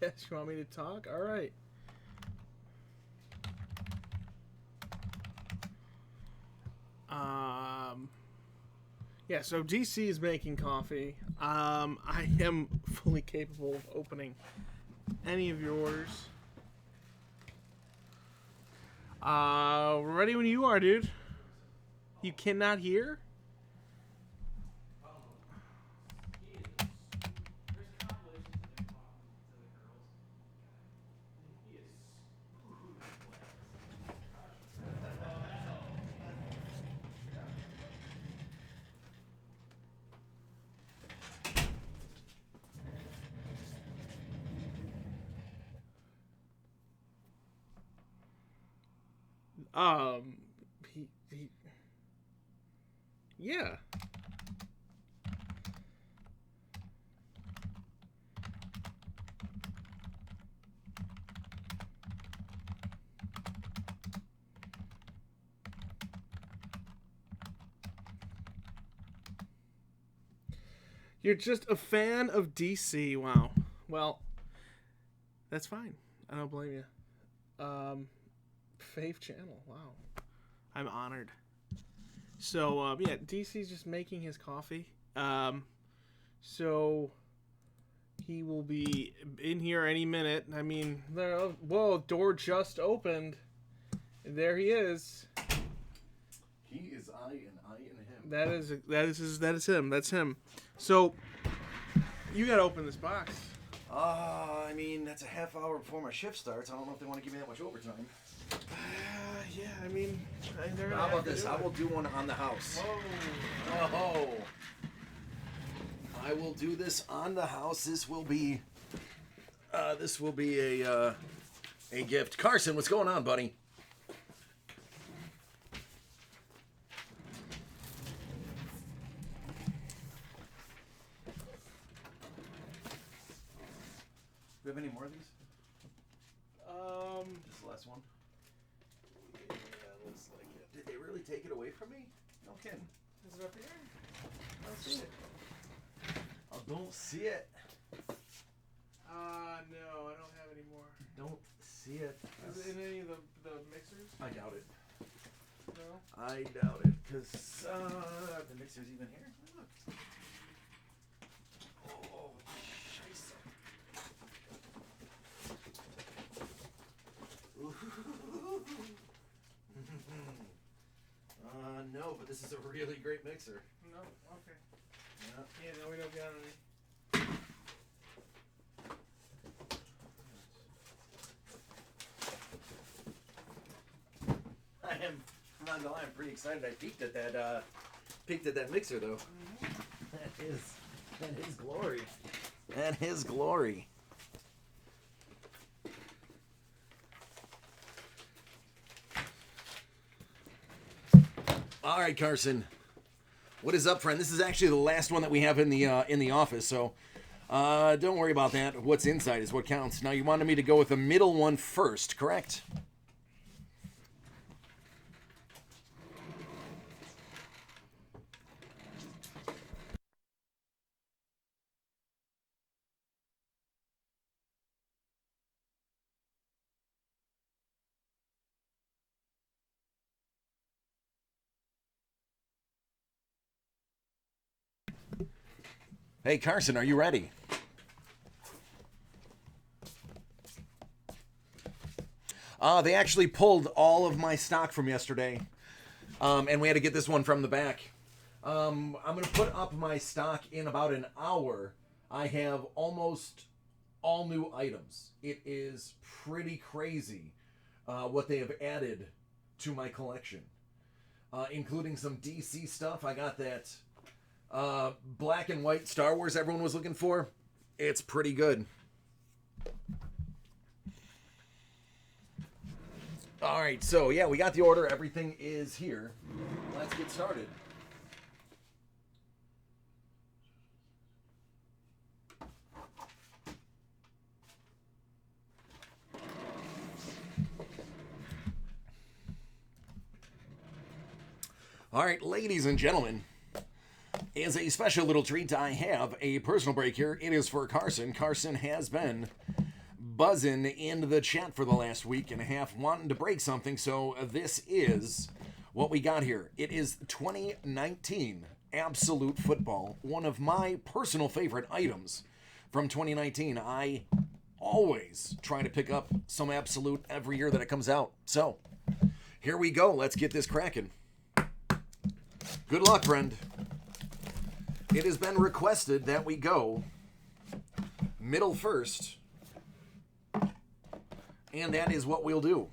Yes, you want me to talk? All right. Yeah, so DC is making coffee. I am fully capable of opening any of yours. Ready when you are, dude. You cannot hear? Um, he yeah. You're just a fan of DC. Wow. Well, that's fine. I don't blame you. Fave channel. Wow. I'm honored. So, yeah, DC's just making his coffee. So he will be in here any minute. I mean, whoa, door just opened. There he is. He is I and him. That is him. That's him. So you gotta open this box. I mean, that's a half hour before my shift starts. I don't know if they want to give me that much overtime. Yeah, I mean, how about this? I will do one on the house. Whoa. I will do this on the house. This will be a gift. Carson, what's going on, buddy? Do we have any more of these? This is the last one. Yeah, looks like it. Did they really take it away from me? No kidding. Is it up here? I don't see it. I don't see it. No, I don't have any more. Don't see it. Is it in any of the mixers? I doubt it. No? I doubt it, because the mixer's even here. Look. Oh, scheisse. No, but this is a really great mixer. No? Okay. Yeah. Yeah, no, we don't got any. I'm not gonna lie, I'm pretty excited. I peeked at that mixer though. Mm-hmm. That is glory. That is glory. All right, Carson. What is up, friend? This is actually the last one that we have in the office, so don't worry about that. What's inside is what counts. Now, you wanted me to go with the middle one first, correct? Hey, Carson, are you ready? They actually pulled all of my stock from yesterday, and we had to get this one from the back. I'm going to put up my stock in about an hour. I have almost all new items. It is pretty crazy what they have added to my collection, including some DC stuff. I got that black and white Star Wars everyone was looking for. It's pretty good. All right, so yeah, we got the order. Everything is here. Let's get started. All right, ladies and gentlemen, as a special little treat, I have a personal break here. It is for Carson. Carson has been buzzing in the chat for the last week and a half, wanting to break something. So this is what we got here. It is 2019 Absolute Football, one of my personal favorite items from 2019. I always try to pick up some Absolute every year that it comes out. So here we go. Let's get this cracking. Good luck, friend. It has been requested that we go middle first, and that is what we'll do.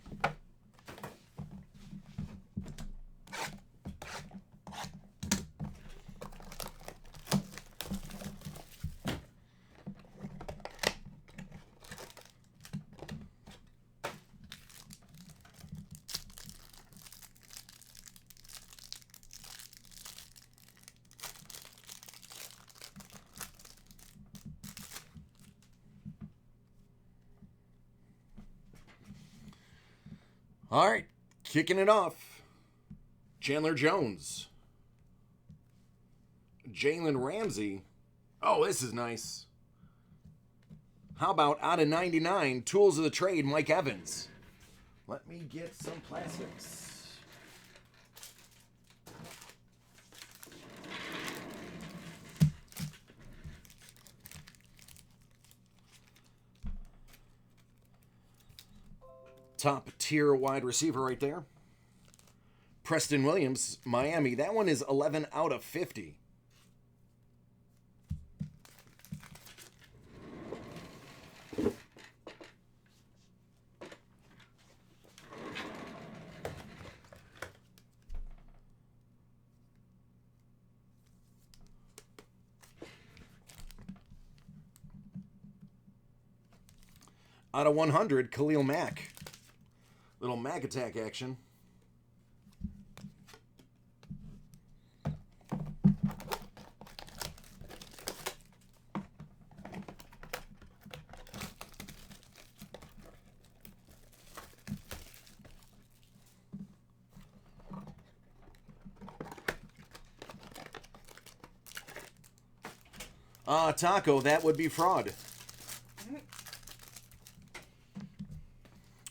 All right, kicking it off. Chandler Jones. Jalen Ramsey. Oh, this is nice. How about out of 99, Tools of the Trade, Mike Evans. Let me get some plastics. Top tier wide receiver right there. Preston Williams, Miami. That one is 11 out of 50. Out of 100, Khalil Mack. Little Mac attack action. Taco, that would be fraud.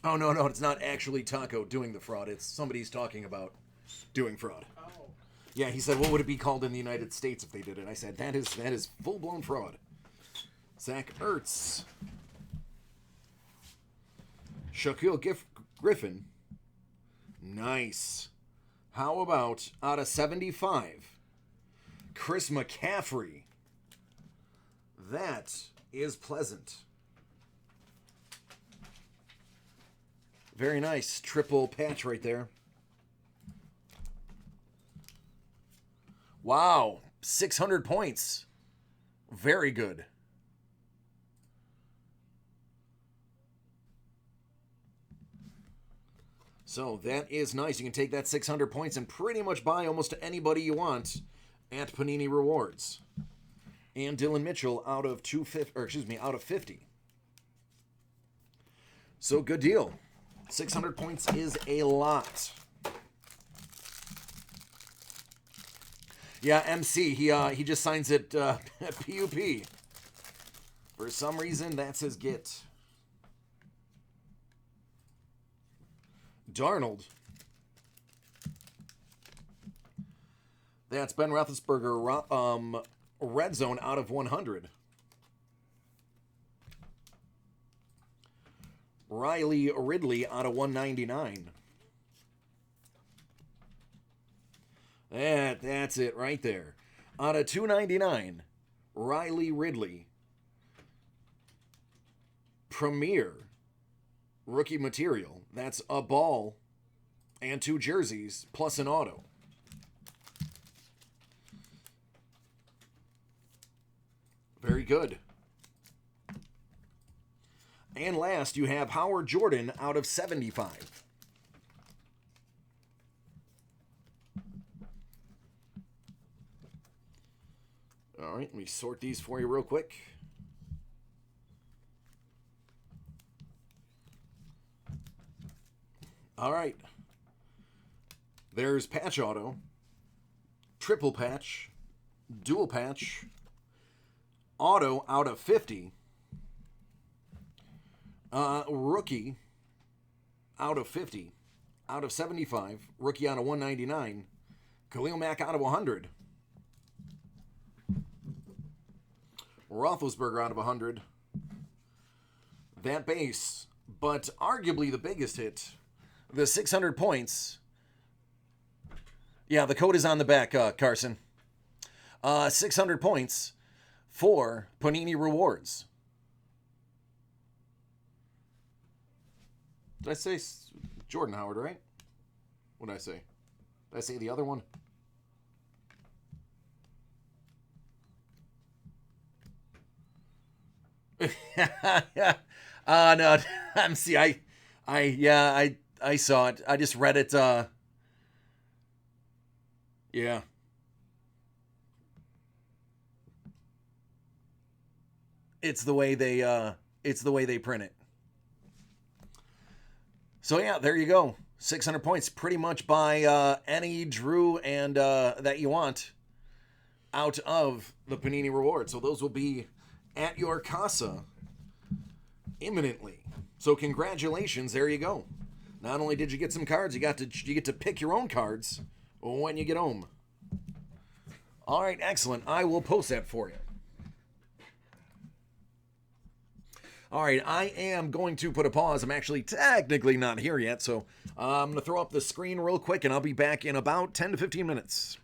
Oh, no, it's not actually Taco doing the fraud. It's somebody's talking about doing fraud. Oh. Yeah, he said, what would it be called in the United States if they did it? I said, that is full-blown fraud. Zach Ertz. Shaquille Griffin. Nice. How about out of 75, Chris McCaffrey. That is pleasant. Very nice. Triple patch right there. Wow. 600 points. Very good. So that is nice. You can take that 600 points and pretty much buy almost anybody you want at Panini Rewards. And Dylan Mitchell out of 50. So good deal. 600 points is a lot. Yeah, MC, he just signs it at PUP. For some reason, that's his git. Darnold. That's Ben Roethlisberger, red zone out of 100. Riley Ridley out of 199. That's it right there. Out of 299, Riley Ridley. Premier rookie material. That's a ball and 2 jerseys plus an auto. Very good. And last, you have Howard Jordan out of 75. All right, let me sort these for you real quick. All right. There's patch auto, triple patch, dual patch, auto out of 50, Rookie out of 50, out of 75, rookie out of 199, Khalil Mack out of 100, Roethlisberger out of 100. That base, but arguably the biggest hit, the 600 points. Yeah, the code is on the back, Carson. 600 points for Panini Rewards. Did I say Jordan Howard, right? What did I say? Did I say the other one? Yeah. No, see, I saw it. I just read it. Yeah. It's the way they print it. So yeah, there you go. 600 points, pretty much by any Drew and that you want out of the Panini Reward. So those will be at your casa imminently. So congratulations, there you go. Not only did you get some cards, you get to pick your own cards when you get home. All right, excellent. I will post that for you. All right, I am going to put a pause. I'm actually technically not here yet, so I'm going to throw up the screen real quick, and I'll be back in about 10 to 15 minutes.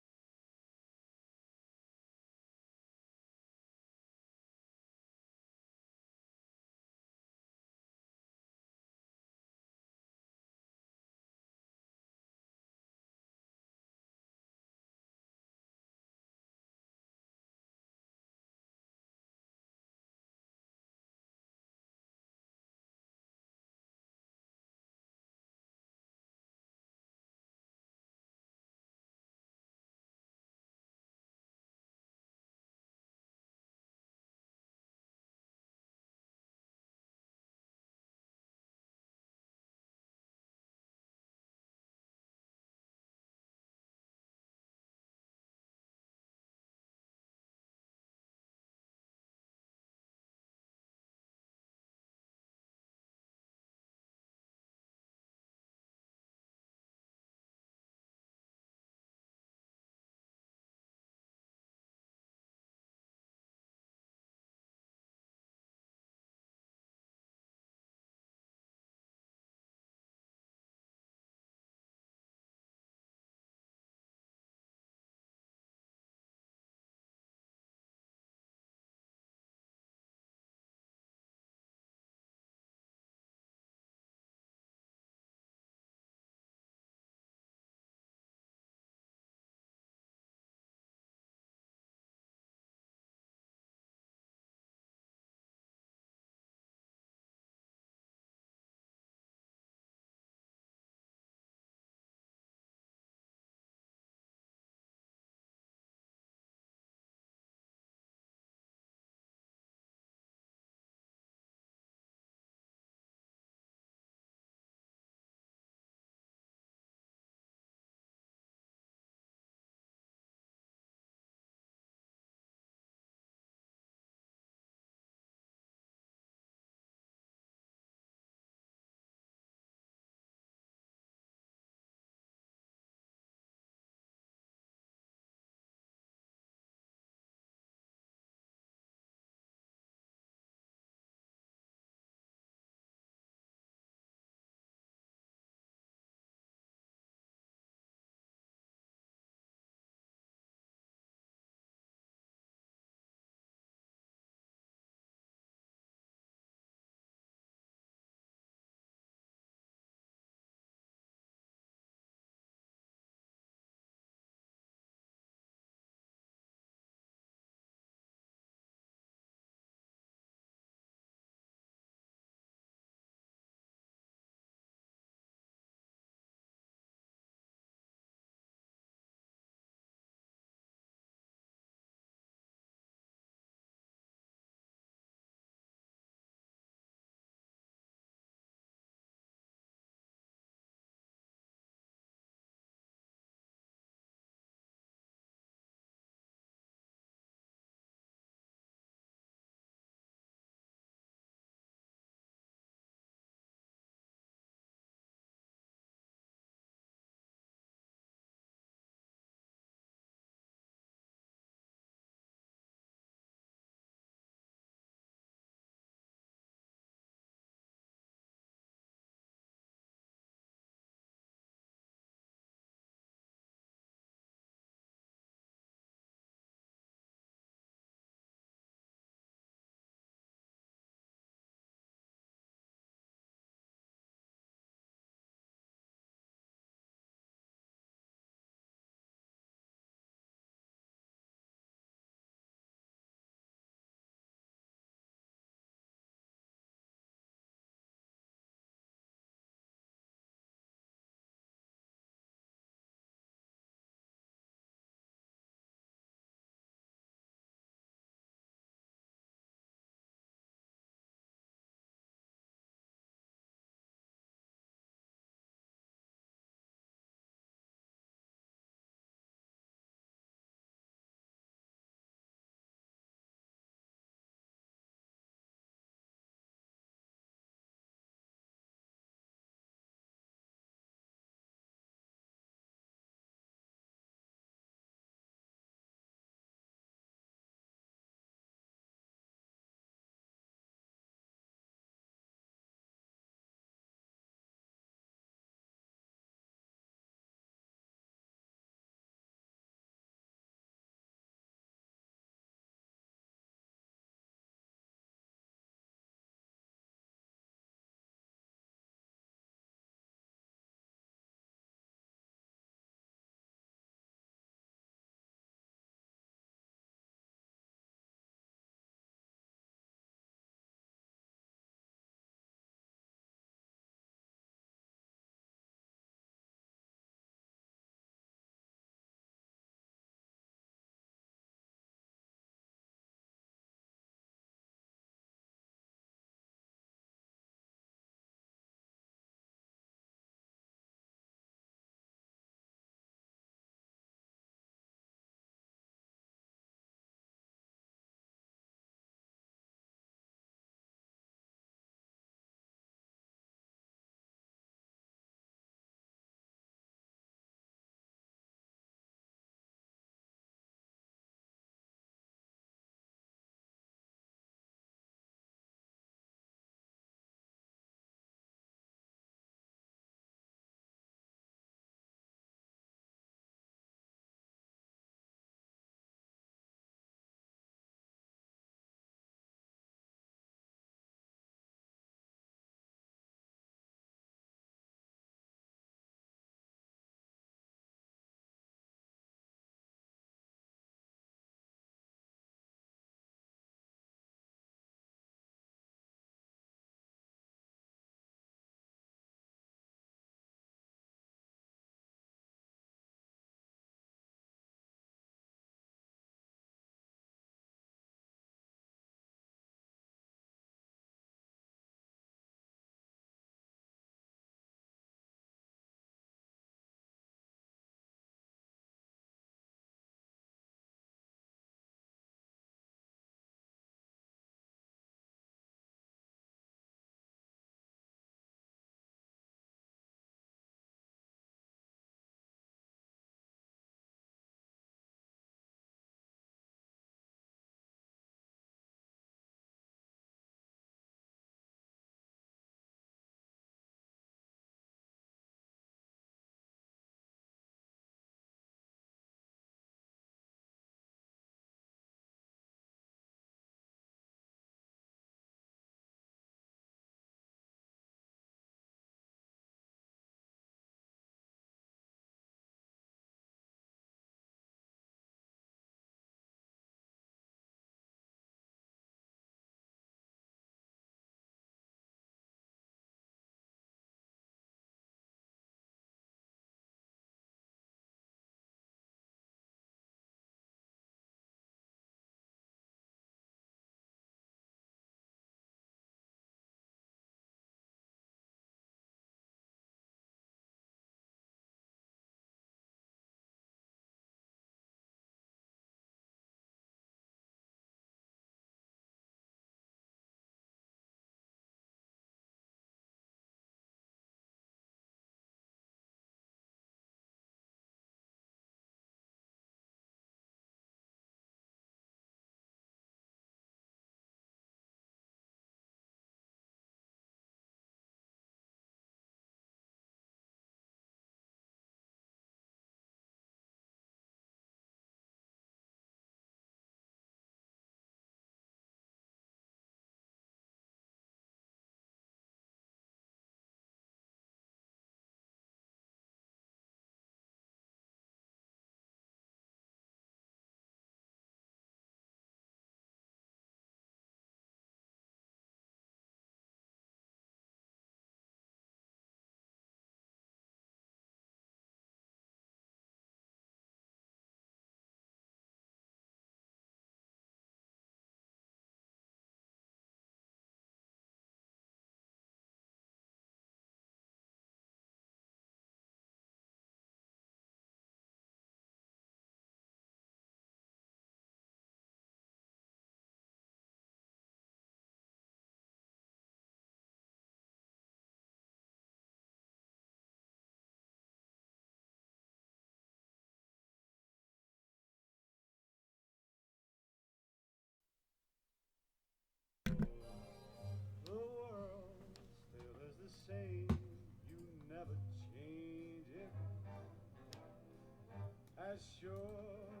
As sure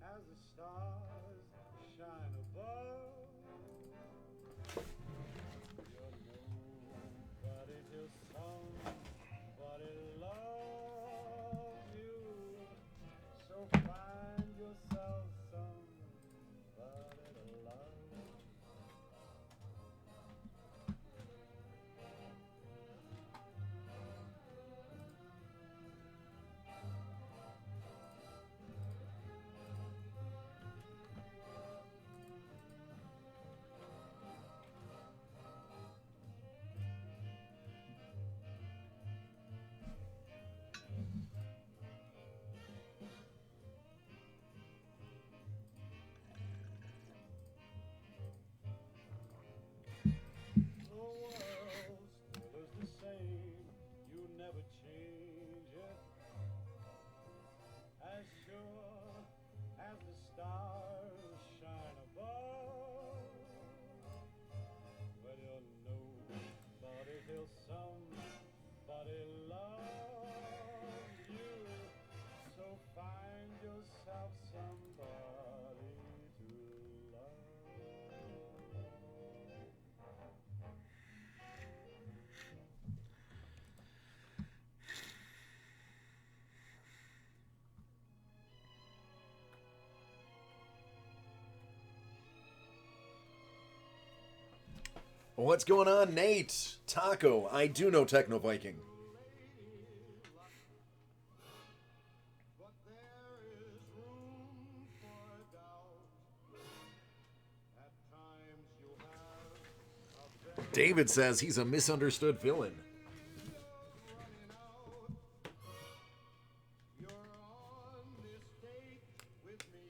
as the stars shine above, you're nobody till somebody loves you. So find yourself somebody to love. The world still is the same, you never change it. As sure as the stars shine above, well, you're nobody till somebody loves you. So find yourself somebody to love. What's going on, Nate? Taco, I do know Techno Viking. But there is room for doubt. At times you have a very David says he's a misunderstood villain. running out. You're on this date with me.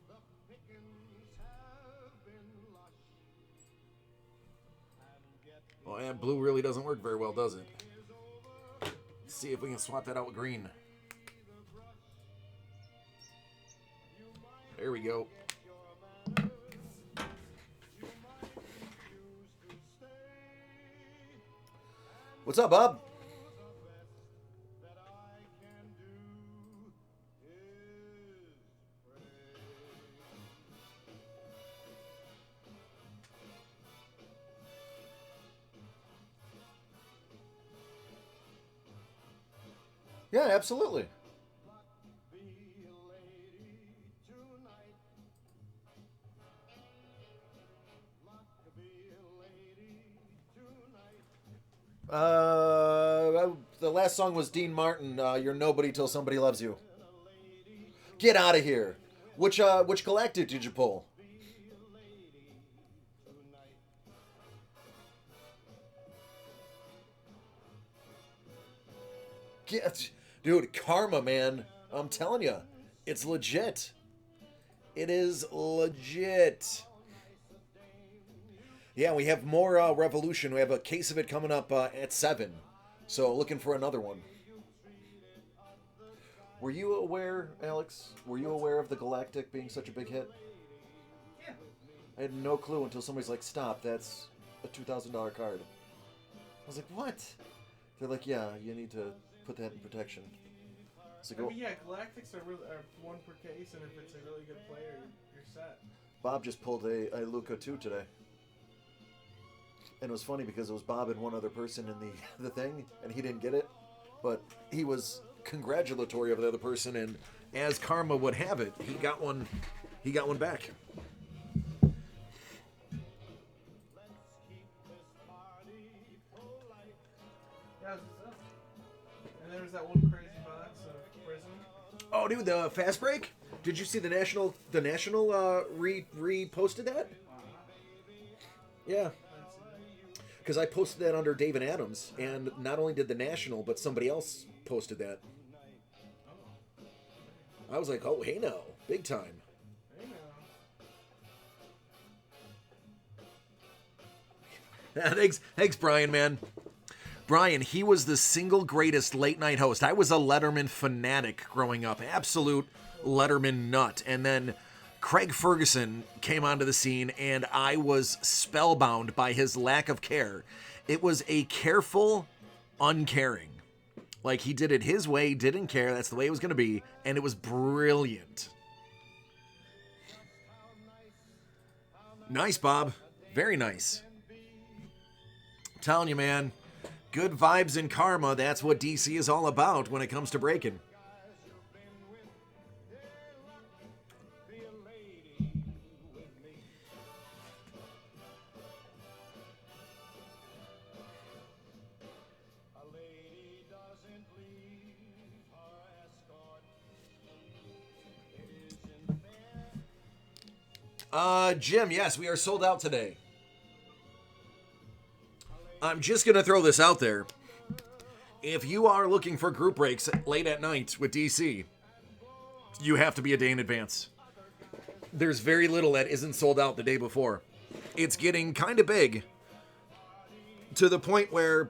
The pickings have been lush. And yet Oh, yeah, blue really doesn't work very well, does it? Let's see if we can swap that out with green. There we go. What's up, Bob? that I can do is pray. Yeah, absolutely. Be a lady tonight. Luck to be a lady tonight. The last song was Dean Martin. You're nobody till somebody loves you. Get out of here. Which Galactic did you pull? Be a lady tonight. Dude, Karma, man. I'm telling you, it's legit. It is legit. Yeah, we have more Revolution. We have a case of it coming up at 7. So looking for another one. Were you aware, Alex? Were you aware of the Galactic being such a big hit? Yeah. I had no clue until somebody's like, stop, that's a $2,000 card. I was like, what? They're like, yeah, you need to put that in protection. So I mean, yeah, Galactics are one per case, and if it's a really good player, you're set. Bob just pulled a Luca 2 today. And it was funny because it was Bob and one other person in the thing, and he didn't get it. But he was congratulatory of the other person, and as karma would have it, he got one back. Yeah, and there was that one crazy box of Prism. Oh, dude, the fast break? Did you see the national reposted that? Yeah. Because I posted that under David Adams, and not only did the National, but somebody else posted that. I was like, oh, hey now, big time. Hey now. Thanks, Brian, man. Brian, he was the single greatest late night host. I was a Letterman fanatic growing up, absolute Letterman nut. And then Craig Ferguson came onto the scene, and I was spellbound by his lack of care. It was a careful uncaring. Like, he did it his way, didn't care. That's the way it was going to be. And it was brilliant. Nice, Bob. Very nice. I'm telling you, man. Good vibes and karma. That's what DC is all about when it comes to breaking. Jim, yes, we are sold out today. I'm just going to throw this out there. If you are looking for group breaks late at night with DC, you have to be a day in advance. There's very little that isn't sold out the day before. It's getting kind of big to the point where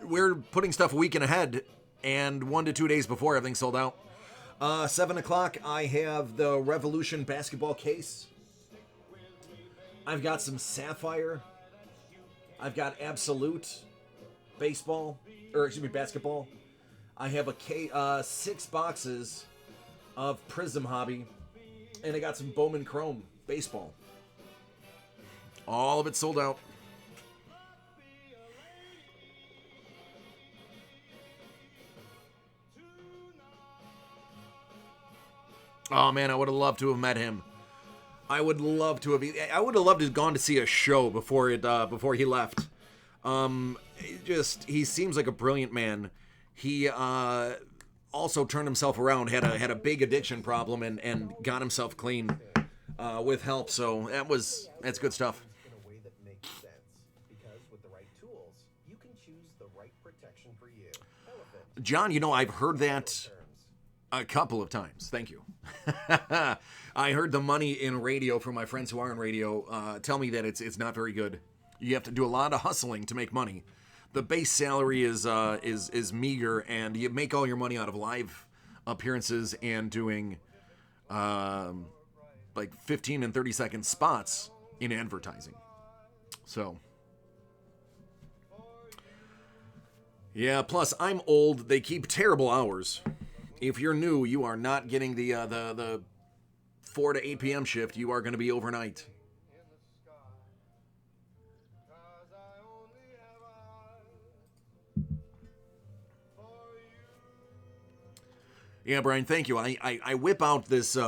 we're putting stuff a weekend ahead and 1 to 2 days before everything's sold out. 7 o'clock, I have the Revolution basketball case. I've got some Sapphire. I've got Absolute basketball. I have 6 boxes of Prism hobby. And I got some Bowman Chrome baseball. All of it sold out. Oh man, I would have loved to have met him. I would have loved to have gone to see a show before he left. He seems like a brilliant man. He also turned himself around, had a big addiction problem, and got himself clean with help. So that's good stuff. In a way that makes sense, because with the right tools, you can choose the right protection for you. Elephant. John, I've heard that a couple of times. Thank you. I heard the money in radio from my friends who are in radio tell me that it's not very good. You have to do a lot of hustling to make money. The base salary is meager, and you make all your money out of live appearances and doing like 15 and 30-second spots in advertising. So, yeah, plus I'm old. They keep terrible hours. If you're new, you are not getting the 4 to 8 p.m. shift. You are going to be overnight. Yeah, Brian, thank you. I whip out this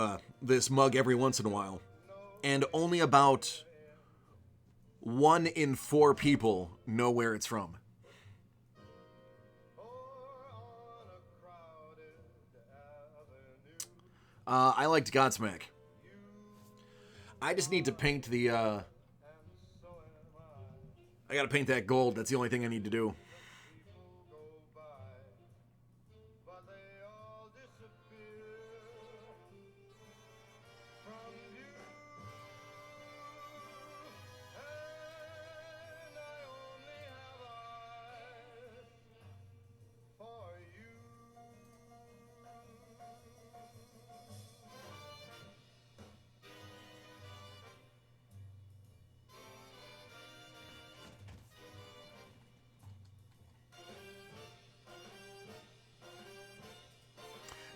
mug every once in a while, and only about 1 in 4 people know where it's from. I liked Godsmack. I just need to paint I gotta paint that gold. That's the only thing I need to do.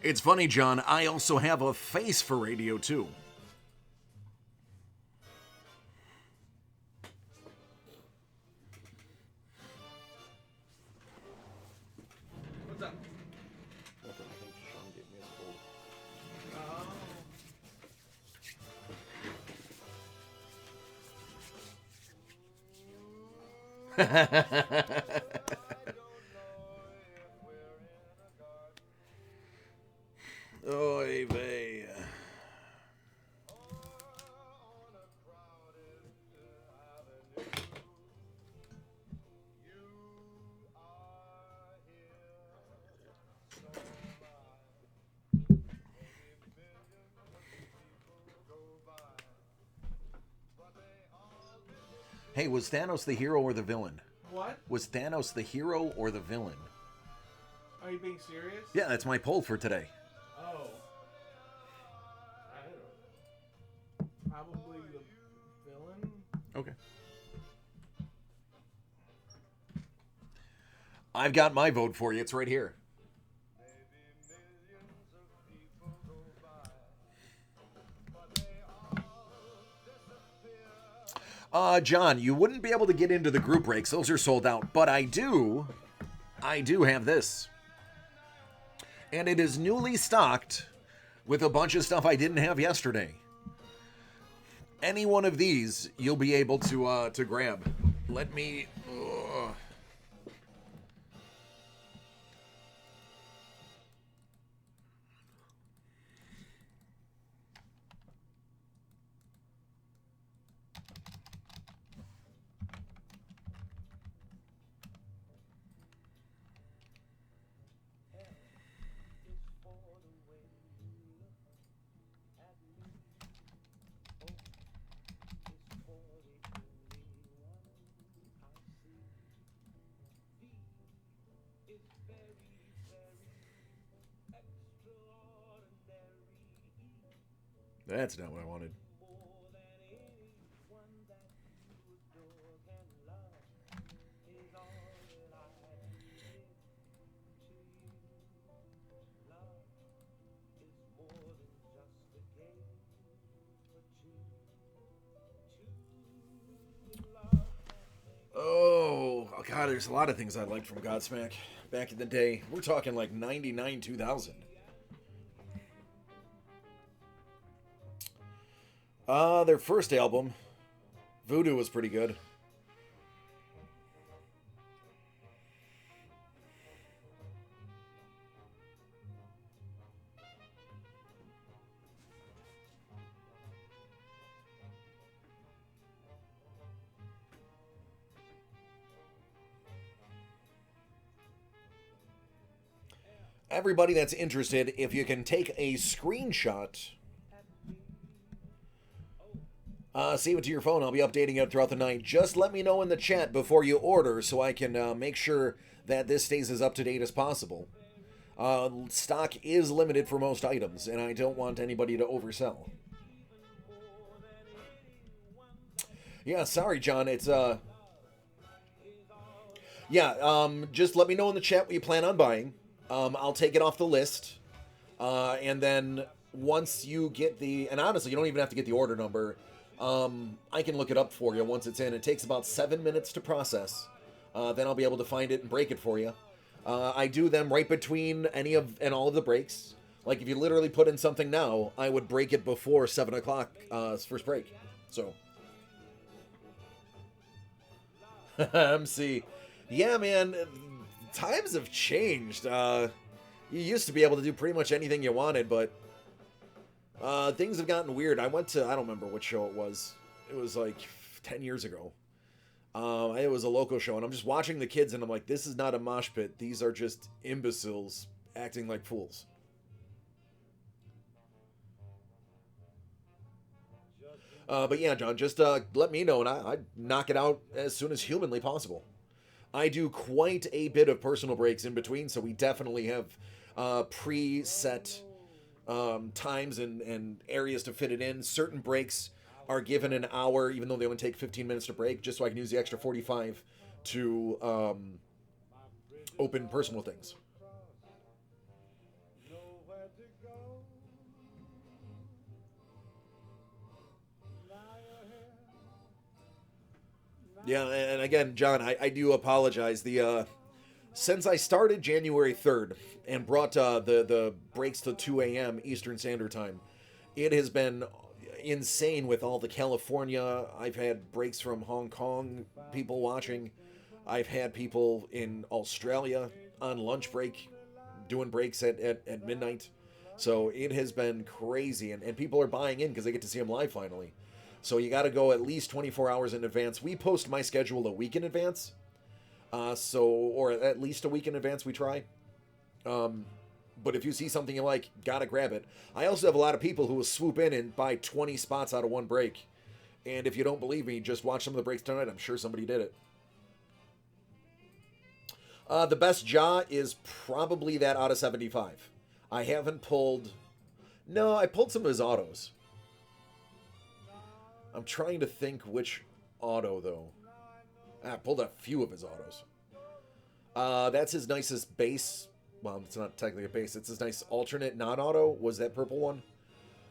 It's funny, John, I also have a face for radio, too. What's up? Nothing. I think Sean gave me his gold. Oy vey. Hey, was Thanos the hero or the villain? What? Was Thanos the hero or the villain? Are you being serious? Yeah, that's my poll for today. Oh. I don't know. Probably the villain. Okay. I've got my vote for you. It's right here. John, you wouldn't be able to get into the group breaks. Those are sold out. But I do have this. And it is newly stocked with a bunch of stuff I didn't have yesterday. Any one of these you'll be able to grab. Let me... That's not what I wanted. Oh, God, there's a lot of things I liked from Godsmack back in the day. We're talking like 99, 2000. Their first album, Voodoo, was pretty good. Everybody that's interested, if you can take a screenshot, save it to your phone. I'll be updating it throughout the night. Just let me know in the chat before you order so I can make sure that this stays as up to date as possible. Stock is limited for most items, and I don't want anybody to oversell. Yeah, sorry, John. It's just let me know in the chat what you plan on buying. I'll take it off the list, and then once you get the, and honestly, you don't even have to get the order number. I can look it up for you once it's in. It takes about 7 minutes to process. Then I'll be able to find it and break it for you. I do them right between any of and all of the breaks. Like if you literally put in something now, I would break it before 7 o'clock first break. So. MC. Yeah, man. Times have changed. You used to be able to do pretty much anything you wanted, but things have gotten weird. I went to, I don't remember what show it was. It was like 10 years ago. It was a local show, and I'm just watching the kids, and I'm like, this is not a mosh pit. These are just imbeciles acting like fools. But yeah, John, just let me know, and I'd knock it out as soon as humanly possible. I do quite a bit of personal breaks in between, so we definitely have preset times and areas to fit it in. Certain breaks are given an hour, even though they only take 15 minutes to break, just so I can use the extra 45 to open personal things. Yeah, and again, John, I do apologize. Since I started January 3rd and brought the breaks to 2 a.m. Eastern Standard Time, it has been insane with all the California. I've had breaks from Hong Kong people watching. I've had people in Australia on lunch break doing breaks at midnight. So it has been crazy, and people are buying in because they get to see them live finally. So you got to go at least 24 hours in advance. We post my schedule a week in advance. Or at least a week in advance we try. But if you see something you like, gotta grab it. I also have a lot of people who will swoop in and buy 20 spots out of one break. And if you don't believe me, just watch some of the breaks tonight. I'm sure somebody did it. The best jaw is probably that out of 75. I haven't pulled... No, I pulled some of his autos. I'm trying to think which auto, though. I pulled a few of his autos. That's his nicest base. Well, it's not technically a base. It's his nice alternate non-auto. Was that purple one?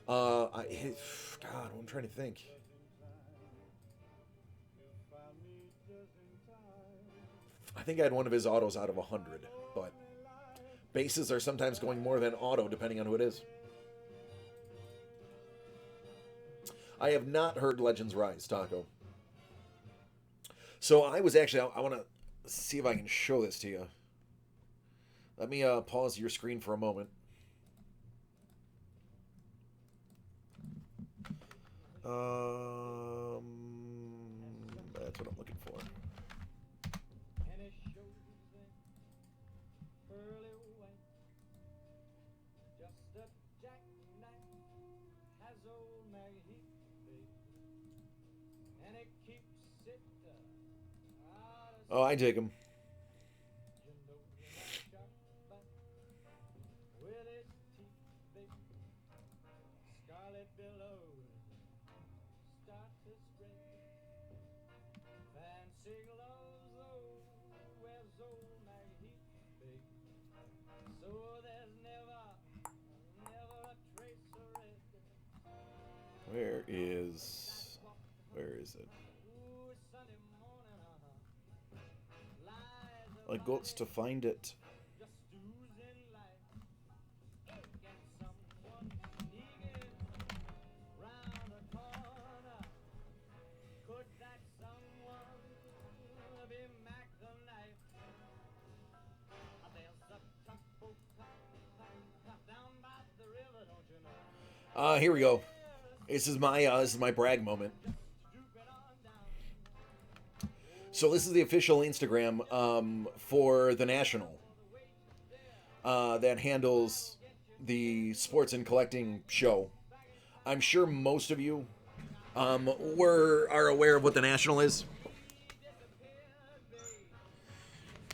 God, I'm trying to think. I think I had one of his autos out of 100, but bases are sometimes going more than auto, depending on who it is. I have not heard Legends Rise, Taco. So I was actually, I want to see if I can show this to you. Let me pause your screen for a moment. That's what I'm looking for. And it shows them pearly white. Just a jackknife has old Maggie, baby. And it keeps it out of Oh, I dig him. you know that sharp bite with its teeth, baby. Scarlet billows start to spread. Fancy gloves, though, where's old Maggie, baby? So there's never a trace of red. Where is it? Ooh, Sunday morning, lies I got to find it. just oozing light. Can someone sneaking round the corner? Could that someone be Mac the Knife? There's a tugboat down by the river, don't you know? Here we go. This is my brag moment. So this is the official Instagram for the National that handles the sports and collecting show. I'm sure most of you are aware of what the National is.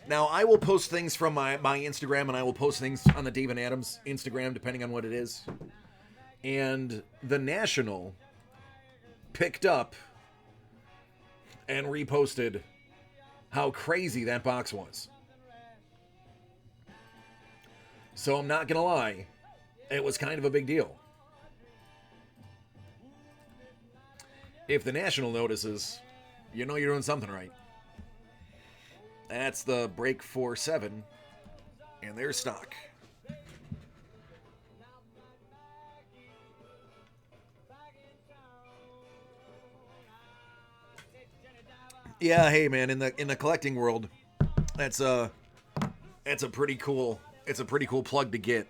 Now, I will post things from my Instagram, and I will post things on the Dave and Adams Instagram, depending on what it is. And the National picked up and reposted how crazy that box was. So I'm not going to lie, it was kind of a big deal. If the National notices, you know you're doing something right. That's the Break 4-7 and their stock. Yeah, hey man, in the collecting world, that's a pretty cool plug to get.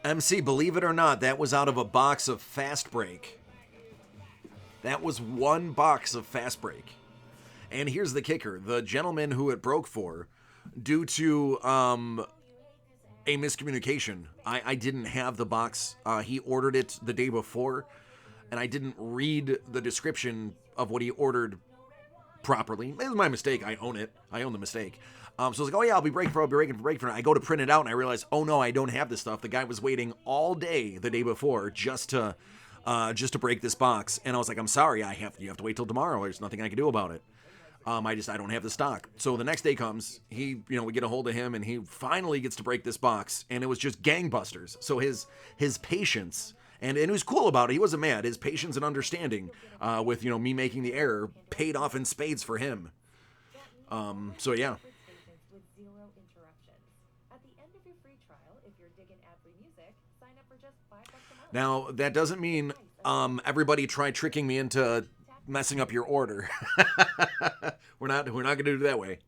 MC, believe it or not, that was out of a box of Fast Break. That was one box of Fast Break. And here's the kicker. The gentleman who it broke for, due to a miscommunication, I didn't have the box. He ordered it the day before, and I didn't read the description of what he ordered properly. It was my mistake. I own it. I own the mistake. So I was like, oh yeah, I'll be breaking for it. I go to print it out and I realize, oh no, I don't have this stuff. The guy was waiting all day the day before just to break this box. And I was like, I'm sorry, you have to wait till tomorrow. There's nothing I can do about it. I don't have the stock. So the next day comes, we get a hold of him and he finally gets to break this box, and it was just gangbusters. So his patience, and he was cool about it. He wasn't mad. His patience and understanding with me making the error paid off in spades for him. So yeah. With zero interruptions. At the end of your free trial, if you're digging ad-free music, sign up for just $5 a month. Now, that doesn't mean everybody try tricking me into messing up your order. We're not going to do it that way.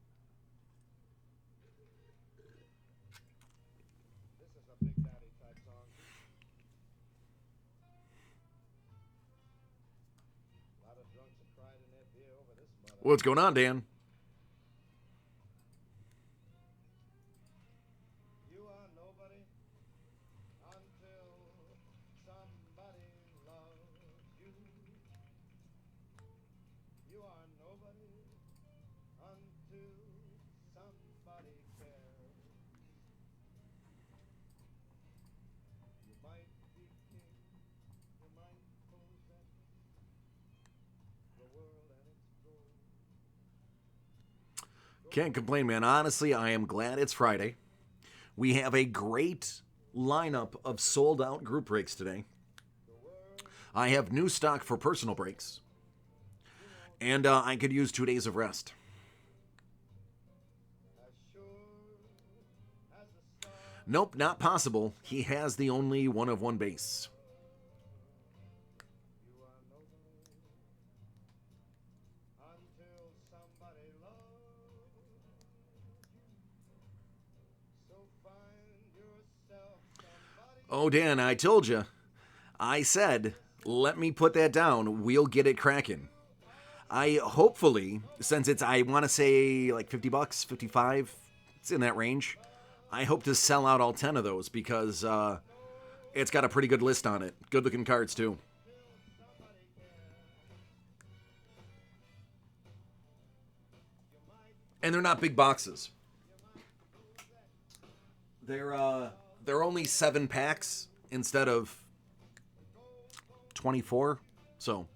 This is a Big Daddy type song. A lot of drunks have cried in their beer over this mother. What's going on, Dan? You are nobody until somebody loves you. You are nobody until somebody cares. You might be king, you might possess Can't complain, man. Honestly, I am glad it's Friday. We have a great lineup of sold-out group breaks today. I have new stock for personal breaks. And I could use 2 days of rest. Nope, not possible. He has the only one of one base. Oh, Dan, I told you. I said, let me put that down. We'll get it cracking. I hopefully, since it's, I want to say like $50, 55, it's in that range. I hope to sell out all 10 of those because it's got a pretty good list on it. Good looking cards too. And they're not big boxes. They're only 7 packs instead of 24. So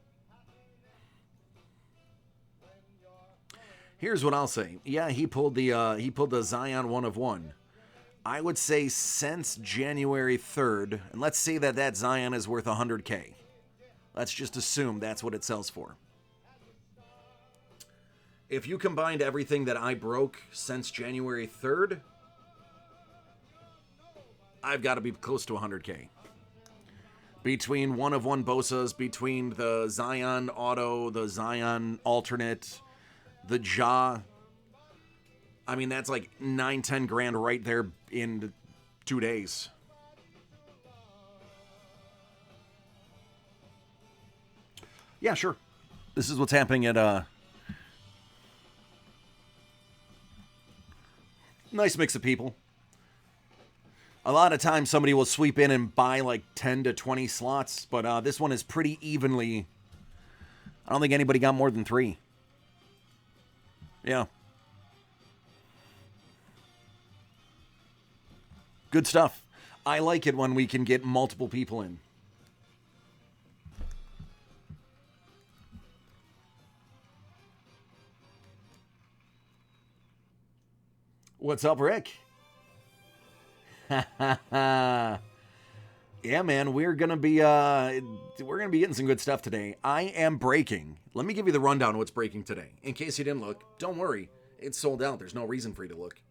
here's what I'll say. Yeah, he pulled the Zion 1 of 1. I would say since January 3rd, and let's say that Zion is worth $100K. Let's just assume that's what it sells for. If you combined everything that I broke since January 3rd, I've got to be close to $100K. Between 1 of 1 Bosas, between the Zion Auto, the Zion Alternate, the Ja. I mean, that's like 9-10 grand right there in 2 days. Yeah, sure. This is what's happening at nice mix of people. A lot of times somebody will sweep in and buy like 10 to 20 slots, but this one is pretty evenly. I don't think anybody got more than 3. Yeah. Good stuff. I like it when we can get multiple people in. What's up, Rick? Yeah, man, we're gonna be getting some good stuff today. I am breaking. Let me give you the rundown of what's breaking today. In case you didn't look, don't worry, it's sold out. There's no reason for you to look.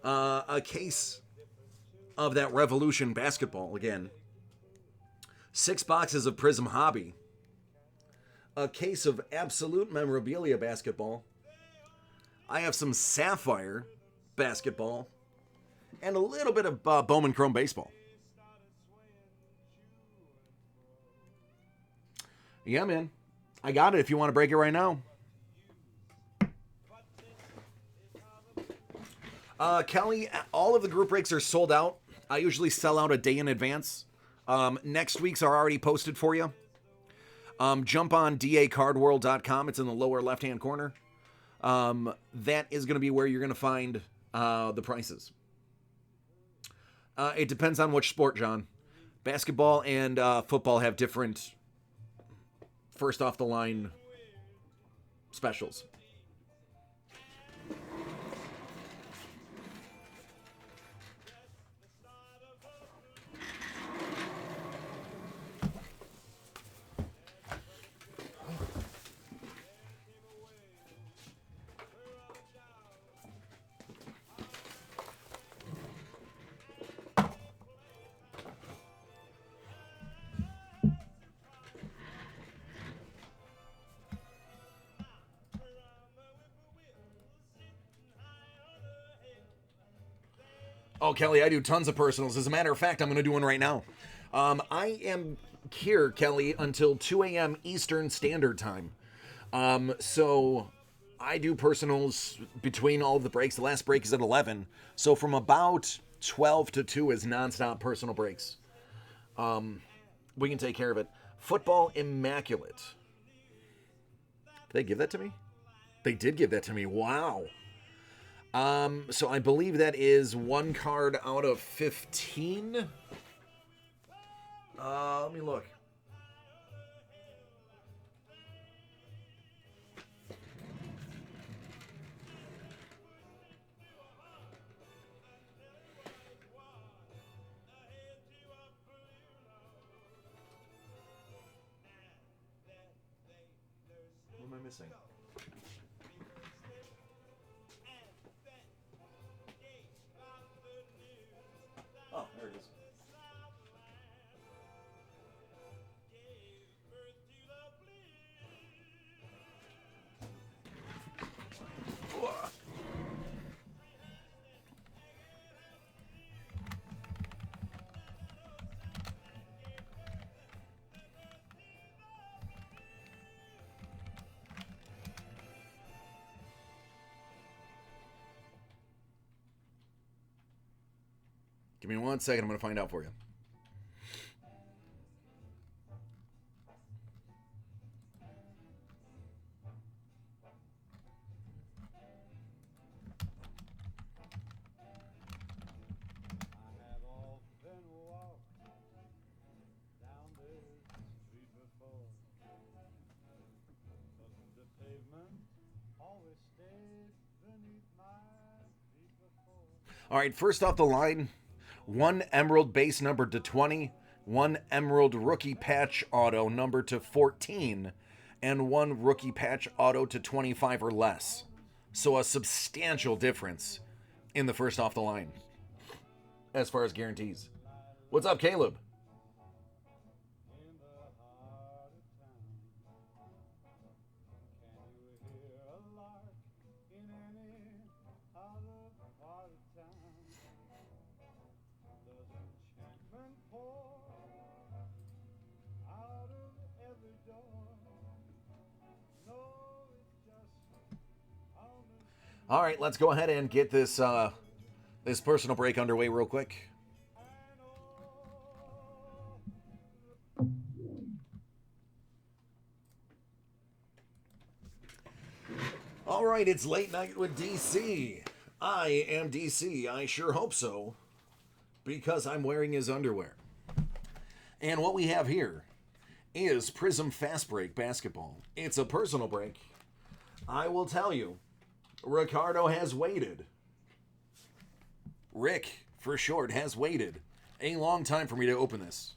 A case of that Revolution basketball again. 6 boxes of Prism Hobby. A case of Absolute Memorabilia basketball. I have some Sapphire basketball. And a little bit of Bowman Chrome baseball. Yeah, man. I got it if you want to break it right now. Kelly, all of the group breaks are sold out. I usually sell out a day in advance. Next week's are already posted for you. Jump on dacardworld.com. It's in the lower left-hand corner. That is going to be where you're going to find the prices. It depends on which sport, John. Basketball and football have different first-off-the-line specials. Oh, Kelly, I do tons of personals. As a matter of fact, I'm going to do one right now. I am here, Kelly, until 2 a.m. Eastern Standard Time. So I do personals between all of the breaks. The last break is at 11. So from about 12 to 2 is nonstop personal breaks. We can take care of it. Football Immaculate. Did they give that to me? They did give that to me. Wow. So I believe that is 1 card out of 15. Let me look. missing? Oh, there it is. Give me 1 second. I'm going to find out for you. I have often walked down this street before, but the pavement always stayed beneath my feet before. All right, first off the line, 1 Emerald base number to 20, 1 Emerald rookie patch auto number to 14, and 1 rookie patch auto to 25 or less. So a substantial difference in the first off the line as far as guarantees. What's up, Caleb? In the heart of town, can you hear a lark in any other part of town? Does enchantment pour out of every door? No, it's just on the All right, let's go ahead and get this this personal break underway real quick. All right, it's late night with DC. I am DC. I sure hope so, because I'm wearing his underwear. And what we have here is Prism Fast Break Basketball. It's a personal break. I will tell you, Ricardo has waited. Rick, for short, has waited a long time for me to open this.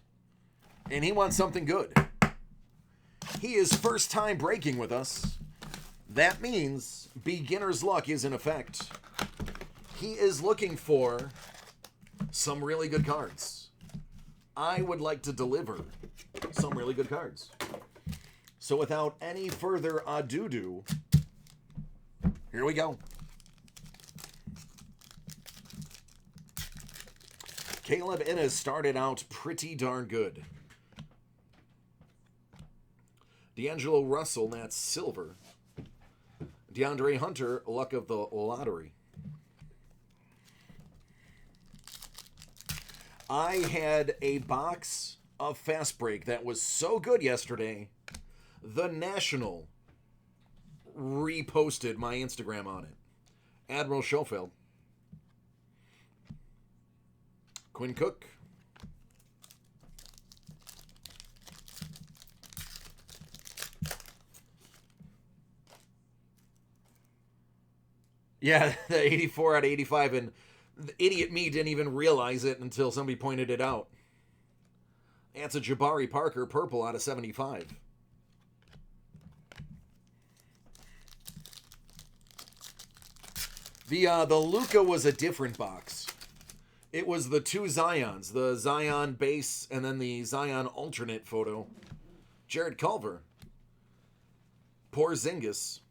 And he wants something good. He is first time breaking with us. That means beginner's luck is in effect. He is looking for some really good cards. I would like to deliver some really good cards. So without any further ado, here we go. Caleb Innes started out pretty darn good. D'Angelo Russell, that's silver. DeAndre Hunter, luck of the lottery. I had a box of Fast Break that was so good yesterday, The National reposted my Instagram on it. Admiral Schofield. Quinn Cook. Yeah, the 84 out of 85, and the idiot me didn't even realize it until somebody pointed it out. That's a Jabari Parker purple out of 75. The Luka was a different box. It was the 2 Zions, the Zion base and then the Zion alternate photo. Jared Culver. Porzingis.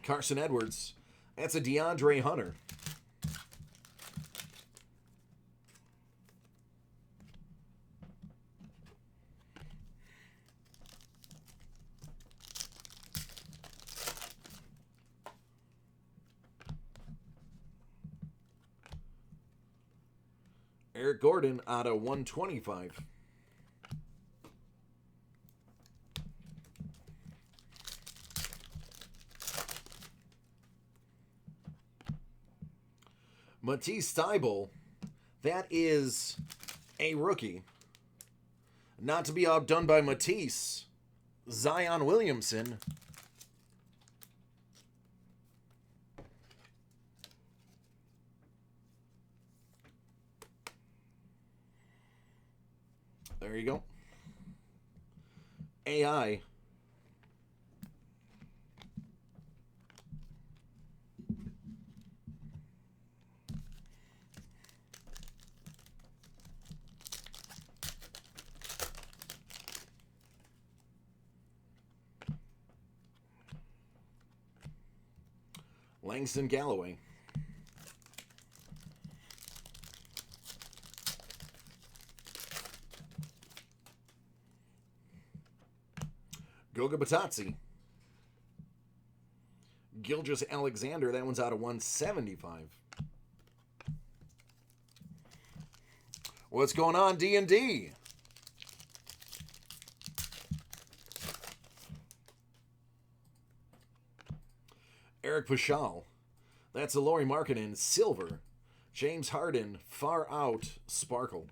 Carson Edwards. That's a DeAndre Hunter. Eric Gordon out of 125. Matisse Thybulle, that is a rookie. Not to be outdone by Matisse, Zion Williamson. There you go. AI. Langston Galloway. Goga Batazzi. Gilgeous Alexander. That one's out of 175. What's going on, D&D? Eric Pashal. That's a Laurie Markkinen. Silver. James Harden. Far Out. Sparkle.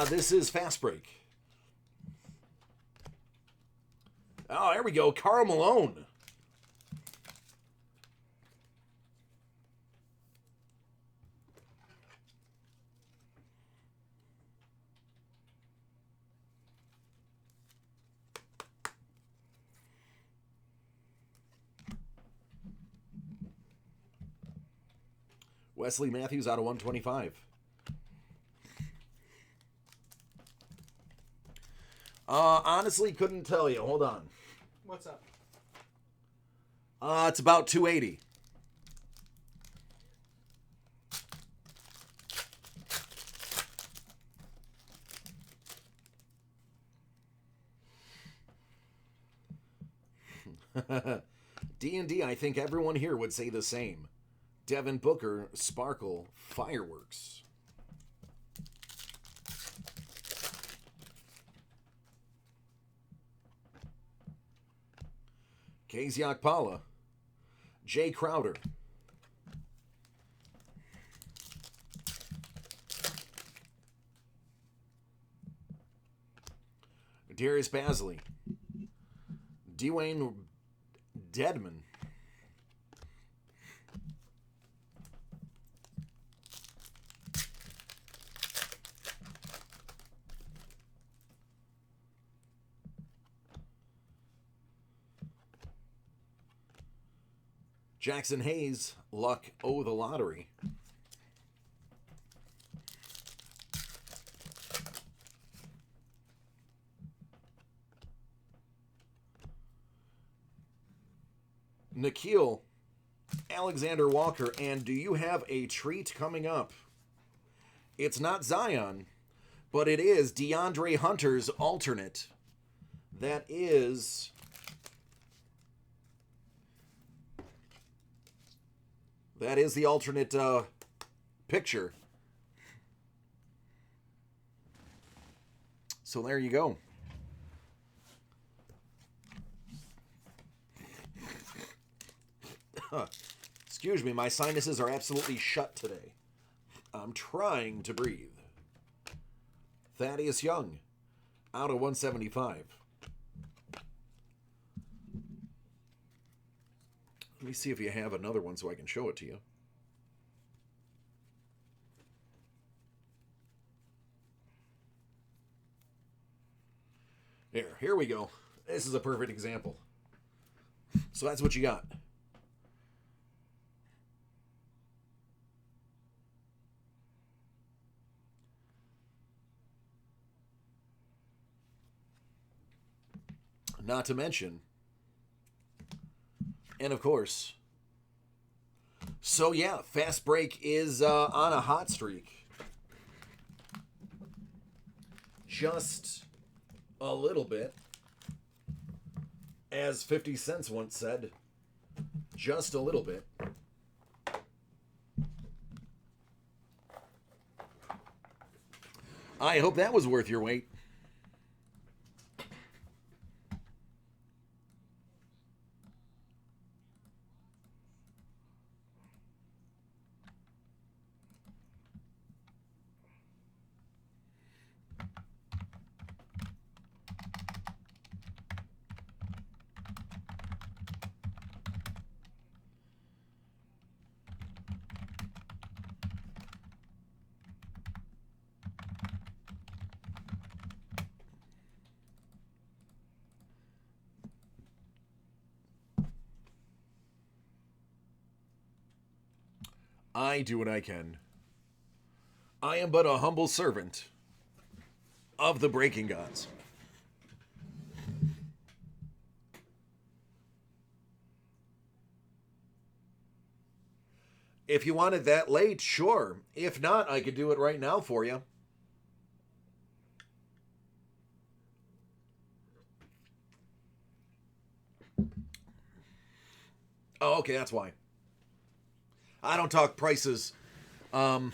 This is Fast Break. Oh, there we go. Karl Malone. Wesley Matthews out of 125. Honestly, couldn't tell you. Hold on. What's up? It's about 280. D&D, I think everyone here would say the same. Devin Booker, Sparkle, Fireworks. Kaziak Pala, Jay Crowder. Darius Basley. Dwayne Dedman. Jackson Hayes, Luck, Oh, the Lottery. Nikhil, Alexander Walker, and do you have a treat coming up? It's not Zion, but it is DeAndre Hunter's alternate. That is... That is the alternate picture. So there you go. Excuse me, my sinuses are absolutely shut today. I'm trying to breathe. Thaddeus Young, out of 175. Let me see if you have another one so I can show it to you. Here we go. This is a perfect example. So that's what you got. Not to mention, and of course, so yeah, Fast Break is on a hot streak. Just a little bit. As 50 Cent once said, just a little bit. I hope that was worth your wait. I do what I can. I am but a humble servant of the breaking gods. If you want it that late, sure. If not, I could do it right now for you. Oh, okay, that's why. I don't talk prices. I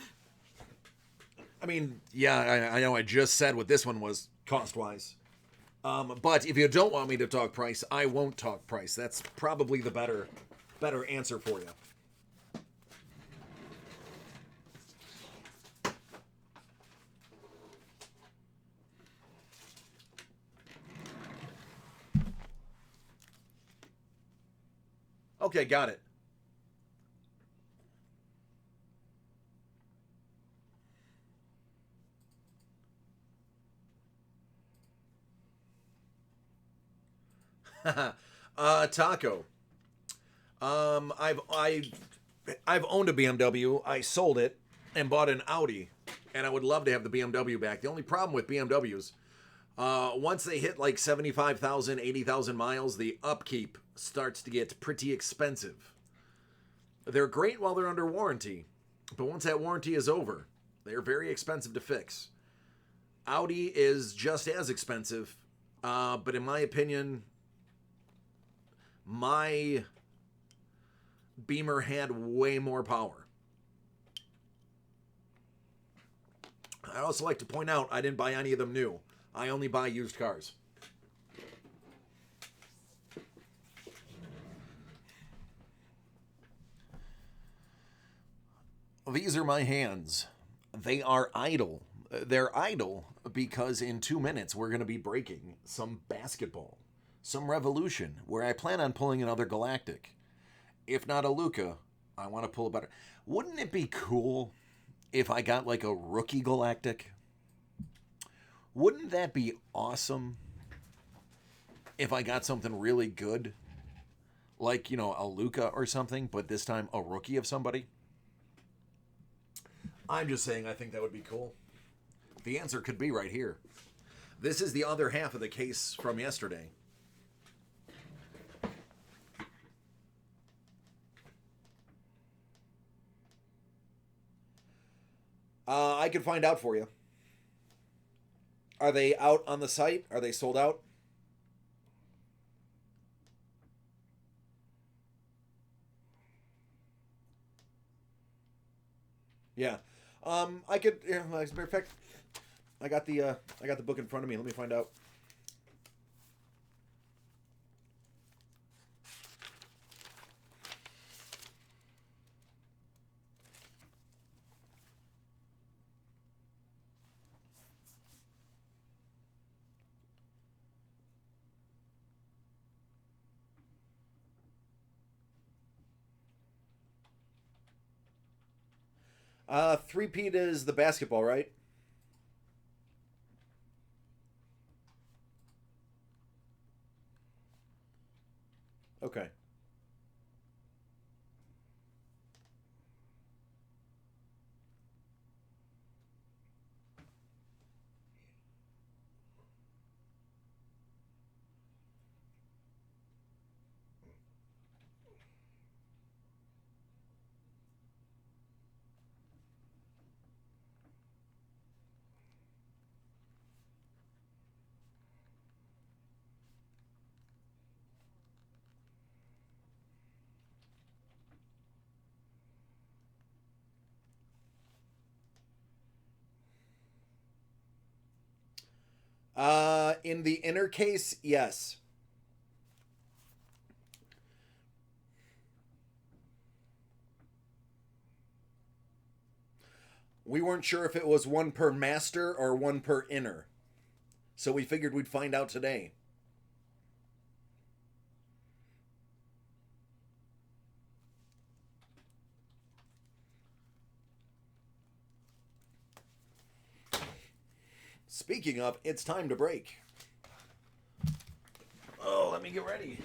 mean, yeah, I know I just said what this one was cost-wise. But if you don't want me to talk price, I won't talk price. That's probably the better answer for you. Okay, got it. Taco. I've owned a BMW. I sold it and bought an Audi, and I would love to have the BMW back. The only problem with BMWs, once they hit like 75,000, 80,000 miles, the upkeep starts to get pretty expensive. They're great while they're under warranty, but once that warranty is over, they're very expensive to fix. Audi is just as expensive, but in my opinion, my Beamer had way more power. I'd also like to point out I didn't buy any of them new. I only buy used cars. These are my hands. They are idle. They're idle because in 2 minutes we're going to be breaking some basketball, some Revolution, where I plan on pulling another Galactic. If not a Luca, I want to pull a better. Wouldn't it be cool if I got like a rookie Galactic? Wouldn't that be awesome if I got something really good? Like, you know, a Luca or something, but this time a rookie of somebody? I'm just saying I think that would be cool. The answer could be right here. This is the other half of the case from yesterday. I could find out for you. Are they out on the site? Are they sold out? Yeah. I could. Yeah, as a matter of fact, I got the book in front of me. Let me find out. Three-peat is the basketball, right? Okay. In the inner case, yes. We weren't sure if it was one per master or one per inner. So we figured we'd find out today. Speaking of, it's time to break. Oh, let me get ready.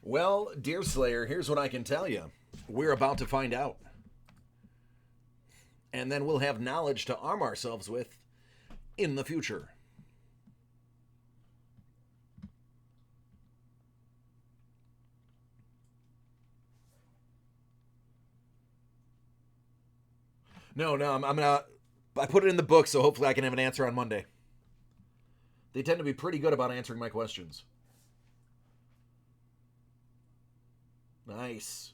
Well, Deer Slayer, here's what I can tell you. We're about to find out. And then we'll have knowledge to arm ourselves with in the future. No, I'm gonna. I put it in the book, so hopefully I can have an answer on Monday. They tend to be pretty good about answering my questions. Nice.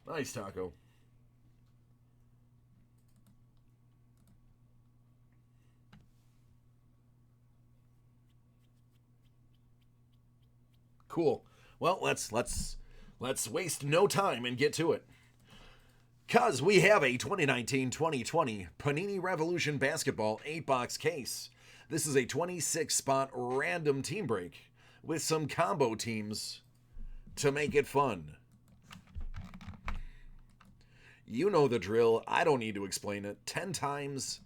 Nice, Taco. Cool. Well, let's waste no time and get to it. Cuz we have a 2019-2020 Panini Revolution Basketball 8-box case. This is a 26-spot random team break with some combo teams to make it fun. You know the drill. I don't need to explain it 10 times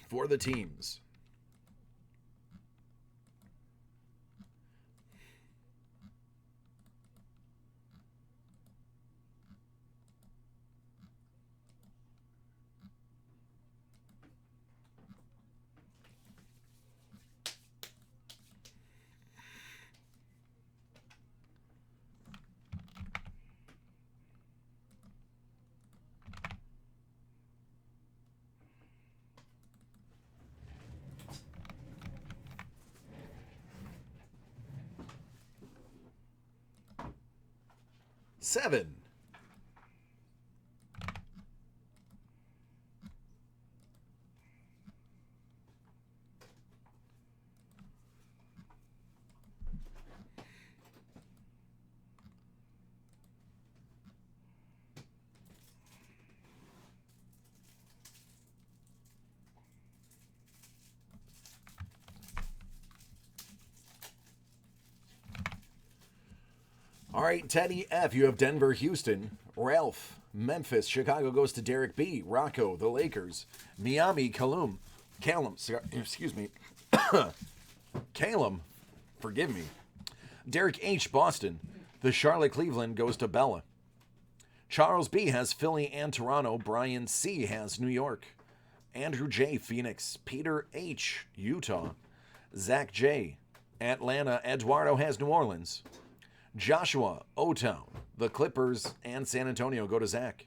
for the teams. Seven. All right, Teddy F, you have Denver, Houston. Ralph, Memphis. Chicago goes to Derek B. Rocco, the Lakers. Miami, Callum, excuse me. Calum, forgive me. Derek H, Boston. The Charlotte, Cleveland goes to Bella. Charles B has Philly and Toronto. Brian C has New York. Andrew J, Phoenix. Peter H, Utah. Zach J, Atlanta. Eduardo has New Orleans. Joshua, O-Town, the Clippers, and San Antonio go to Zach.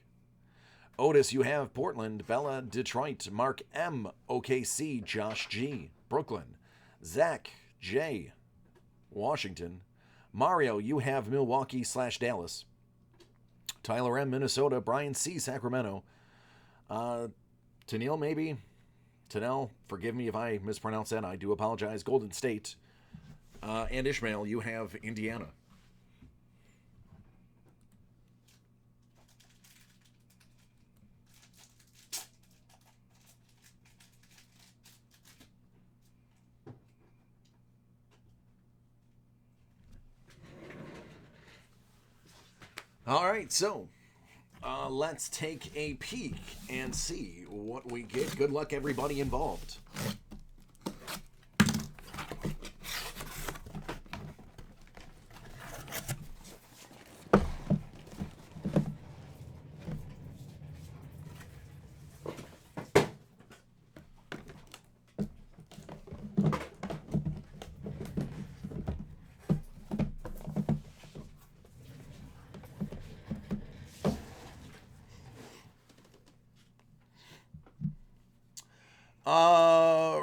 Otis, you have Portland, Bella, Detroit, Mark M, OKC, Josh G, Brooklyn, Zach J, Washington. Mario, you have Milwaukee / Dallas. Tyler M, Minnesota, Brian C, Sacramento. Tennille, maybe? Tennell, forgive me if I mispronounce that. I do apologize. Golden State. And Ishmael, you have Indiana. All right, so let's take a peek and see what we get. Good luck, everybody involved.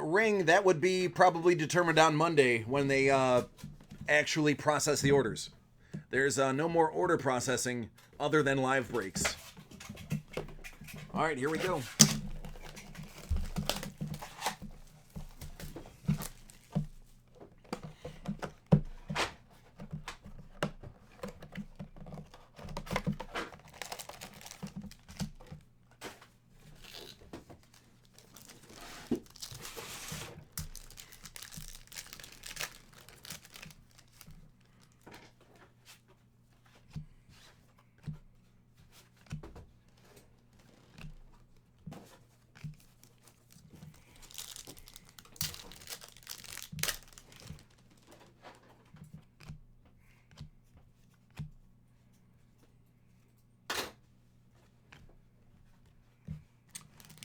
Ring, that would be probably determined on Monday when they actually process the orders. There's no more order processing other than live breaks. All right, here we go.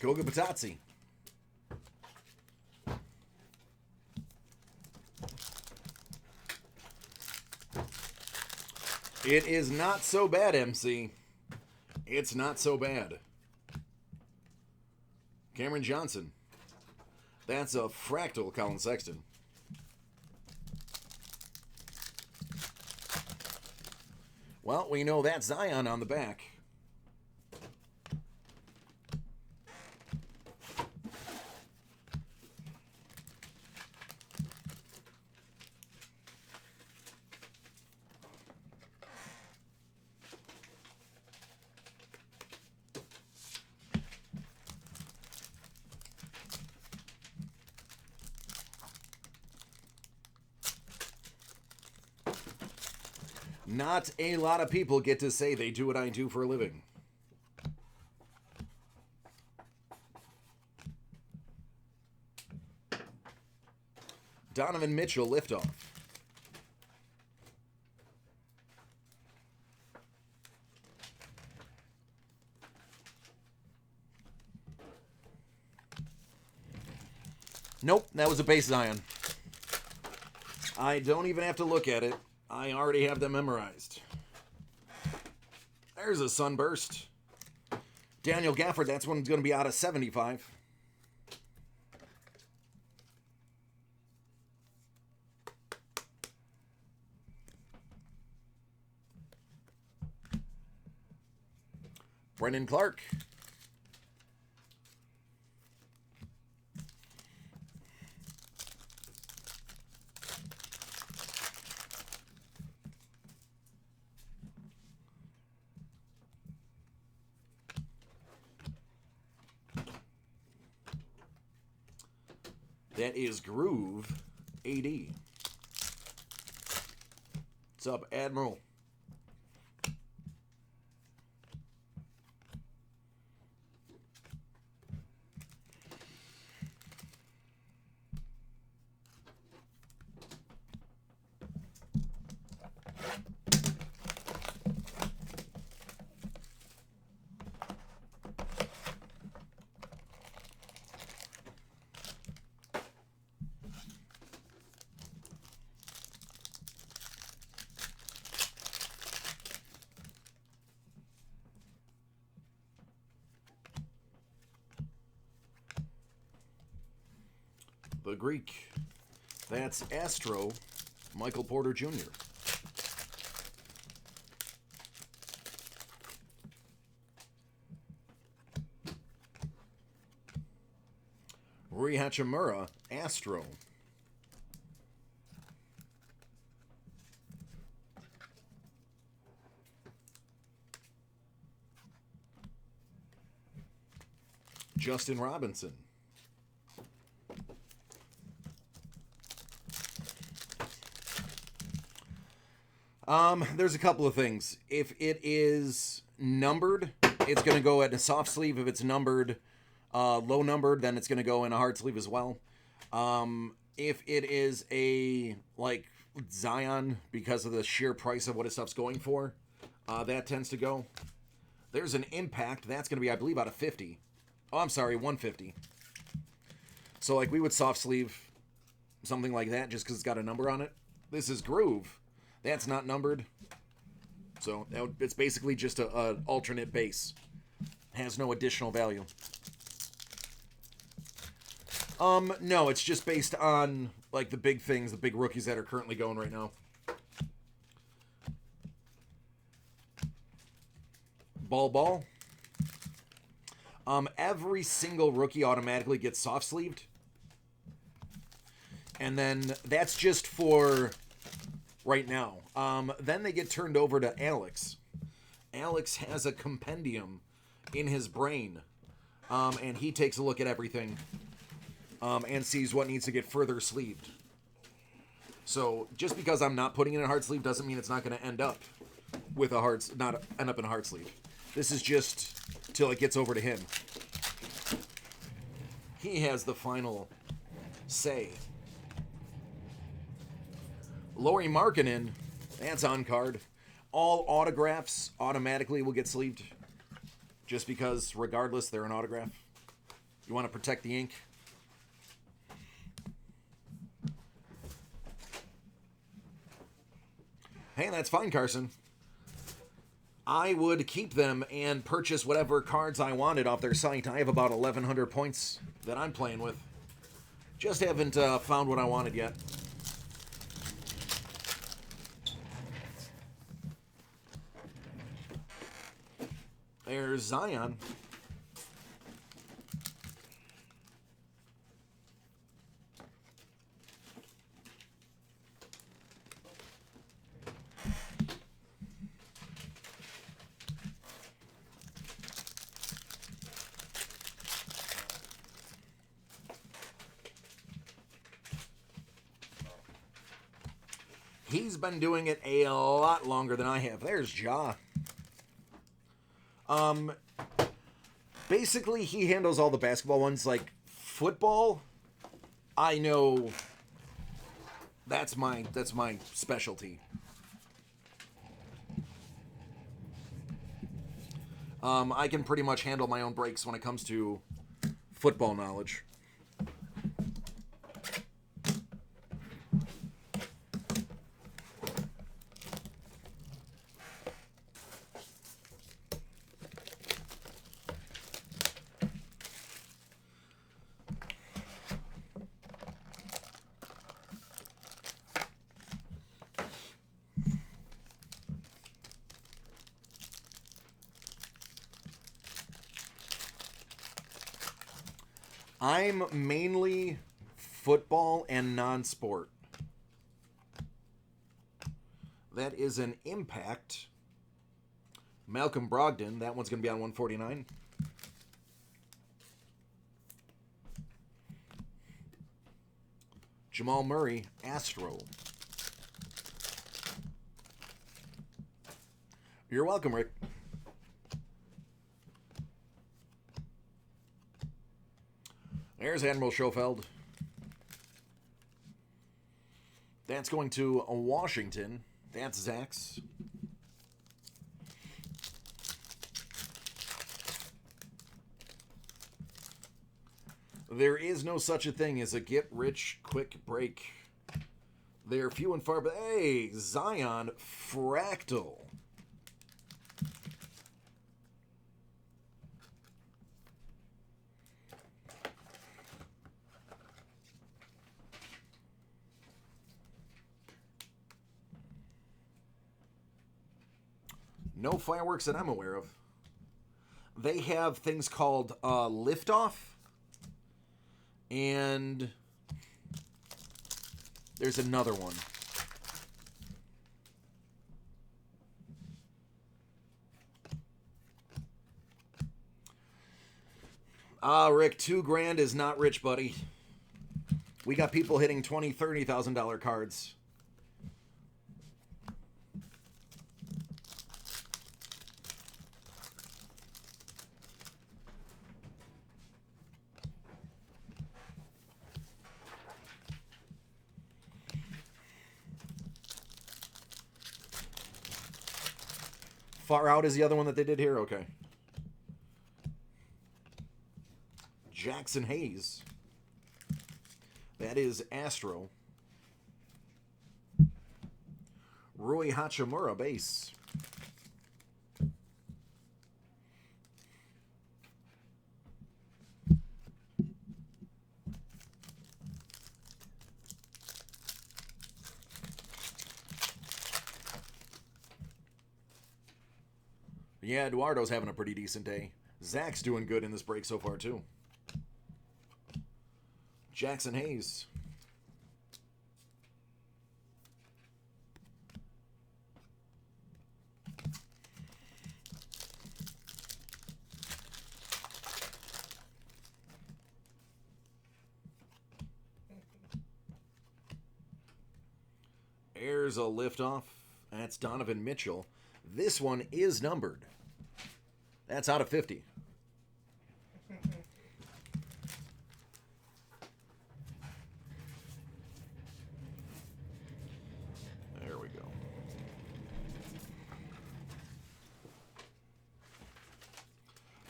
Koga Batazzi. It is not so bad, MC. It's not so bad. Cameron Johnson. That's a fractal Colin Sexton. Well, we know that's Zion on the back. Not a lot of people get to say they do what I do for a living. Donovan Mitchell liftoff. Nope, that was a base Zion. I don't even have to look at it. I already have them memorized. There's a sunburst. Daniel Gafford, that's one's going to be out of 75. Brendan Clark. That is Groove AD. What's up, Admiral? The Greek. That's Astro, Michael Porter Jr. Rui Hachimura, Astro. Justin Robinson. There's a couple of things. If it is numbered, it's going to go at a soft sleeve. If it's numbered, low numbered, then it's going to go in a hard sleeve as well. If it is a, like, Zion, because of the sheer price of what his stuff's going for, that tends to go. There's an Impact. That's going to be, I believe, out of 50. Oh, I'm sorry, 150. So, like, we would soft sleeve something like that just because it's got a number on it. This is Groove. That's not numbered. So it's basically just a alternate base. Has no additional value. No, it's just based on, like, the big things, the big rookies that are currently going right now. Ball. Every single rookie automatically gets soft sleeved. And then that's just for right now. Then they get turned over to Alex. Alex has a compendium in his brain. And he takes a look at everything. And sees what needs to get further sleeved. So just because I'm not putting it in a hard sleeve doesn't mean it's not going to end up with a hard, not end up in a hard sleeve. This is just till it gets over to him. He has the final say. Lauri Markkanen, that's on card. All autographs automatically will get sleeved. Just because, regardless, they're an autograph. You want to protect the ink? Hey, that's fine, Carson. I would keep them and purchase whatever cards I wanted off their site. I have about 1,100 points that I'm playing with. Just haven't found what I wanted yet. There's Zion. He's been doing it a lot longer than I have. There's Ja. Basically, he handles all the basketball ones. Like, football, I know that's my specialty. I can pretty much handle my own breaks when it comes to football knowledge. I'm mainly football and non-sport. That is an Impact. Malcolm Brogdon. That one's going to be on 149. Jamal Murray, Astro. You're welcome, Rick. There's Admiral Schofeld. That's going to Washington. That's Zach's. There is no such a thing as a get-rich-quick break. They're few and far, but hey, Zion Fractal. No fireworks that I'm aware of. They have things called liftoff. And there's another one. Rick, $2,000 is not rich, buddy. We got people hitting $20,000, $30,000 cards. Far Out is the other one that they did here? Okay. Jackson Hayes. That is Astro. Rui Hachimura, base. Yeah, Eduardo's having a pretty decent day. Zach's doing good in this break so far, too. Jackson Hayes. There's a liftoff. That's Donovan Mitchell. This one is numbered. That's out of 50. There we go.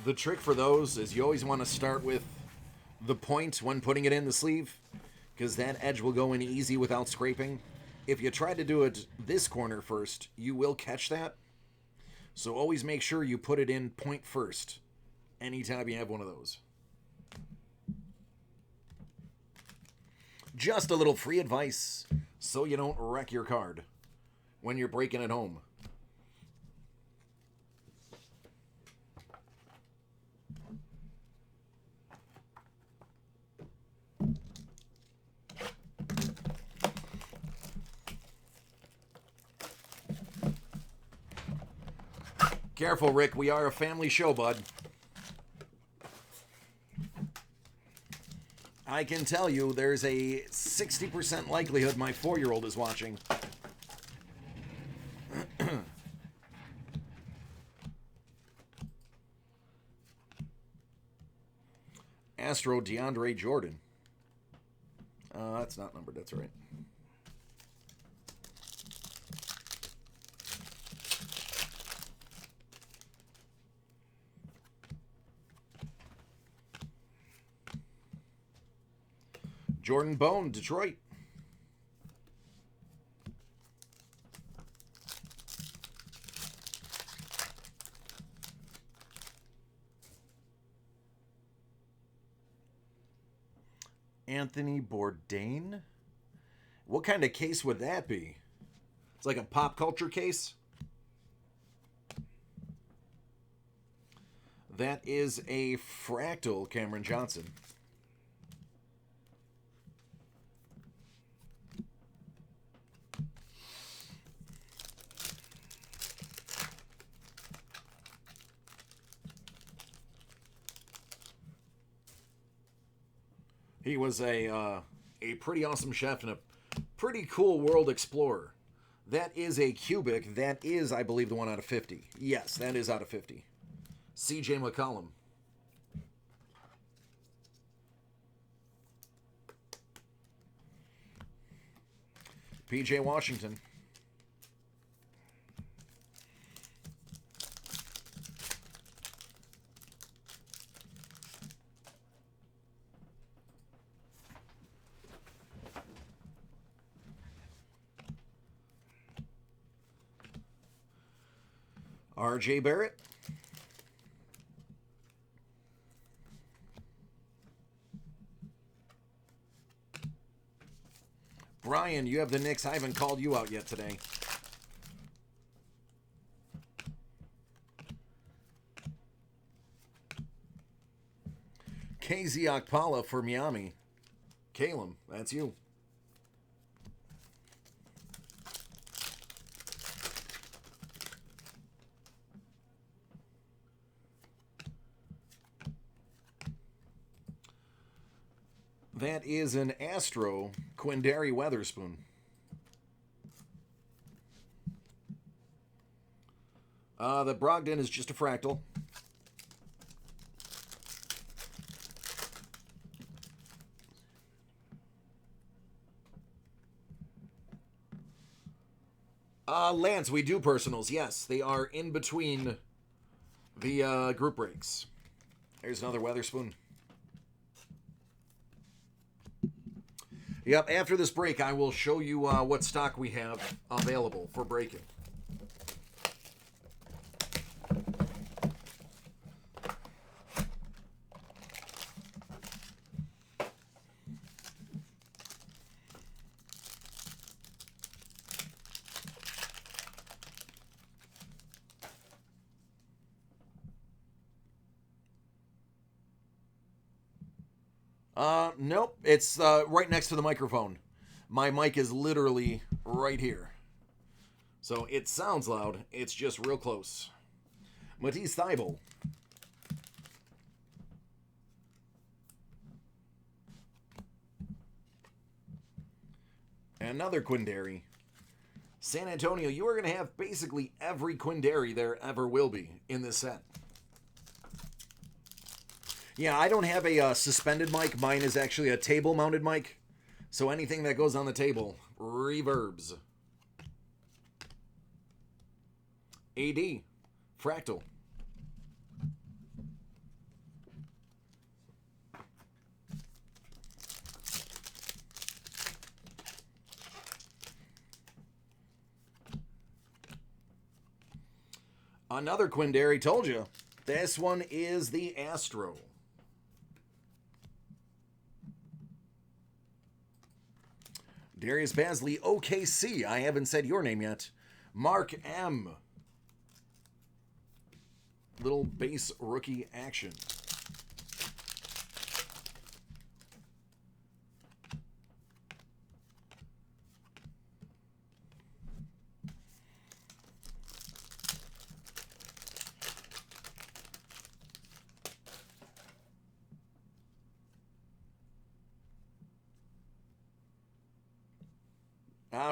The trick for those is you always want to start with the point when putting it in the sleeve, because that edge will go in easy without scraping. If you try to do it this corner first, you will catch that. So always make sure you put it in point first anytime you have one of those. Just a little free advice so you don't wreck your card when you're breaking it home. Careful, Rick. We are a family show, bud. I can tell you there's a 60% likelihood my 4-year-old is watching. Astro DeAndre Jordan. That's not numbered. That's right. Jordan Bone, Detroit. Anthony Bourdain? What kind of case would that be? It's like a pop culture case? That is a fractal Cameron Johnson. He was a pretty awesome chef and a pretty cool world explorer. That is a cubic. That is, I believe, the one out of 50. Yes, that is out of 50. C.J. McCollum. P.J. Washington. R.J. Barrett. Brian, you have the Knicks. I haven't called you out yet today. KZ Okpala for Miami. Calum, that's you. That is an Astro Quindary Weatherspoon. The Brogdon is just a fractal. Lance, we do personals. Yes, they are in between the group breaks. There's another Weatherspoon. Yep, after this break, I will show you what stock we have available for breaking. Nope, it's right next to the microphone. My mic is literally right here. So it sounds loud, it's just real close. Matisse Thybulle. Another Quindary. San Antonio, you are going to have basically every Quindary there ever will be in this set. Yeah, I don't have a suspended mic. Mine is actually a table-mounted mic. So anything that goes on the table reverbs. AD. Fractal. Another Quindary, told you. This one is the Astro. Darius Basley, OKC. I haven't said your name yet. Mark M. Little base rookie action.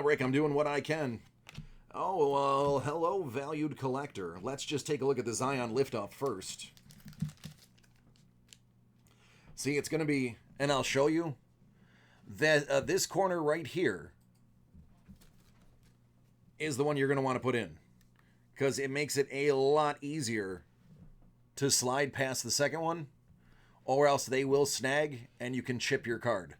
Rick, I'm doing what I can. Oh, well, hello, valued collector. Let's just take a look at the Zion liftoff first. See, it's going to be, and I'll show you, that this corner right here is the one you're going to want to put in, because it makes it a lot easier to slide past the second one, or else they will snag and you can chip your card.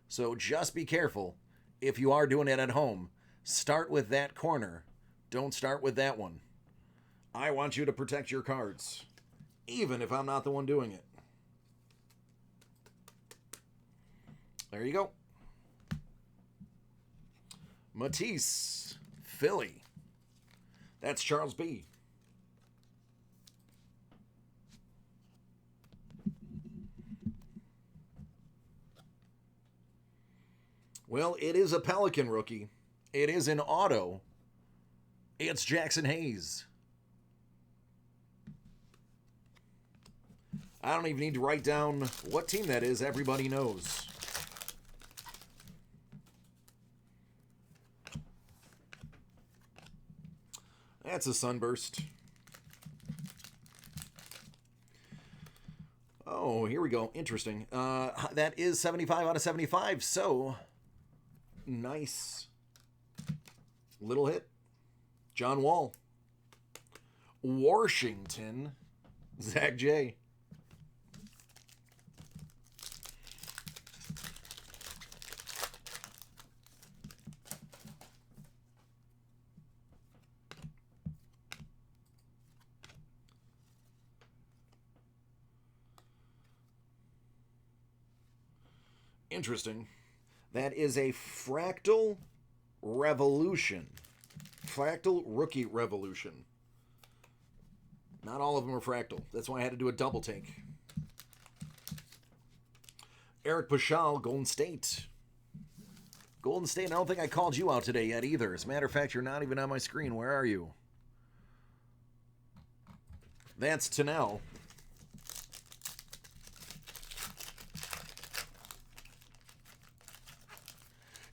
So just be careful. If you are doing it at home, start with that corner. Don't start with that one. I want you to protect your cards, even if I'm not the one doing it. There you go. Matisse, Philly. That's Charles B. Well, it is a Pelican rookie. It is an auto. It's Jackson Hayes. I don't even need to write down what team that is. Everybody knows. That's a sunburst. Oh, here we go. Interesting. That is 75 out of 75. So, nice little hit. John Wall. Washington. Zach J. Interesting. That is a Fractal Revolution. Fractal Rookie Revolution. Not all of them are fractal. That's why I had to do a double take. Eric Paschal, Golden State. Golden State, I don't think I called you out today yet either. As a matter of fact, you're not even on my screen. Where are you? That's Tanel.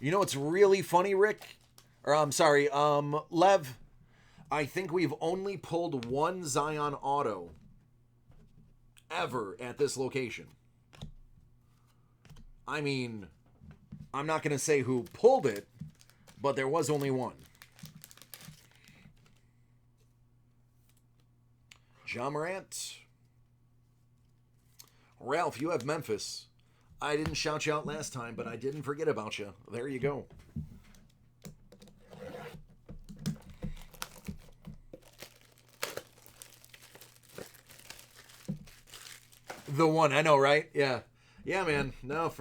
You know what's really funny, Rick? Or I'm sorry, Lev. I think we've only pulled one Zion auto ever at this location. I mean, I'm not going to say who pulled it, but there was only one. John Morant. Ralph, you have Memphis. I didn't shout you out last time, but I didn't forget about you. There you go. The one, I know, right? Yeah. Yeah, man. No,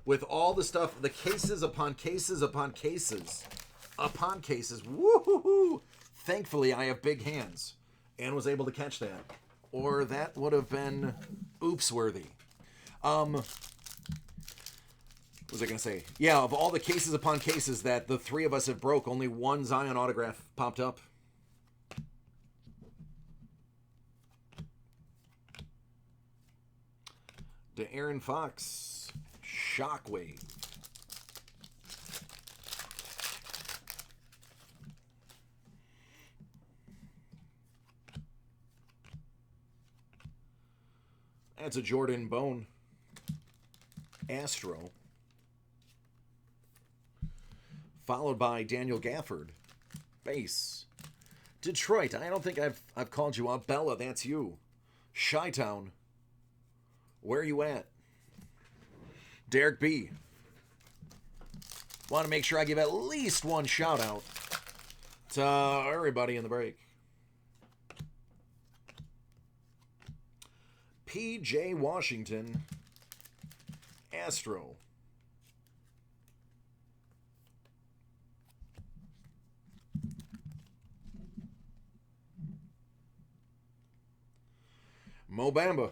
with all the stuff, the cases upon cases upon cases upon cases. Woo-hoo-hoo. Thankfully, I have big hands and was able to catch that. Or that would have been oops-worthy. What was I going to say? Yeah, of all the cases upon cases that the three of us have broke, only one Zion autograph popped up. De'Aaron Fox, Shockwave. That's a Jordan Bone. Astro. Followed by Daniel Gafford. Base. Detroit. I don't think I've called you out. Bella, that's you. Chi-Town. Where are you at? Derek B. Want to make sure I give at least one shout out to everybody in the break. P.J. Washington, Astro. Mo Bamba.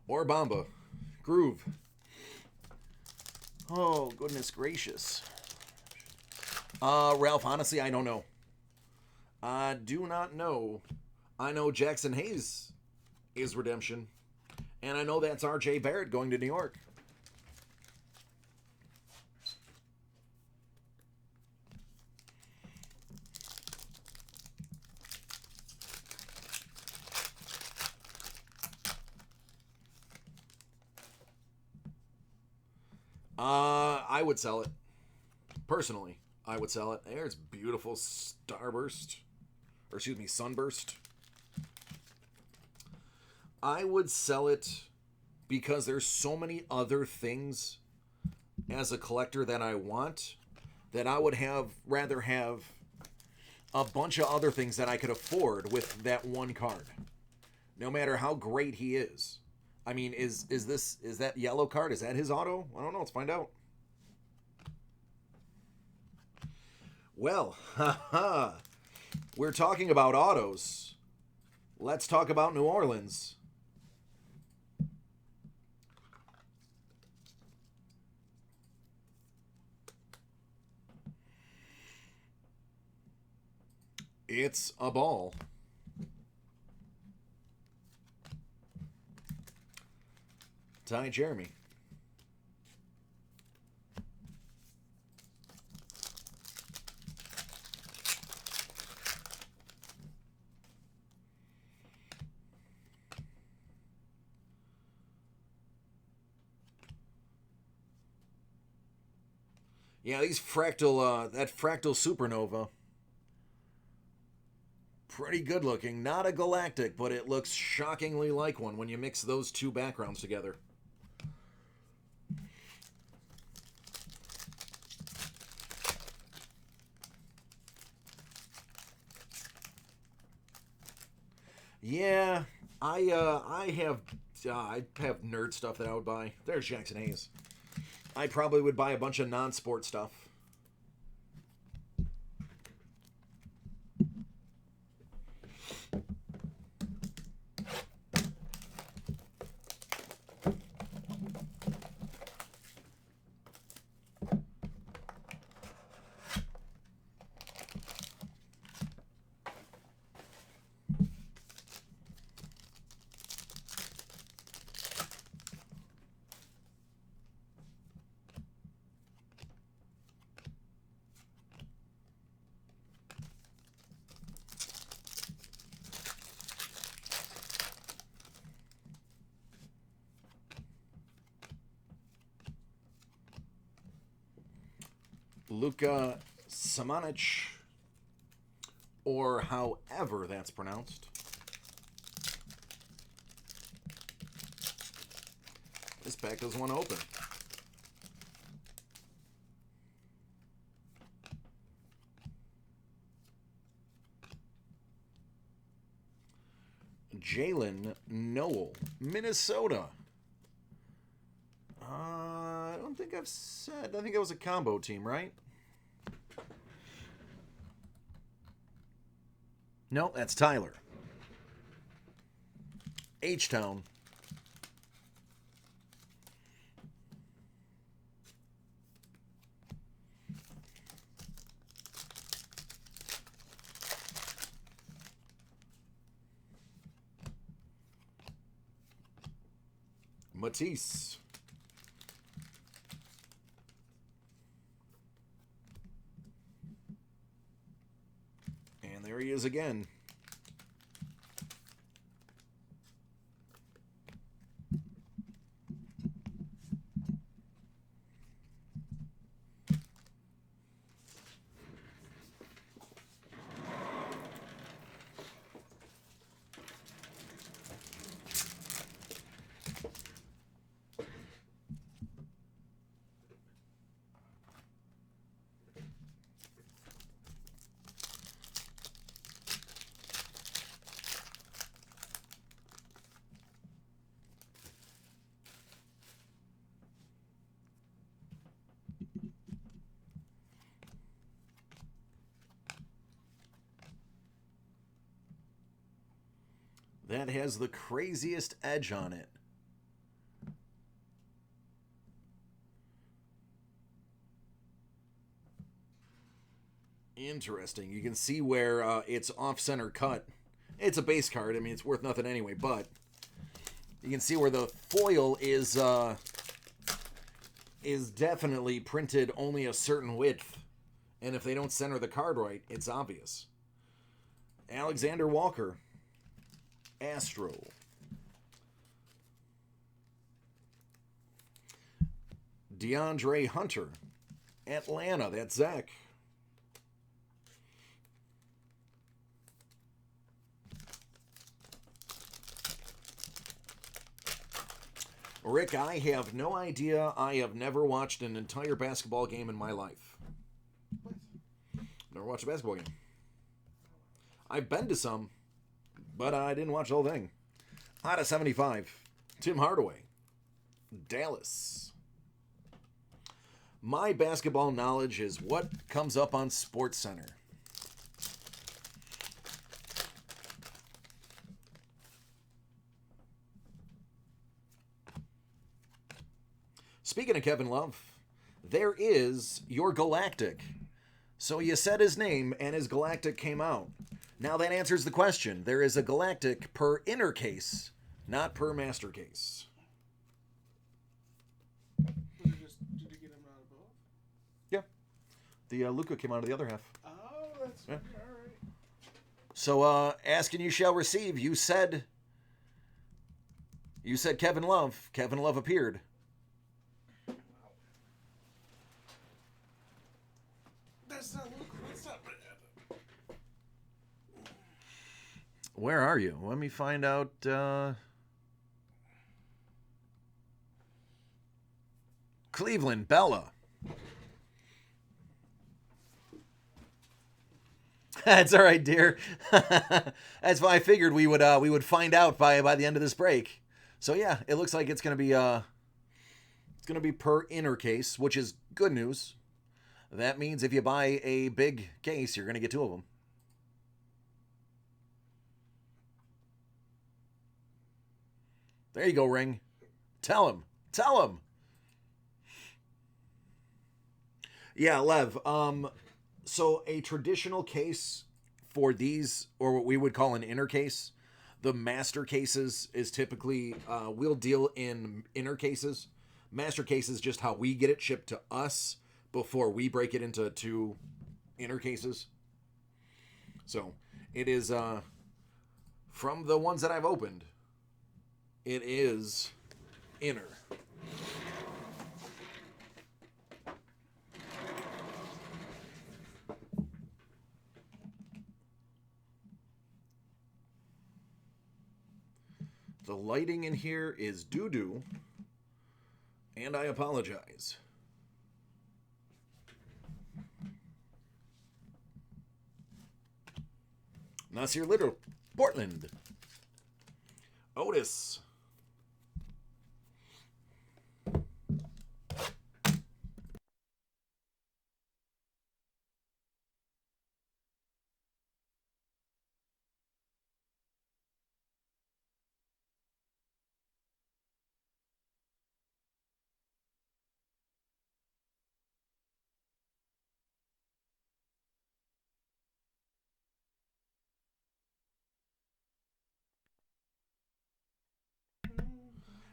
Or Bamba. Groove. Oh, goodness gracious. Ralph, honestly, I don't know. I do not know. I know Jackson Hayes is redemption. And I know that's R.J. Barrett going to New York. I would sell it. Personally, I would sell it. There's beautiful starburst. Or excuse me, sunburst. I would sell it because there's so many other things as a collector that I want that I would rather have a bunch of other things that I could afford with that one card. No matter how great he is. I mean, is that yellow card? Is that his auto? I don't know. Let's find out. Well, haha. We're talking about autos. Let's talk about New Orleans. It's a ball. Ty Jeremy. Yeah, these fractal, that fractal supernova. Pretty good looking. Not a galactic, but it looks shockingly like one when you mix those two backgrounds together. Yeah, I have nerd stuff that I would buy. There's Jackson Hayes. I probably would buy a bunch of non-sport stuff. Luka Samanic, or however that's pronounced. This pack doesn't want to open. Jalen Noel, Minnesota. I don't think I've said. I think it was a combo team, right? No, that's Tyler. H-Town. Matisse. And there he is again. that has the craziest edge on it. Interesting. You can see where it's off-center cut. It's a base card. I mean, it's worth nothing anyway, but you can see where the foil is definitely printed only a certain width. And if they don't center the card right, it's obvious. Alexander Walker, Astro. DeAndre Hunter, Atlanta. That's Zach. Rick, I have no idea. I have never watched an entire basketball game in my life. What? Never watched a basketball game. I've been to some, but I didn't watch the whole thing. Out of 75, Tim Hardaway, Dallas. My basketball knowledge is what comes up on SportsCenter. Speaking of Kevin Love, there is your Galactic. So you said his name and his Galactic came out. Now that answers the question. There is a Galactic per inner case, not per master case. Did you get him out of both? Yeah. The Luca came out of the other half. Oh, that's Yeah. all right. So, ask and you shall receive. You said Kevin Love. Kevin Love appeared. That's not Luke. That's not bad. Where are you? Let me find out. Cleveland, Bella. That's all right, dear. That's why I figured we would find out by the end of this break. So yeah, it looks like it's gonna be per inner case, which is good news. That means if you buy a big case, you're gonna get two of them. There you go, Ring. Tell him. Yeah, Lev. So a traditional case for these, or what we would call an inner case, the master cases is typically, we'll deal in inner cases. Master case is just how we get it shipped to us before we break it into two inner cases. So it is, from the ones that I've opened, it is inner. The lighting in here is doo-doo, and I apologize. Nasir Little, Portland. Otis.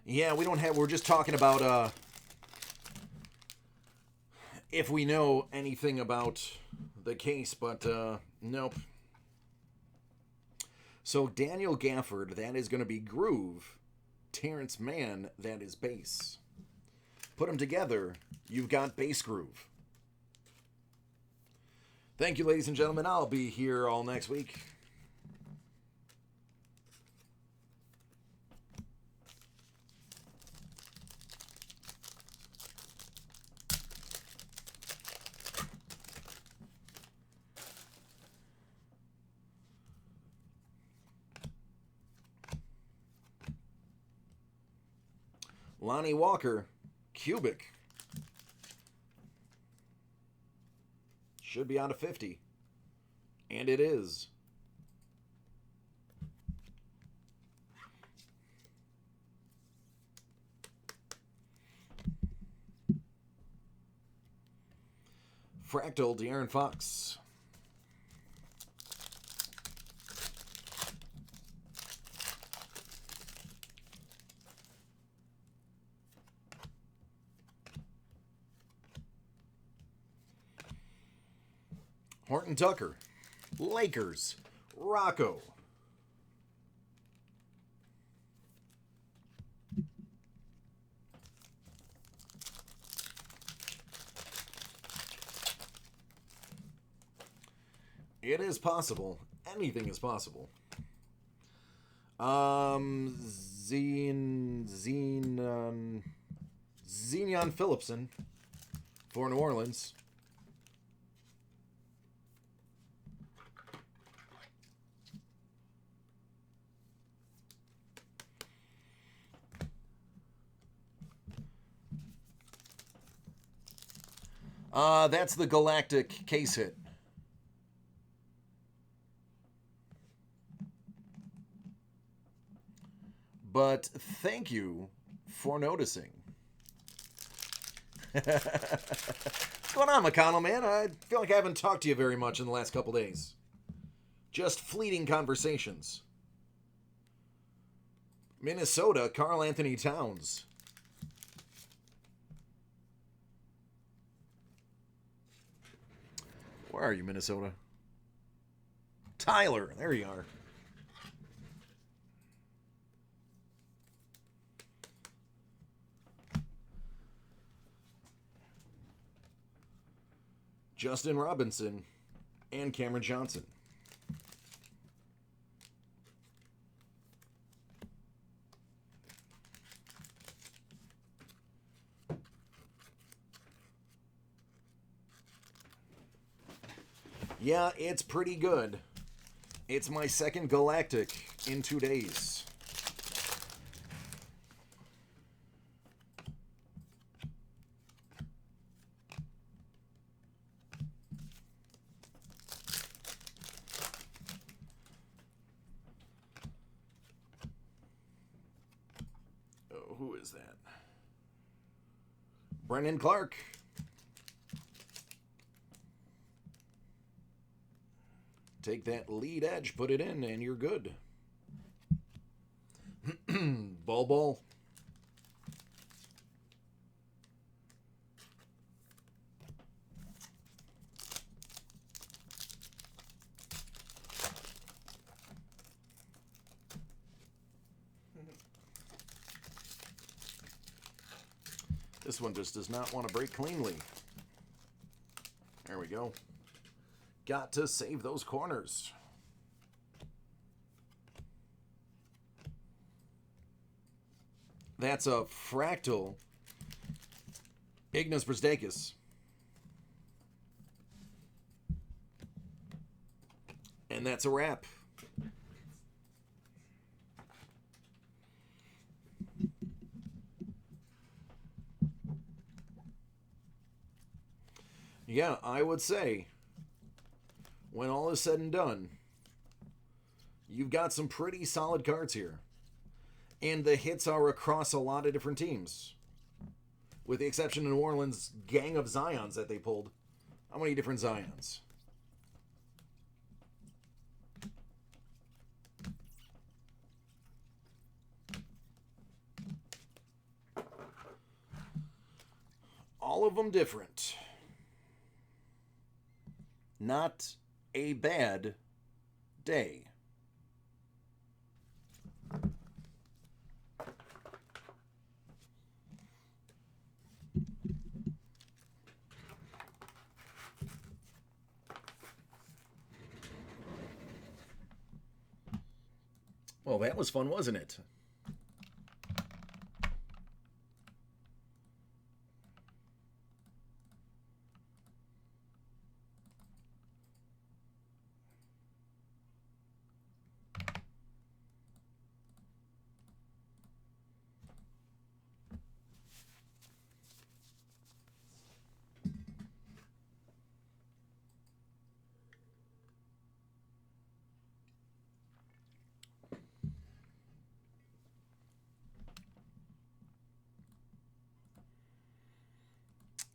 Yeah, we're just talking about if we know anything about the case, but nope. So Daniel Gafford, that is going to be groove. Terrence Mann, that is bass. Put them together, you've got bass groove. Thank you, ladies and gentlemen. I'll be here all next week. Lonnie Walker, cubic. Should be out of 50. And it is. Fractal, De'Aaron Fox. Horton Tucker. Lakers. Rocco. It is possible. Anything is possible. Xenon Phillipson for New Orleans. That's the Galactic case hit. But thank you for noticing. What's going on, McConnell, man? I feel like I haven't talked to you very much in the last couple days. Just fleeting conversations. Minnesota, Karl Anthony Towns. Where are you, Minnesota? Tyler, there you are. Justin Robinson and Cameron Johnson. Yeah, it's pretty good. It's my second Galactic in 2 days. Oh, who is that? Brennan Clark. Take that lead edge, put it in, and you're good. Ball. This one just does not want to break cleanly. There we go. Got to save those corners. That's a fractal Ignas Brzezakis. And that's a wrap. Yeah, I would say, when all is said and done, you've got some pretty solid cards here. And the hits are across a lot of different teams. With the exception of New Orleans' gang of Zions that they pulled. How many different Zions? All of them different. Not a bad day. Well, that was fun, wasn't it?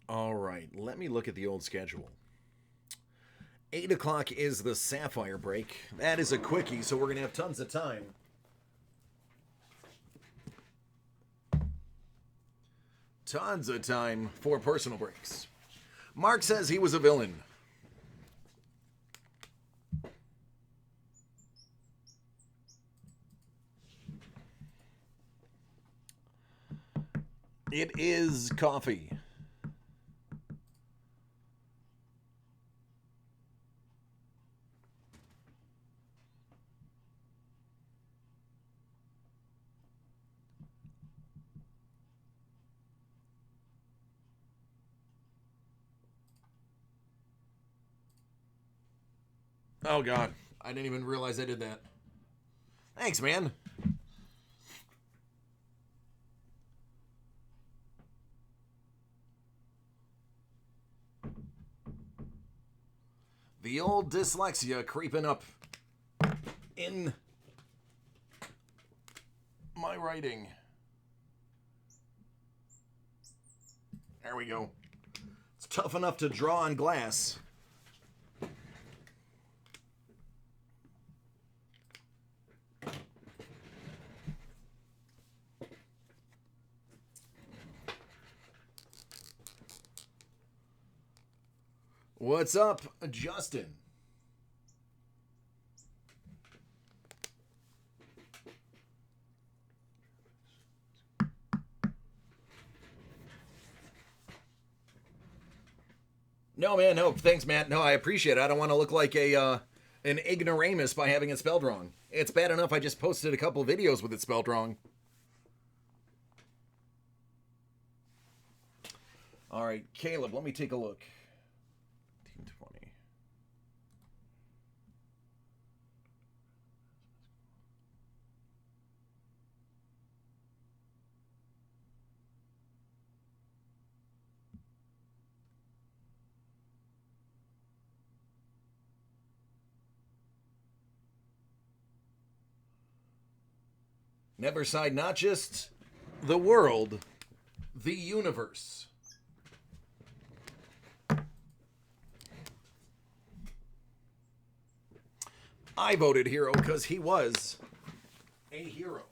All right, let me look at the old schedule. 8 o'clock is the sapphire break. That is a quickie, so we're going to have tons of time. Tons of time for personal breaks. Mark says he was a villain. It is coffee. Oh, God. I didn't even realize I did that. Thanks, man. The old dyslexia creeping up in my writing. There we go. It's tough enough to draw on glass. What's up, Justin? No, man, no. Thanks, Matt. No, I appreciate it. I don't want to look like an ignoramus by having it spelled wrong. It's bad enough I just posted a couple videos with it spelled wrong. All right, Caleb, let me take a look. 1920. Neverside, not just the world, the universe. I voted hero because he was a hero.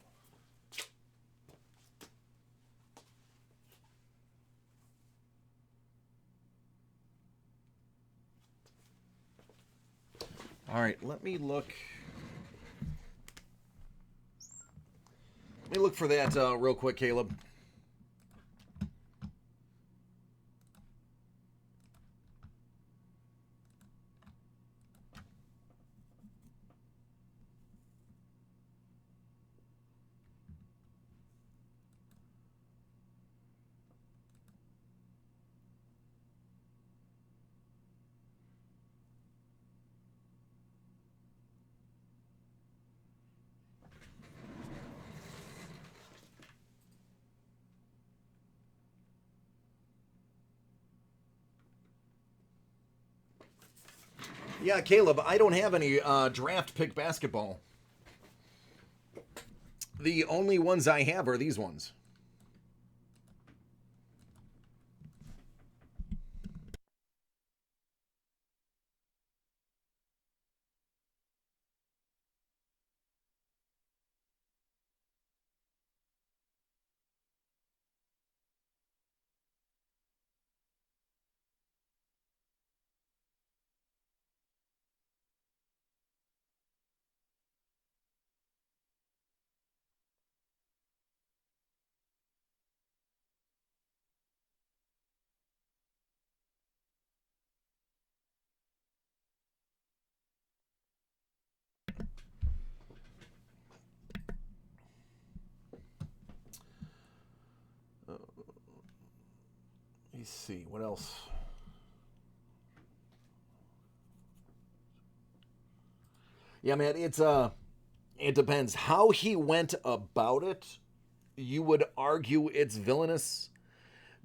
All right, let me look. Let me look for that real quick, Caleb. Yeah, Caleb, I don't have any draft pick basketball. The only ones I have are these ones. Let's see, what else? Yeah, man, it depends. How he went about it, you would argue it's villainous.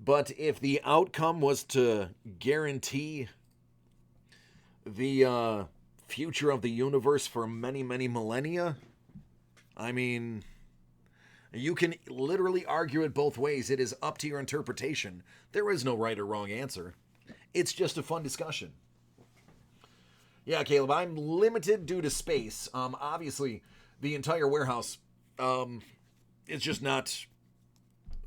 But if the outcome was to guarantee the future of the universe for many, many millennia, I mean, you can literally argue it both ways. It is up to your interpretation. There is no right or wrong answer. It's just a fun discussion. Yeah, Caleb, I'm limited due to space. Obviously, the entire warehouse, it's just not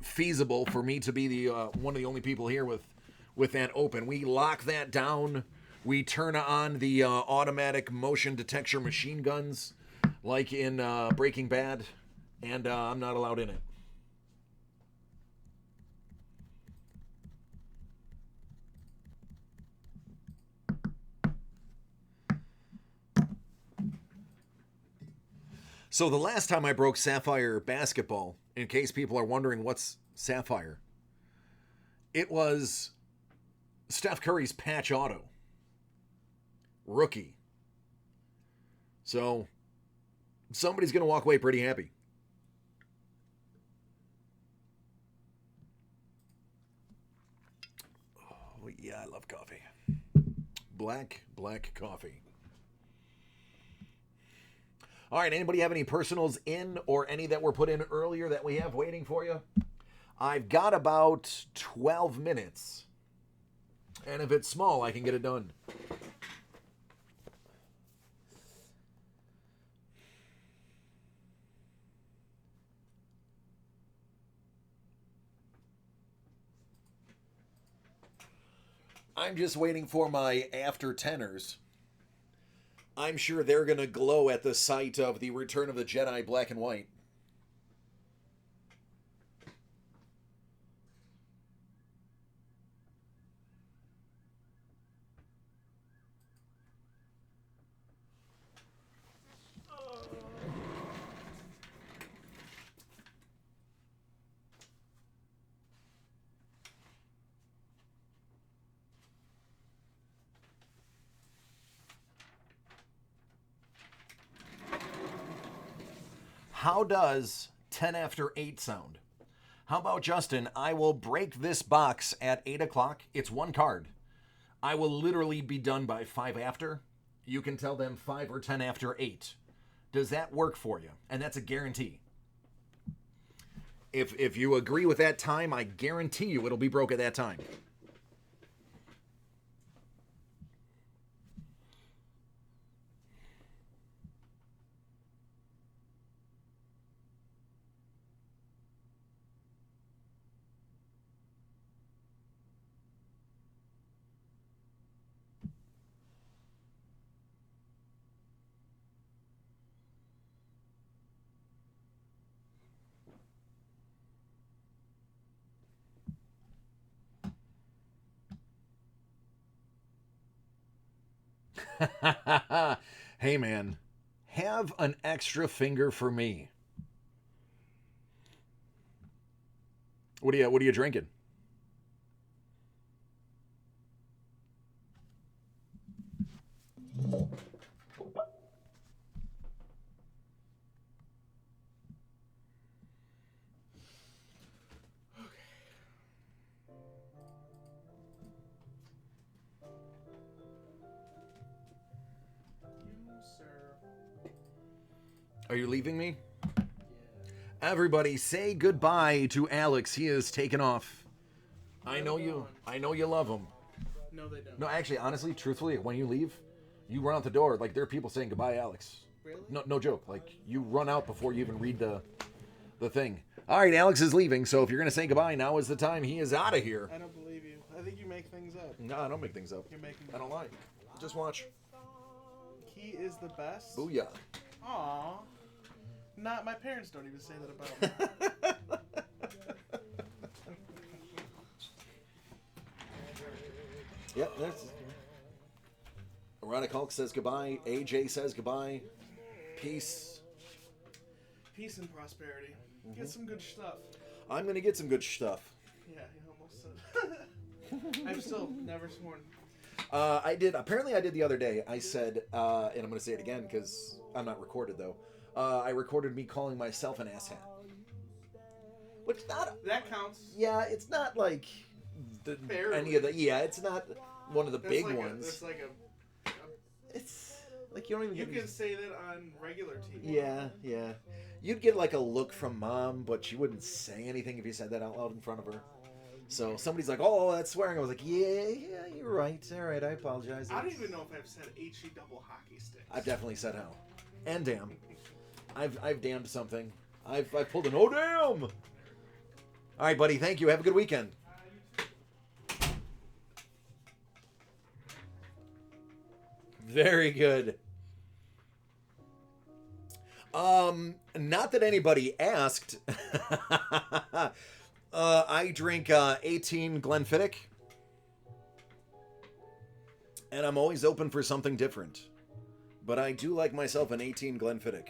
feasible for me to be the one of the only people here with that open. We lock that down. We turn on the automatic motion detector machine guns, like in Breaking Bad, and I'm not allowed in it. So the last time I broke Sapphire basketball, in case people are wondering what's Sapphire, it was Steph Curry's patch auto. Rookie. So somebody's going to walk away pretty happy. Oh, yeah, I love coffee. Black coffee. All right, anybody have any personals in or any that were put in earlier that we have waiting for you? I've got about 12 minutes. And if it's small, I can get it done. I'm just waiting for my after tenors. I'm sure they're going to glow at the sight of the Return of the Jedi black and white. How does 10 after 8 sound? How about, Justin, I will break this box at 8 o'clock. It's one card. I will literally be done by 5 after. You can tell them 5 or 10 after 8. Does that work for you? And that's a guarantee. If you agree with that time, I guarantee you it'll be broke at that time. Hey man, have an extra finger for me. What are you drinking? Are you leaving me? Yeah. Everybody say goodbye to Alex. He is taken off. I know you love him. No, they don't. No, actually, honestly, truthfully, when you leave, you run out the door. Like, there are people saying goodbye, Alex. Really? No joke. Like, you run out before you even read the thing. All right, Alex is leaving, so if you're going to say goodbye, now is the time. He is out of here. I don't believe you. I think you make things up. No, I don't make things up. You're making I don't lie. Just watch. He is the best. Booyah. Aww. Not my parents don't even say that about me. Yep, that's. Erotic Hulk says goodbye. AJ says goodbye. Peace. Peace and prosperity. Get some good stuff. I'm gonna get some good stuff. Yeah, you almost said. I've still never sworn. I did. Apparently, I did the other day. I said, and I'm gonna say it again because I'm not recorded though. I recorded me calling myself an asshat. Which not that counts. Yeah, it's not like any of the. Yeah, it's not one of the big ones. It's like a. It's like you don't even. You can say that on regular TV. Yeah. You'd get like a look from mom, but she wouldn't say anything if you said that out loud in front of her. So somebody's like, "Oh, that's swearing." I was like, "Yeah, you're right. All right, I apologize." I don't even know if I've said HE double hockey sticks. I've definitely said hell and damn. I've damned something. I've pulled an oh damn. All right, buddy. Thank you. Have a good weekend. Very good. Not that anybody asked. I drink 18 Glenfiddich, and I'm always open for something different. But I do like myself an 18 Glenfiddich.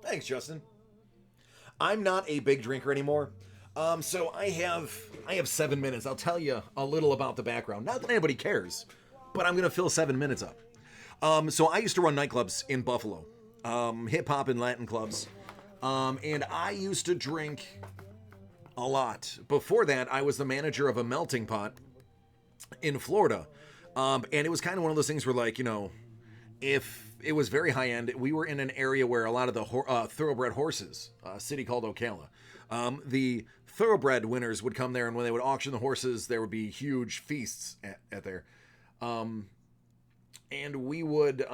Thanks, Justin. I'm not a big drinker anymore. So I have 7 minutes. I'll tell you a little about the background. Not that anybody cares, but I'm gonna fill 7 minutes up. So I used to run nightclubs in Buffalo, hip hop and Latin clubs, and I used to drink a lot. Before that, I was the manager of a melting pot in Florida, and it was kind of one of those things where, like, you know, if it was very high end, we were in an area where a lot of the thoroughbred horses, a city called Ocala, the thoroughbred winners would come there, and when they would auction the horses, there would be huge feasts at there, and we would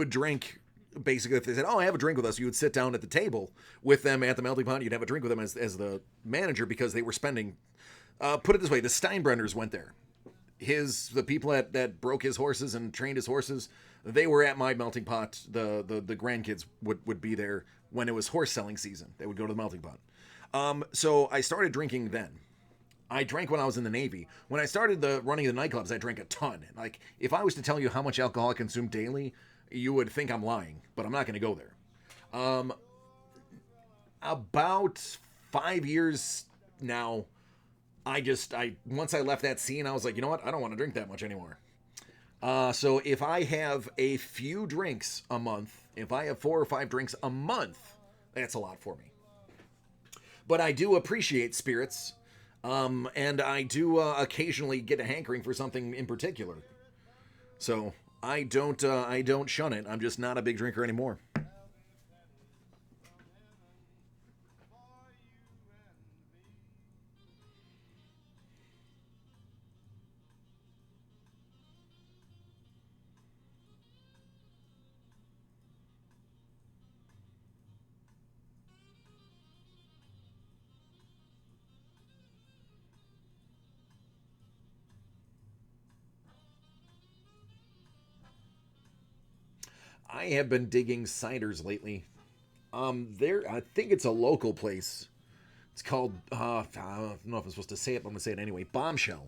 drink. Basically, if they said, "Oh, have a drink with us," you would sit down at the table with them at the melting pot. You'd have a drink with them as the manager, because they were spending. Put it this way: the Steinbrenners went there. The people that broke his horses and trained his horses, they were at my melting pot. The grandkids would be there when it was horse selling season. They would go to the melting pot. So I started drinking then. I drank when I was in the Navy. When I started running the nightclubs, I drank a ton. Like, if I was to tell you how much alcohol I consumed daily, you would think I'm lying, but I'm not going to go there. About 5 years now, once I left that scene, I was like, you know what? I don't want to drink that much anymore. So if I have a few drinks a month, if I have 4 or 5 drinks a month, that's a lot for me. But I do appreciate spirits, and I do occasionally get a hankering for something in particular. So I don't shun it. I'm just not a big drinker anymore. I have been digging ciders lately. I think it's a local place. It's called, I don't know if I'm supposed to say it, but I'm going to say it anyway. Bombshell.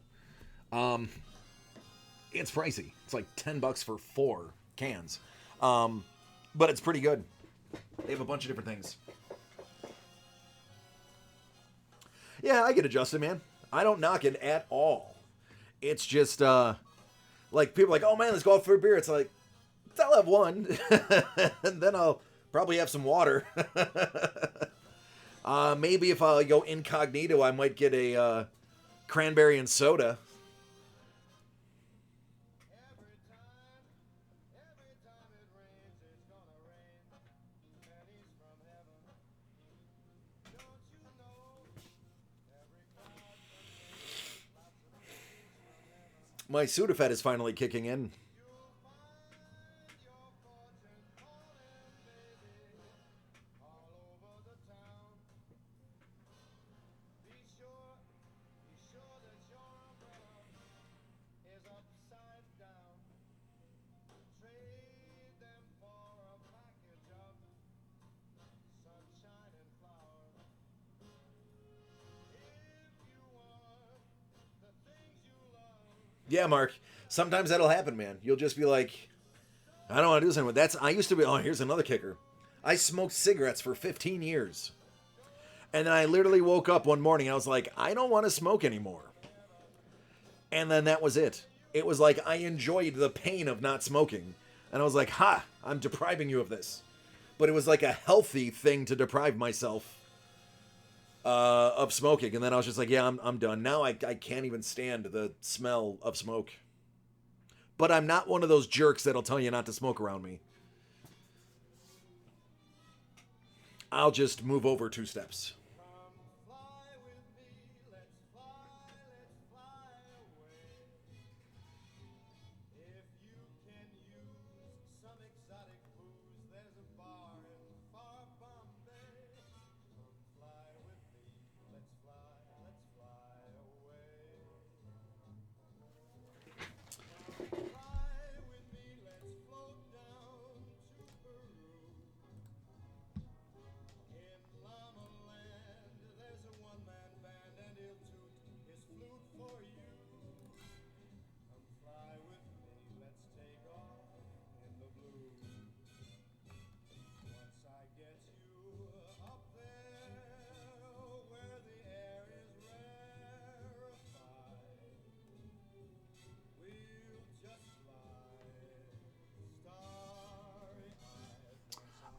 It's pricey. It's like $10 for 4 cans. But it's pretty good. They have a bunch of different things. Yeah, I get it, Justin, man. I don't knock it at all. It's just, like, people are like, oh man, let's go out for a beer. It's like, I'll have one, and then I'll probably have some water. Maybe if I go incognito, I might get a cranberry and soda. My Sudafed is finally kicking in. Yeah, Mark. Sometimes that'll happen, man. You'll just be like, I don't want to do something. I used to be, here's another kicker. I smoked cigarettes for 15 years. And then I literally woke up one morning and I was like, I don't want to smoke anymore. And then that was it. it was like I enjoyed the pain of not smoking. And I was like, ha, I'm depriving you of this. But it was like a healthy thing to deprive myself of smoking. And then I was just like, yeah, I'm done. Now I can't even stand the smell of smoke. But I'm not one of those jerks that'll tell you not to smoke around me. I'll just move over 2 steps. Fly with me, let's fly away. If you can use some exotic booze, there's a bar in far Bombay. Come fly with me, let's fly away. Fly with me, let's float down to Peru. In Llama Land, there's a one-man band and he'll toot his flute for you. Come fly with me, let's take off in the blue. Once I get you up there, where the air is rarefied, we'll just fly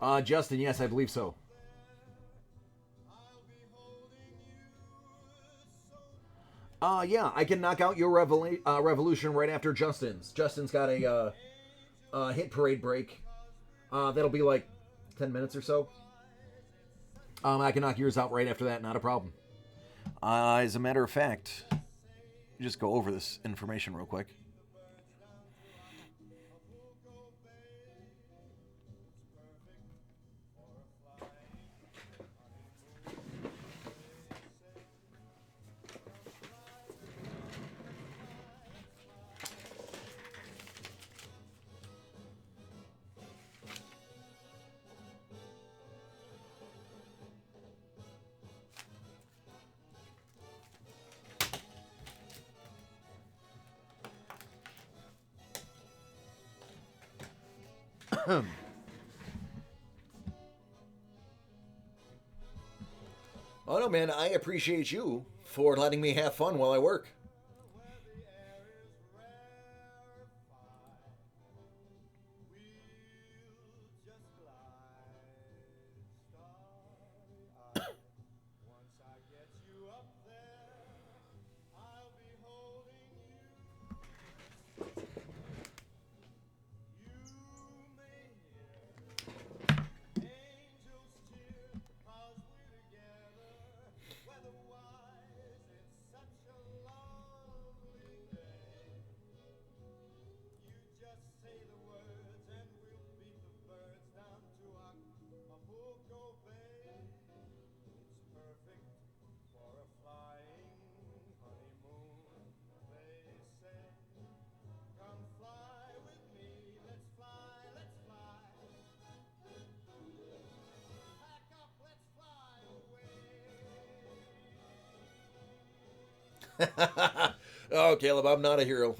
starry-eyed. Justin, yes, I believe so. I'll be holding you so. Yeah, I can knock out your revolution right after Justin's. Justin's got a hit parade break. That'll be like 10 minutes or so. I can knock yours out right after that, not a problem. As a matter of fact, just go over this information real quick. Oh no, man, I appreciate you for letting me have fun while I work. Oh, Caleb, I'm not a hero.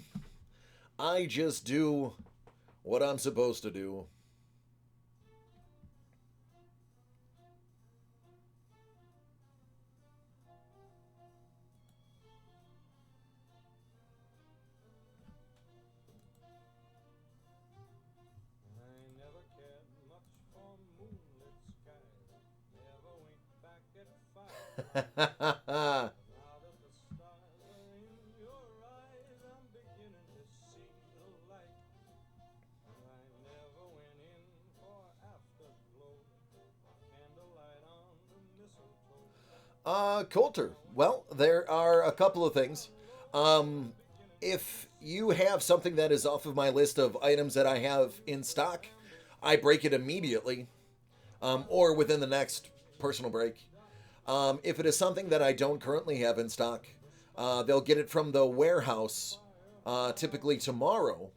I just do what I'm supposed to do. I never cared much for moonlit skies, never winked back at fire. Now that the stars are in your eyes, I'm beginning to see the light. And I never went in for afterglow, candlelight on the mistletoe. Coulter. Well, there are a couple of things. If you have something that is off of my list of items that I have in stock, I break it immediately, or within the next personal break. If it is something that I don't currently have in stock, they'll get it from the warehouse, typically tomorrow,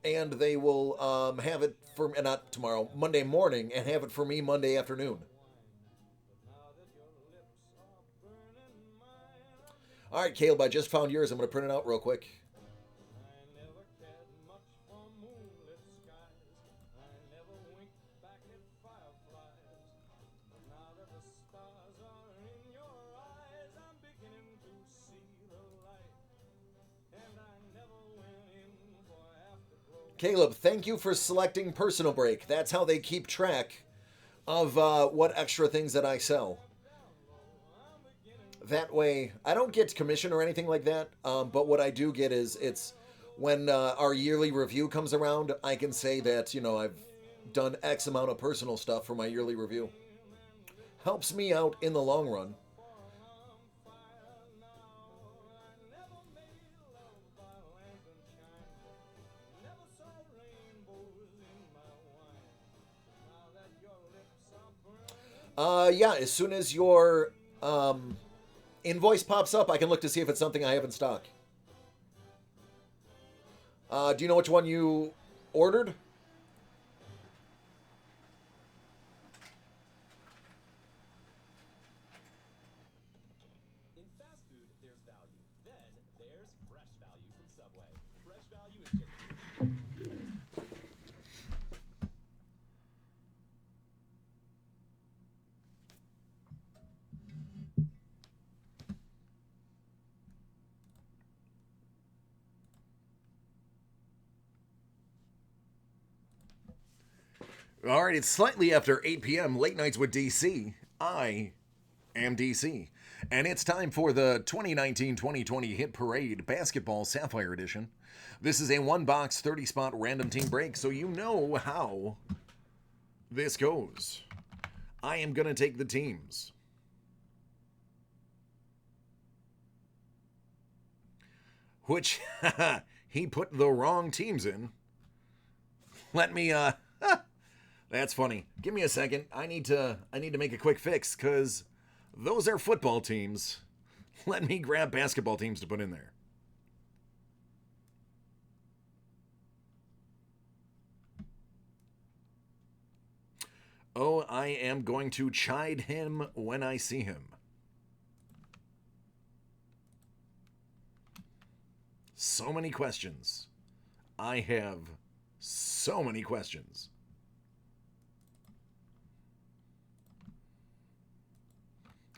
and they will have it for not tomorrow, Monday morning, and have it for me Monday afternoon. All right, Caleb, I just found yours. I'm going to print it out real quick. I never cared much for moonlit skies, I never winked back at fireflies. But now that the stars are in your eyes, I'm beginning to see the light. And I never Caleb, thank you for selecting Personal Break. That's how they keep track of what extra things that I sell. That way, I don't get commission or anything like that, but what I do get is it's when our yearly review comes around, I can say that, you know, I've done X amount of personal stuff for my yearly review. Helps me out in the long run. Yeah, as soon as your invoice pops up, I can look to see if it's something I have in stock. Do you know which one you ordered? In fast food, there's value. Then there's fresh value from Subway. Fresh value is just... All right, it's slightly after 8 p.m. Late Nights with DC. I am DC. And it's time for the 2019-2020 Hit Parade Basketball Sapphire Edition. This is a one-box, 30-spot random team break, so you know how this goes. I am going to take the teams. Which, he put the wrong teams in. Let me, that's funny. Give me a second. I need to make a quick fix, because those are football teams. Let me grab basketball teams to put in there. Oh, I am going to chide him when I see him. So many questions. I have so many questions.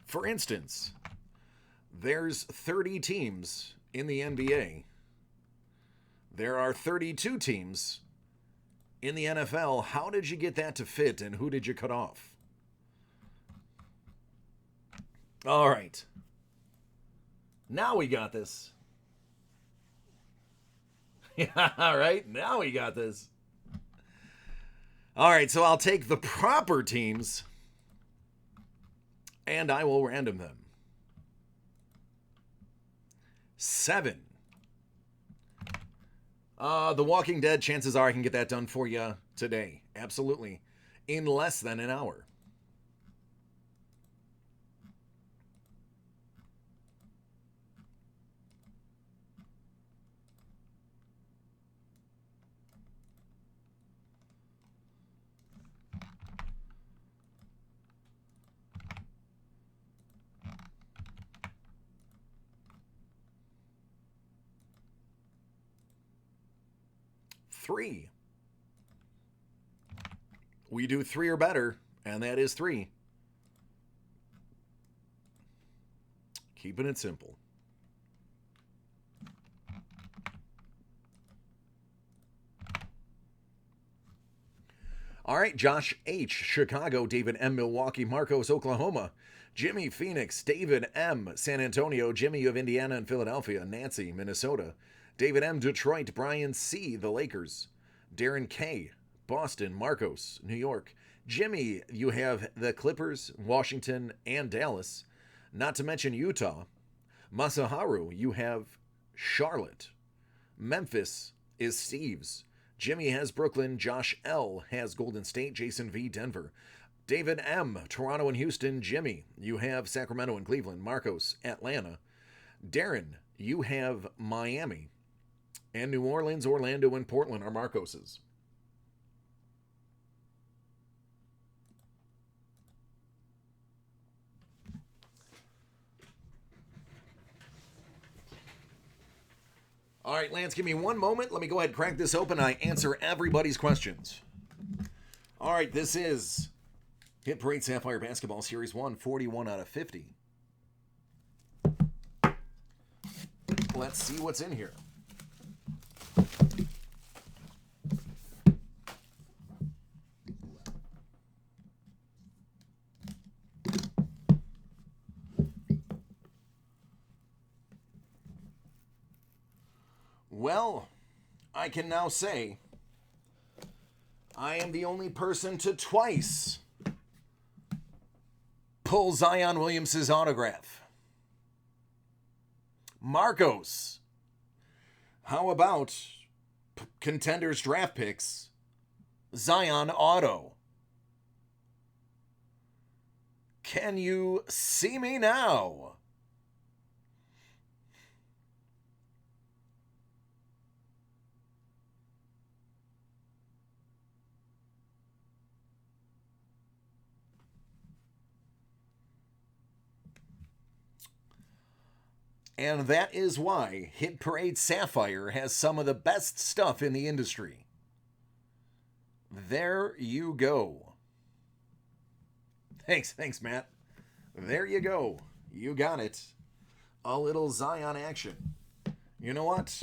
For instance, there's 30 teams in the NBA. There are 32 teams in the NFL. How did you get that to fit, and who did you cut off? All right. Now we got this. Yeah, all right. Now we got this. All right, so I'll take the proper teams and I will random them. 7. The Walking Dead, chances are I can get that done for you today. Absolutely. In less than an hour. 3. We do 3 or better, and that is 3. Keeping it simple. All right, Josh H., Chicago, David M., Milwaukee, Marcos, Oklahoma, Jimmy, Phoenix, David M., San Antonio, Jimmy of Indiana and Philadelphia, Nancy, Minnesota, David M., Detroit, Brian C., the Lakers, Darren K., Boston, Marcos, New York, Jimmy, you have the Clippers, Washington, and Dallas, not to mention Utah, Masaharu, you have Charlotte, Memphis is Steve's, Jimmy has Brooklyn, Josh L. has Golden State, Jason V. Denver, David M., Toronto and Houston, Jimmy, you have Sacramento and Cleveland, Marcos, Atlanta, Darren, you have Miami, and New Orleans, Orlando, and Portland are Marcos's. All right, Lance, give me one moment. Let me go ahead and crack this open. I answer everybody's questions. All right, this is Hit Parade Sapphire Basketball Series 1, 41 out of 50. Let's see what's in here. Well, I can now say I am the only person to twice pull Zion Williamson's autograph. Marcos, how about Contenders draft picks, Zion auto? Can you see me now? And that is why Hit Parade Sapphire has some of the best stuff in the industry. There you go. Thanks, Matt. There you go. You got it. A little Zion action. You know what?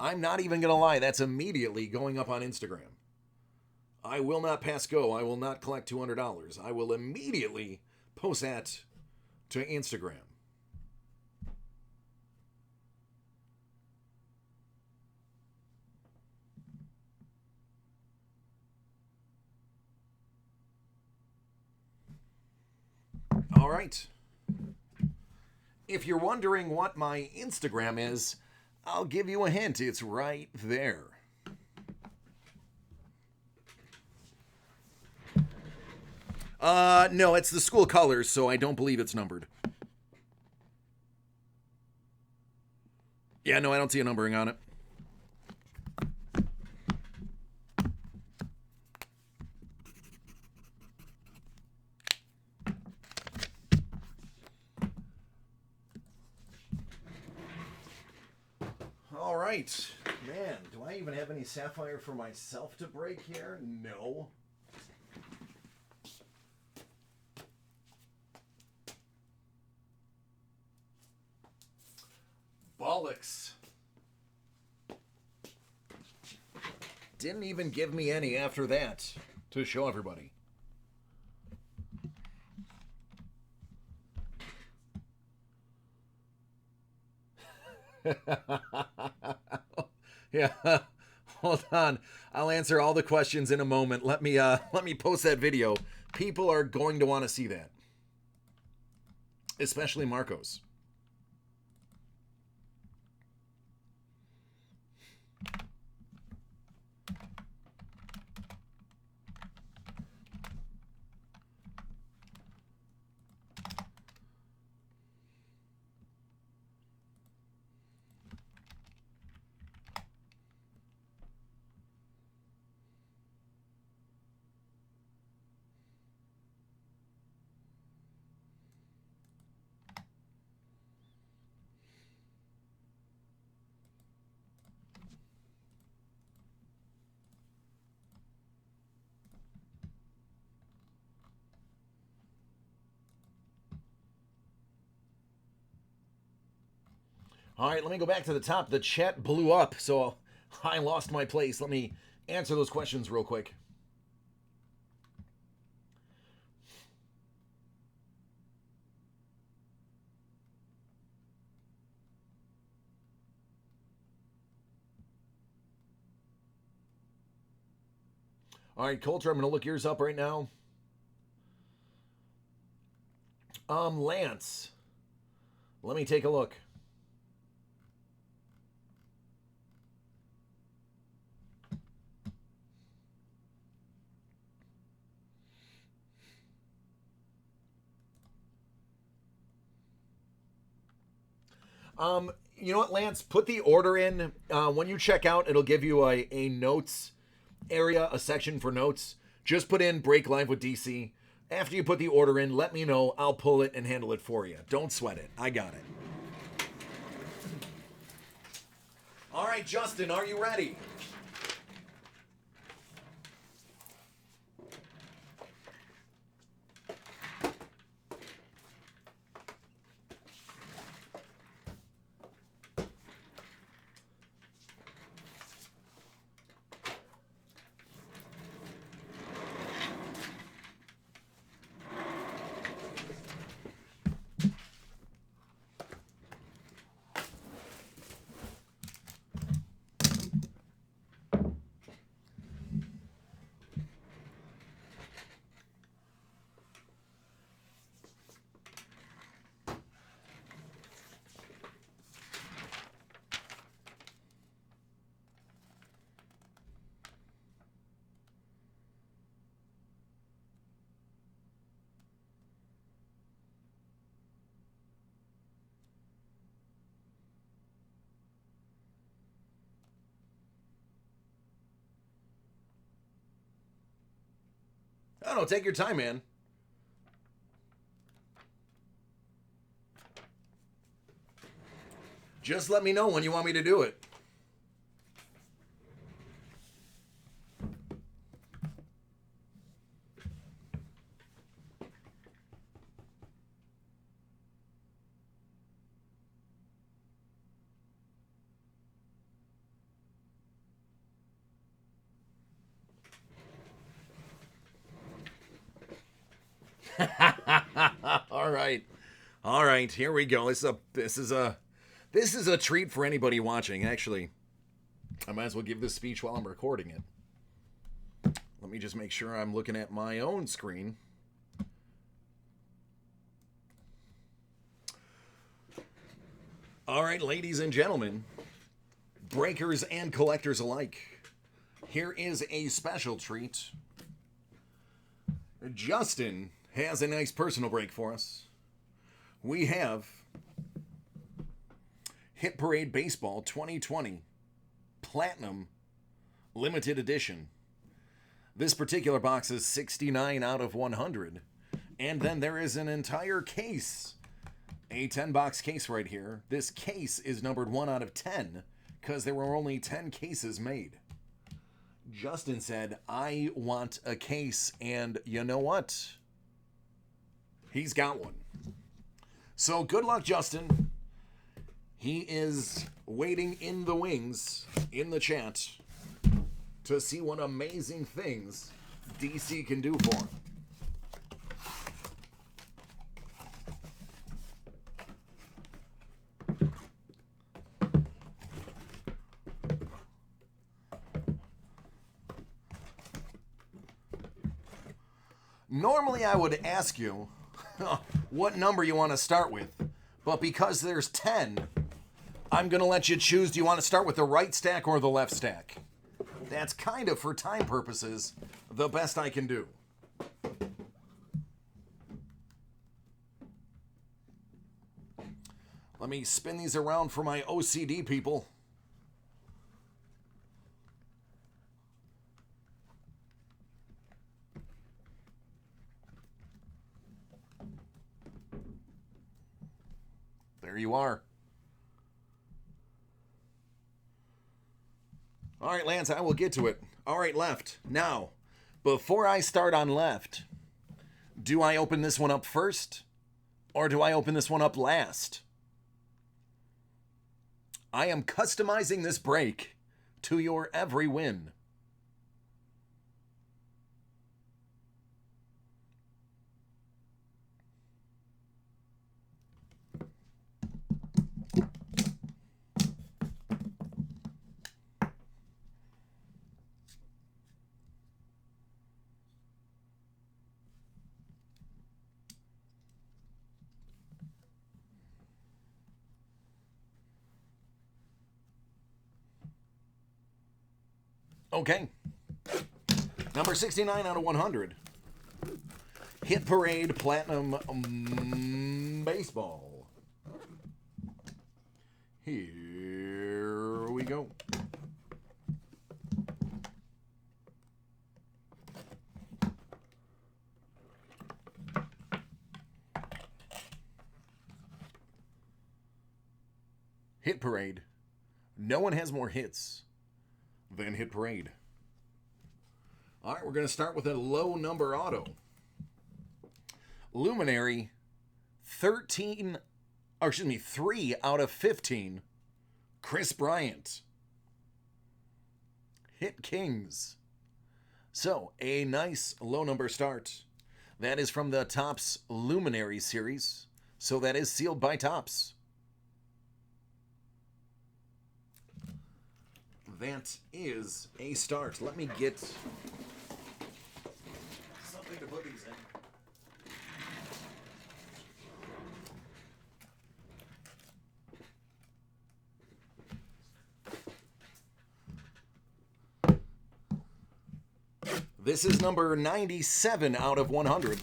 I'm not even going to lie. That's immediately going up on Instagram. I will not pass go. I will not collect $200. I will immediately post that to Instagram. All right. If you're wondering what my Instagram is, I'll give you a hint. It's right there. No, it's the school colors, so I don't believe it's numbered. Yeah, no, I don't see a numbering on it. All right. Man, do I even have any sapphire for myself to break here? No. Bollocks. Didn't even give me any after that to show everybody. Yeah. Hold on. I'll answer all the questions in a moment. Let me post that video. People are going to want to see that. Especially Marcos. All right, let me go back to the top. The chat blew up, so I lost my place. Let me answer those questions real quick. All right, Coulter, I'm going to look yours up right now. Lance, let me take a look. You know what, Lance? Put the order in. When you check out, it'll give you a notes area, a section for notes. Just put in Break Live with DC. After you put the order in, let me know. I'll pull it and handle it for you. Don't sweat it. I got it. All right, Justin, are you ready? Oh, no, take your time, man. Just let me know when you want me to do it. All right, here we go. This is a treat for anybody watching. Actually, I might as well give this speech while I'm recording it. Let me just make sure I'm looking at my own screen. All right, ladies and gentlemen, breakers and collectors alike, here is a special treat. Justin has a nice personal break for us. We have Hit Parade Baseball 2020 Platinum Limited Edition. This particular box is 69 out of 100. And then there is an entire case, a 10-box case right here. This case is numbered 1 out of 10 because there were only 10 cases made. Justin said, I want a case, and you know what? He's got one. So good luck, Justin. He is waiting in the wings, in the chat, to see what amazing things DC can do for him. Normally I would ask you what number you want to start with, but because there's 10, I'm going to let you choose. Do you want to start with the right stack or the left stack? That's kind of, for time purposes, the best I can do. Let me spin these around for my OCD people. There you are. All right, Lance, I will get to it. All right, left. Now, before I start on left, do I open this one up first or do I open this one up last? I am customizing this break to your every win. Okay. Number 69 out of 100. Hit Parade Platinum Baseball. Here we go. Hit Parade. No one has more hits than Hit Parade. All right, we're going to start with a low number auto. Luminary, 3 out of 15. Chris Bryant. Hit Kings. So, a nice low number start. That is from the Topps Luminary series. So that is sealed by Topps. That is a start. Let me get something to put these in. This is number 97 out of 100.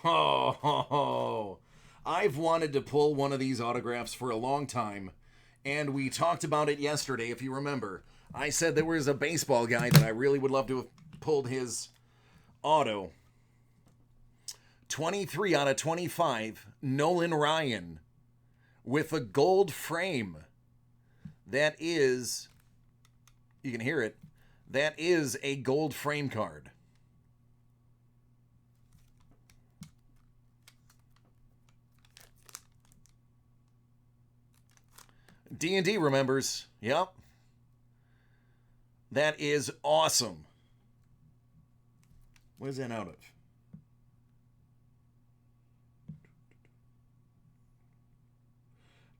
Oh, I've wanted to pull one of these autographs for a long time, and we talked about it yesterday, if you remember. I said there was a baseball guy that I really would love to have pulled his auto. 23 out of 25, Nolan Ryan, with a gold frame. That is, you can hear it, that is a gold frame card. D&D remembers. Yep. That is awesome. What is that out of?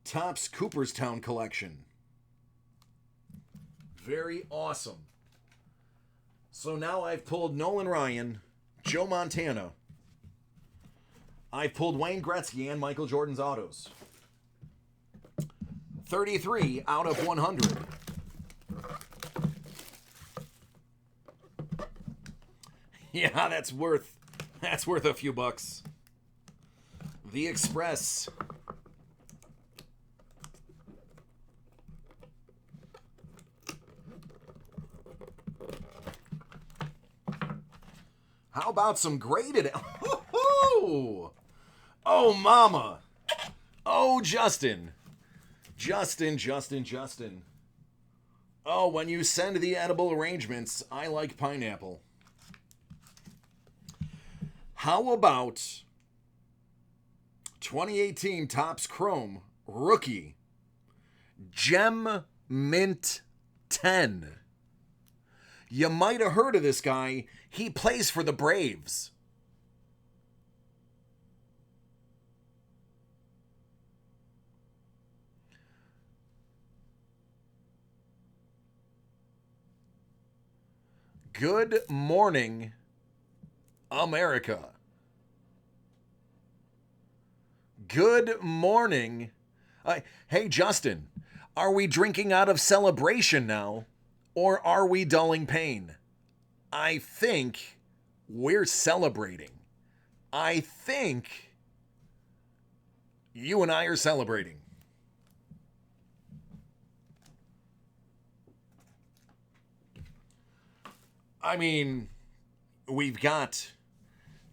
Topps Cooperstown Collection. Very awesome. So now I've pulled Nolan Ryan, Joe Montana. I've pulled Wayne Gretzky and Michael Jordan's autos. 33 out of 100. Yeah, that's worth a few bucks. The Express. How about some graded? Oh, mama. Oh, Justin. Justin. Oh, when you send the edible arrangements, I like pineapple. How about 2018 Topps Chrome Rookie Gem Mint 10? You might have heard of this guy. He plays for the Braves. Good morning, America. Good morning. Hey, Justin, are we drinking out of celebration now, or are we dulling pain? I think we're celebrating. I think you and I are celebrating. I mean, we've got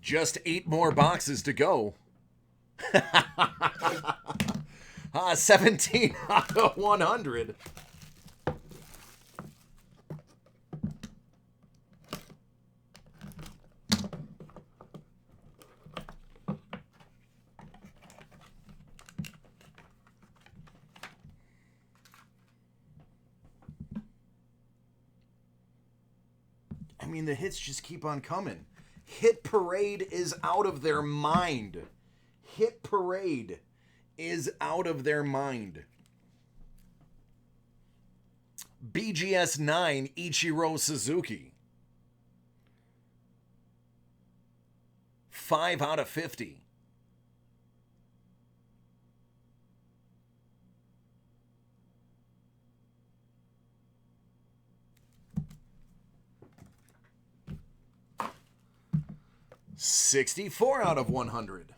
just 8 more boxes to go. 17 out of 100. I mean, the hits just keep on coming. Hit Parade is out of their mind. Hit Parade is out of their mind. BGS 9 Ichiro Suzuki. 5 out of 50. $64 out of 100.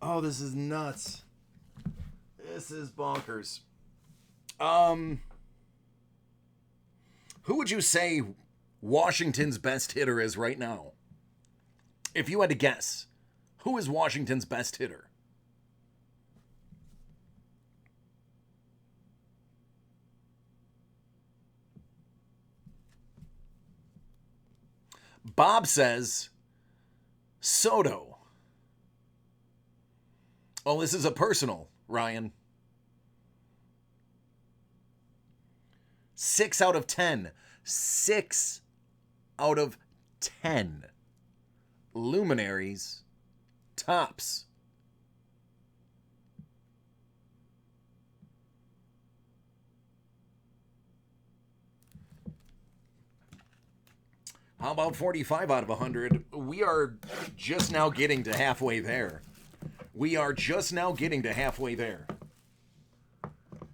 Oh, this is nuts. This is bonkers. Who would you say Washington's best hitter is right now? If you had to guess, who is Washington's best hitter? Bob says Soto. Oh, this is a personal, Ryan. 6 out of 10. 6 out of 10. Luminaries. Topps. How about 45 out of 100? We are just now getting to halfway there. We are just now getting to halfway there.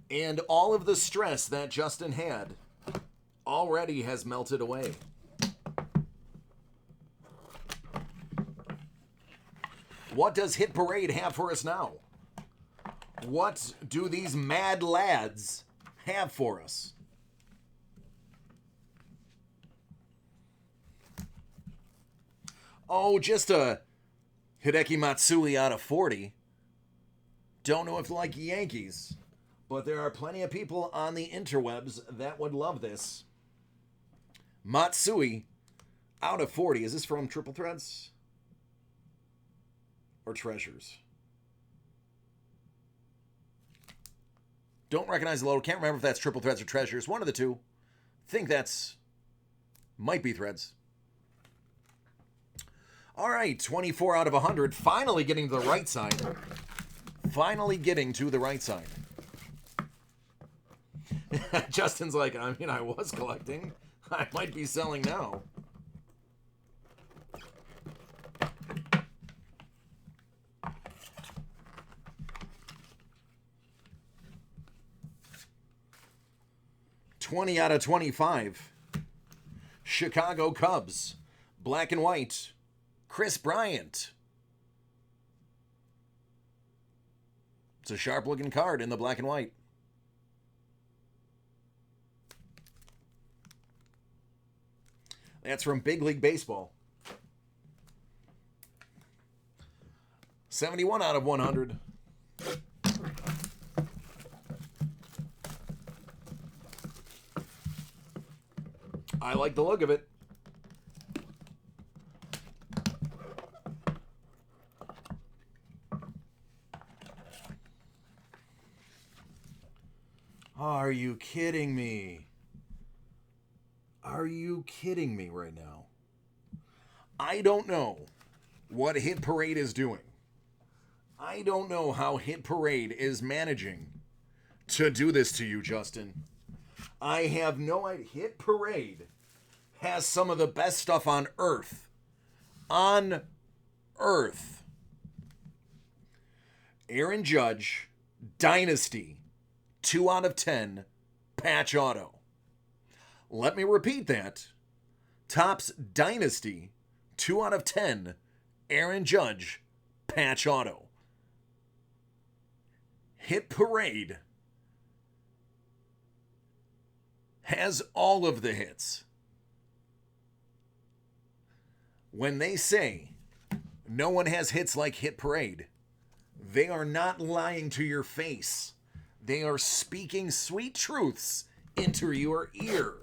And all of the stress that Justin had already has melted away. What does Hit Parade have for us now? What do these mad lads have for us? Oh, just a Hideki Matsui out of 40. Don't know if like Yankees, but there are plenty of people on the interwebs that would love this. Matsui out of 40. Is this from Triple Threads? Or Treasures? Don't recognize the logo. Can't remember if that's Triple Threads or Treasures. One of the two. Think that's... might be Threads. All right, 24 out of 100. Finally getting to the right side. Finally getting to the right side. Justin's like, I mean, I was collecting. I might be selling now. $20 out of 25. Chicago Cubs. Black and white. Chris Bryant. It's a sharp-looking card in the black and white. That's from Big League Baseball. 71 out of 100. I like the look of it. Are you kidding me? Are you kidding me right now? I don't know what Hit Parade is doing. I don't know how Hit Parade is managing to do this to you, Justin. I have no idea. Hit Parade has some of the best stuff on Earth. On Earth. Aaron Judge, Dynasty, 2 out of 10, patch auto. Let me repeat that. Topps Dynasty, 2 out of 10, Aaron Judge, patch auto. Hit Parade has all of the hits. When they say no one has hits like Hit Parade, they are not lying to your face. They are speaking sweet truths into your ear.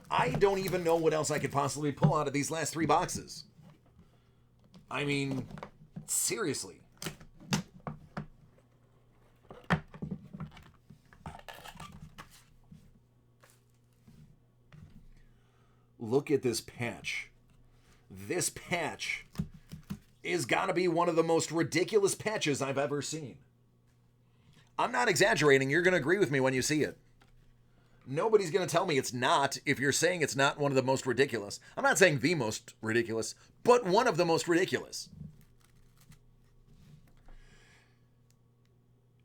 I don't even know what else I could possibly pull out of these last 3 boxes. I mean, seriously. Look at this patch. This patch is gotta be one of the most ridiculous patches I've ever seen. I'm not exaggerating. You're going to agree with me when you see it. Nobody's going to tell me it's not if you're saying it's not one of the most ridiculous. I'm not saying the most ridiculous, but one of the most ridiculous.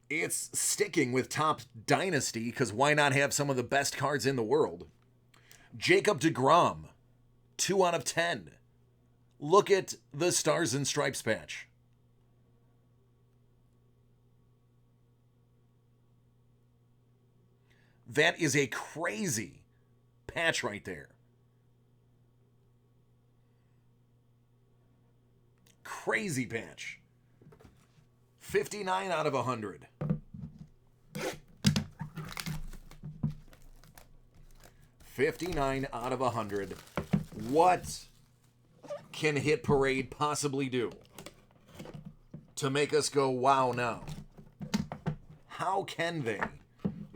It's sticking with Topps Dynasty because why not have some of the best cards in the world? Jacob deGrom, 2 out of 10. Look at the Stars and Stripes patch. That is a crazy patch right there. Crazy patch. 59 out of 100. 59 out of 100. What can Hit Parade possibly do to make us go, wow, now? How can they?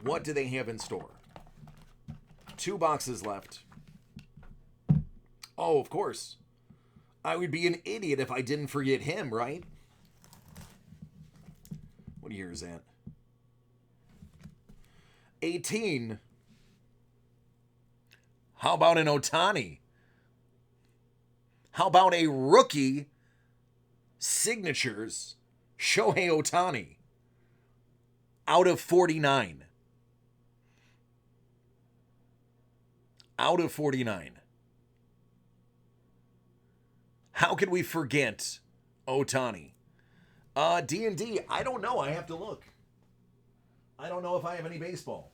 What do they have in store? 2 boxes left. Oh, of course. I would be an idiot if I didn't forget him, right? What year is that? 18. How about an Ohtani How about a rookie signatures Shohei Ohtani out of 49? Out of 49. How could we forget Ohtani? D&D, I don't know. I have to look. I don't know if I have any baseball.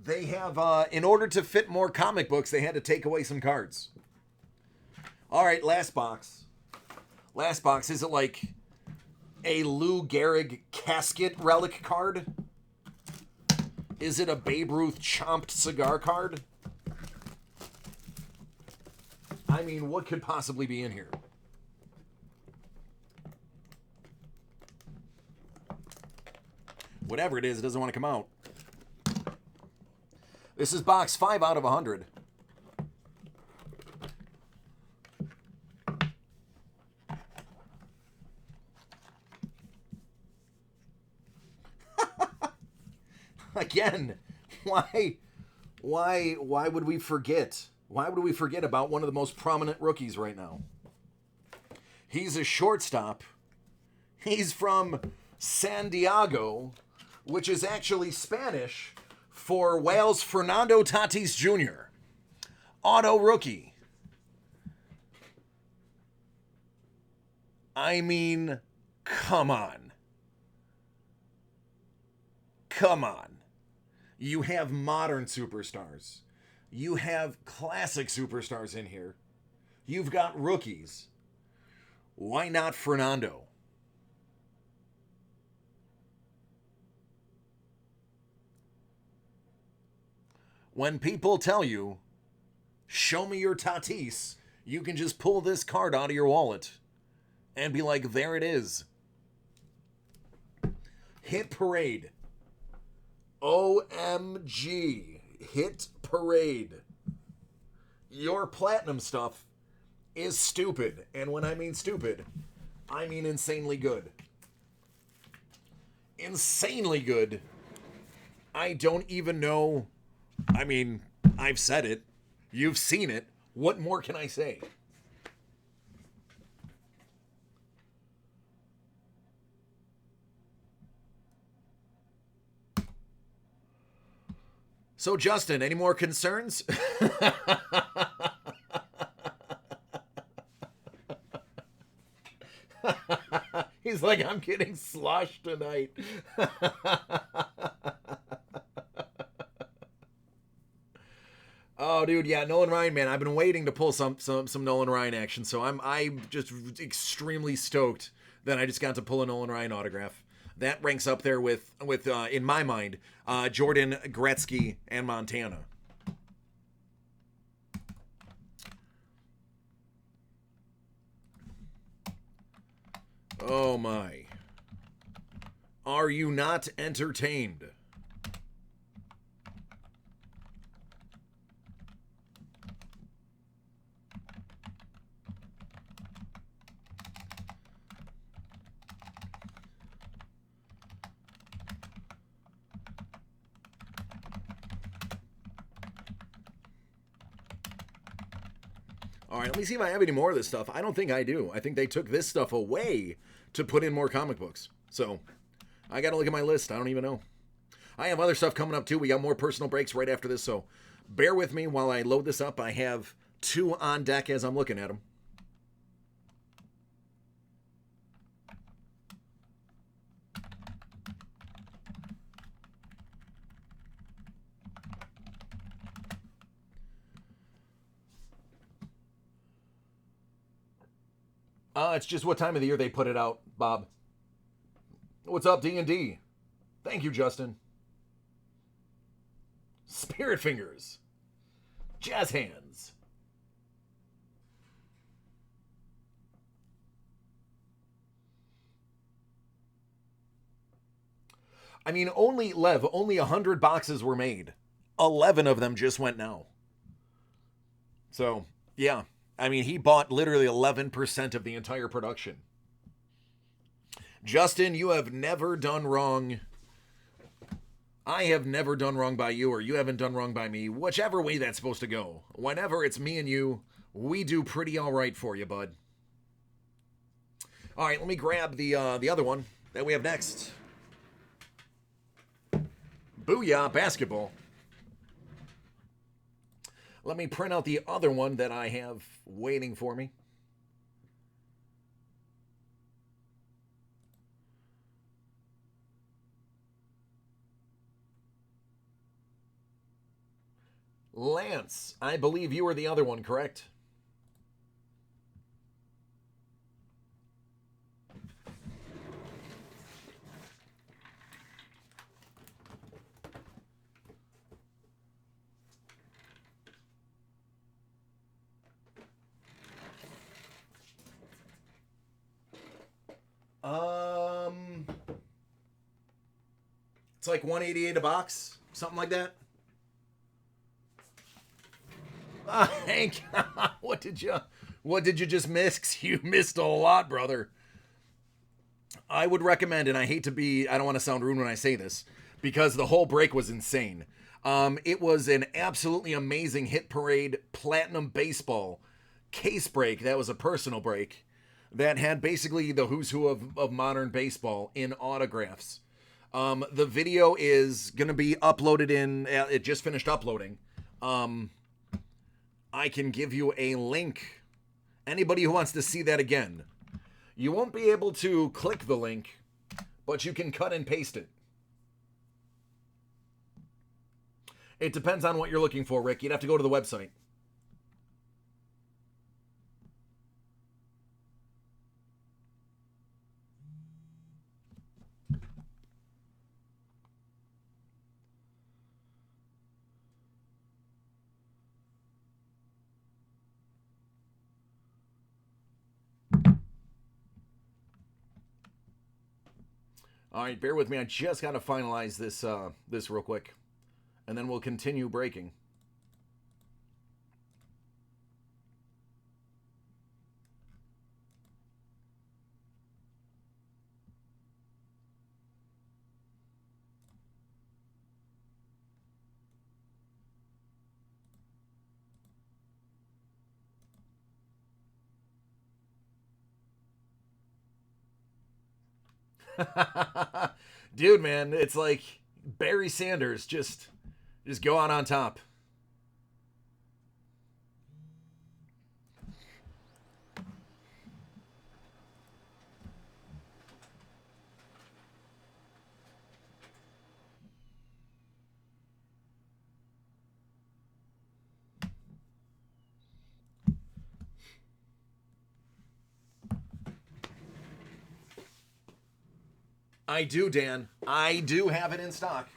They have, in order to fit more comic books, they had to take away some cards. All right, last box. Last box. Is it like a Lou Gehrig casket relic card? Is it a Babe Ruth chomped cigar card? I mean, what could possibly be in here? Whatever it is, it doesn't want to come out. This is box 5 out of 100. Again, why would we forget? Why would we forget about one of the most prominent rookies right now? He's a shortstop. He's from San Diego, which is actually Spanish for Wales Fernando Tatis Jr. Auto rookie. I mean, come on. Come on. You have modern superstars. You have classic superstars in here. You've got rookies. Why not Fernando? When people tell you, show me your Tatis, you can just pull this card out of your wallet and be like, there it is. Hit Parade. OMG. Hit Parade. Your platinum stuff is stupid. And when I mean stupid, I mean insanely good. Insanely good. I don't even know. I mean, I've said it. You've seen it. What more can I say? So, Justin, any more concerns? He's like, I'm getting sloshed tonight. Oh, dude, yeah, Nolan Ryan, man. I've been waiting to pull some Nolan Ryan action, so I'm just extremely stoked that I just got to pull a Nolan Ryan autograph. That ranks up there with in my mind, Jordan, Gretzky, and Montana. Oh my. Are you not entertained? All right, let me see if I have any more of this stuff. I don't think I do. I think they took this stuff away to put in more comic books. So I got to look at my list. I don't even know. I have other stuff coming up too. We got more personal breaks right after this. So bear with me while I load this up. I have 2 on deck as I'm looking at them. It's just what time of the year they put it out, Bob. What's up, D&D? Thank you, Justin. Spirit Fingers. Jazz Hands. I mean, only 100 boxes were made. 11 of them just went now. So, yeah. I mean, he bought literally 11% of the entire production. Justin, you have never done wrong. I have never done wrong by you, or you haven't done wrong by me. Whichever way that's supposed to go. Whenever it's me and you, we do pretty all right for you, bud. All right, let me grab the other one that we have next. Booyah Basketball. Let me print out the other one that I have waiting for me. Lance, I believe you were the other one, correct? It's like $188 a box, something like that. Hank, what did you just miss? You missed a lot, brother. I would recommend, and I don't want to sound rude when I say this, because the whole break was insane. It was an absolutely amazing Hit Parade Platinum Baseball case break. That was a personal break that had basically the who's who of modern baseball in autographs. The video is going to be uploaded it just finished uploading. I can give you a link. Anybody who wants to see that again, you won't be able to click the link, but you can cut and paste it. It depends on what you're looking for, Rick. You'd have to go to the website. All right, bear with me. I just got to finalize this real quick, and then we'll continue breaking. Dude, man, it's like Barry Sanders, just go out on top. I do, Dan. I do have it in stock.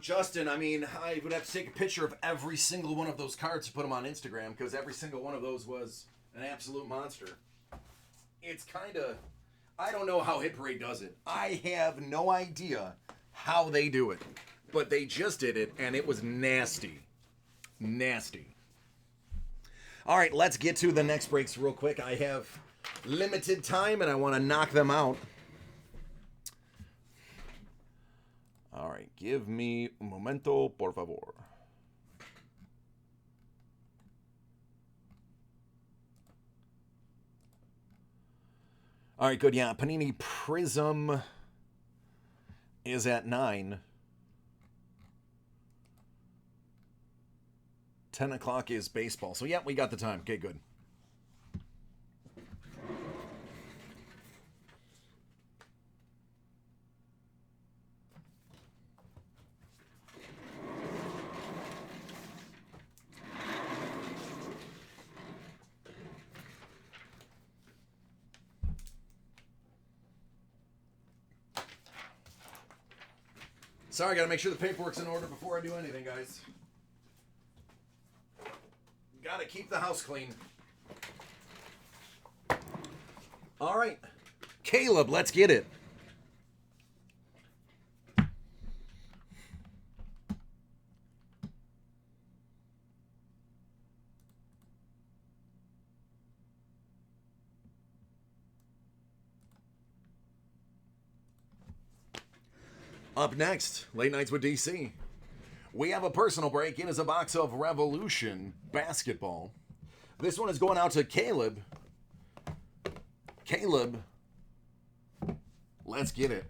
Justin, I mean, I would have to take a picture of every single one of those cards to put them on Instagram, because every single one of those was an absolute monster. It's kind of... I don't know how Hit Parade does it. I have no idea how they do it. But they just did it, and it was nasty. Nasty. All right, let's get to the next breaks real quick. I have limited time, and I want to knock them out. All right, give me un momento, por favor. All right, good. Yeah, Panini Prism is at 9. 10 o'clock is baseball. So, yeah, we got the time. Okay, good. Sorry, gotta make sure the paperwork's in order before I do anything, guys. Gotta keep the house clean. All right. Caleb, let's get it. Up next, Late Nights with DC. We have a personal break. In is a box of Revolution basketball. This one is going out to Caleb. Caleb, let's get it.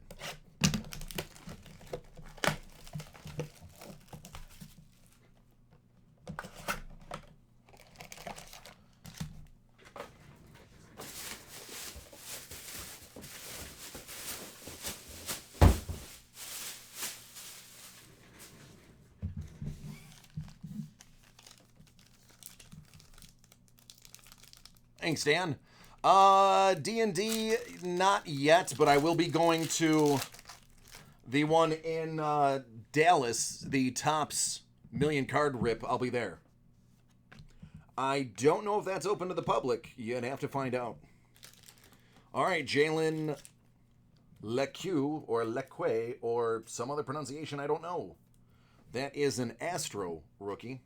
Thanks, Dan. D&D, not yet, but I will be going to the one in Dallas, the Topps Million Card Rip. I'll be there. I don't know if that's open to the public. You'd have to find out. All right, Jalen Leque or Leque or some other pronunciation I don't know. That is an Astro rookie.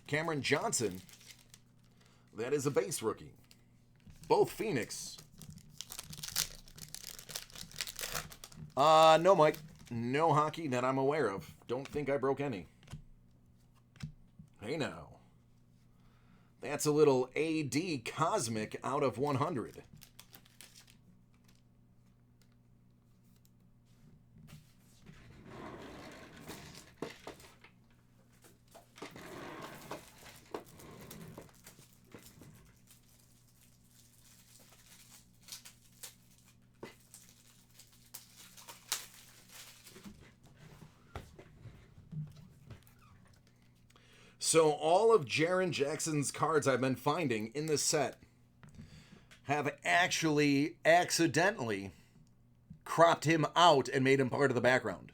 Cameron Johnson. That is a base rookie. Both Phoenix. No, Mike. No hockey that I'm aware of. Don't think I broke any. Hey now. That's a little AD Cosmic out of 100. So all of Jaren Jackson's cards I've been finding in this set have actually accidentally cropped him out and made him part of the background.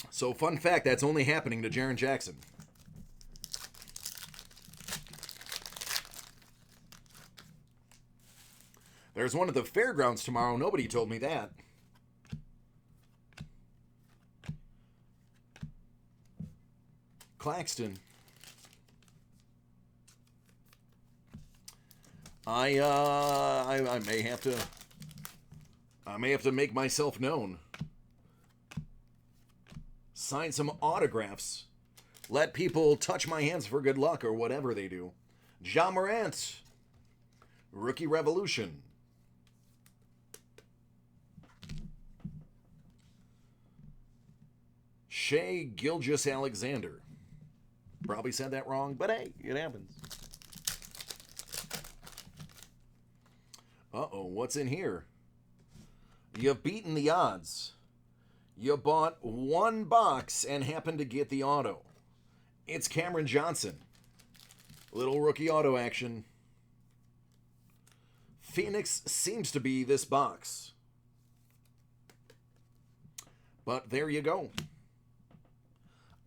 So fun fact, that's only happening to Jaren Jackson. There's one at the fairgrounds tomorrow. Nobody told me that. Claxton. I may have to make myself known. Sign some autographs. Let people touch my hands for good luck or whatever they do. Ja Morant. Rookie Revolution. Shea Gilgeous-Alexander. Probably said that wrong, but hey, it happens. Uh-oh, what's in here? You've beaten the odds. You bought one box and happened to get the auto. It's Cameron Johnson. Little rookie auto action. Phoenix seems to be this box. But there you go.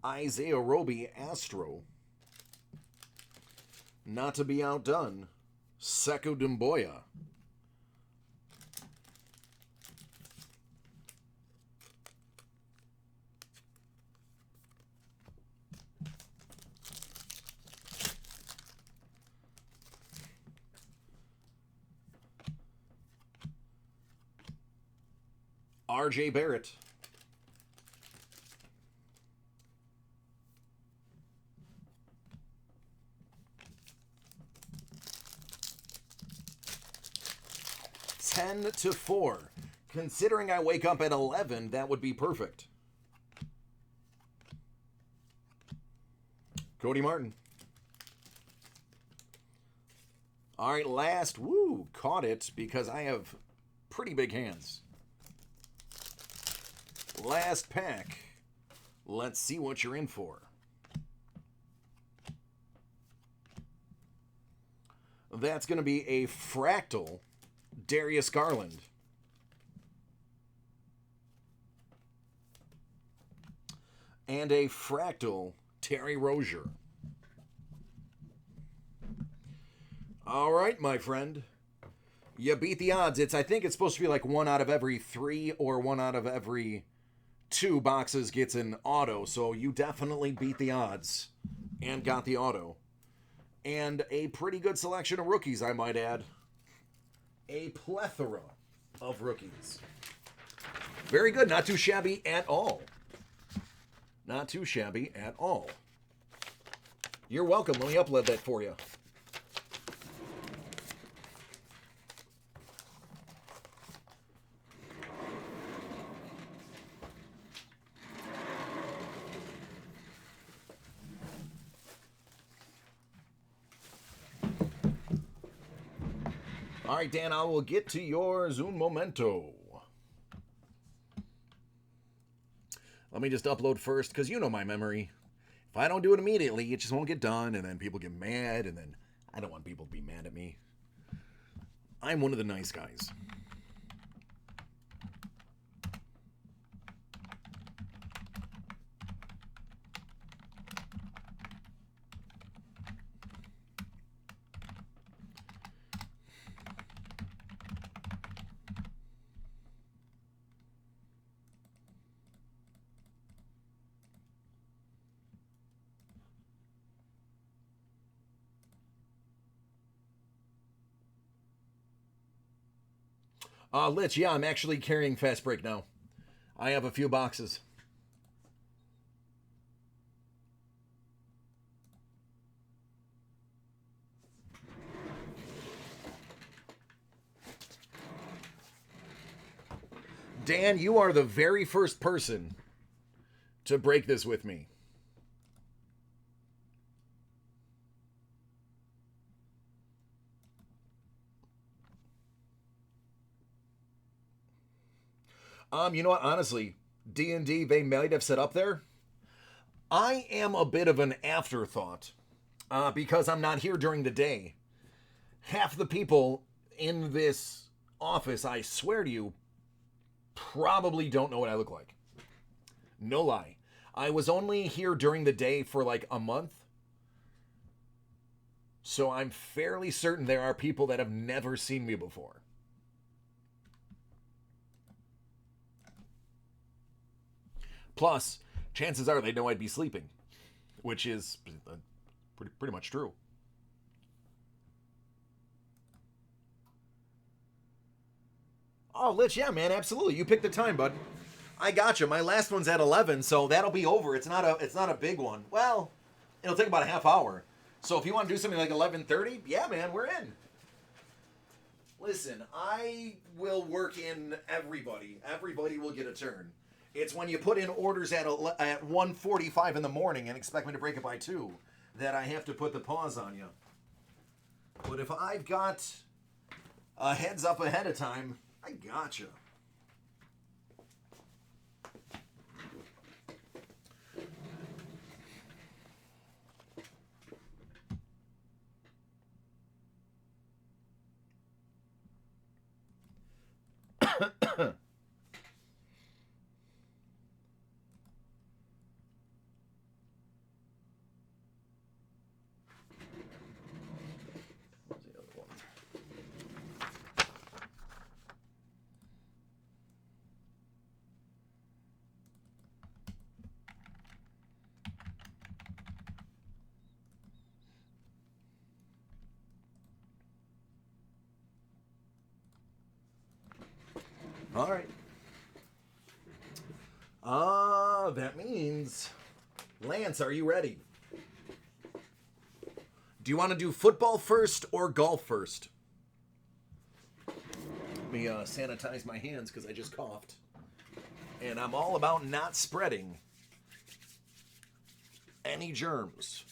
Isaiah Roby Astro. Not to be outdone, Sekou Doumbouya. RJ Barrett. to 4. Considering I wake up at 11, that would be perfect. Cody Martin. All right, last. Woo, caught it because I have pretty big hands. Last pack. Let's see what you're in for. That's going to be a fractal Darius Garland. And a fractal Terry Rozier. All right, my friend. You beat the odds. I think it's supposed to be like 1 out of every 3 or 1 out of every 2 boxes gets an auto. So you definitely beat the odds and got the auto. And a pretty good selection of rookies, I might add. A plethora of rookies. Very good. Not too shabby at all. Not too shabby at all. You're welcome. Let me upload that for you. All right, Dan, I will get to yours un momento. Let me just upload first, because you know my memory. If I don't do it immediately, it just won't get done, and then people get mad, and then I don't want people to be mad at me. I'm one of the nice guys. Lich, yeah, I'm actually carrying Fast Break now. I have a few boxes. Dan, you are the very first person to break this with me. You know what? Honestly, D&D, they might have set up there. I am a bit of an afterthought because I'm not here during the day. Half the people in this office, I swear to you, probably don't know what I look like. No lie. I was only here during the day for like a month. So I'm fairly certain there are people that have never seen me before. Plus, chances are they know I'd be sleeping, which is pretty much true. Oh, Lich, yeah, man, absolutely. You picked the time, bud. I gotcha. My last one's at 11, so that'll be over. It's not a big one. Well, it'll take about a half hour. So if you want to do something like 11:30, yeah, man, we're in. Listen, I will work in everybody. Everybody will get a turn. It's when you put in orders at 1:45 in the morning and expect me to break it by 2 that I have to put the pause on you. But if I've got a heads up ahead of time, I gotcha. All right. That means, Lance, are you ready? Do you want to do football first or golf first? Let me sanitize my hands because I just coughed. And I'm all about not spreading any germs.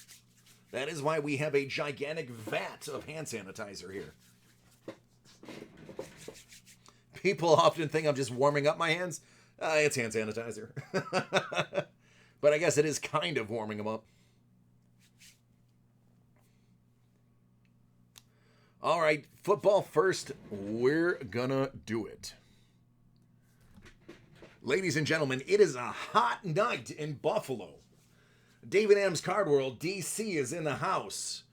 That is why we have a gigantic vat of hand sanitizer here. People often think I'm just warming up my hands. It's hand sanitizer. But I guess it is kind of warming them up. All right, football first. We're gonna do it. Ladies and gentlemen, it is a hot night in Buffalo. David Adams Card World, DC is in the house.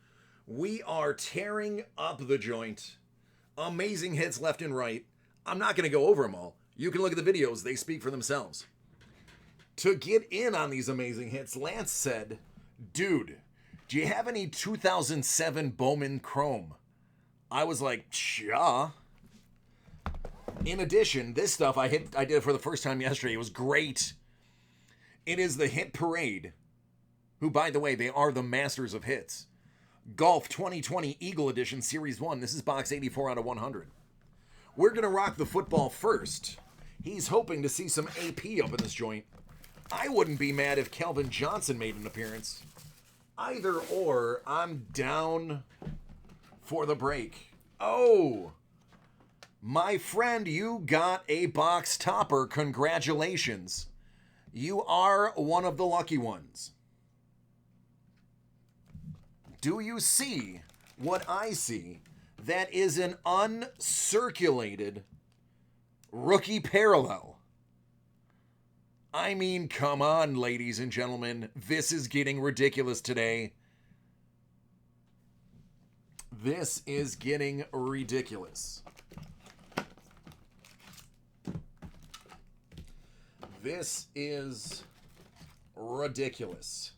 We are tearing up the joint. Amazing hits left and right. I'm not going to go over them all. You can look at the videos. They speak for themselves. To get in on these amazing hits, Lance said, dude, do you have any 2007 Bowman Chrome? I was like, yeah. In addition, this stuff I did it for the first time yesterday. It was great. It is the Hit Parade, who, by the way, they are the masters of hits. Golf 2020 Eagle Edition Series 1. This is box 84 out of 100. We're going to rock the football first. He's hoping to see some AP up in this joint. I wouldn't be mad if Calvin Johnson made an appearance. Either or, I'm down for the break. Oh, my friend, you got a box topper. Congratulations. You are one of the lucky ones. Do you see what I see? That is an uncirculated rookie parallel. I mean, come on, ladies and gentlemen. This is getting ridiculous today. This is getting ridiculous. This is ridiculous.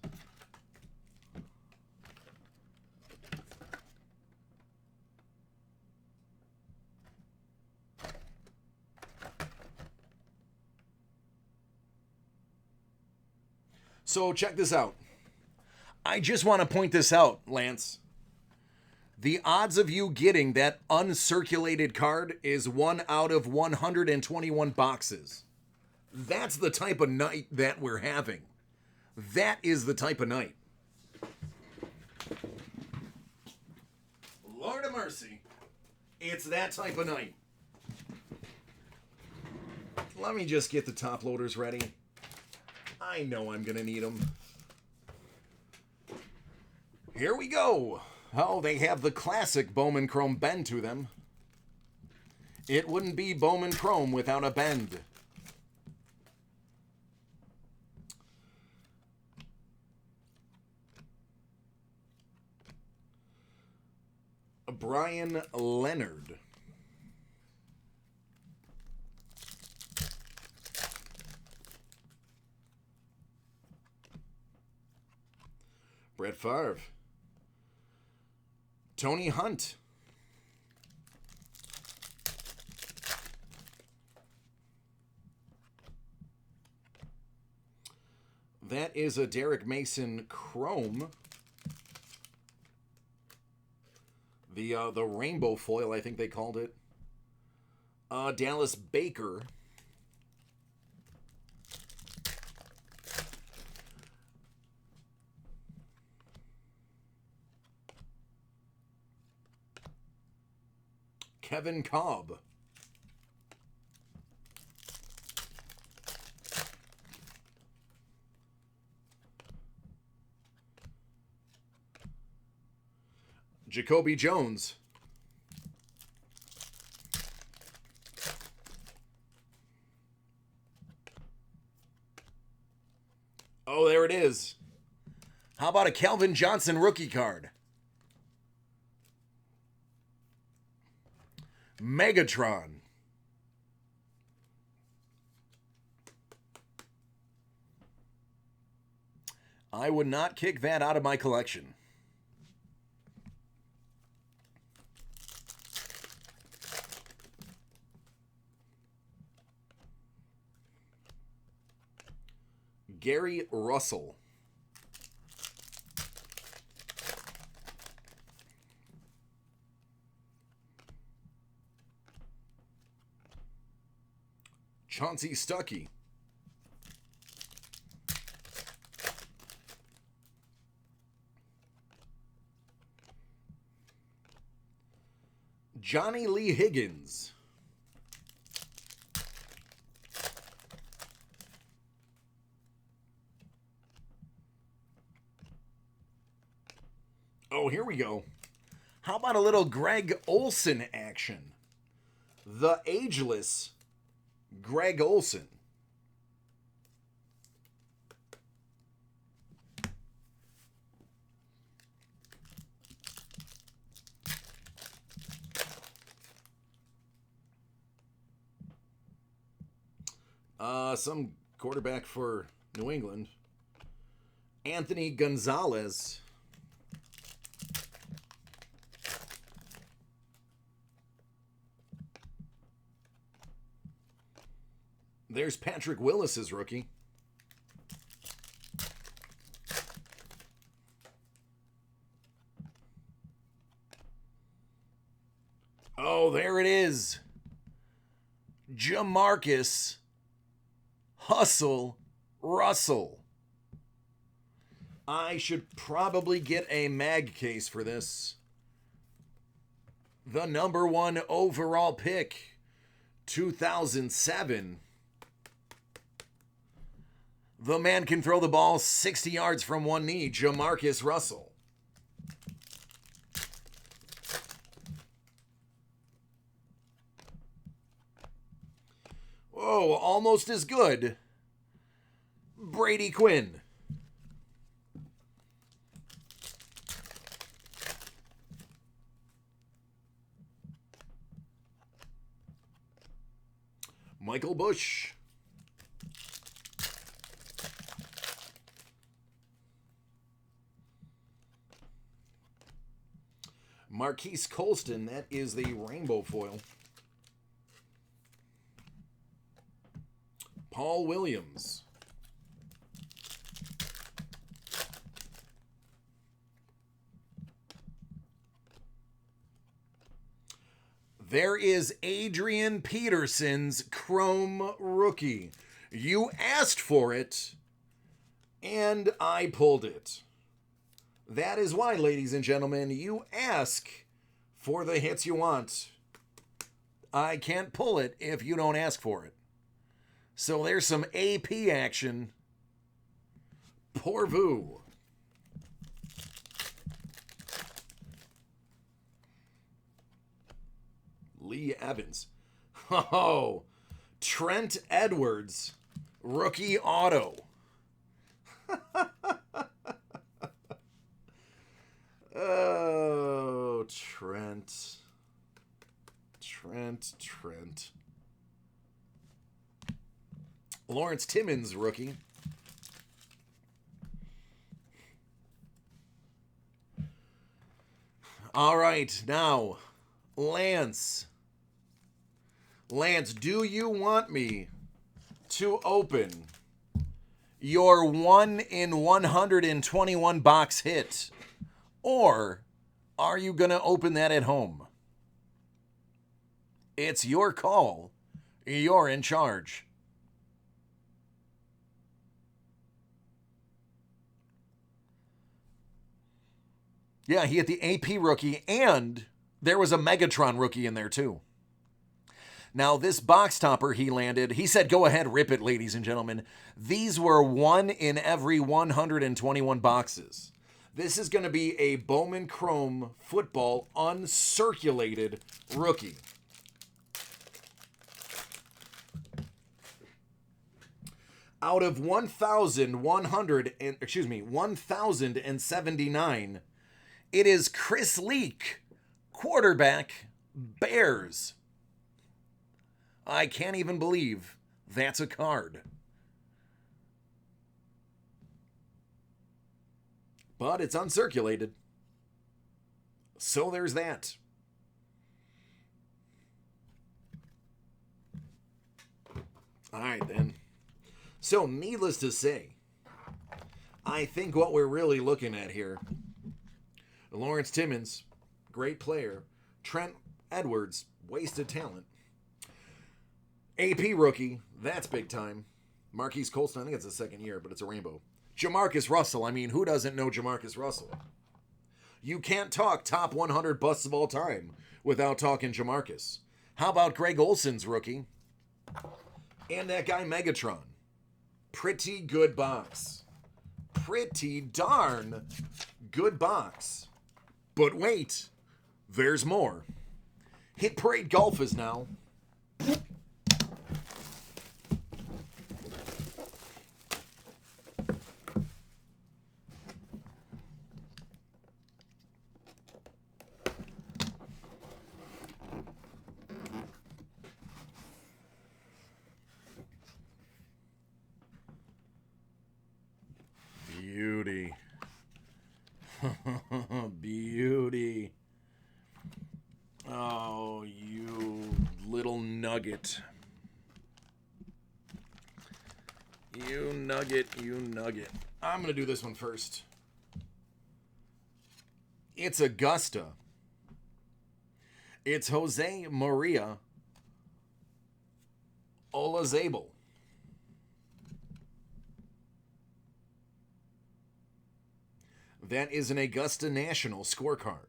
So check this out. I just want to point this out, Lance. The odds of you getting that uncirculated card is 1 out of 121 boxes. That's the type of night that we're having. That is the type of night. Lord of mercy. It's that type of night. Let me just get the top loaders ready. I know I'm going to need them. Here we go. Oh, they have the classic Bowman Chrome bend to them. It wouldn't be Bowman Chrome without a bend. Brian Leonard. Brett Favre. Tony Hunt. That is a Derek Mason Chrome. The rainbow foil, I think they called it. Dallas Baker. Kevin Cobb. Jacoby Jones. Oh, there it is. How about a Calvin Johnson rookie card? Megatron. I would not kick that out of my collection. Gary Russell. Chauncey Stuckey. Johnny Lee Higgins. Oh, here we go. How about a little Greg Olson action? The ageless Greg Olson. Some quarterback for New England. Anthony Gonzalez. There's Patrick Willis's rookie. Oh, there it is. Jamarcus Hustle Russell. I should probably get a mag case for this. The number 1 overall pick, 2007. The man can throw the ball 60 yards from one knee, Jamarcus Russell. Oh, almost as good. Brady Quinn. Michael Bush. Marquise Colston, that is the rainbow foil. Paul Williams. There is Adrian Peterson's Chrome rookie. You asked for it, and I pulled it. That is why, ladies and gentlemen, you ask for the hits you want. I can't pull it if you don't ask for it. So there's some AP action. Pourvu. Lee Evans. Oh, Trent Edwards, rookie auto. Oh, Trent. Lawrence Timmons, rookie. All right, now, Lance. Lance, do you want me to open your 1 in 121 box hit? Or are you going to open that at home? It's your call. You're in charge. Yeah, he hit the AP rookie, and there was a Megatron rookie in there too. Now, this box topper he landed, he said, go ahead, rip it, ladies and gentlemen. These were 1 in every 121 boxes. This is going to be a Bowman Chrome football uncirculated rookie. Out of 1,079, it is Chris Leak, quarterback, Bears. I can't even believe that's a card. But it's uncirculated. So there's that. All right, then. So, needless to say, I think what we're really looking at here, Lawrence Timmons, great player. Trent Edwards, wasted talent. AP rookie, that's big time. Marquise Colston, I think it's his second year, but it's a rainbow. Jamarcus Russell, I mean, who doesn't know Jamarcus Russell? You can't talk top 100 busts of all time without talking Jamarcus. How about Greg Olson's rookie? And that guy Megatron. Pretty good box. Pretty darn good box. But wait, there's more. Hit Parade Golf is now. nugget. You nugget, you nugget. I'm going to do this one first. It's Augusta. It's Jose Maria Olazabal. That is an Augusta National scorecard.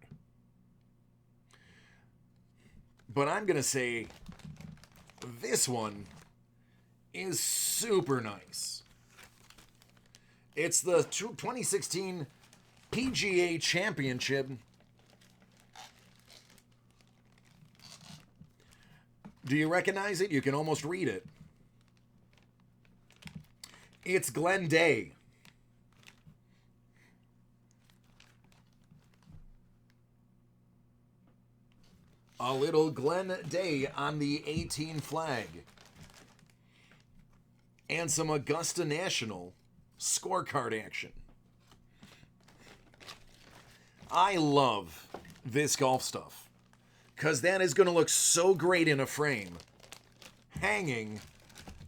But I'm going to say this one is super nice. It's the 2016 PGA Championship. Do you recognize it? You can almost read it. It's Glenn Day. A little Glenn Day on the 18 flag. And some Augusta National scorecard action. I love this golf stuff because that is going to look so great in a frame hanging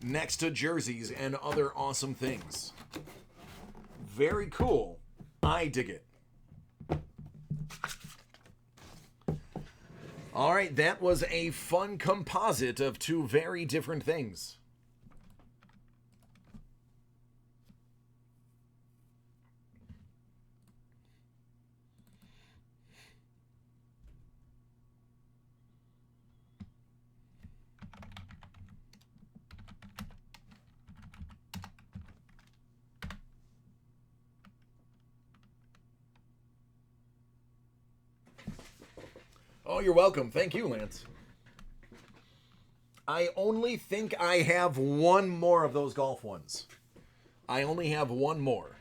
next to jerseys and other awesome things. Very cool. I dig it. All right, that was a fun composite of two very different things. Oh, you're welcome. Thank you, Lance. I only think I have one more of those golf ones. I only have one more.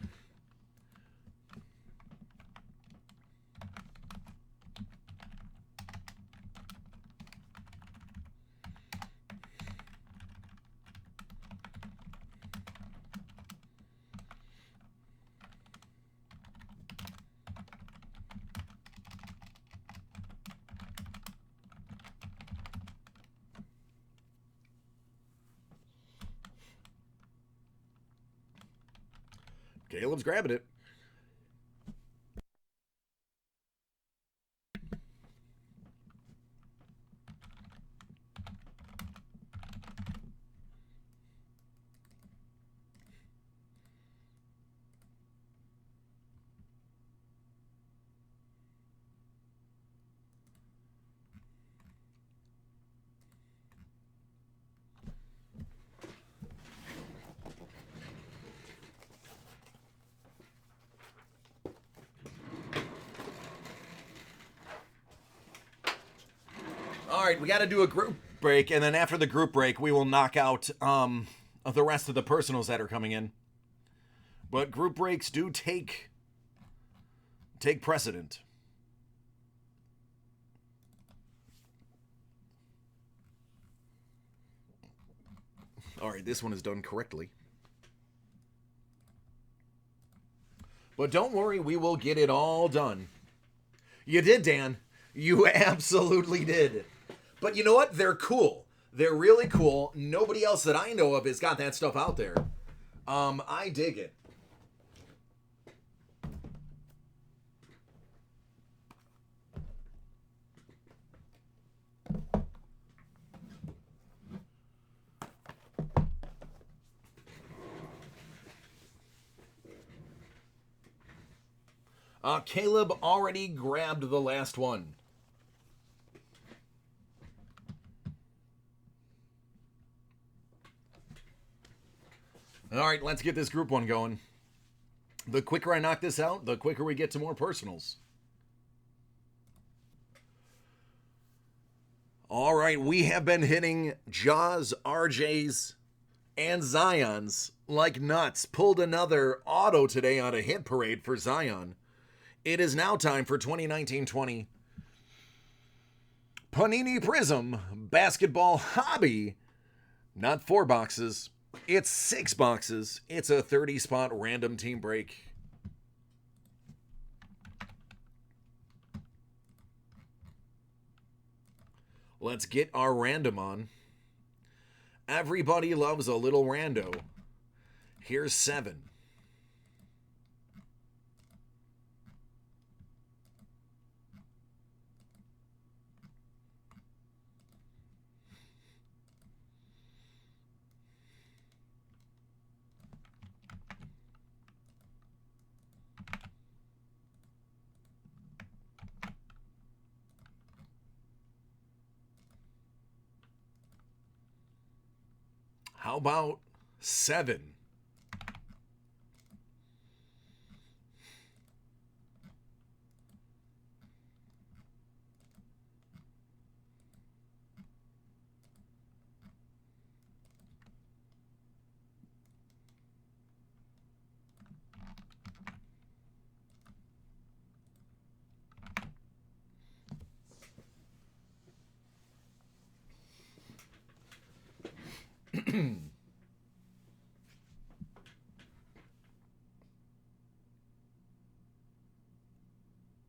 Caleb's grabbing it. All right, we got to do a group break, and then after the group break, we will knock out the rest of the personals that are coming in. But group breaks do take precedent. All right, this one is done correctly. But don't worry, we will get it all done. You did, Dan. You absolutely did. But you know what? They're cool. They're really cool. Nobody else that I know of has got that stuff out there. I dig it. Caleb already grabbed the last one. All right, let's get this group one going. The quicker I knock this out, the quicker we get to more personals. All right, we have been hitting Jaws, RJs, and Zions like nuts. Pulled another auto today on a hit parade for Zion. It is now time for 2019-20 Panini Prism Basketball Hobby. Not 4 boxes. It's 6 boxes. It's a 30-spot random team break. Let's get our random on. Everybody loves a little rando. Here's 7. How about 7?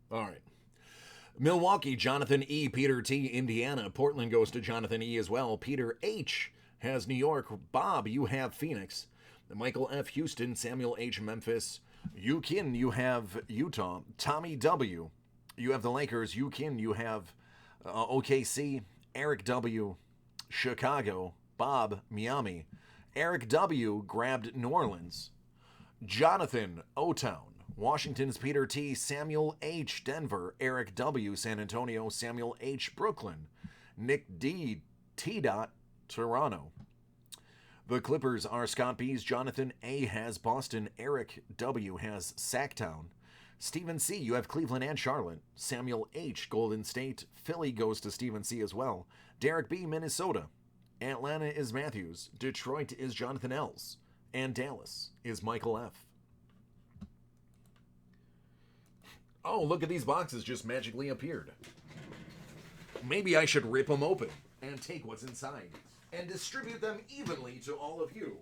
All right. Milwaukee, Jonathan E. Peter T. Indiana. Portland goes to Jonathan E. as well. Peter H. has New York. Bob, you have Phoenix. Michael F. Houston. Samuel H. Memphis. Yukin, you have Utah. Tommy W. You have the Lakers. Yukin, you have OKC. Eric W. Chicago. Bob, Miami. Eric W. grabbed New Orleans. Jonathan, O-Town. Washington's Peter T. Samuel H. Denver. Eric W. San Antonio. Samuel H. Brooklyn. Nick D. T. Toronto. The Clippers are Scott B's. Jonathan A. has Boston. Eric W. has Sacktown. Stephen C. You have Cleveland and Charlotte. Samuel H. Golden State. Philly goes to Stephen C. as well. Derek B. Minnesota. Atlanta is Matthews. Detroit is Jonathan L's. And Dallas is Michael F. Oh, look at these boxes just magically appeared. Maybe I should rip them open and take what's inside and distribute them evenly to all of you.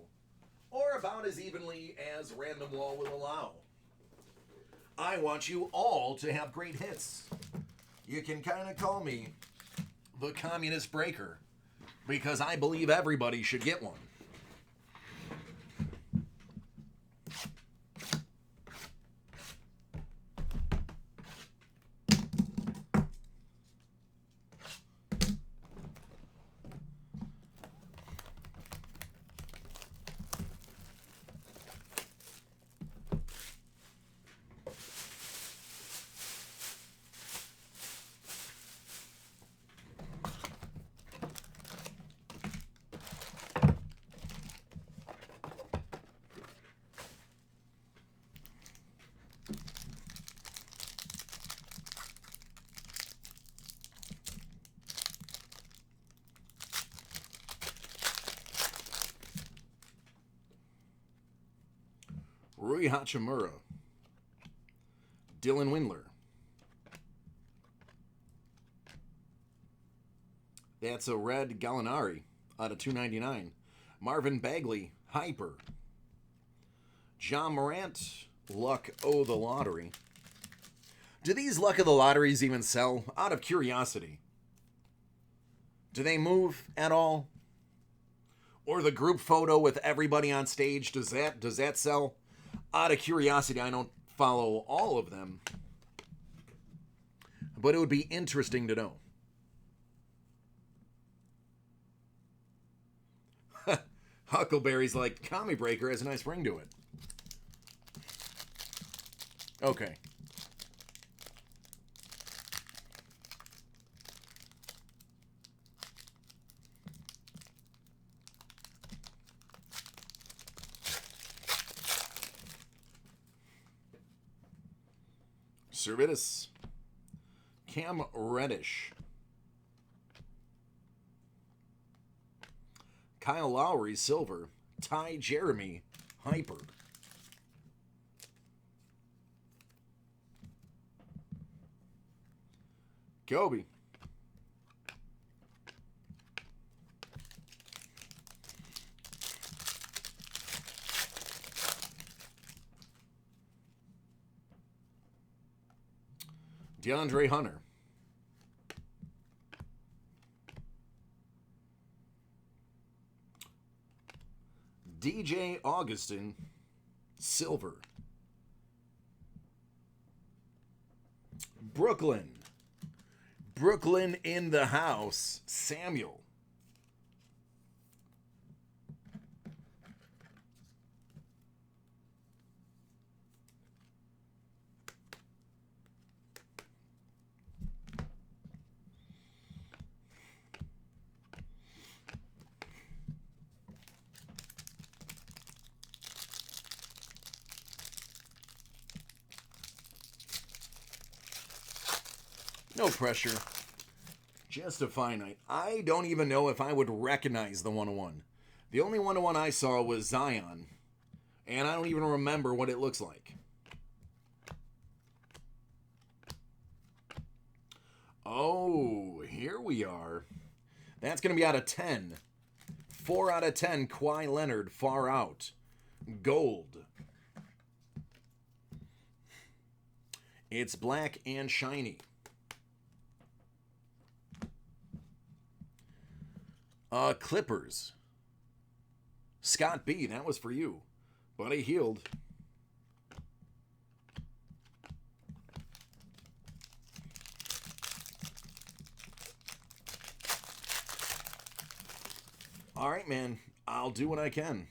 Or about as evenly as Random Wall will allow. I want you all to have great hits. You can kind of call me the Communist Breaker because I believe everybody should get one. Rui Hachimura. Dylan Windler. That's a red Gallinari out of 299. Marvin Bagley, Hyper. John Morant, Luck O' the Lottery. Do these Luck of the Lotteries even sell? Out of curiosity. Do they move at all? Or the group photo with everybody on stage, does that sell? Out of curiosity, I don't follow all of them. But it would be interesting to know. Huckleberry's like, Commie Breaker has a nice ring to it. Okay. Servidus. Cam Reddish. Kyle Lowry, Silver. Ty Jeremy, Hyper. Kobe. DeAndre Hunter. DJ Augustin, silver. Brooklyn. Brooklyn in the house, Samuel. No pressure. Just a finite. I don't even know if I would recognize the 101. The only 101 I saw was Zion. And I don't even remember what it looks like. Oh, here we are. That's going to be out of 10. 4 out of 10, Kawhi Leonard, far out. Gold. It's black and shiny. Clippers. Scott B, that was for you. Buddy Healed. All right, man. I'll do what I can.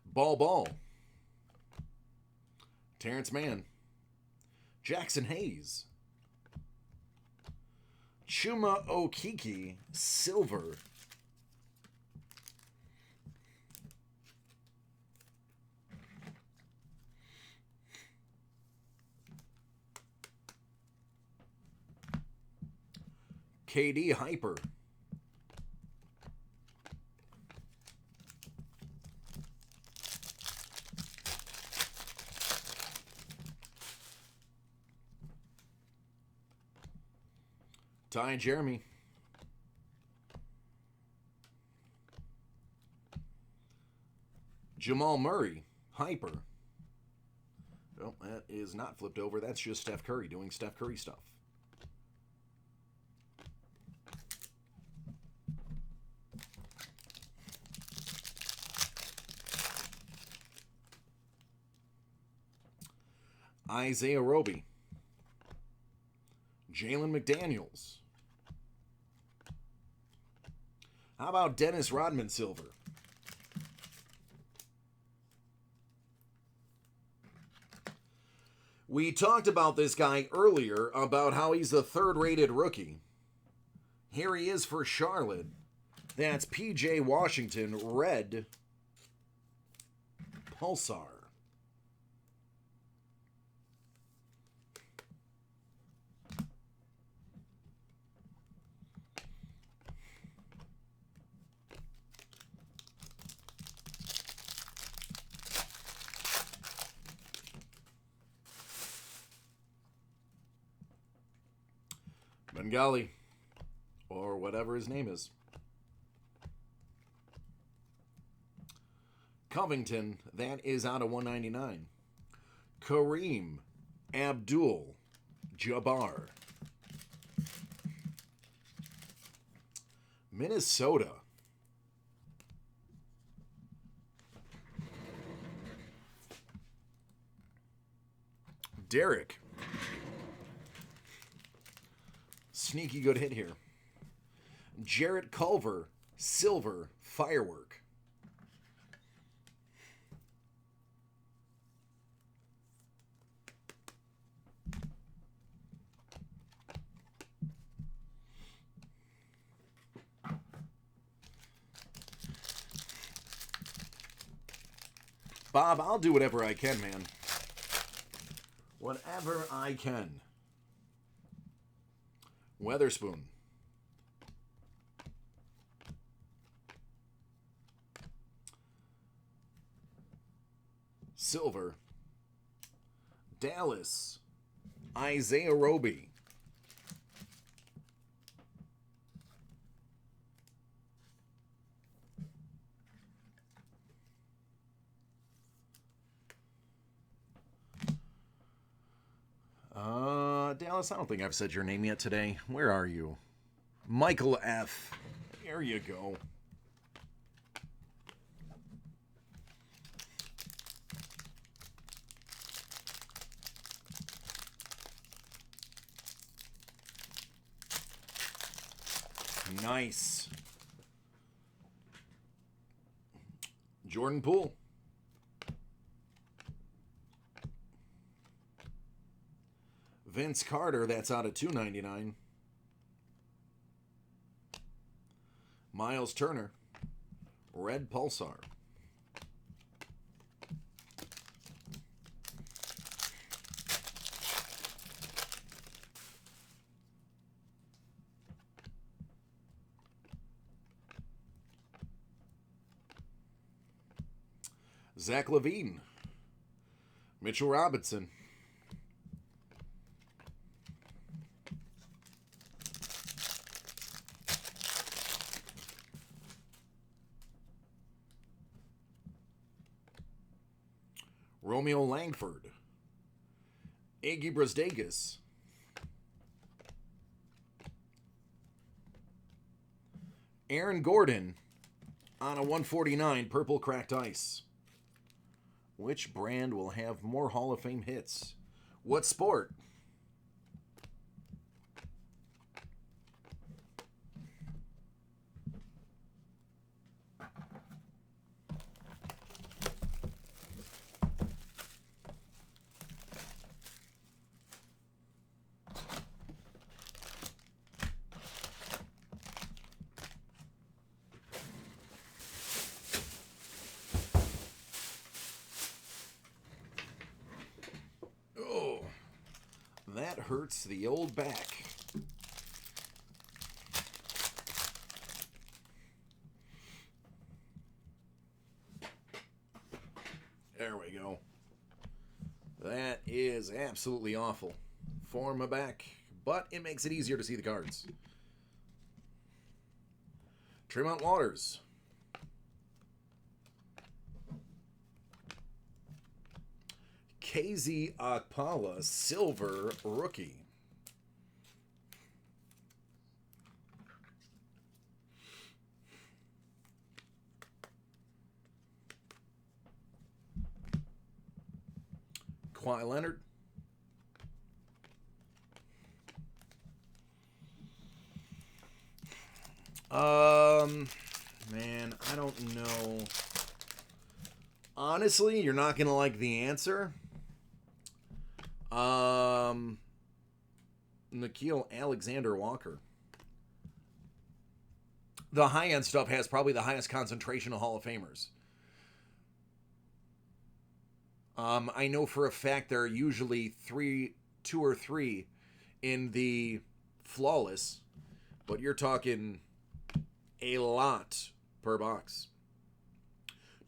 Ball. Terrence Mann. Jackson Hayes. Chuma Okeke, silver. KD Hyper. Ty Jeremy. Jamal Murray, Hyper. Well, that is not flipped over. That's just Steph Curry doing Steph Curry stuff. Isaiah Roby. Jalen McDaniels. How about Dennis Rodman silver? We talked about this guy earlier, about how he's a third-rated rookie. Here he is for Charlotte. That's P.J. Washington, red. Pulsar. Bengali, or whatever his name is. Covington, that is out of 199. Kareem Abdul-Jabbar. Minnesota. Derek. Sneaky good hit here. Jarrett Culver, silver, firework. Bob, I'll do whatever I can, man. Whatever I can. Weatherspoon. Silver. Dallas. Isaiah Roby. Dallas, I don't think I've said your name yet today. Where are you? Michael F. There you go. Nice. Jordan Poole. Vince Carter, that's out of 299. Miles Turner, Red Pulsar. Zach LaVine, Mitchell Robinson. Romeo Langford, Iggy Brasdegas, Aaron Gordon on a 149 purple cracked ice. Which brand will have more Hall of Fame hits? What sport? That hurts the old back. There we go. That is absolutely awful for my back, but it makes it easier to see the cards. Tremont Waters. KZ Okpala, silver rookie. Kawhi Leonard. Man, I don't know. Honestly, you're not going to like the answer. Nikhil Alexander Walker. The high-end stuff has probably the highest concentration of Hall of Famers. I know for a fact there are usually two or three in the flawless, but you're talking a lot per box.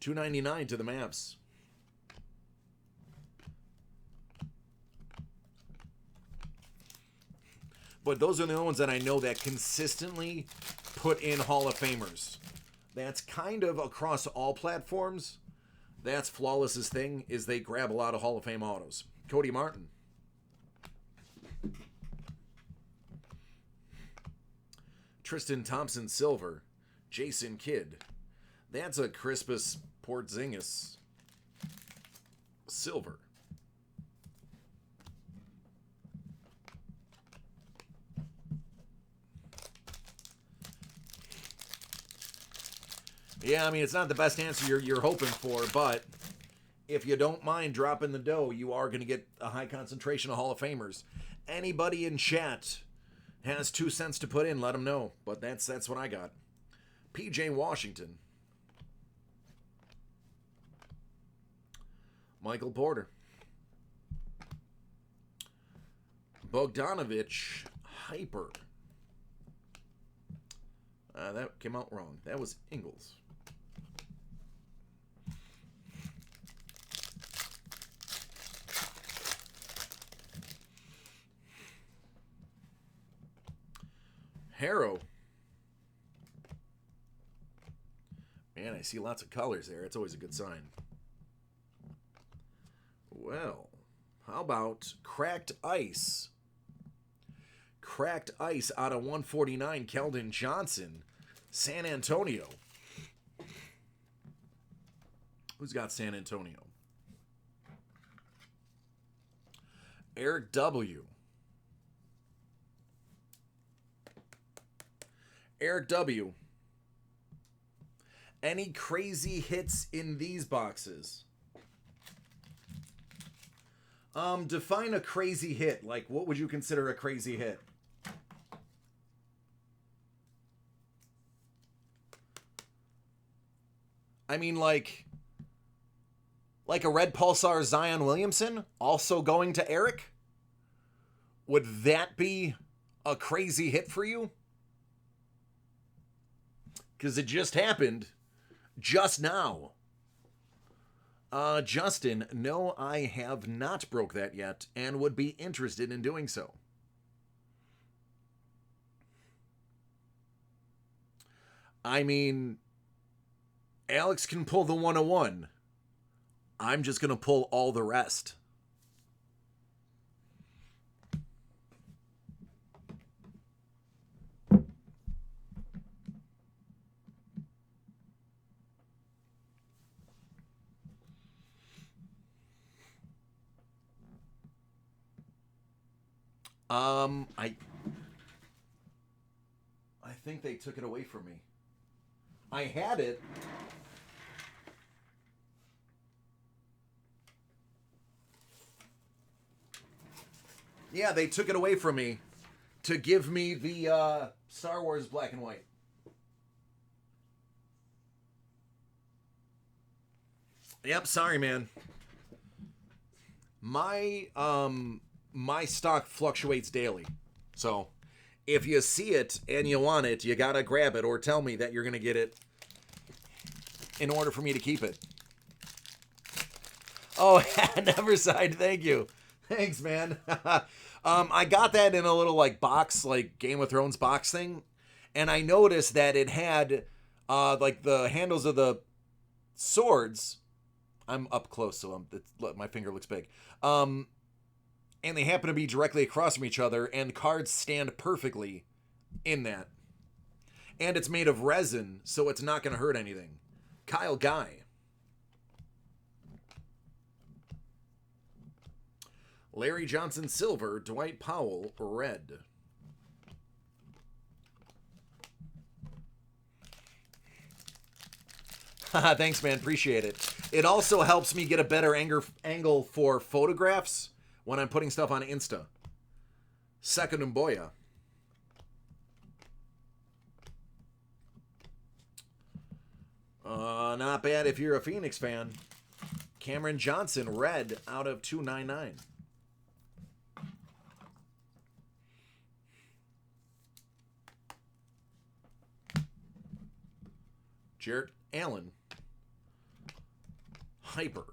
$2.99 to the Mavs. But those are the only ones that I know that consistently put in Hall of Famers. That's kind of across all platforms. That's Flawless's thing, is they grab a lot of Hall of Fame autos. Cody Martin. Tristan Thompson silver. Jason Kidd. That's a Crispus Porzingis silver. Yeah, I mean, it's not the best answer you're hoping for, but if you don't mind dropping the dough, you are going to get a high concentration of Hall of Famers. Anybody in chat has 2 cents to put in, let them know. But that's what I got. PJ Washington. Michael Porter. Bogdanovich Hyper. That came out wrong. That was Ingles. Harrow. Man, I see lots of colors there. It's always a good sign. Well, how about Cracked Ice? Cracked Ice out of 149, Keldon Johnson, San Antonio. Who's got San Antonio? Eric W. Eric W. Any crazy hits in these boxes? Define a crazy hit. Like, what would you consider a crazy hit? I mean, like a red Pulsar Zion Williamson also going to Eric? Would that be a crazy hit for you? Because it just happened just now. Justin, no, I have not broke that yet and would be interested in doing so. I mean, Alex can pull the 101. I'm just going to pull all the rest. I think they took it away from me. I had it. Yeah, they took it away from me to give me the Star Wars black and white. Yep, sorry, man. My stock fluctuates daily. So, if you see it and you want it, you gotta grab it or tell me that you're gonna get it in order for me to keep it. Oh, Neverside, thank you. Thanks, man. I got that in a little like box, like Game of Thrones box thing, and I noticed that it had like the handles of the swords. I'm up close, so my finger looks big. And they happen to be directly across from each other, and cards stand perfectly in that. And it's made of resin, so it's not going to hurt anything. Kyle Guy. Larry Johnson silver, Dwight Powell red. Thanks, man. Appreciate it. It also helps me get a better angle for photographs when I'm putting stuff on Insta. Second Mboya. Not bad if you're a Phoenix fan. Cameron Johnson, red out of 299. Jarrett Allen. Hyper.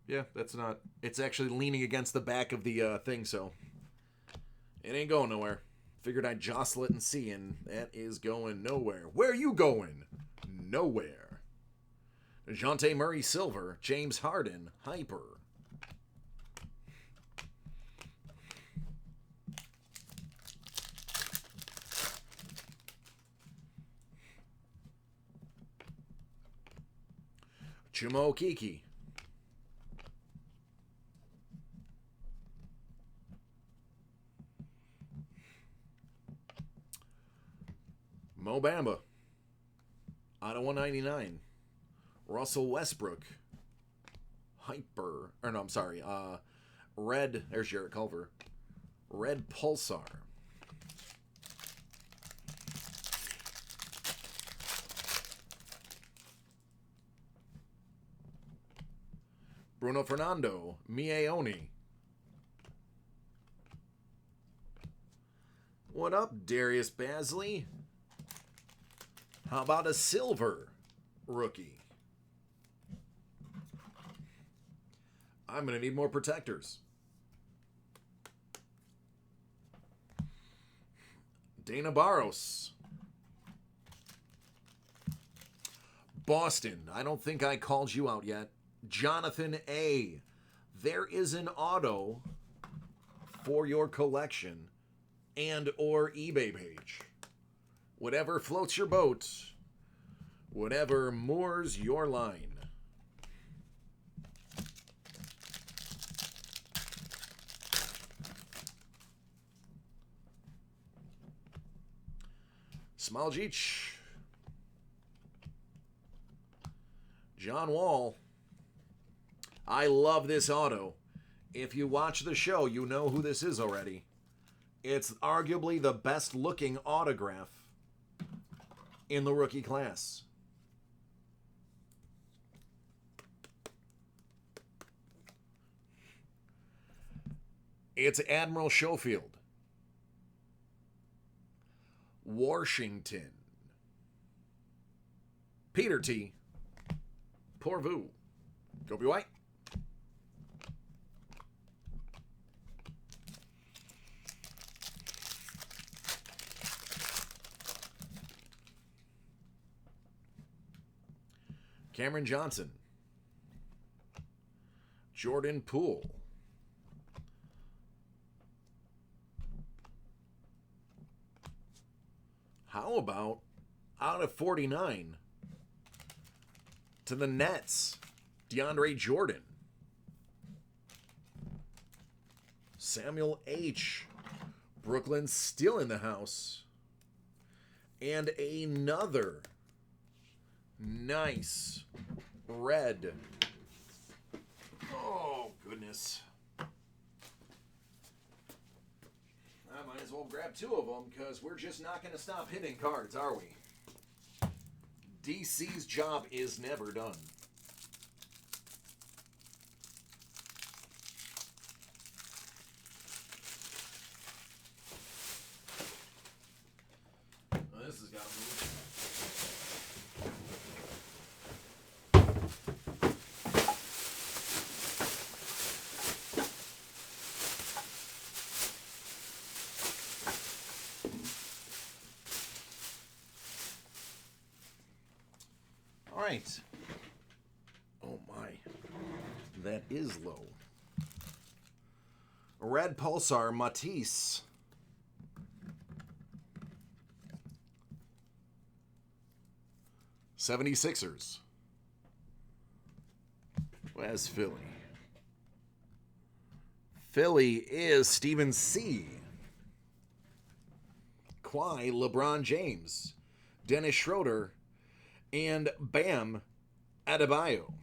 Yeah, that's not... It's actually leaning against the back of the thing, so... It ain't going nowhere. Figured I'd jostle it and see, and that is going nowhere. Where you going? Nowhere. DeJounte Murray silver, James Harden hyper. Chumo Kiki. Mo Bamba. Out of 199. Russell Westbrook. Hyper. Or no, I'm sorry. Red. There's Jarrett Culver. Red Pulsar. Bruno Fernando. Mieoni. What up, Darius Basley? How about a silver rookie? I'm going to need more protectors. Dana Barros. Boston. I don't think I called you out yet. Jonathan A. There is an auto for your collection and or eBay page. Whatever floats your boat. Whatever moors your line. Smaljic. John Wall. I love this auto. If you watch the show, you know who this is already. It's arguably the best looking autograph in the rookie class. It's Admiral Schofield. Washington. Peter T. Pourvu. Kobe White. Cameron Johnson. Jordan Poole. How about out of 49 to the Nets, DeAndre Jordan. Samuel H. Brooklyn still in the house. And another nice red. Oh, goodness. I might as well grab two of them because we're just not going to stop hitting cards, are we? DC's job is never done. This has got to move. All right. Oh my. That is low. Red Pulsar Matisse. '76ers. Where's Philly? Philly is Stephen C. Kawhi LeBron James. Dennis Schroeder. And Bam Adebayo.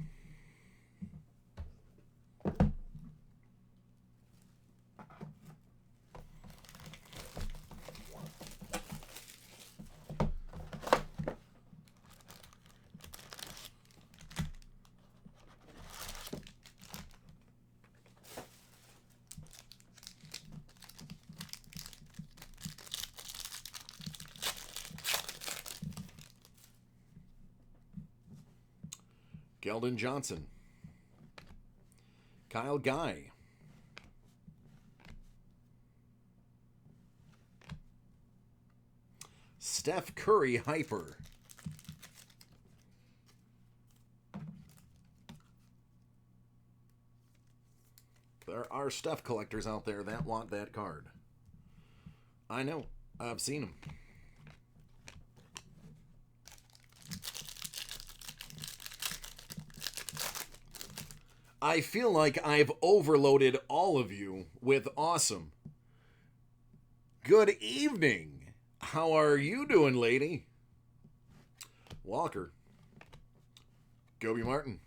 Keldon Johnson. Kyle Guy. Steph Curry Hyper. There are Steph collectors out there that want that card. I know. I've seen them. I feel like I've overloaded all of you with awesome. Good evening. How are you doing, lady? Walker. Gobi Martin.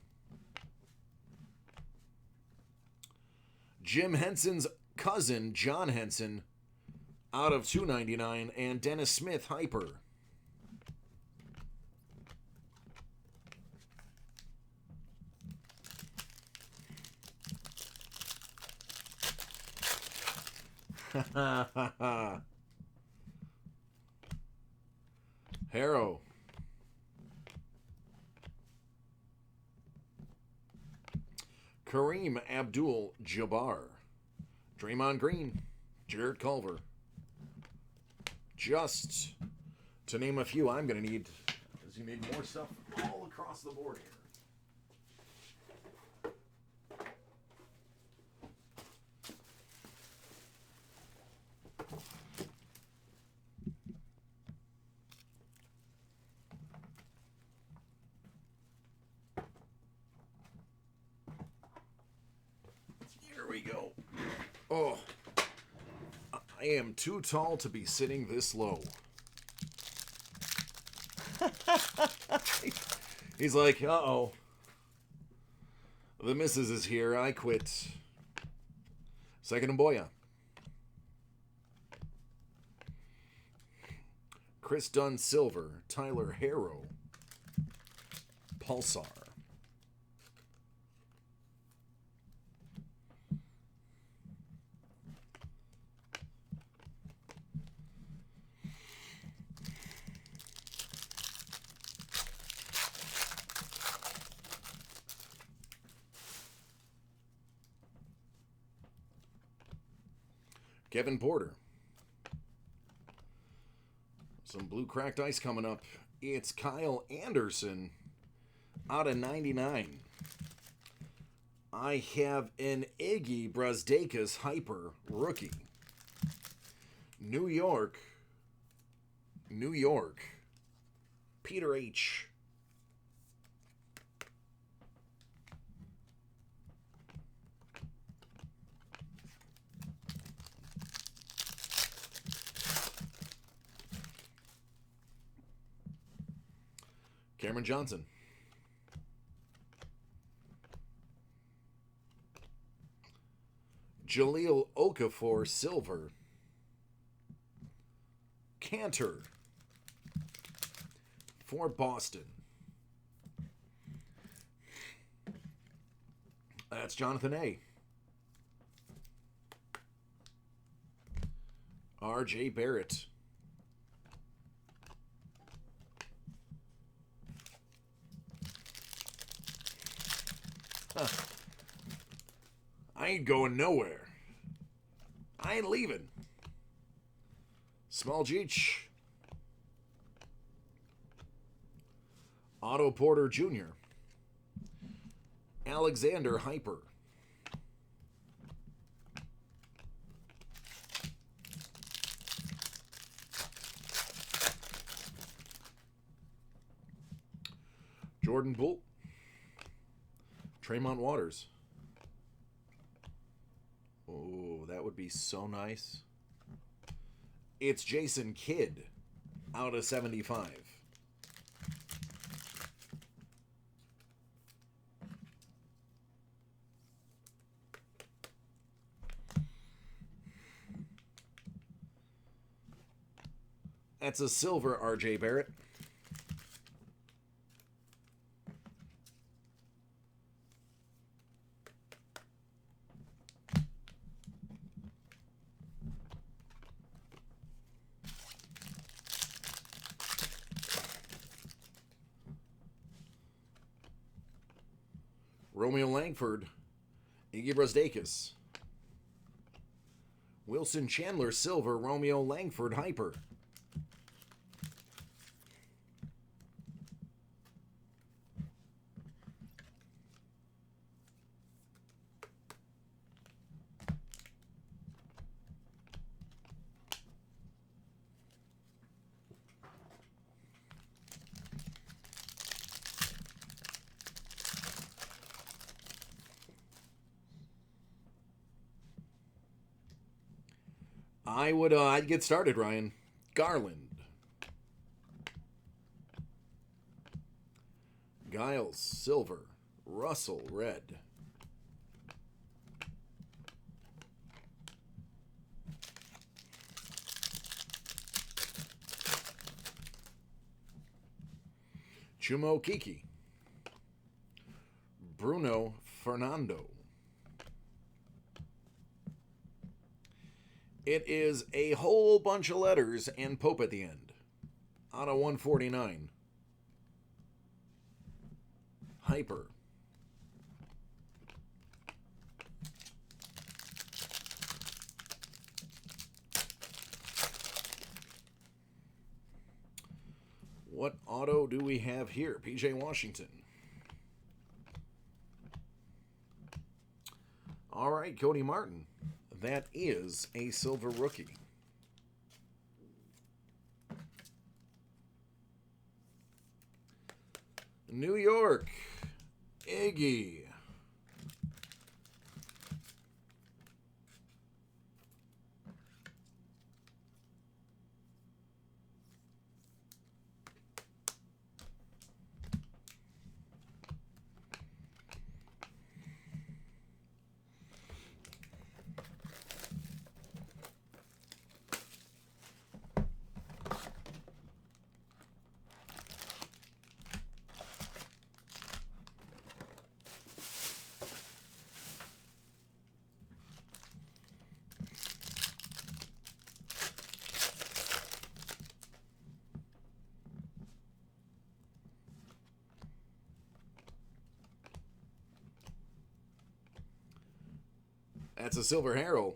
Jim Henson's cousin, John Henson, out of $2.99, and Dennis Smith Hyper. Harrow. Kareem Abdul-Jabbar. Draymond Green. Jared Culver. Just to name a few, I'm going to need, as you need more stuff all across the board here. we go. Oh, I am too tall to be sitting this low. He's like, uh-oh. The missus is here. I quit. Second Mboya. Chris Dunn Silver. Tyler Harrow. Pulsar. Kevin Porter. Some blue cracked ice coming up. It's Kyle Anderson out of 99. I have an Iggy Brazdeikis Hyper rookie. New York. Peter H. Cameron Johnson. Jaleel Okafor Silver. Cantor for Boston. That's Jonathan A. R.J. Barrett. Huh. I ain't going nowhere. I ain't leaving. Small Jeech. Otto Porter Jr. Alexander Hyper. Jordan Bull. Tremont Waters. Oh, that would be so nice. It's Jason Kidd out of 75. That's a silver R.J. Barrett. Romeo Langford, Iggy Brazdeikis. Wilson Chandler Silver, Romeo Langford Hyper. I'd get started, Ryan. Garland. Giles, silver. Russell, red. Chumo Kiki. Bruno Fernando. It is a whole bunch of letters and Pope at the end. Out of 149. Hyper. What auto do we have here? PJ Washington. All right, Cody Martin. That is a silver rookie. New York, Iggy. That's a Silver Harrell.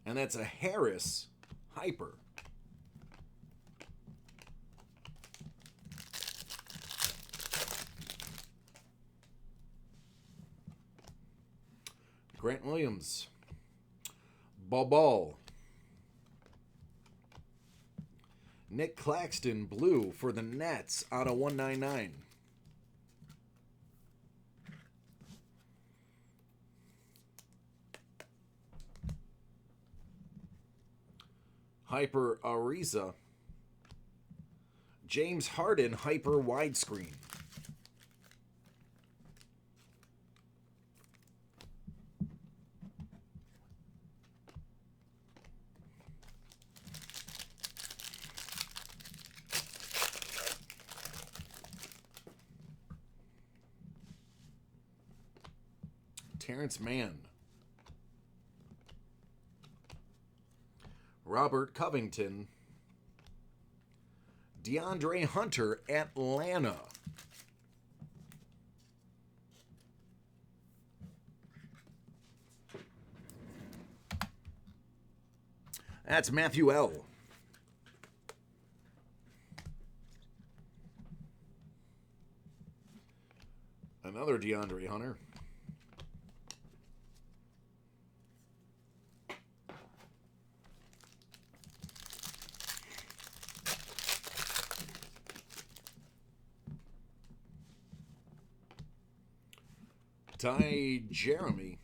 And that's a Harris Hyper. Grant Williams. Ball. Nick Claxton, blue for the Nets out of 199. Hyper Ariza. James Harden, Hyper widescreen. Terrence Mann. Robert Covington. DeAndre Hunter, Atlanta. That's Matthew L. Another DeAndre Hunter. Ty Jeremy.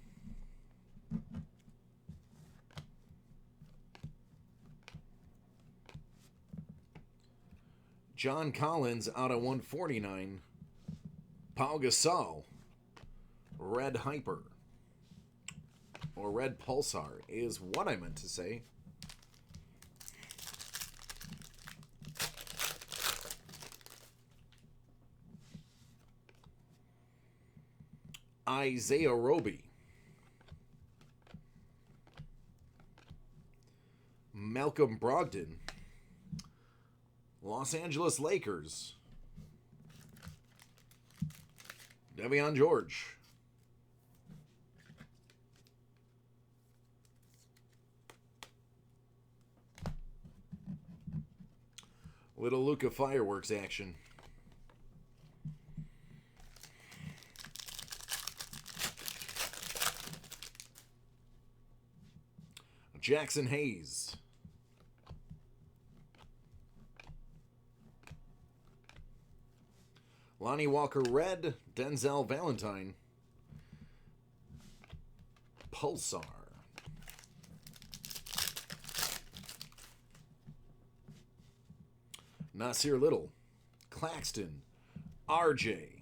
John Collins out of 149. Pau Gasol. Red Hyper. Or Red Pulsar is what I meant to say. Isaiah Roby. Malcolm Brogdon. Los Angeles Lakers. Devion George. Little Luka fireworks action. Jackson Hayes. Lonnie Walker red. Denzel Valentine. Pulsar. Nasir Little. Claxton. RJ.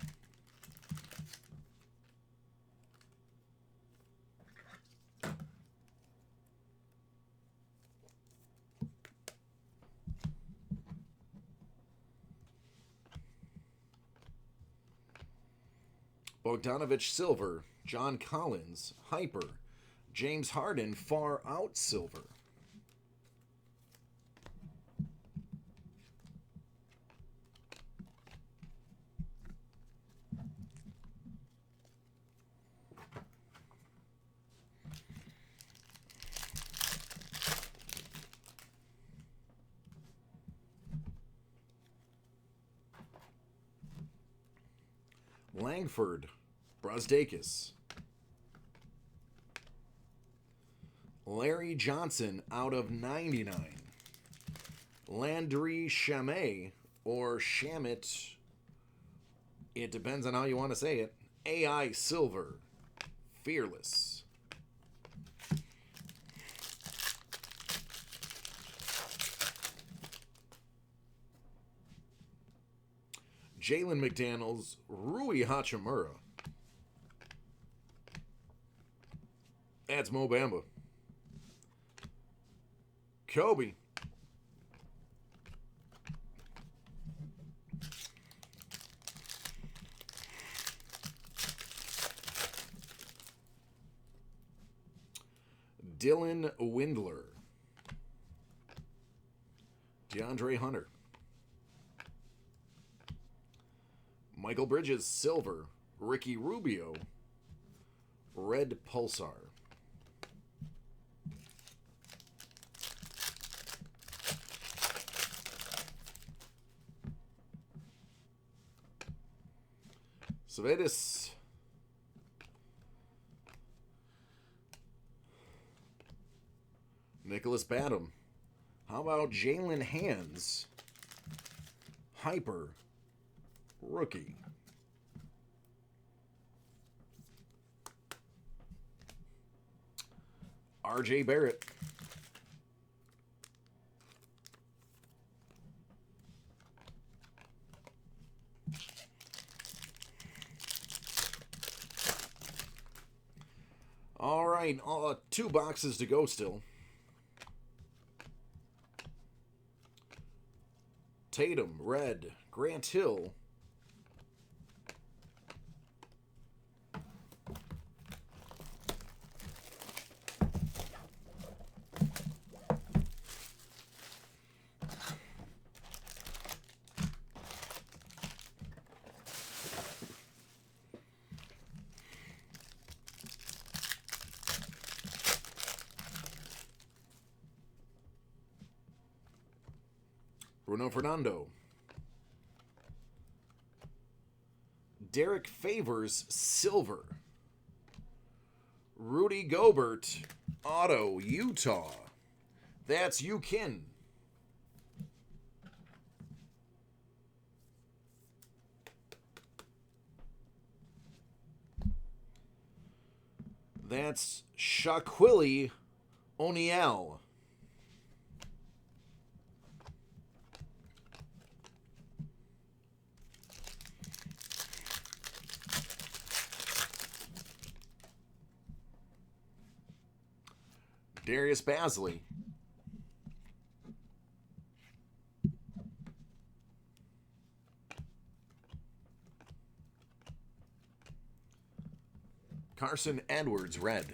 Bogdanovich silver. John Collins hyper. James Harden far out silver. Langford, Brazdeikis. Larry Johnson out of 99. Landry Shamet, or Shamit, it depends on how you want to say it. AI Silver, Fearless. Jalen McDaniels, Rui Hachimura. That's Mo Bamba. Kobe. Dylan Windler. DeAndre Hunter. Michael Bridges, silver. Ricky Rubio, red Pulsar. Svedis. Nicholas Batum. How about Jalen Hands? Hyper. Rookie. R.J. Barrett. All right, 2 boxes to go still. Tatum, red. Grant Hill. Bruno Fernando. Derek Favors, silver. Rudy Gobert, auto, Utah. That's Yukin. That's Shaquille O'Neal. Darius Bazley. Carson Edwards, red.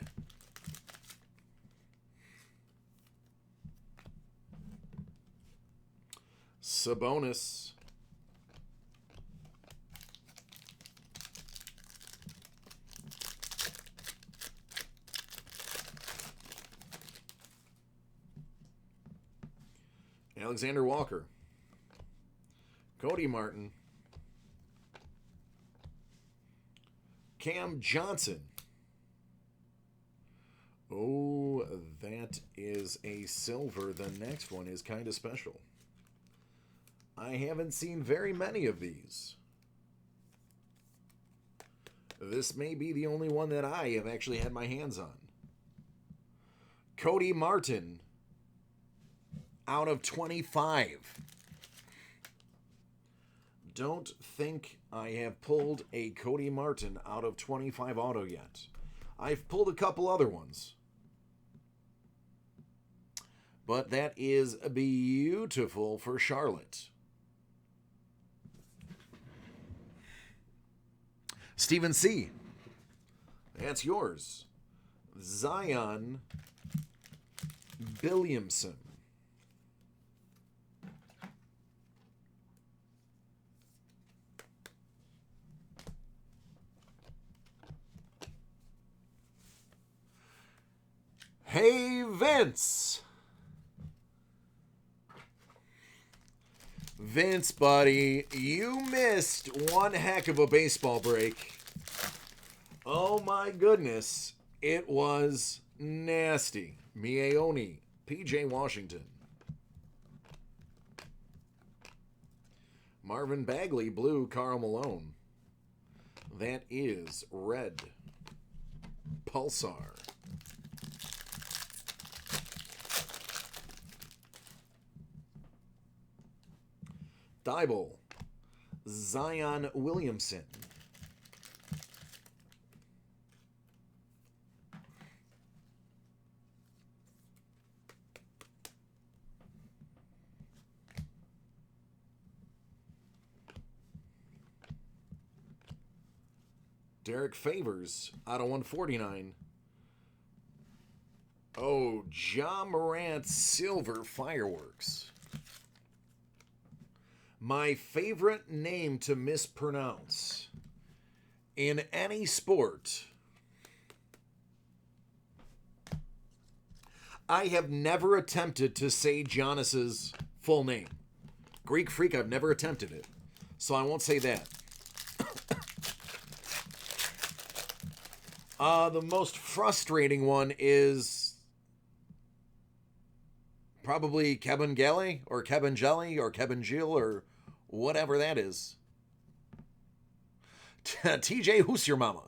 Sabonis. Alexander Walker. Cody Martin. Cam Johnson. Oh, that is a silver. The next one is kind of special. I haven't seen very many of these. This may be the only one that I have actually had my hands on. Cody Martin. Out of 25. Don't think I have pulled a Cody Martin out of 25 auto yet. I've pulled a couple other ones. But that is beautiful for Charlotte. Stephen C. That's yours. Zion Williamson. Hey, Vince. Vince, buddy, you missed one heck of a baseball break. Oh, my goodness. It was nasty. Mieoni, P.J. Washington. Marvin Bagley, blue, Karl Malone. That is red. Pulsar. Dibble, Zion Williamson. Derek Favors out of 149. Oh, Ja Morant silver fireworks. My favorite name to mispronounce in any sport. I have never attempted to say Giannis's full name. Greek Freak, I've never attempted it. So I won't say that. The most frustrating one is probably Kevin Galley or Kevin Jelly or Kevin Jill or whatever that is. TJ, who's your mama?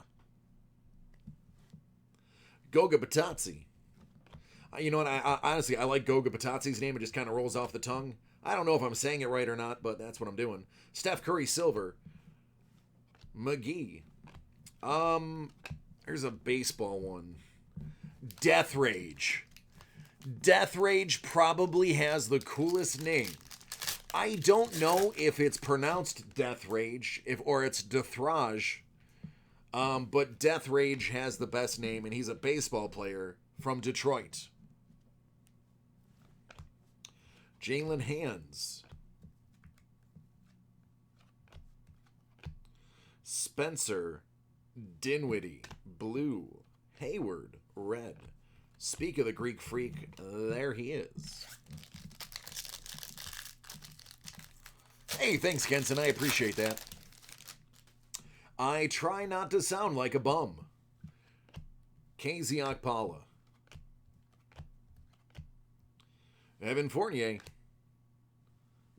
Goga Batazzi. You know what? I honestly, I like Goga Batazzi's name. It just kind of rolls off the tongue. I don't know if I'm saying it right or not, but that's what I'm doing. Steph Curry Silver. McGee. There's a baseball one. Death Rage. Death Rage probably has the coolest name. I don't know if it's pronounced Death Rage or it's Dethrage. But Death Rage has the best name, and he's a baseball player from Detroit. Jalen Hands. Spencer Dinwiddie, blue. Hayward, red. Speak of the Greek freak, there he is. Hey, thanks, Kenson. I appreciate that. I try not to sound like a bum. KZ Okpala. Evan Fournier.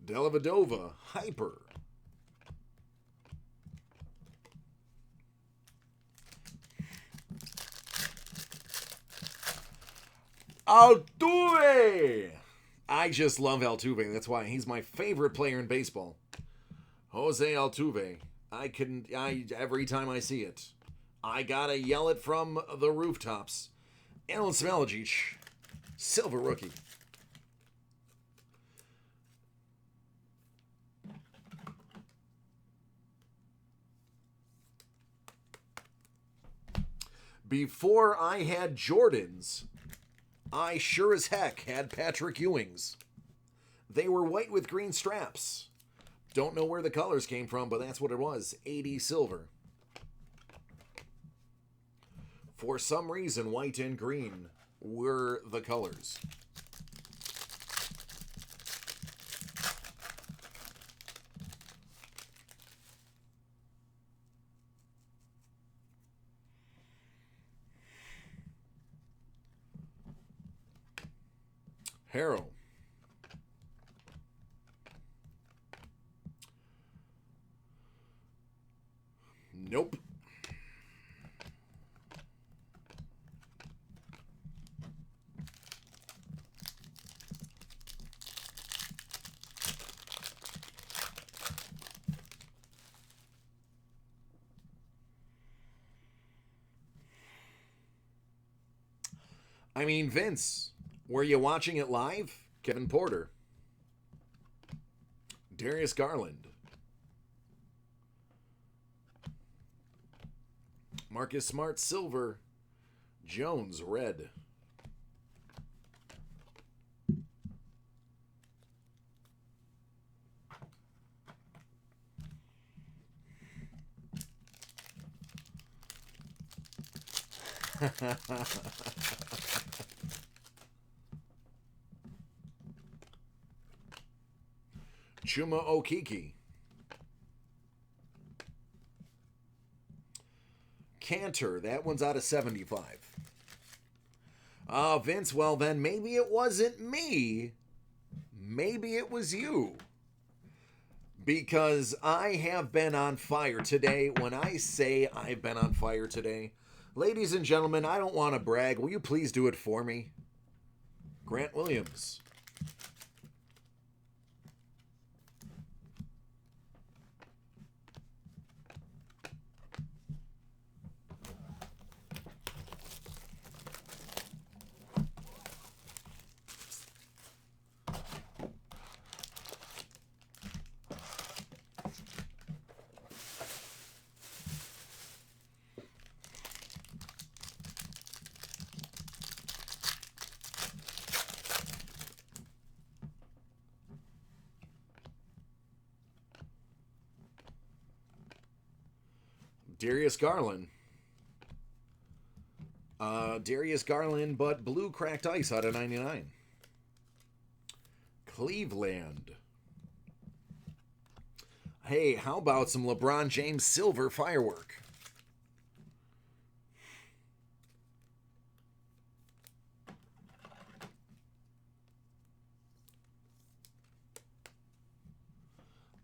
Delavadova, Hyper. Altuve! I just love Altuve. That's why he's my favorite player in baseball. Jose Altuve. Every time I see it, I gotta yell it from the rooftops. Alan Smelagic, silver rookie. Before I had Jordans, I sure as heck had Patrick Ewings. They were white with green straps. Don't know where the colors came from, but that's what it was. 80 silver. For some reason, white and green were the colors. Harrow. Nope. I mean, Vince, were you watching it live? Kevin Porter. Darius Garland. Marcus Smart, silver. Jones, red. Chuma Okiki. Cantor, that one's out of 75. Vince, well then maybe it wasn't me. Maybe it was you. Because I have been on fire today. When I say I've been on fire today, ladies and gentlemen, I don't want to brag. Will you please do it for me? Grant Williams. Darius Garland. Darius Garland, but blue cracked ice out of 99. Cleveland. Hey, how about some LeBron James silver firework?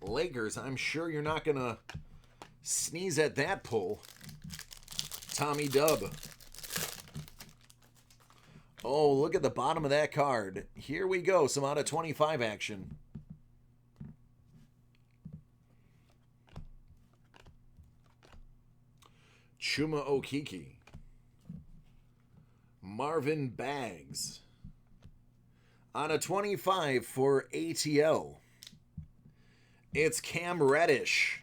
Lakers, I'm sure you're not going to sneeze at that pull. Tommy Dub. Oh, look at the bottom of that card. Here we go. Some out of 25 action. Chuma Okiki. Marvin Baggs. On a 25 for ATL. It's Cam Reddish.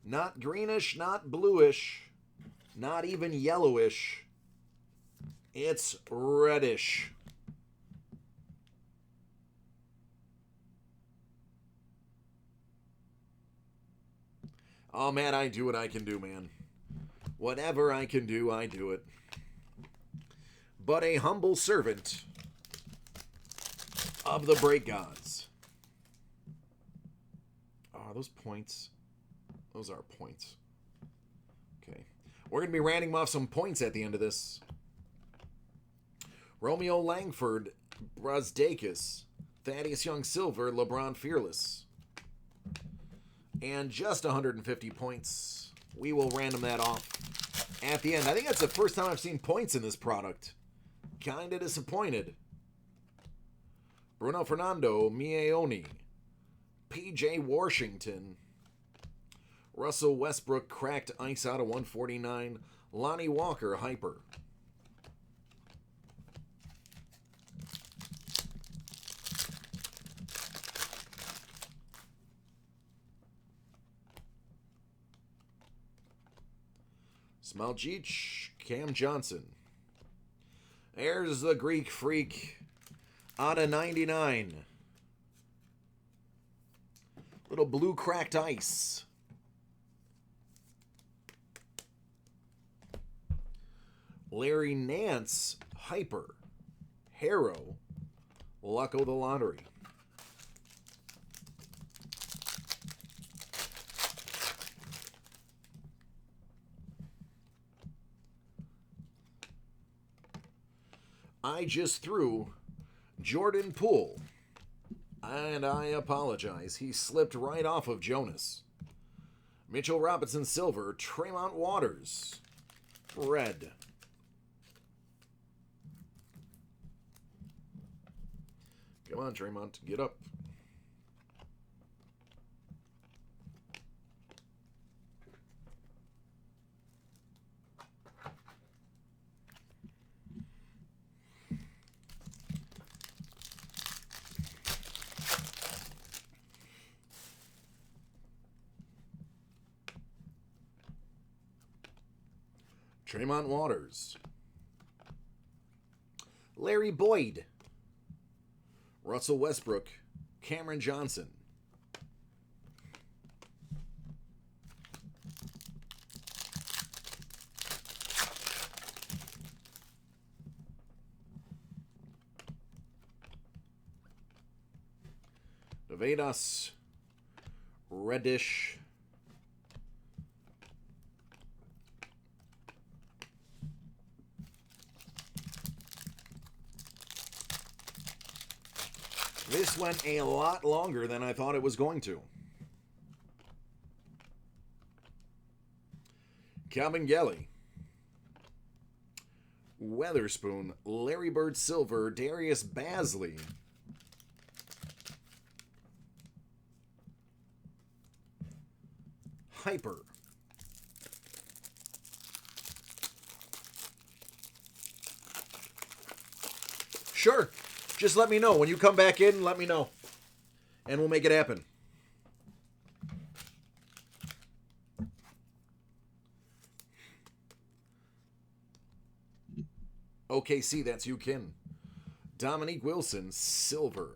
Not greenish, not bluish, not even yellowish. It's reddish. Oh, man, I do what I can do, man. Whatever I can do, I do it. But a humble servant of the break gods. Are those points? Those are points. Okay. We're going to be ranting off some points at the end of this. Romeo Langford, Brazdakis, Thaddeus Young Silver, LeBron Fearless. And just 150 points. We will random that off at the end. I think that's the first time I've seen points in this product. Kinda disappointed. Bruno Fernando, Mieoni, PJ Washington, Russell Westbrook, cracked ice out of 149, Lonnie Walker, hyper. Smaljic, Cam Johnson. There's the Greek Freak out of 99. Little blue cracked ice. Larry Nance, hyper. Harrow, Lucko the Lottery. I just threw Jordan Poole. And I apologize. He slipped right off of Jonas. Mitchell Robinson Silver. Tremont Waters. Red. Come on, Tremont. Get up. Tremont Waters. Larry Boyd. Russell Westbrook. Cameron Johnson. Nevadas. Reddish. This went a lot longer than I thought it was going to. Kabengele. Weatherspoon. Larry Bird Silver. Darius Basley. Hyper. Sure. Just let me know. When you come back in, let me know. And we'll make it happen. OKC, that's you, Kin. Dominique Wilson, silver.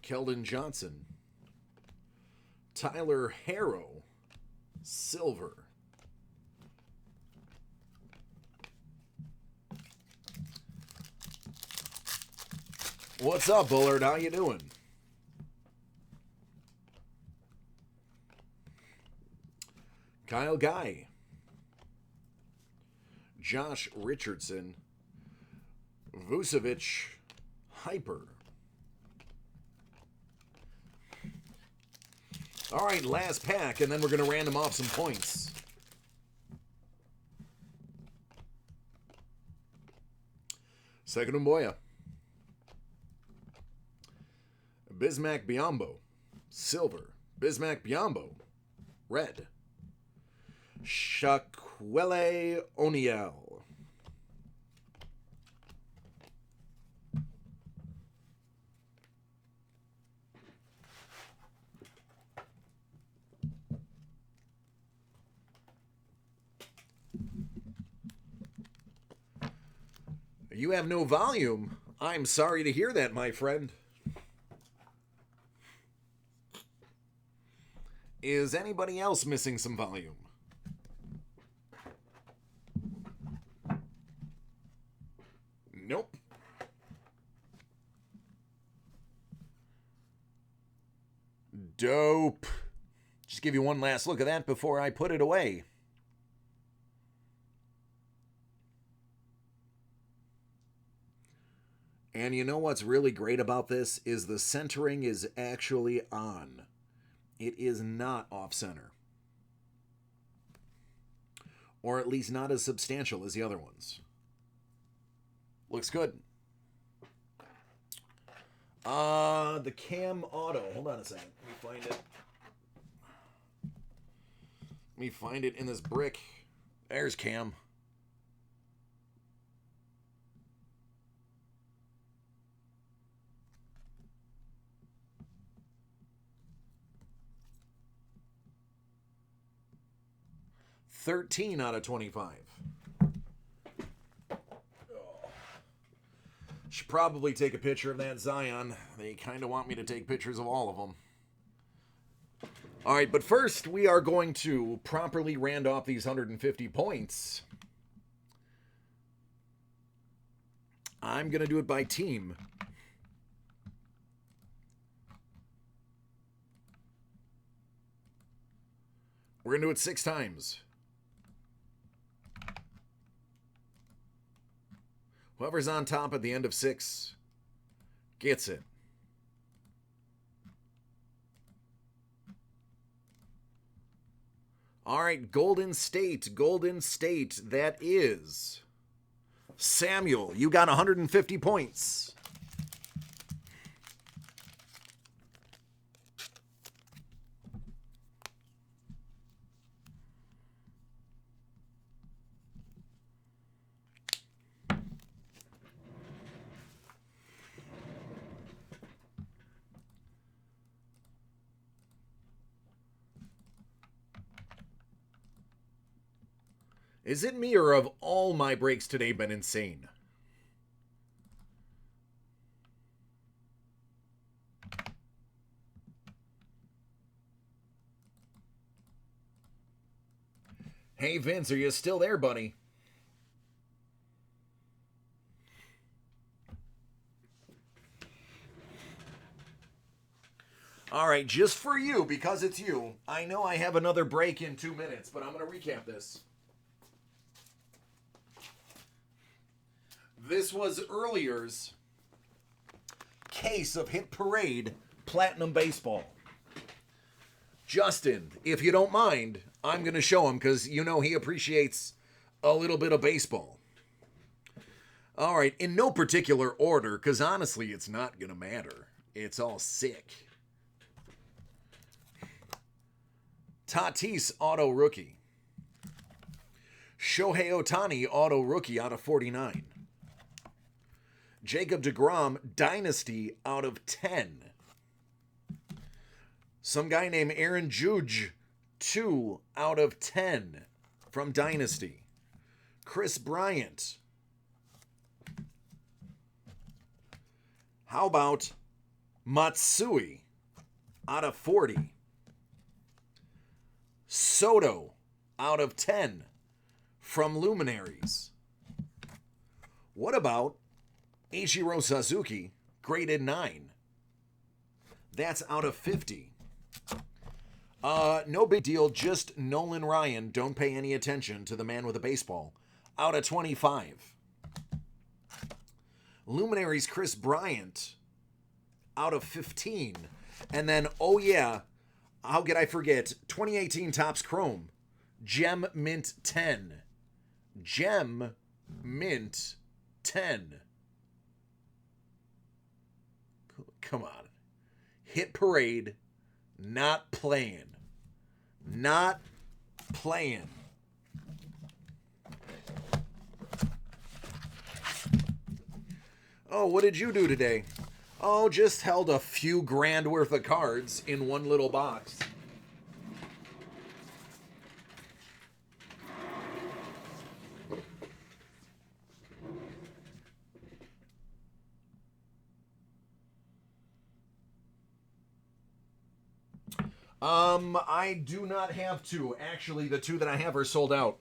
Keldon Johnson. Tyler Harrow, silver. What's up, Bullard? How you doing? Kyle Guy. Josh Richardson, Vucevic, Hyper. All right, last pack, and then we're going to random off some points. Second Umboya. Bismack Biyombo, silver. Bismack Biyombo, red. Shaquille O'Neal. You have no volume. I'm sorry to hear that, my friend. Is anybody else missing some volume? Nope. Dope. Just give you one last look at that before I put it away. And you know what's really great about this is the centering is actually on. It is not off-center. Or at least not as substantial as the other ones. Looks good. The Cam Auto. Hold on a second. Let me find it. Let me find it in this brick. There's Cam. $13 out of 25. Should probably take a picture of that Zion. They kind of want me to take pictures of all of them. All right, but first we are going to properly round off these 150 points. I'm going to do it by team. We're going to do it 6 times. Whoever's on top at the end of 6 gets it. All right, Golden State. Golden State. That is Samuel. You got 150 points. Is it me, or have all my breaks today been insane? Hey, Vince, are you still there, buddy? All right, just for you, because it's you, I know I have another break in 2 minutes, but I'm going to recap this. This was earlier's case of Hit Parade Platinum Baseball. Justin, if you don't mind, I'm going to show him because you know he appreciates a little bit of baseball. All right, in no particular order, because honestly, it's not going to matter. It's all sick. Tatis Auto Rookie. Shohei Ohtani Auto Rookie out of 49. Jacob deGrom Dynasty out of 10. Some guy named Aaron Judge 2 out of 10 from Dynasty. Chris Bryant. How about Matsui out of 40? Soto out of 10 from Luminaries. What about Ichiro Suzuki, graded 9? That's out of 50. No big deal, just Nolan Ryan. Don't pay any attention to the man with a baseball. out of 25. Luminaries Chris Bryant out of 15. And then, oh yeah, how could I forget? 2018 Topps Chrome, Gem Mint 10. Gem Mint 10. Come on. Hit Parade, not playing. Not playing. Oh, what did you do today? Oh, just held a few grand worth of cards in one little box. I do not have two. Actually, the two that I have are sold out.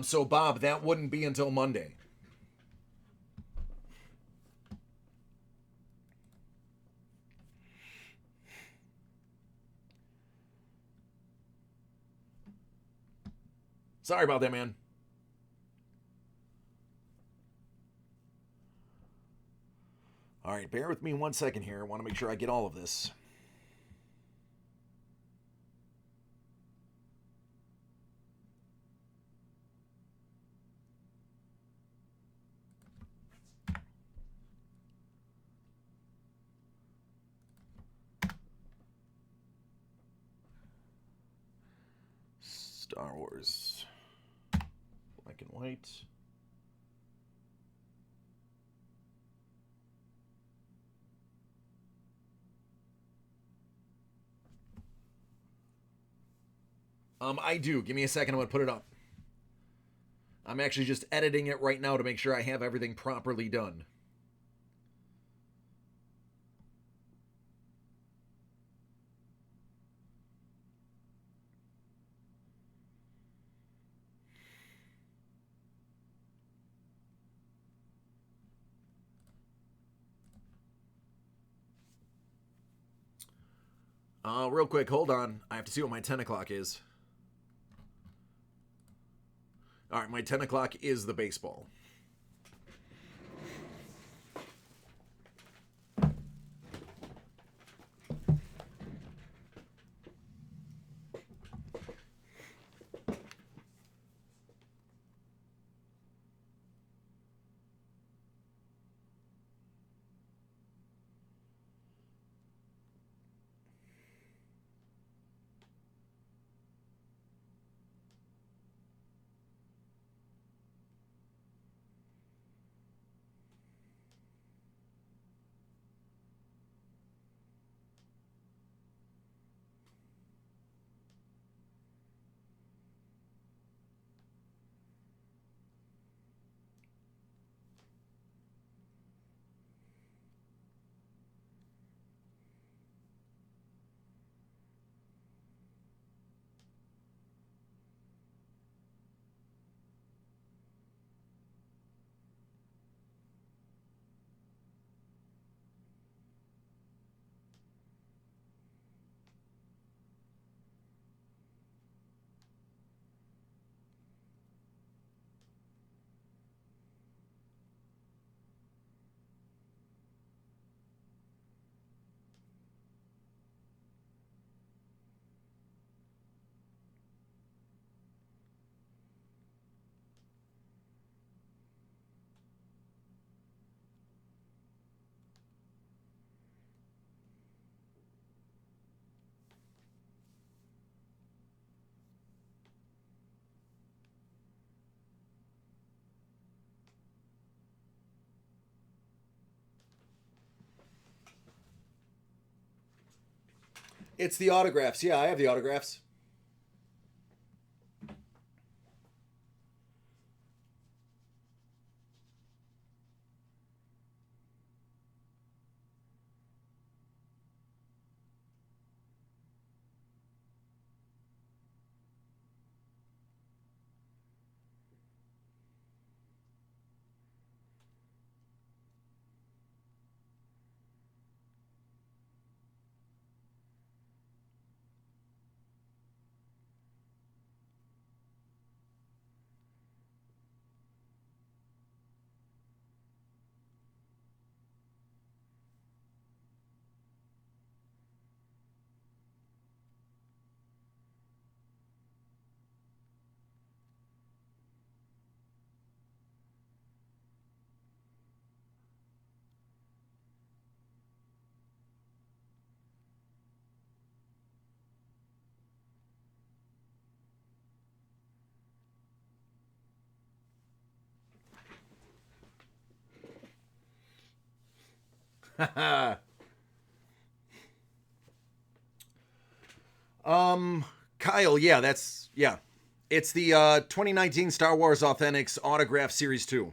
So Bob, that wouldn't be until Monday. Sorry about that, man. All right, bear with me 1 second here. I want to make sure I get all of this. Star Wars. Black and white. I do. Give me a second. I'm going to put it up. I'm actually just editing it right now to make sure I have everything properly done. Real quick, hold on. I have to see what my 10 o'clock is. All right, my 10 o'clock is the baseball. It's the autographs. Yeah, I have the autographs. Kyle, yeah, it's the 2019 Star Wars Authentics Autograph Series 2.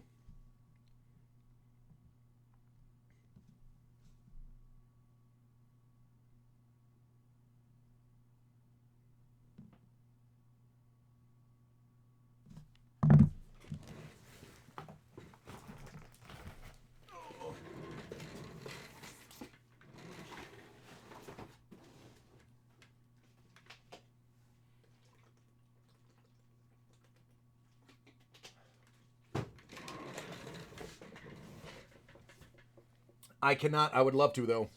I cannot. I would love to, though.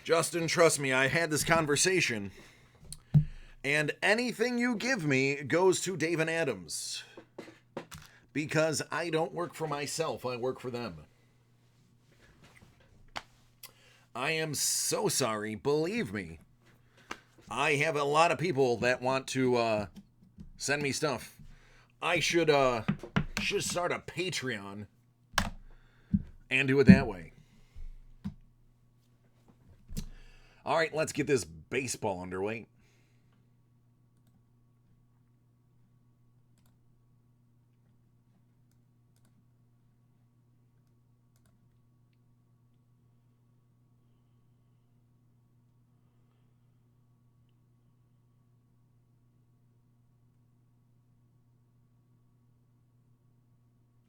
Justin, trust me, I had this conversation. And anything you give me goes to Dave and Adams. Because I don't work for myself, I work for them. I am so sorry, believe me. I have a lot of people that want to send me stuff. I should start a Patreon and do it that way. All right, let's get this baseball underway.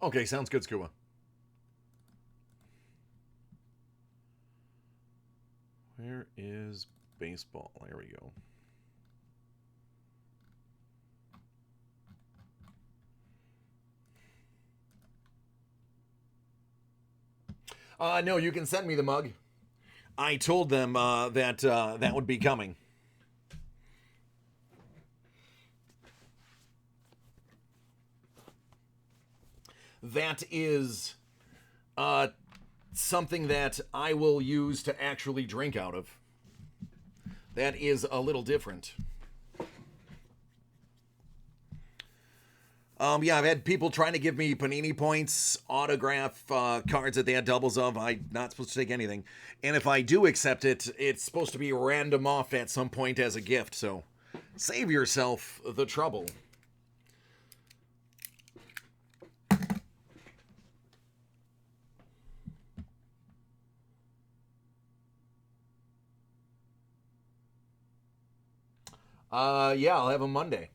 Okay, sounds good, Scuba. Where is baseball? There we go. No, you can send me the mug. I told them that would be coming. That is something that I will use to actually drink out of. That is a little different. Yeah, I've had people trying to give me Panini points, autograph cards that they had doubles of. I'm not supposed to take anything. And if I do accept it, it's supposed to be random off at some point as a gift. So save yourself the trouble. Yeah, I'll have them Monday.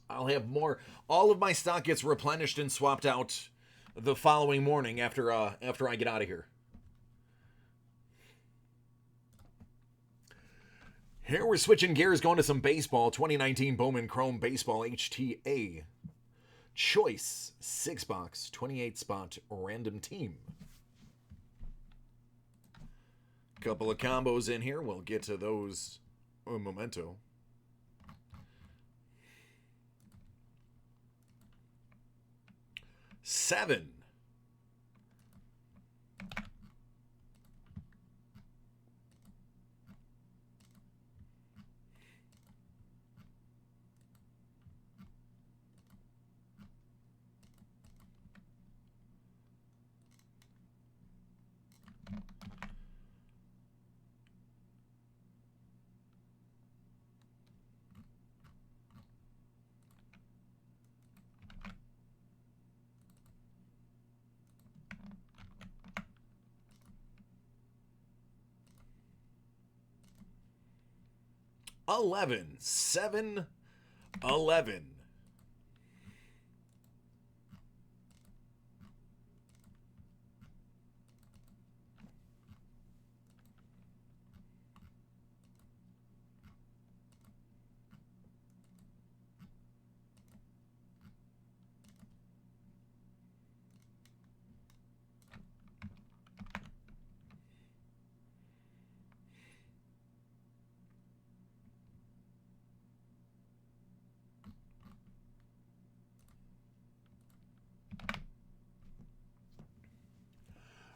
I'll have more. All of my stock gets replenished and swapped out the following morning after I get out of here. Here we're switching gears, going to some baseball. 2019 Bowman Chrome Baseball HTA. Choice 6-box, 28-spot random team. Couple of combos in here. We'll get to those in a momento. Seven. $11. 7, 11.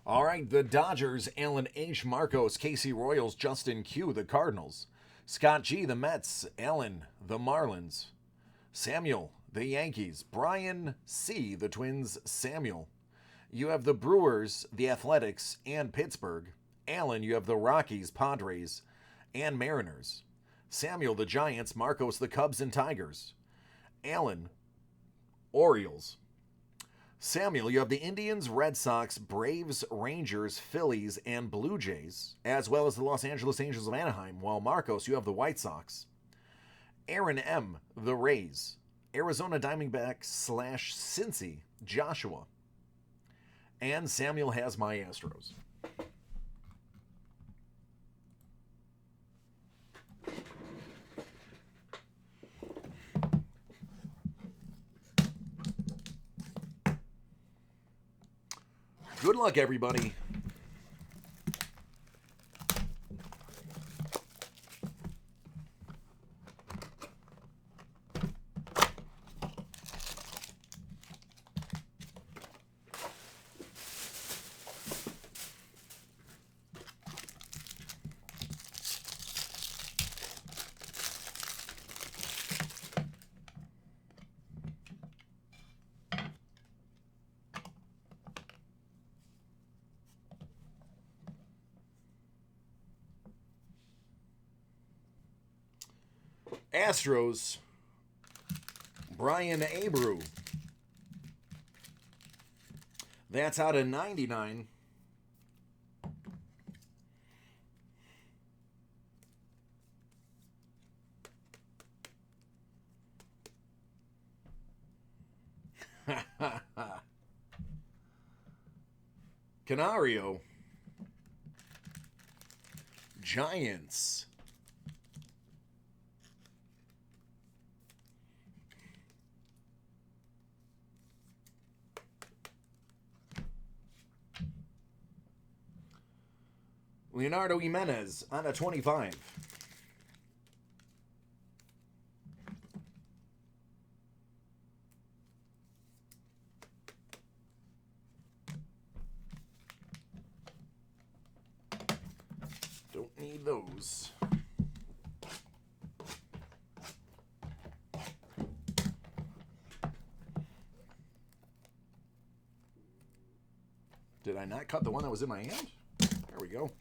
All right, the Dodgers, Alan H. Marcos, Casey Royals, Justin Q, the Cardinals, Scott G, the Mets, Alan, the Marlins, Samuel, the Yankees, Brian C, the Twins, Samuel, You have the Brewers, the Athletics, and Pittsburgh. Alan, you have the Rockies, Padres, and Mariners. Samuel, the Giants. Marcos, the Cubs and Tigers. Alan, Orioles. Samuel, you have the Indians, Red Sox, Braves, Rangers, Phillies, and Blue Jays, as well as the Los Angeles Angels of Anaheim, while Marcos, you have the White Sox. Aaron M., the Rays. Arizona Diamondbacks / Cincy, Joshua. And Samuel has my Astros. Good luck, everybody. Astros, Brian Abreu. That's out of 99. Canario. Giants. Leonardo Jimenez on a 25. Don't need those. Did I not cut the one that was in my hand? There we go.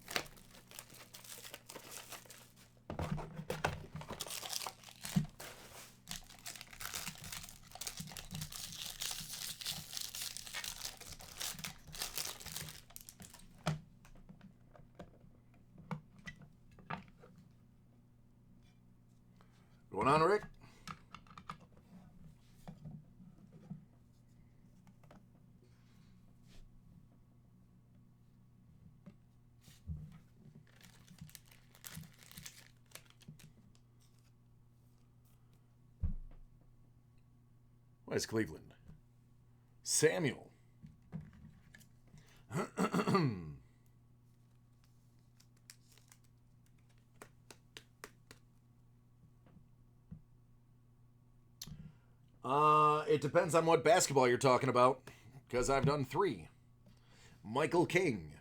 Going on, Rick? West Cleveland. Samuel. It depends on what basketball you're talking about, because I've done 3. Michael King.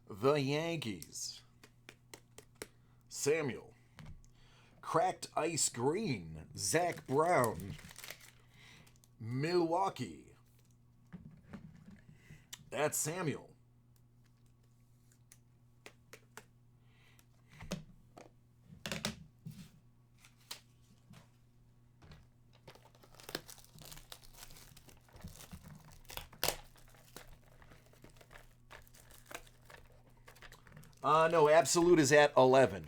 The Yankees. Samuel. Cracked Ice Green. Zach Brown. Milwaukee. That's Samuel. No, Absolute is at 11.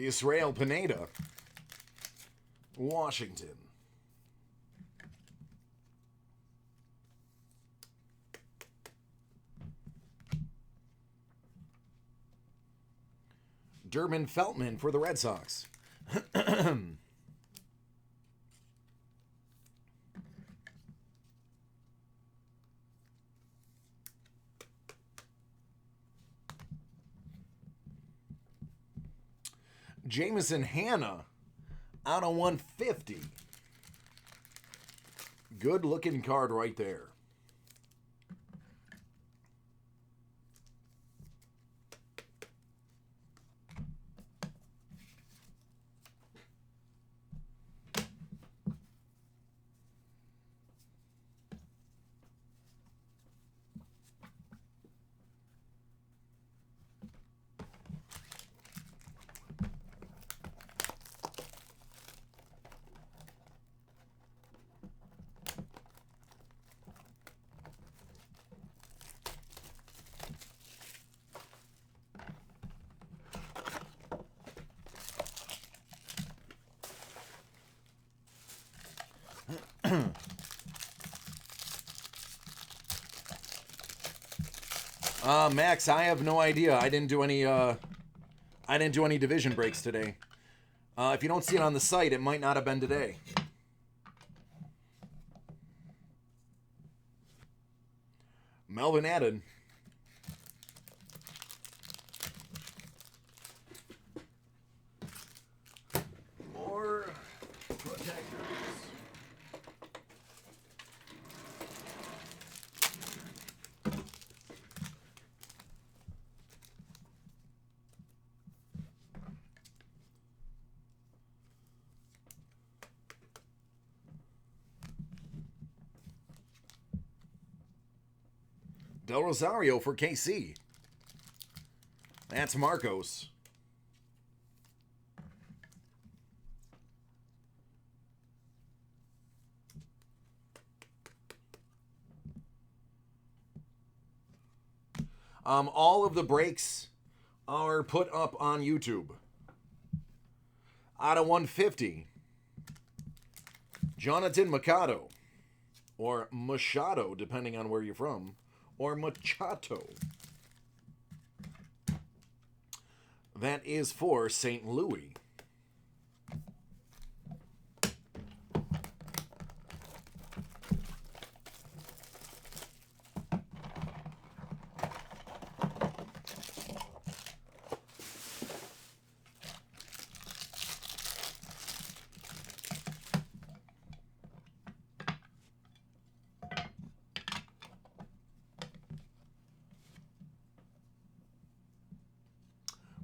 Israel Pineda, Washington. Durbin Feltman for the Red Sox. Jameson Hannah out of 150. Good looking card right there. Max, I have no idea. I didn't do any division breaks today. If you don't see it on the site, it might not have been today. Melvin added. More protectors. Del Rosario for KC. That's Marcos. All of the breaks are put up on YouTube. Out of 150, Jonathan Machado, or Machado, depending on where you're from, or Machado. That is for St. Louis.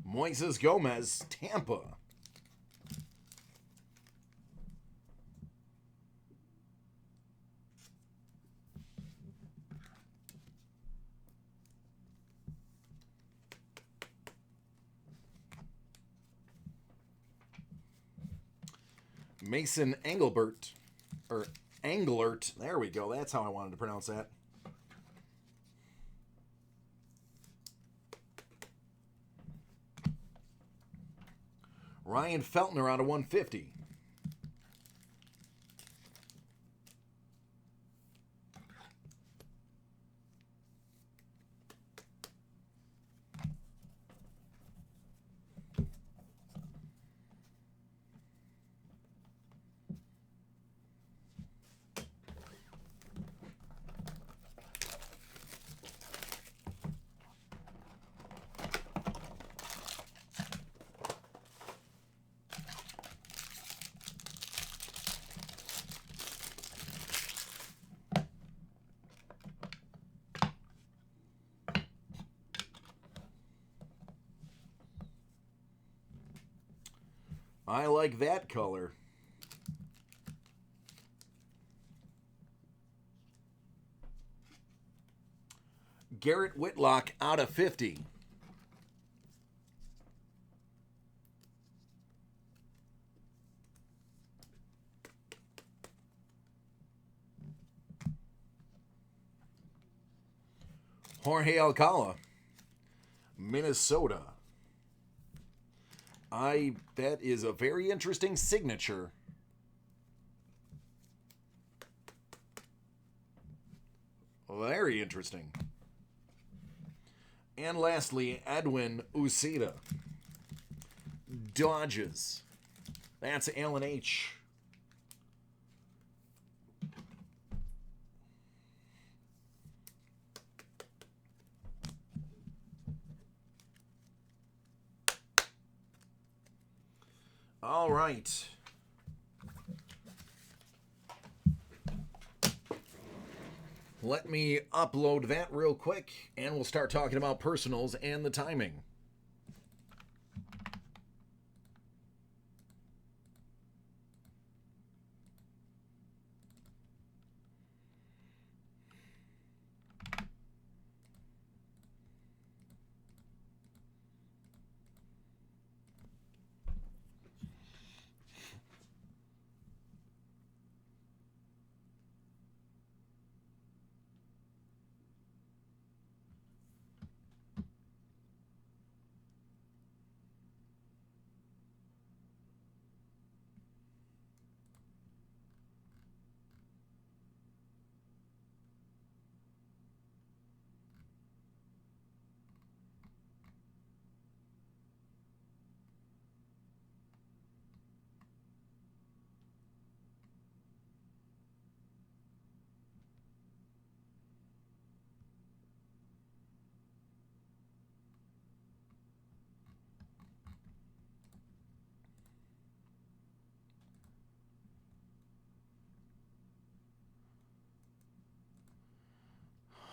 Moises Gomez, Tampa. Mason Engelbert, or Englert, there we go, that's how I wanted to pronounce that. Ryan Feltner out of 150. I like that color. Garrett Whitlock out of 50. Jorge Alcala, Minnesota. That is a very interesting signature. Very interesting. And lastly, Edwin Uceda, Dodgers. That's Alan H. All right. Let me upload that real quick, and we'll start talking about personals and the timing.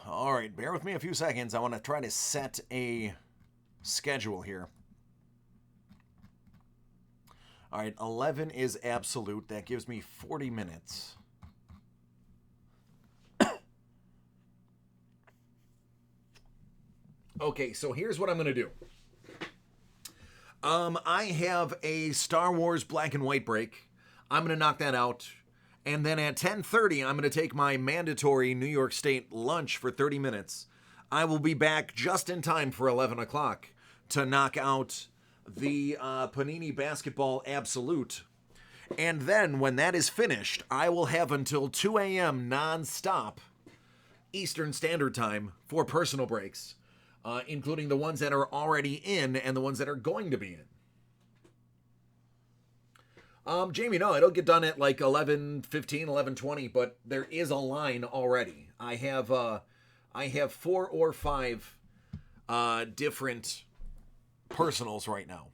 All right, bear with me a few seconds. I want to try to set a schedule here. All right, 11 is absolute. That gives me 40 minutes. Okay, so here's what I'm going to do. I have a Star Wars black and white break. I'm going to knock that out. And then at 10:30, I'm going to take my mandatory New York State lunch for 30 minutes. I will be back just in time for 11 o'clock to knock out the Panini Basketball Absolute. And then when that is finished, I will have until 2 a.m. nonstop Eastern Standard Time for personal breaks, including the ones that are already in and the ones that are going to be in. Jamie, no, it'll get done at like 11:15, 11:20, but there is a line already. I have 4 or 5 different personals right now.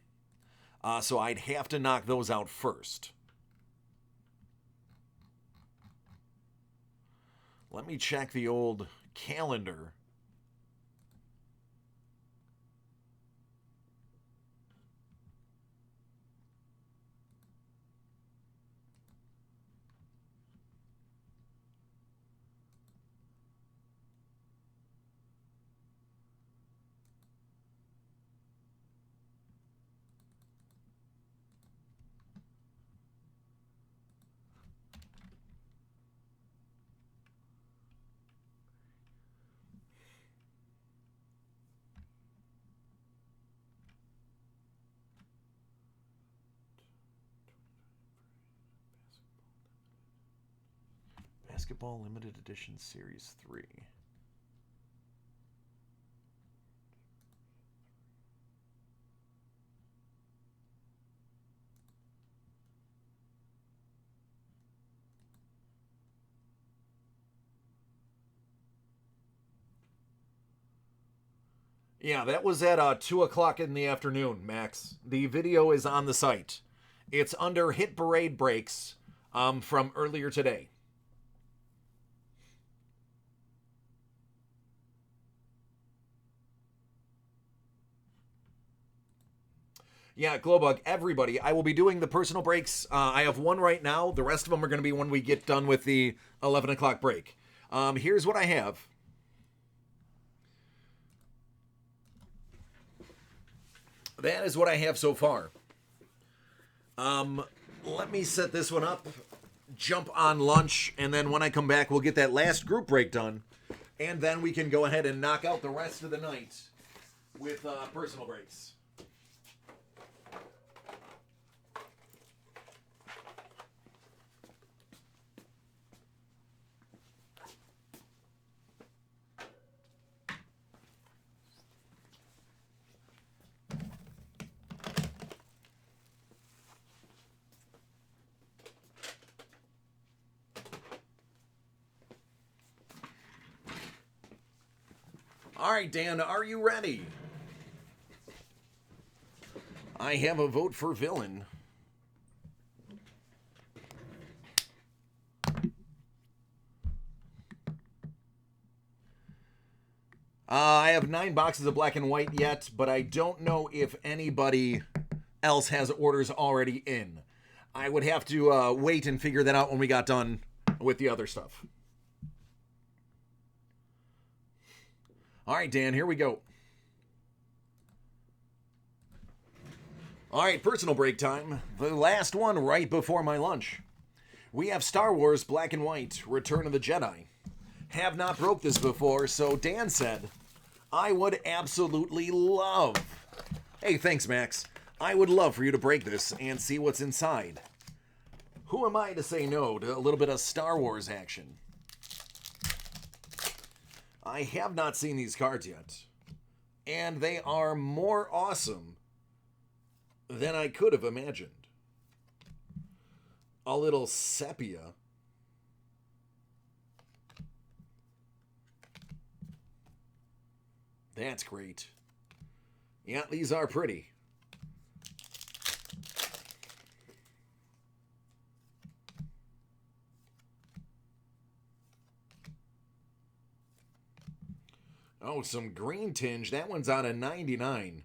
So I'd have to knock those out first. Let me check the old calendar. Basketball Limited Edition Series 3. Yeah, that was at 2 o'clock in the afternoon, Max. The video is on the site. It's under Hit Parade Breaks from earlier today. Yeah, Glowbug, everybody. I will be doing the personal breaks. I have one right now. The rest of them are going to be when we get done with the 11 o'clock break. Here's what I have. That is what I have so far. Let me set this one up, jump on lunch, and then when I come back, we'll get that last group break done. And then we can go ahead and knock out the rest of the night with personal breaks. All right, Dan, are you ready? I have a vote for villain. I have 9 boxes of black and white yet, but I don't know if anybody else has orders already in. I would have to wait and figure that out when we got done with the other stuff. All right, Dan, here we go. All right, personal break time. The last one right before my lunch. We have Star Wars Black and White, Return of the Jedi. Have not broke this before, so Dan said, I would absolutely love... Hey, thanks, Max. I would love for you to break this and see what's inside. Who am I to say no to a little bit of Star Wars action? I have not seen these cards yet, and they are more awesome than I could have imagined. A little sepia. That's great. Yeah, these are pretty. Oh, some green tinge. That one's out of 99.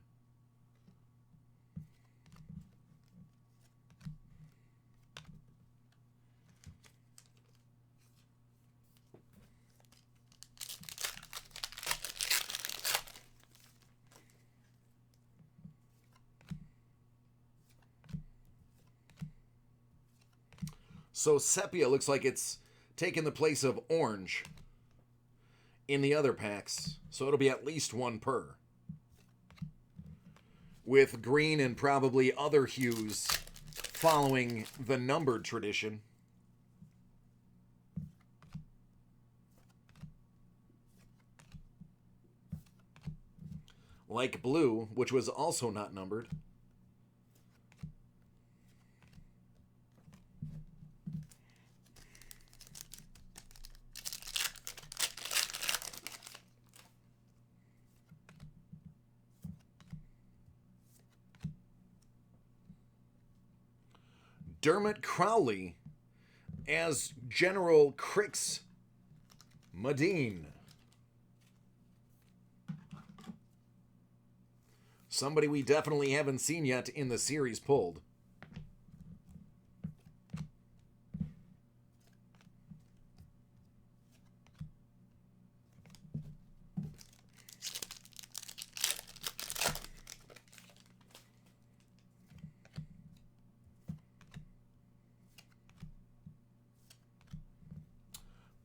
So sepia looks like it's taken the place of orange in the other packs. So it'll be at least 1 per. With green and probably other hues following the numbered tradition. Like blue, which was also not numbered. Dermot Crowley as General Crix Madine. Somebody we definitely haven't seen yet in the series pulled.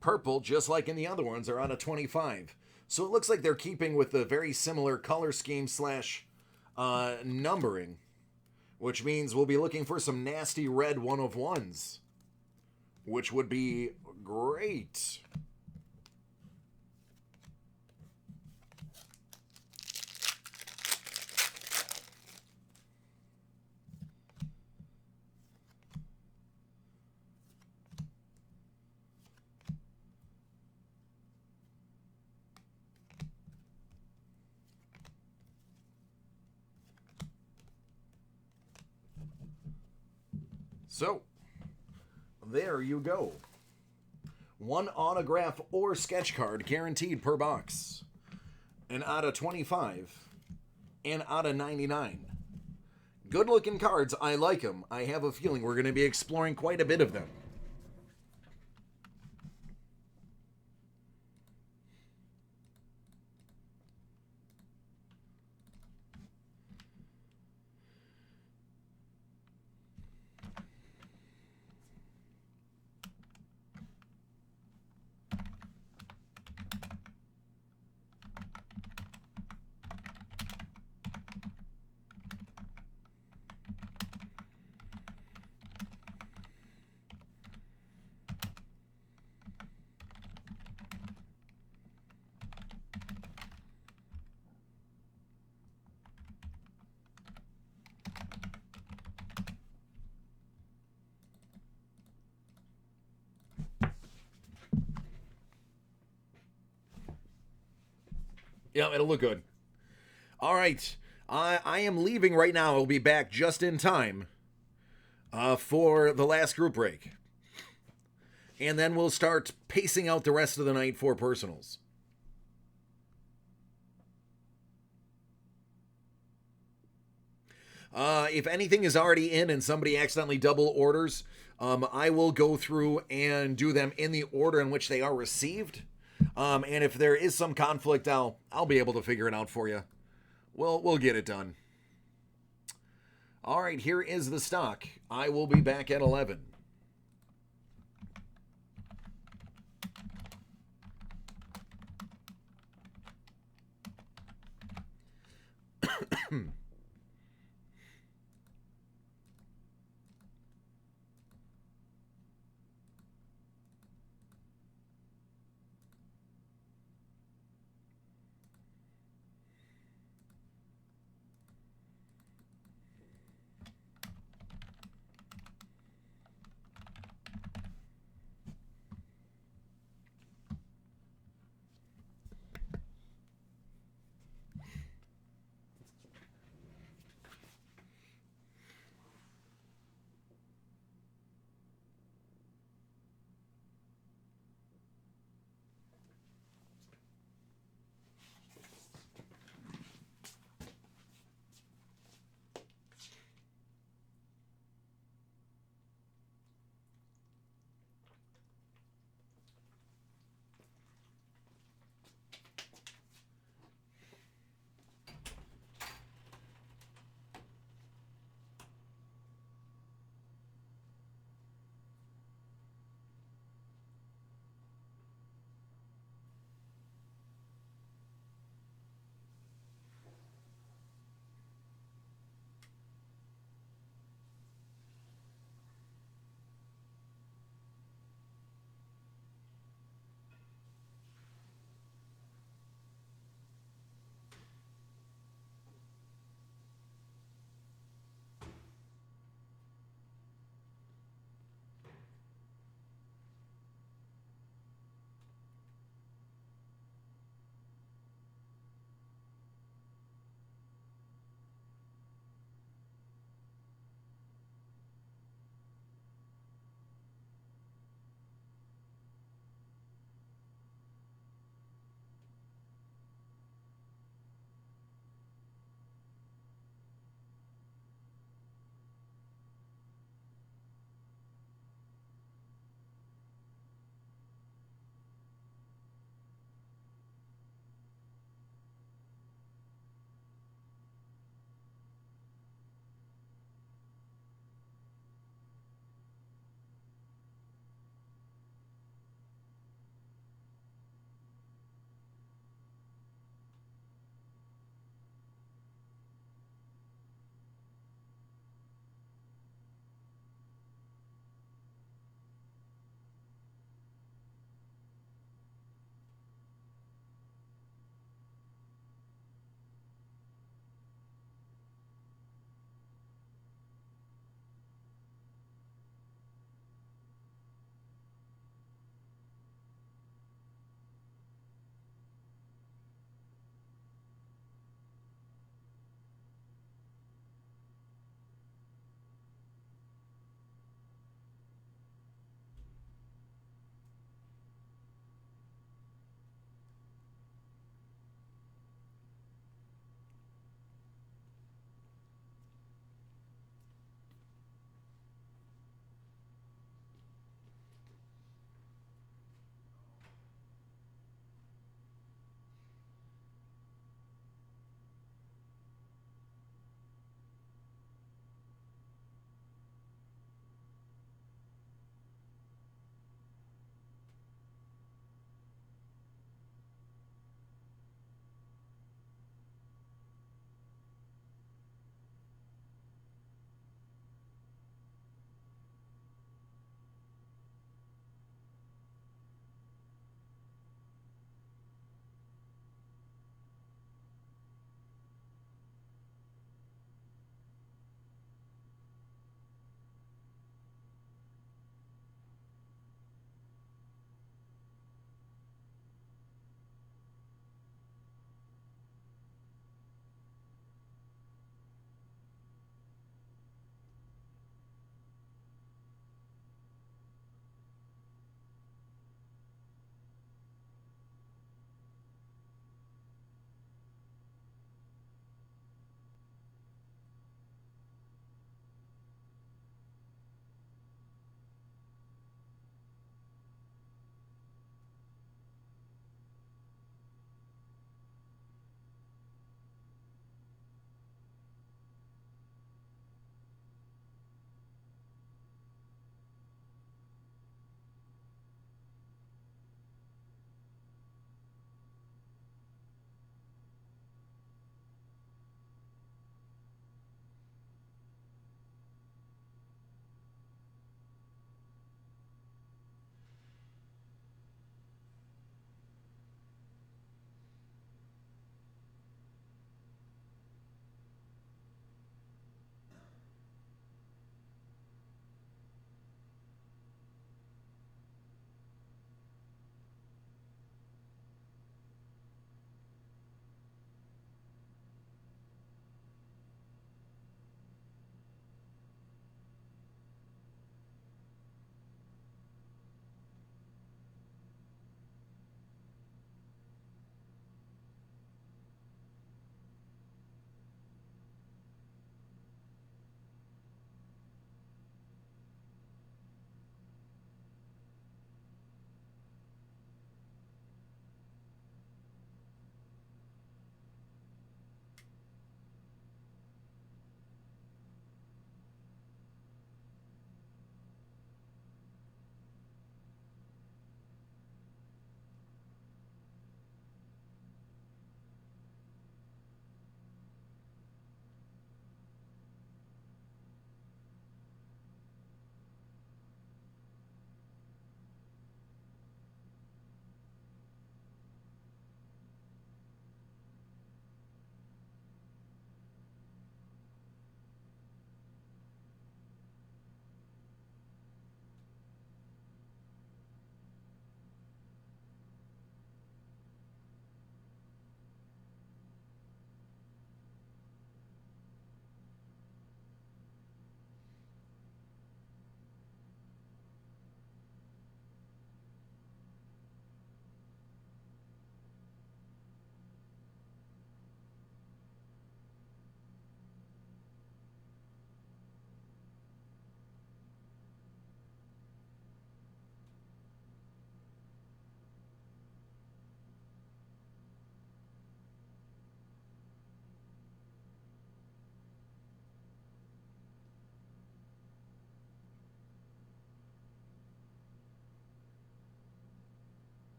Purple, just like in the other ones, are out of 25. So it looks like they're keeping with the very similar color scheme slash numbering, which means we'll be looking for some nasty red 1 of 1s, which would be great. So, there you go. 1 autograph or sketch card guaranteed per box. And out of 25. And out of 99. Good looking cards. I like them. I have a feeling we're going to be exploring quite a bit of them. Yeah, it'll look good. All right. I am leaving right now. I'll be back just in time for the last group break. And then we'll start pacing out the rest of the night for personals. If anything is already in and somebody accidentally double orders, I will go through and do them in the order in which they are received. And if there is some conflict, I'll be able to figure it out for you. We'll get it done. All right, here is the stock. I will be back at 11.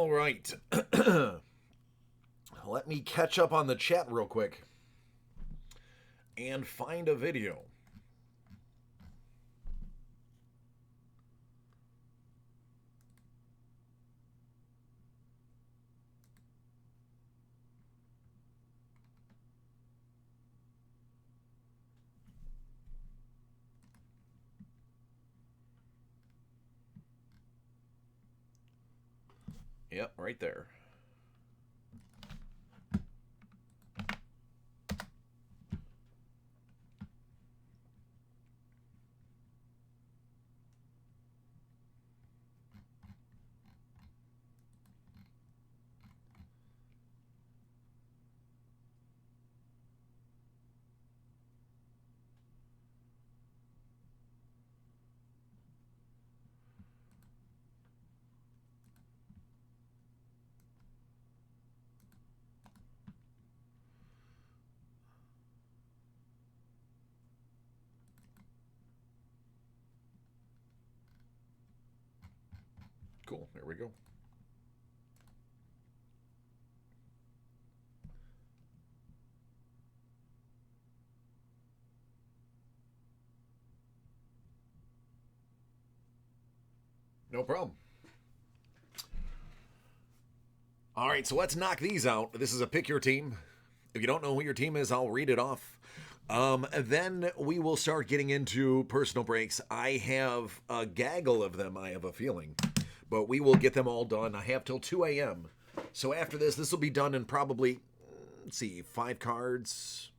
All right. Let me catch up on the chat real quick and find a video. Yep, right there. Cool, there we go. No problem. All right, so let's knock these out. This is a pick your team. If you don't know who your team is, I'll read it off. Then we will start getting into personal breaks. I have a gaggle of them, I have a feeling. But we will get them all done. I have till 2 a.m. So after this will be done in probably, let's see, 5 cards.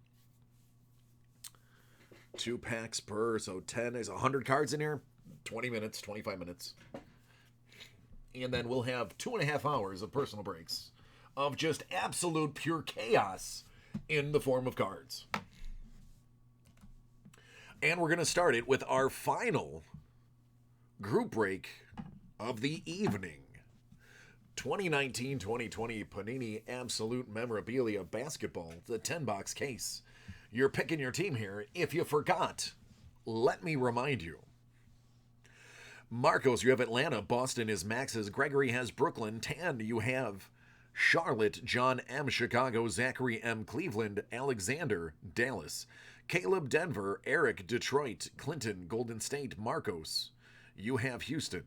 2 packs per, so 10 is 100 cards in here. 20 minutes, 25 minutes. And then we'll have 2.5 hours of personal breaks of just absolute pure chaos in the form of cards. And we're going to start it with our final group break of the evening. 2019-2020 Panini Absolute Memorabilia Basketball, the 10-box case. You're picking your team here. If you forgot, let me remind you. Marcos, you have Atlanta. Boston is Max's. Gregory has Brooklyn. Tan, you have Charlotte. John M. Chicago. Zachary M. Cleveland. Alexander, Dallas. Caleb, Denver. Eric, Detroit. Clinton, Golden State. Marcos, you have Houston.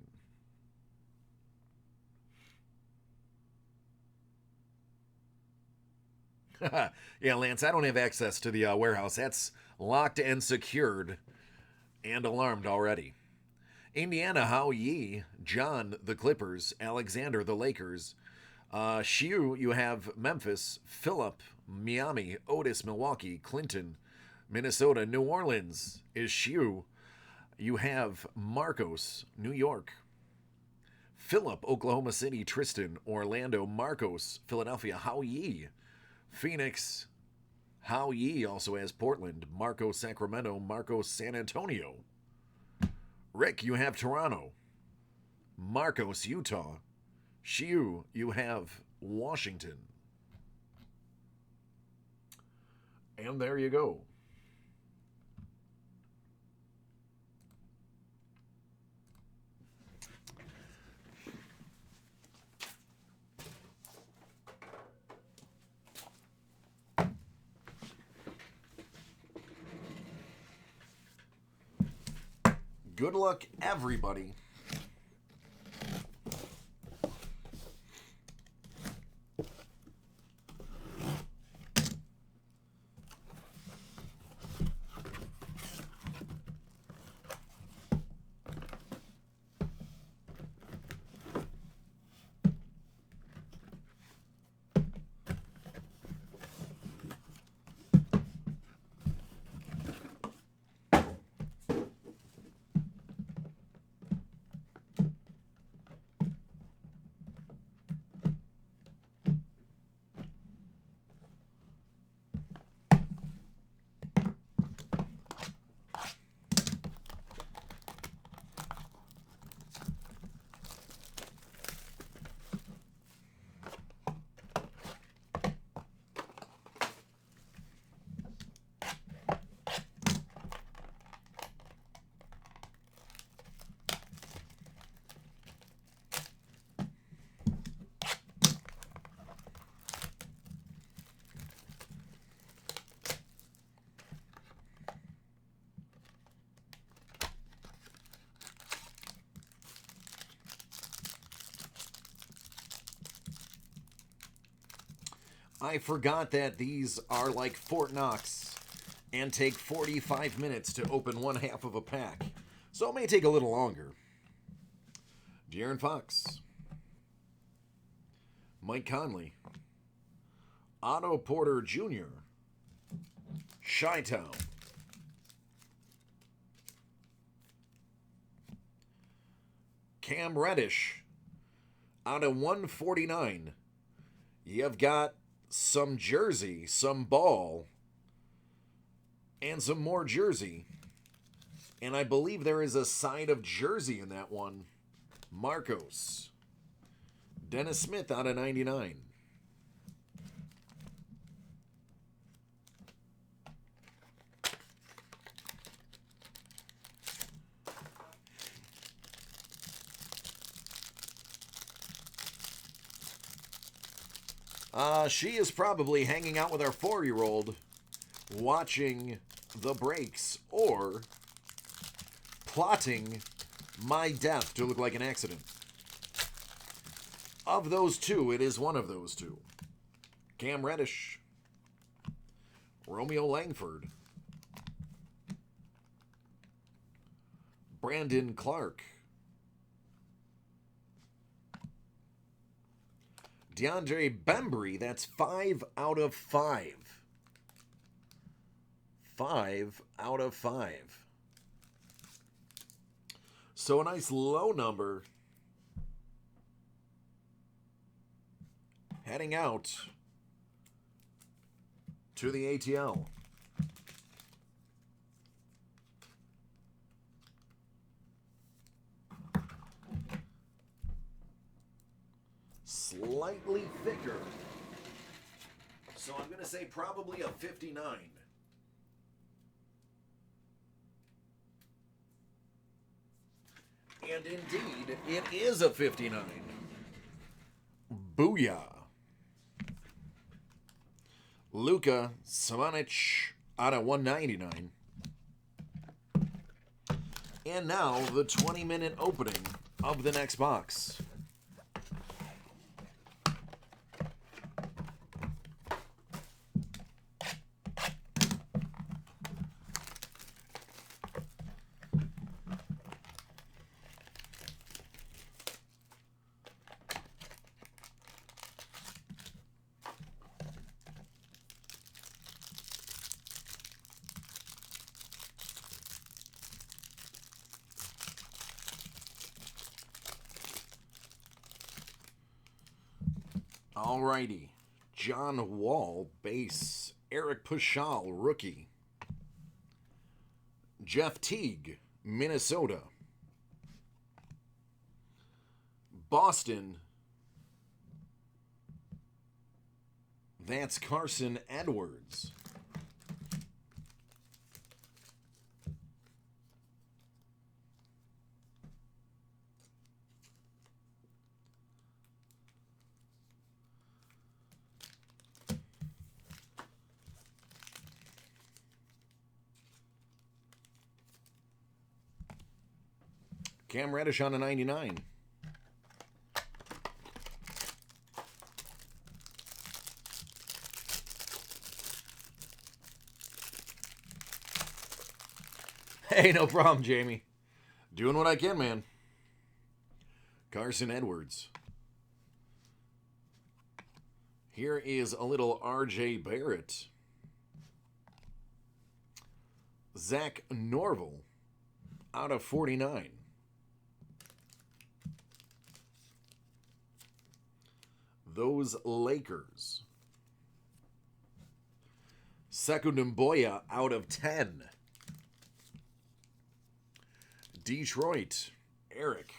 Yeah, Lance, I don't have access to the warehouse. That's locked and secured and alarmed already. Indiana, Hao Yi. John, the Clippers. Alexander, the Lakers. Shiu, you have Memphis. Philip, Miami. Otis, Milwaukee. Clinton, Minnesota. New Orleans is Shiu. You have Marcos, New York. Philip, Oklahoma City. Tristan, Orlando. Marcos, Philadelphia. Hao Yi. Phoenix, Hao Yi also has Portland. Marcos, Sacramento. Marcos, San Antonio. Rick, you have Toronto. Marcos, Utah. Shiu, you have Washington. And there you go. Good luck, everybody. I forgot that these are like Fort Knox and take 45 minutes to open one half of a pack. So it may take a little longer. De'Aaron Fox. Mike Conley. Otto Porter Jr. Chi-Town. Cam Reddish. Out of 149. You've got some jersey, some ball, and some more jersey. And I believe there is a side of jersey in that one. Marcos. Dennis Smith out of 99. She is probably hanging out with our 4-year-old, watching the breaks, or plotting my death to look like an accident. Of those two, it is one of those two. Cam Reddish. Romeo Langford. Brandon Clark. DeAndre Bembry, that's 5 out of 5. 5 out of 5. So a nice low number. Heading out to the ATL. Slightly thicker. So I'm going to say probably a 59. And indeed, it is a 59. Booyah. Luka Samanic out of 199. And now the 20-minute opening of the next box. Alrighty. John Wall, base. Eric Paschal, rookie. Jeff Teague, Minnesota. Boston. That's Carson Edwards. Cam Reddish on a 99. Hey, no problem, Jamie. Doing what I can, man. Carson Edwards. Here is a little RJ Barrett. Zach Norville out of 49. Those Lakers. Secundumboya out of 10. Detroit, Eric.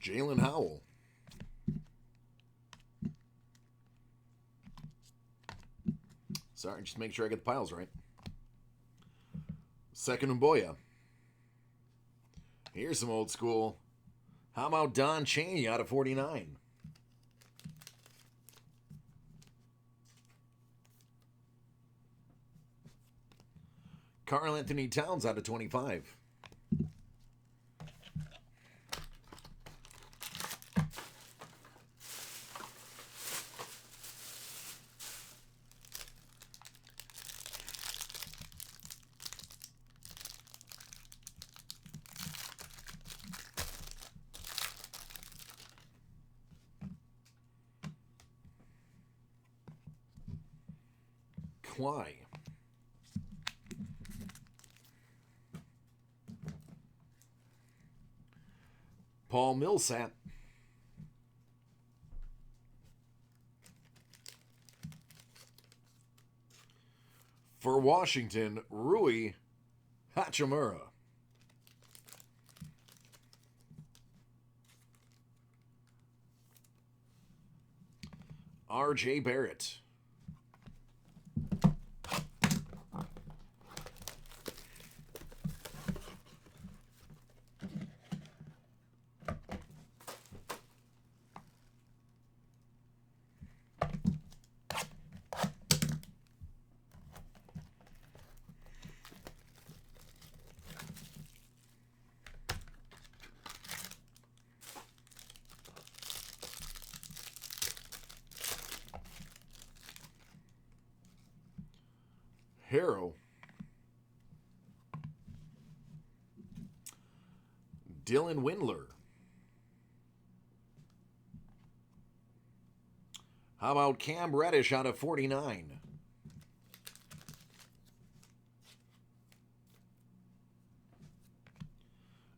Jalen Howell. Sorry, just make sure I get the piles right. Second Mboya. Here's some old school. How about Don Chaney out of 49? Karl Anthony Towns out of 25. Kawhi. Paul Millsap. For Washington, Rui Hachimura. R.J. Barrett. Harrow. Dylan Windler. How about Cam Reddish out of 49?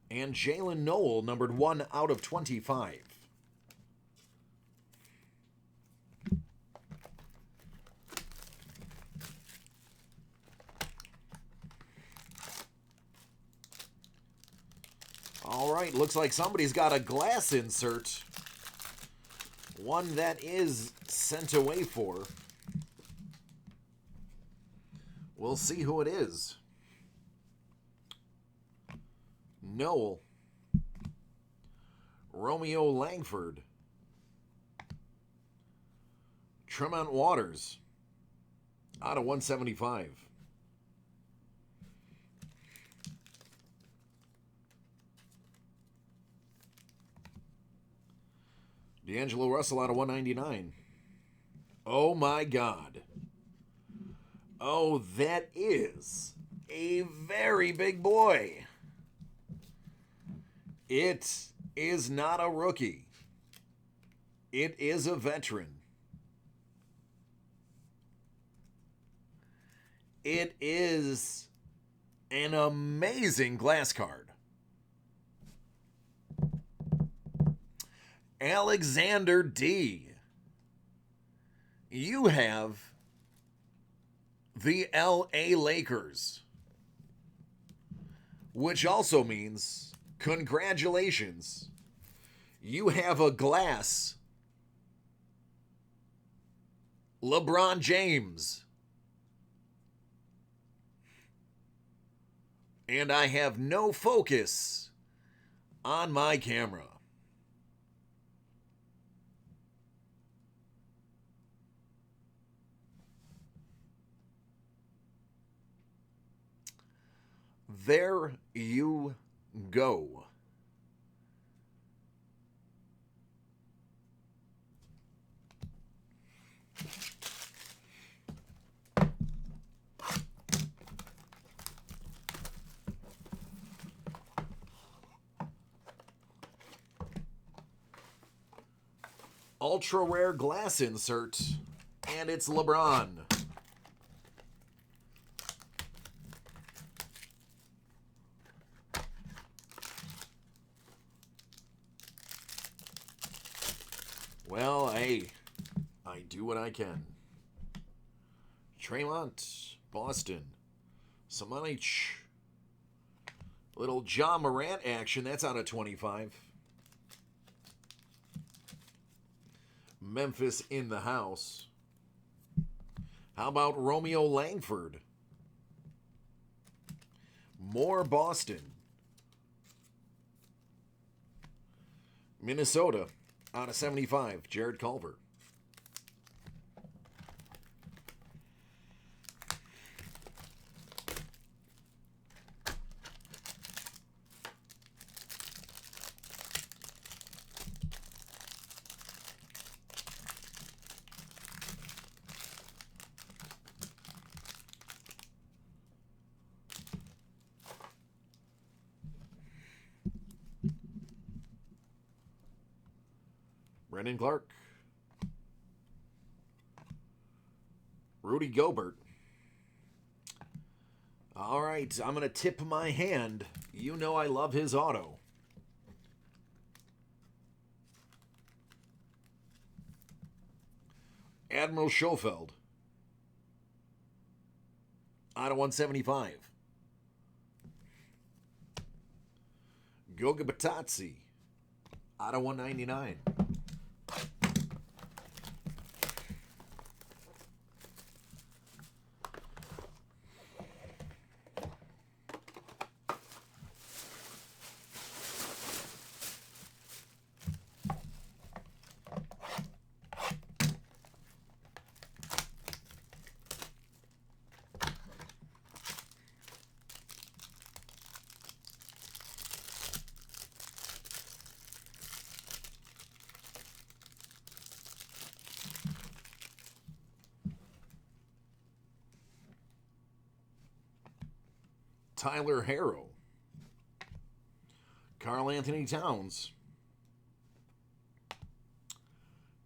And Jalen Noel, numbered 1 out of 25. All right, looks like somebody's got a glass insert. One that is sent away for. We'll see who it is. Noel. Romeo Langford. Tremont Waters. Out of 175. D'Angelo Russell out of 199. Oh my God. Oh, that is a very big boy. It is not a rookie. It is a veteran. It is an amazing glass card. Alexander D. You have the LA Lakers, which also means congratulations. You have a glass LeBron James. And I have no focus on my camera. There you go. Ultra rare glass insert, and it's LeBron. Well, hey, I do what I can. Tremont, Boston. Samanich. Little John Morant action. That's out of 25. Memphis in the house. How about Romeo Langford? More Boston. Minnesota out of 75, Jared Culver. Brendan Clark. Rudy Gobert. All right, I'm going to tip my hand. You know I love his auto. Admiral Schofeld. Out of 175. Goga Batazzi. Out of 199. Tyler Harrow. Karl Anthony Towns.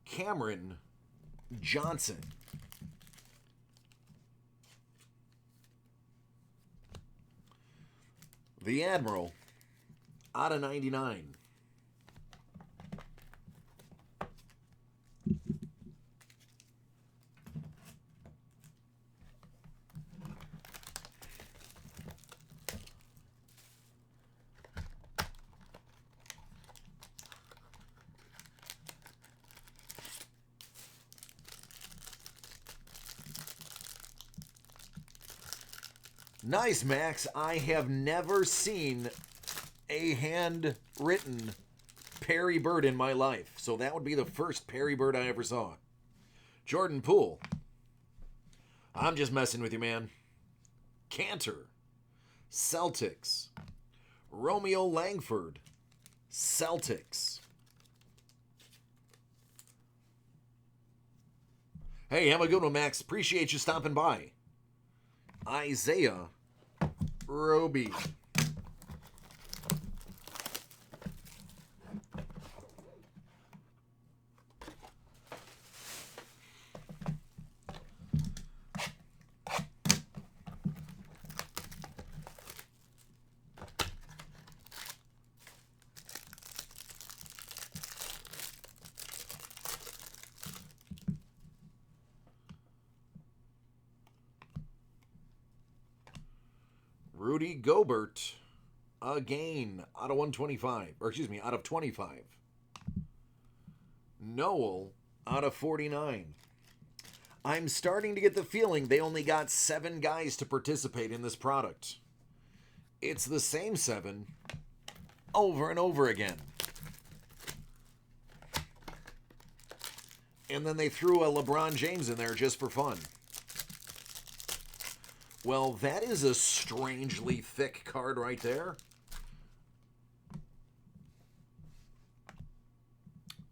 Cameron Johnson. The Admiral out of 99. Nice, Max. I have never seen a handwritten Perry Bird in my life. So that would be the first Perry Bird I ever saw. Jordan Poole. I'm just messing with you, man. Cantor. Celtics. Romeo Langford. Celtics. Hey, have a good one, Max. Appreciate you stopping by. Isaiah Roby. Rudy Gobert, again, out of 125, or excuse me, out of 25. Noel, out of 49. I'm starting to get the feeling they only got 7 guys to participate in this product. It's the same 7 over and over again. And then they threw a LeBron James in there just for fun. Well, that is a strangely thick card right there.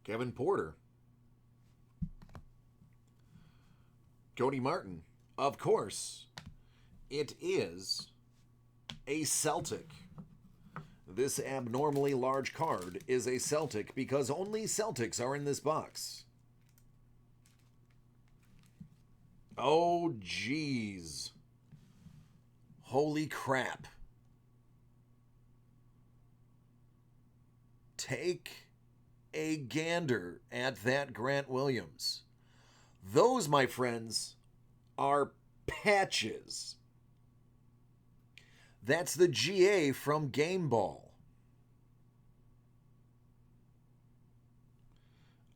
Kevin Porter. Cody Martin. Of course, it is a Celtic. This abnormally large card is a Celtic because only Celtics are in this box. Oh, jeez. Holy crap. Take a gander at that Grant Williams. Those, my friends, are patches. That's the GA from Game Ball.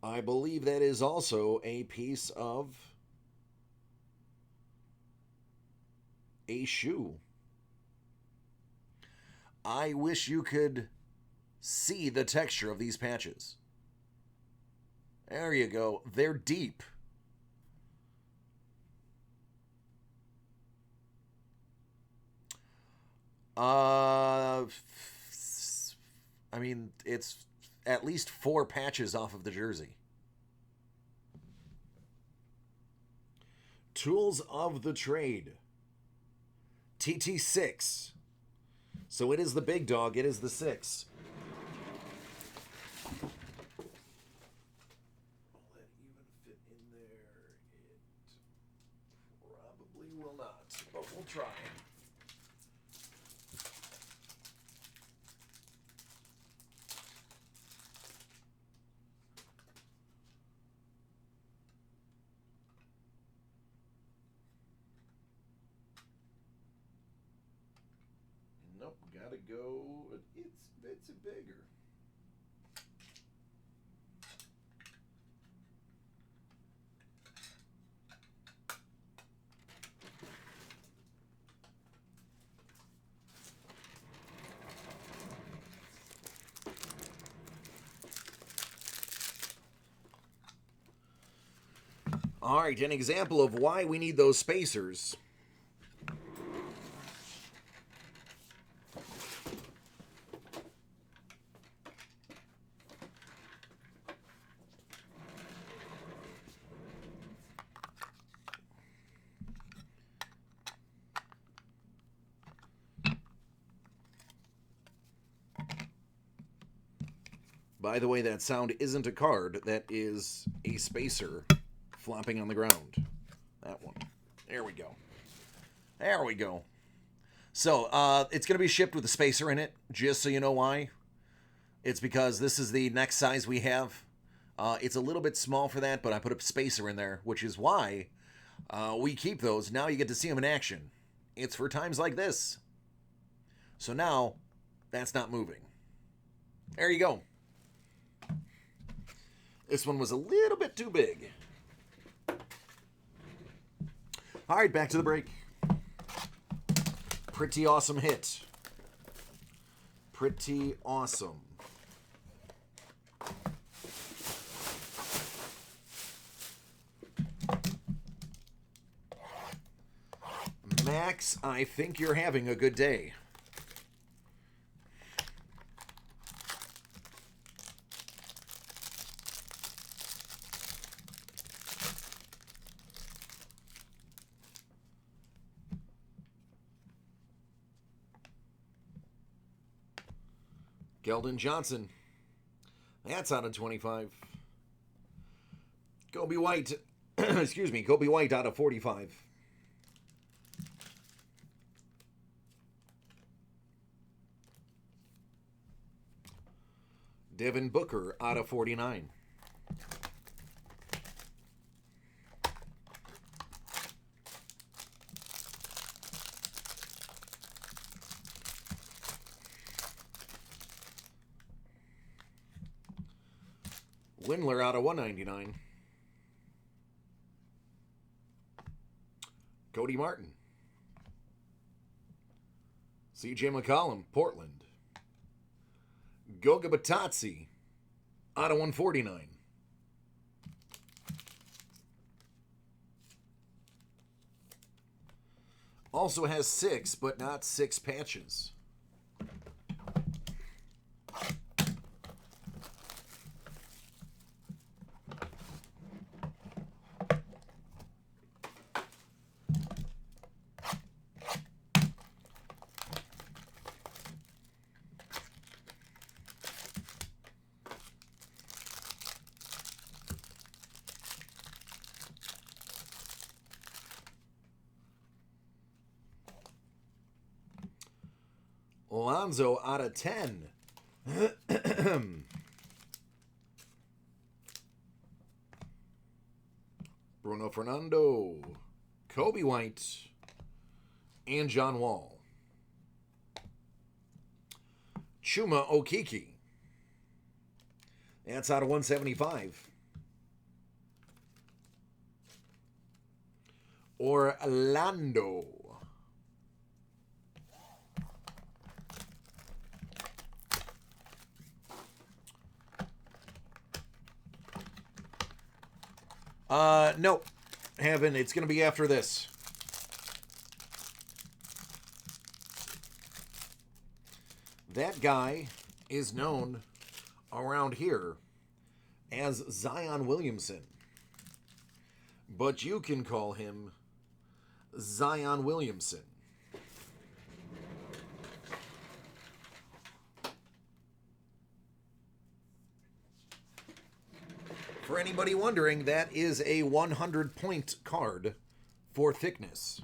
I believe that is also a piece of a shoe. I wish you could see the texture of these patches. There you go. They're deep. I mean, it's at least 4 patches off of the jersey. Tools of the trade. TT6. So it is the big dog. It is the 6. Will that even fit in there? It probably will not, but we'll try. Nope, gotta go. It's bigger. All right, an example of why we need those spacers. By the way, that sound isn't a card. That is a spacer flopping on the ground. That one. There we go. There we go. So, it's going to be shipped with a spacer in it, just so you know why. It's because this is the next size we have. It's a little bit small for that, but I put a spacer in there, which is why we keep those. Now you get to see them in action. It's for times like this. So now, that's not moving. There you go. This one was a little bit too big. All right, back to the break. Pretty awesome hit. Pretty awesome. Max, I think you're having a good day. Keldon Johnson. That's out of 25. Kobe White. Excuse me. Kobe White out of 45. Devin Booker out of 49. Windler out of 199. Cody Martin. CJ McCollum, Portland. Goga Batazzi out of 149. Also has 6, but not 6 patches. Alonzo out of 10. Bruno Fernando. Kobe White. And John Wall. Chuma Okiki. That's out of 175. Orlando. No. Haven't. It's going to be after this. That guy is known around here as Zion Williamson. But you can call him Zion Williamson. For anybody wondering, that is a 100-point card for thickness.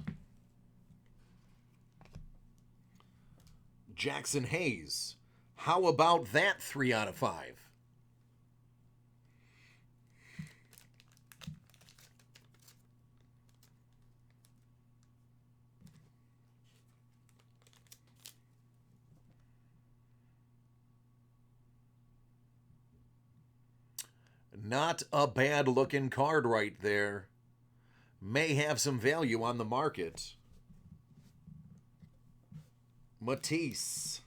Jackson Hayes. How about that 3 out of 5? Not a bad looking card right there. May have some value on the market. Matisse.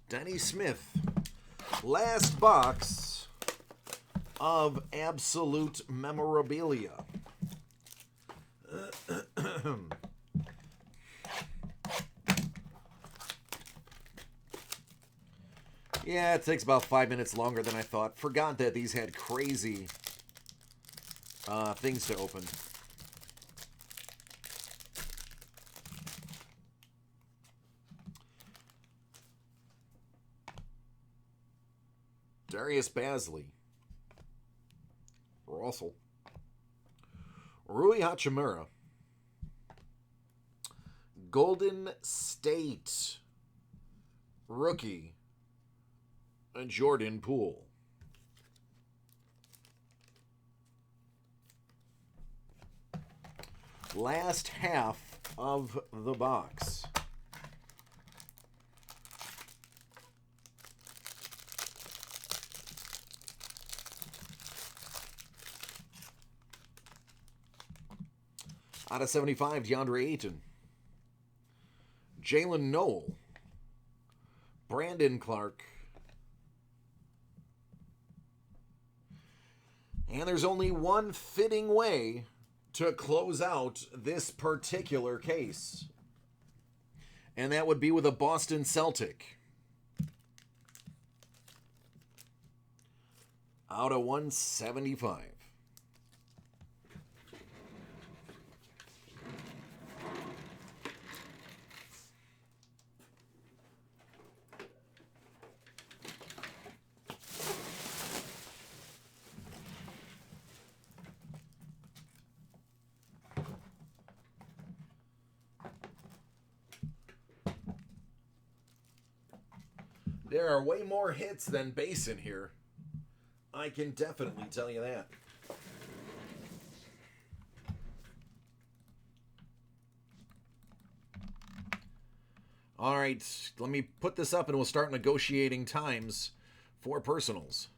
Denny Smith. Last box of absolute memorabilia. Yeah, it takes about 5 minutes longer than I thought. Forgot that these had crazy things to open. Darius Basley. Russell. Rui Hachimura. Golden State. Rookie. And Jordan Poole. Last half of the box. Out of 75, DeAndre Ayton. Jalen Noel. Brandon Clark. And there's only one fitting way to close out this particular case. And that would be with a Boston Celtic. Out of 175. There are way more hits than base in here. I can definitely tell you that. All right, let me put this up and we'll start negotiating times for personals.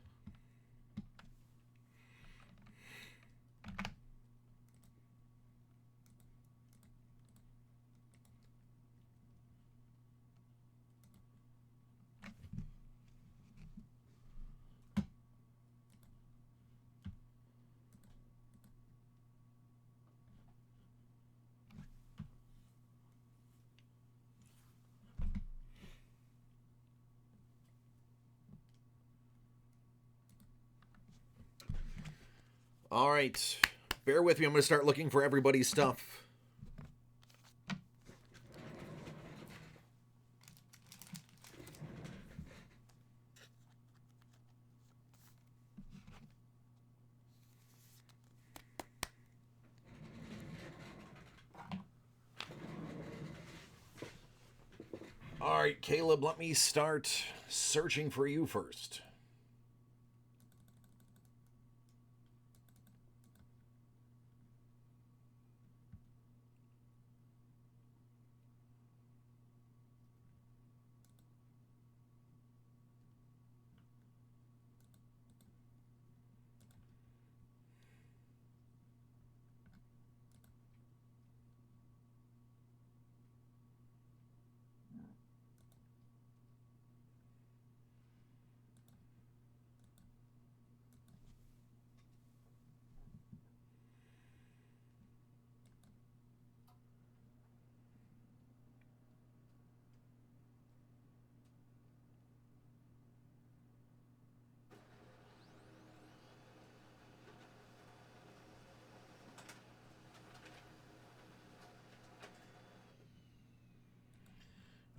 All right, bear with me. I'm going to start looking for everybody's stuff. All right, Caleb, let me start searching for you first.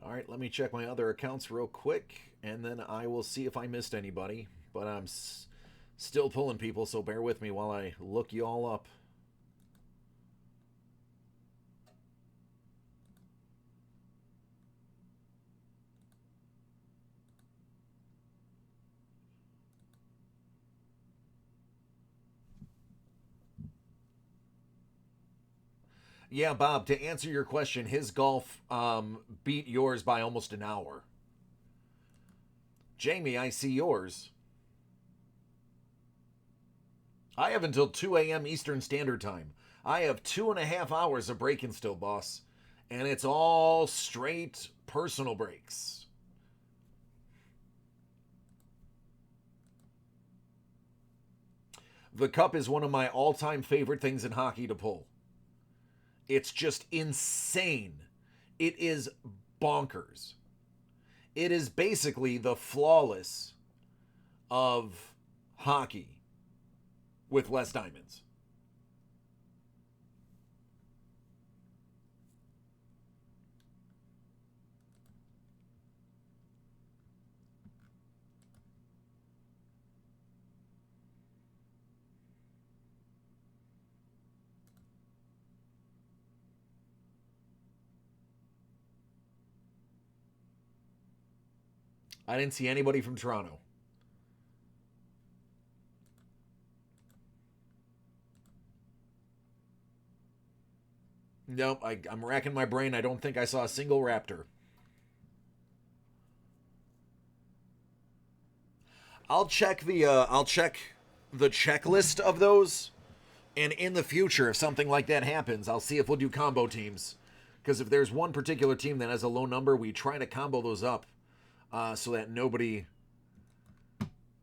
All right, let me check my other accounts real quick, and then I will see if I missed anybody. But I'm still pulling people, so bear with me while I look you all up. Yeah, Bob, to answer your question, his golf beat yours by almost an hour. Jamie, I see yours. I have until 2 a.m. Eastern Standard Time. I have 2.5 hours of breaking still, boss. And it's all straight personal breaks. The cup is one of my all-time favorite things in hockey to pull. It's just insane. It is bonkers. It is basically the flawless of hockey with less diamonds. I didn't see anybody from Toronto. Nope, I'm racking my brain. I don't think I saw a single Raptor. I'll check the checklist of those, and in the future, if something like that happens, I'll see if we'll do combo teams. Because if there's one particular team that has a low number, we try to combo those up so that nobody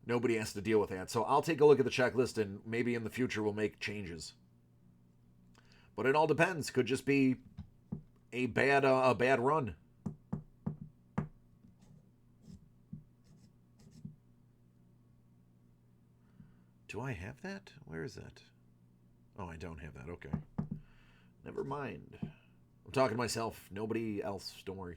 has to deal with that. So I'll take a look at the checklist, and maybe in the future we'll make changes. But it all depends. Could just be a bad run. Do I have that? Where is that? Oh, I don't have that. Okay. Never mind. I'm talking to myself. Nobody else. Don't worry.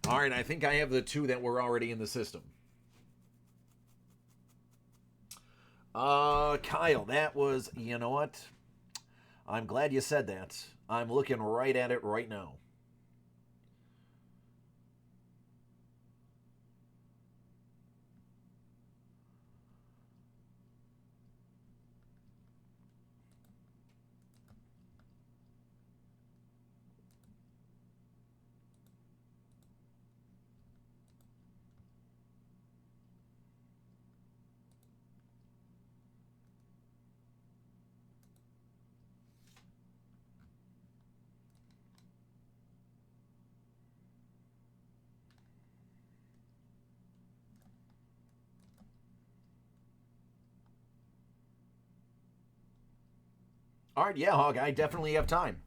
All right, I think I have the two that were already in the system. Kyle, that was, you know what? I'm glad you said that. I'm looking right at it right now. All right, yeah, Hog, I definitely have time.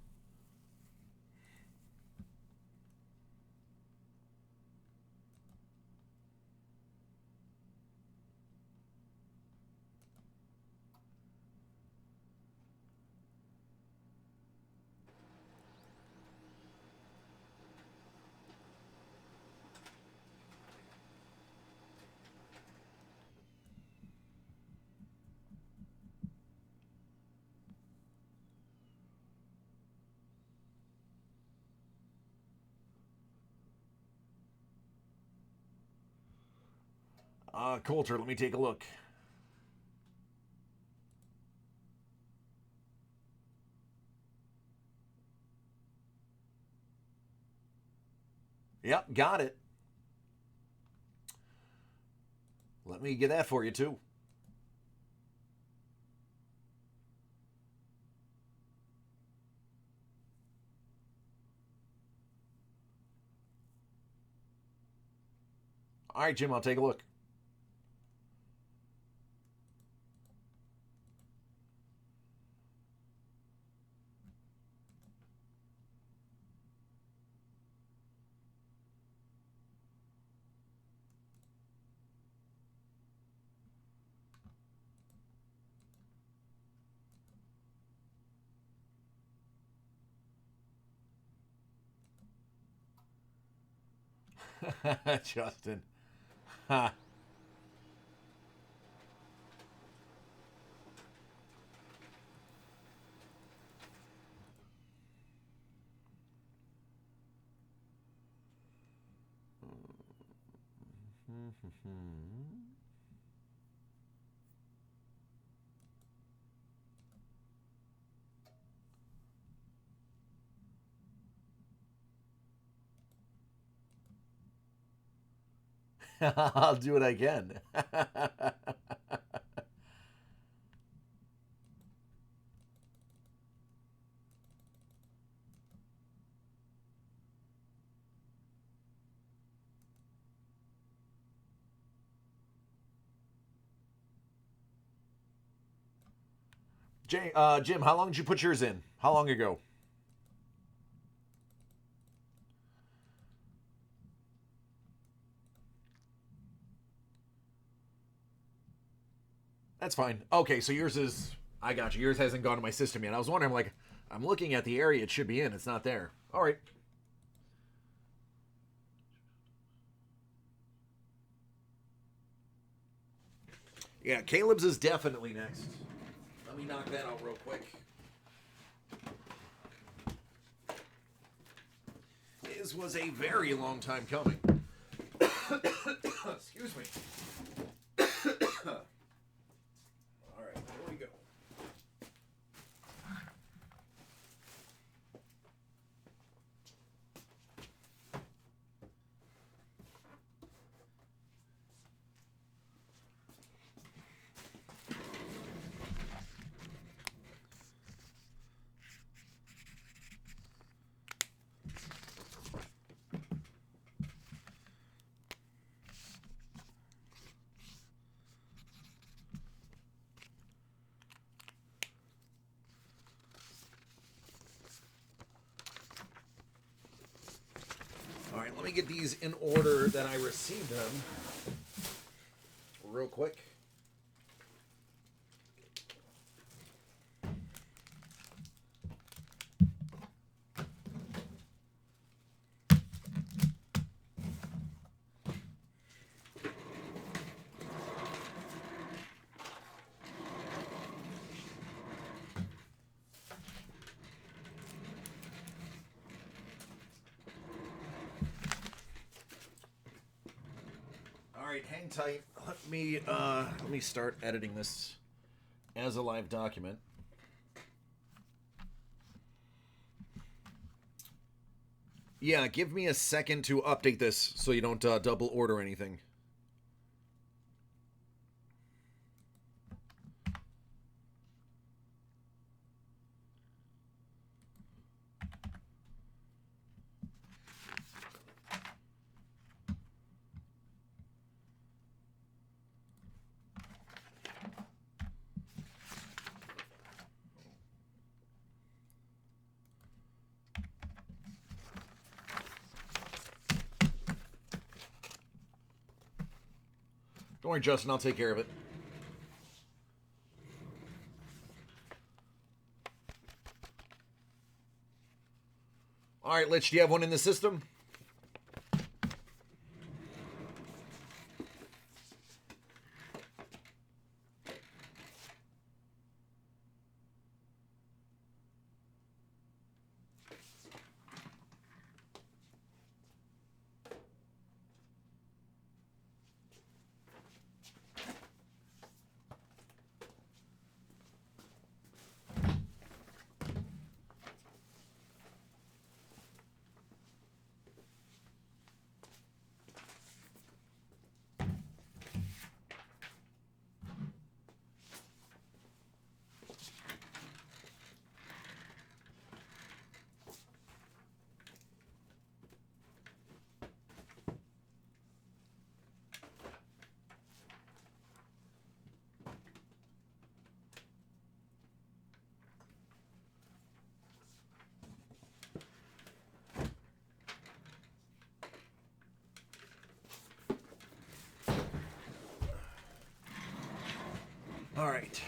Coulter, let me take a look. Yep, got it. Let me get that for you, too. All right, Jim, I'll take a look. Justin. Ha. I'll do what I can. Jim, how long did you put yours in? How long ago? That's fine. Okay, so yours is. I got you. Yours hasn't gone to my system yet. I was wondering, like, I'm looking at the area it should be in. It's not there. All right. Yeah, Caleb's is definitely next. Let me knock that out real quick. His was a very long time coming. Excuse me. All right, here we go. All right, let me get these in order that I received them real quick. All right, hang tight. Let me start editing this as a live document. Yeah, give me a second to update this so you don't double order anything. Don't worry, Justin, I'll take care of it. All right, Lich, do you have one in the system? All right.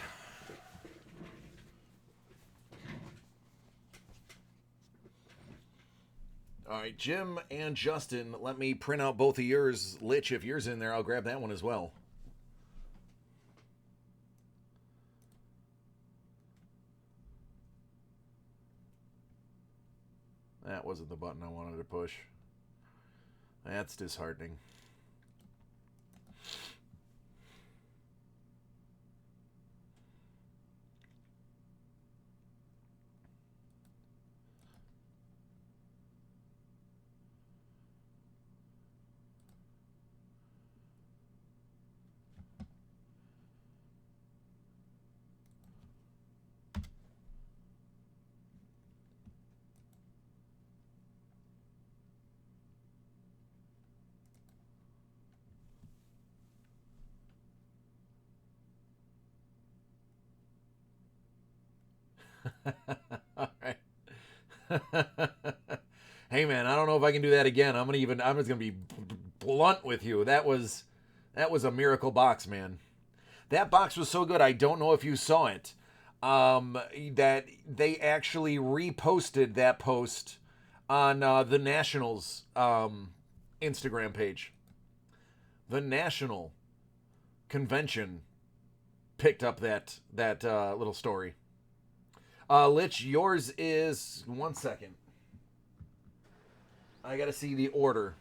All right, Jim and Justin, let me print out both of yours. Lich, if yours in there, I'll grab that one as well. That wasn't the button I wanted to push. That's disheartening. All right. Hey man, I don't know if I can do that again. I'm just gonna be blunt with you. That was a miracle box, man. That box was so good. I don't know if you saw it. That they actually reposted that post on the Nationals Instagram page. The National Convention picked up that little story. Lich, yours is 1 second. I gotta see the order.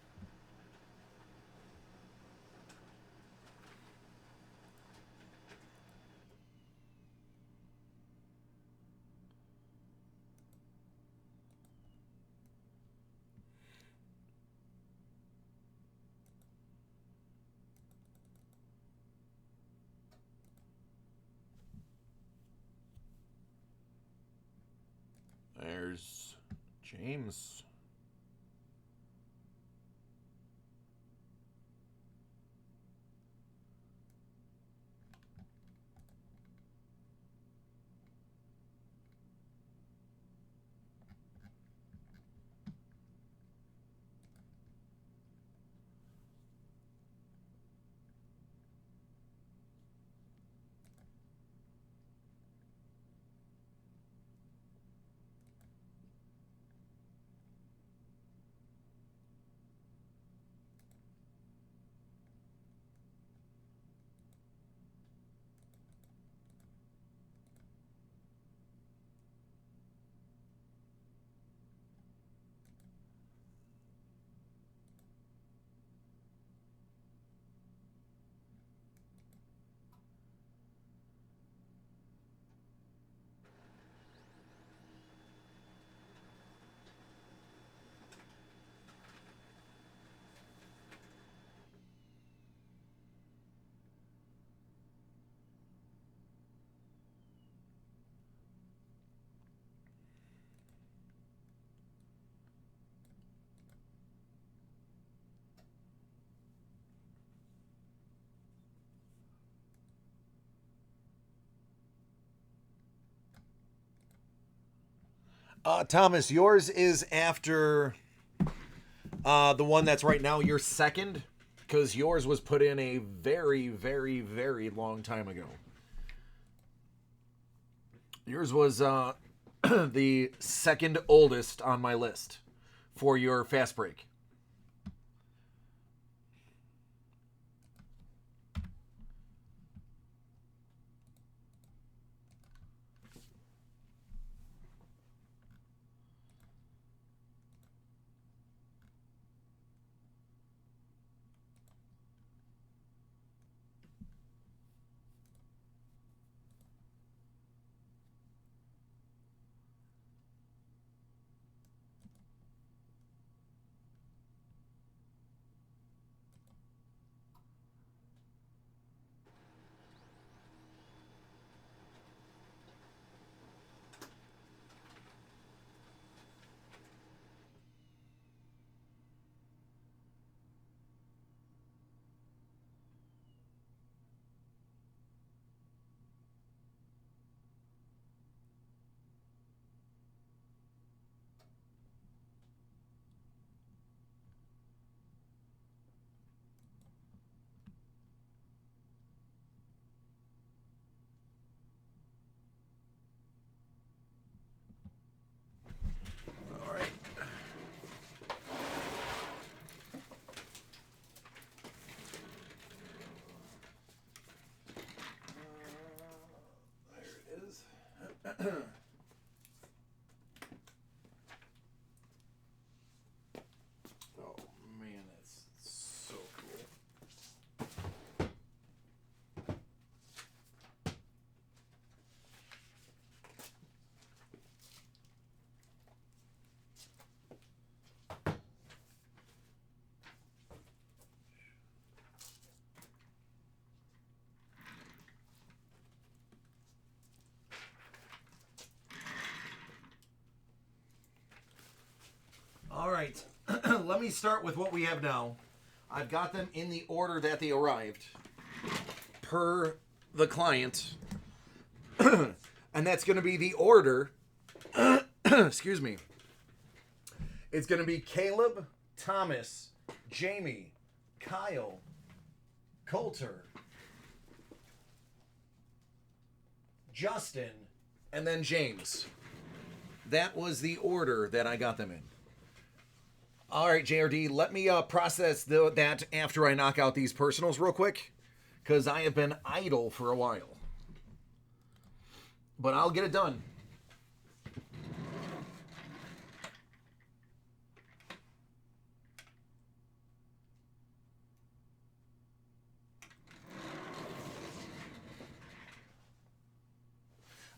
There's James. Thomas, yours is after the one that's right now your second, because yours was put in a very, very, very long time ago. Yours was the second oldest on my list for your fast break. Oh man, that's so cool. All right, let me start with what we have now. I've got them in the order that they arrived, per the client. And that's going to be the order. Excuse me. It's going to be Caleb, Thomas, Jamie, Kyle, Coulter, Justin, and then James. That was the order that I got them in. All right, JRD, let me process that after I knock out these personals real quick, because I have been idle for a while. But I'll get it done.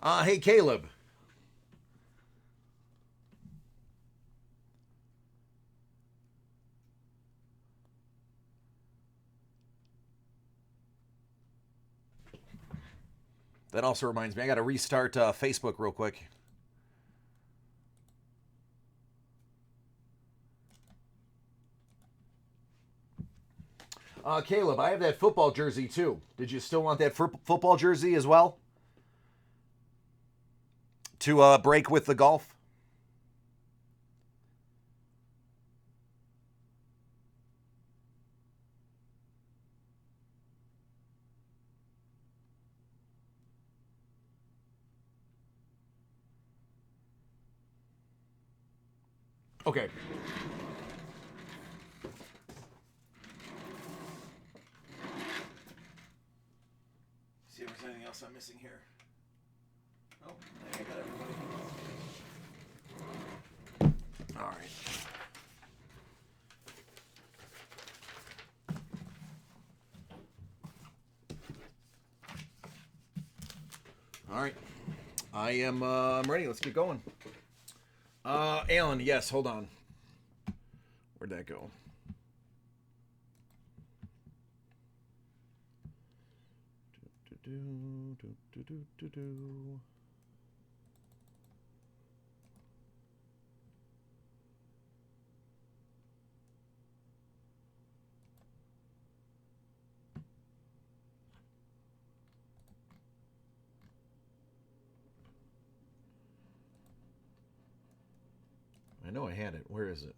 Hey, Caleb. That also reminds me, I got to restart Facebook real quick. Caleb, I have that football jersey too. Did you still want that football jersey as well? To break with the golf? Okay. See if there's anything else I'm missing here. Oh, I think I got everybody. All right. All right. I am I'm ready. Let's get going. Alan, yes, hold on. Where'd that go? I know I had it. Where is it?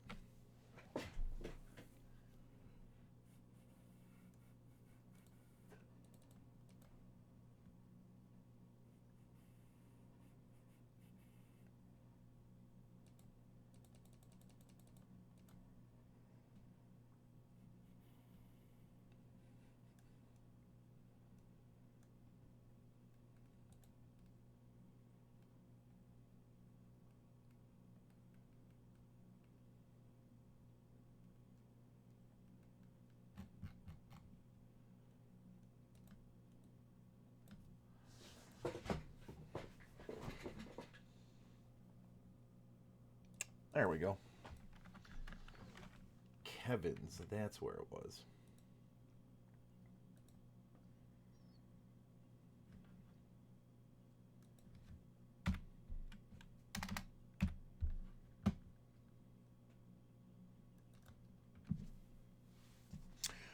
There we go. Kevin's, that's where it was.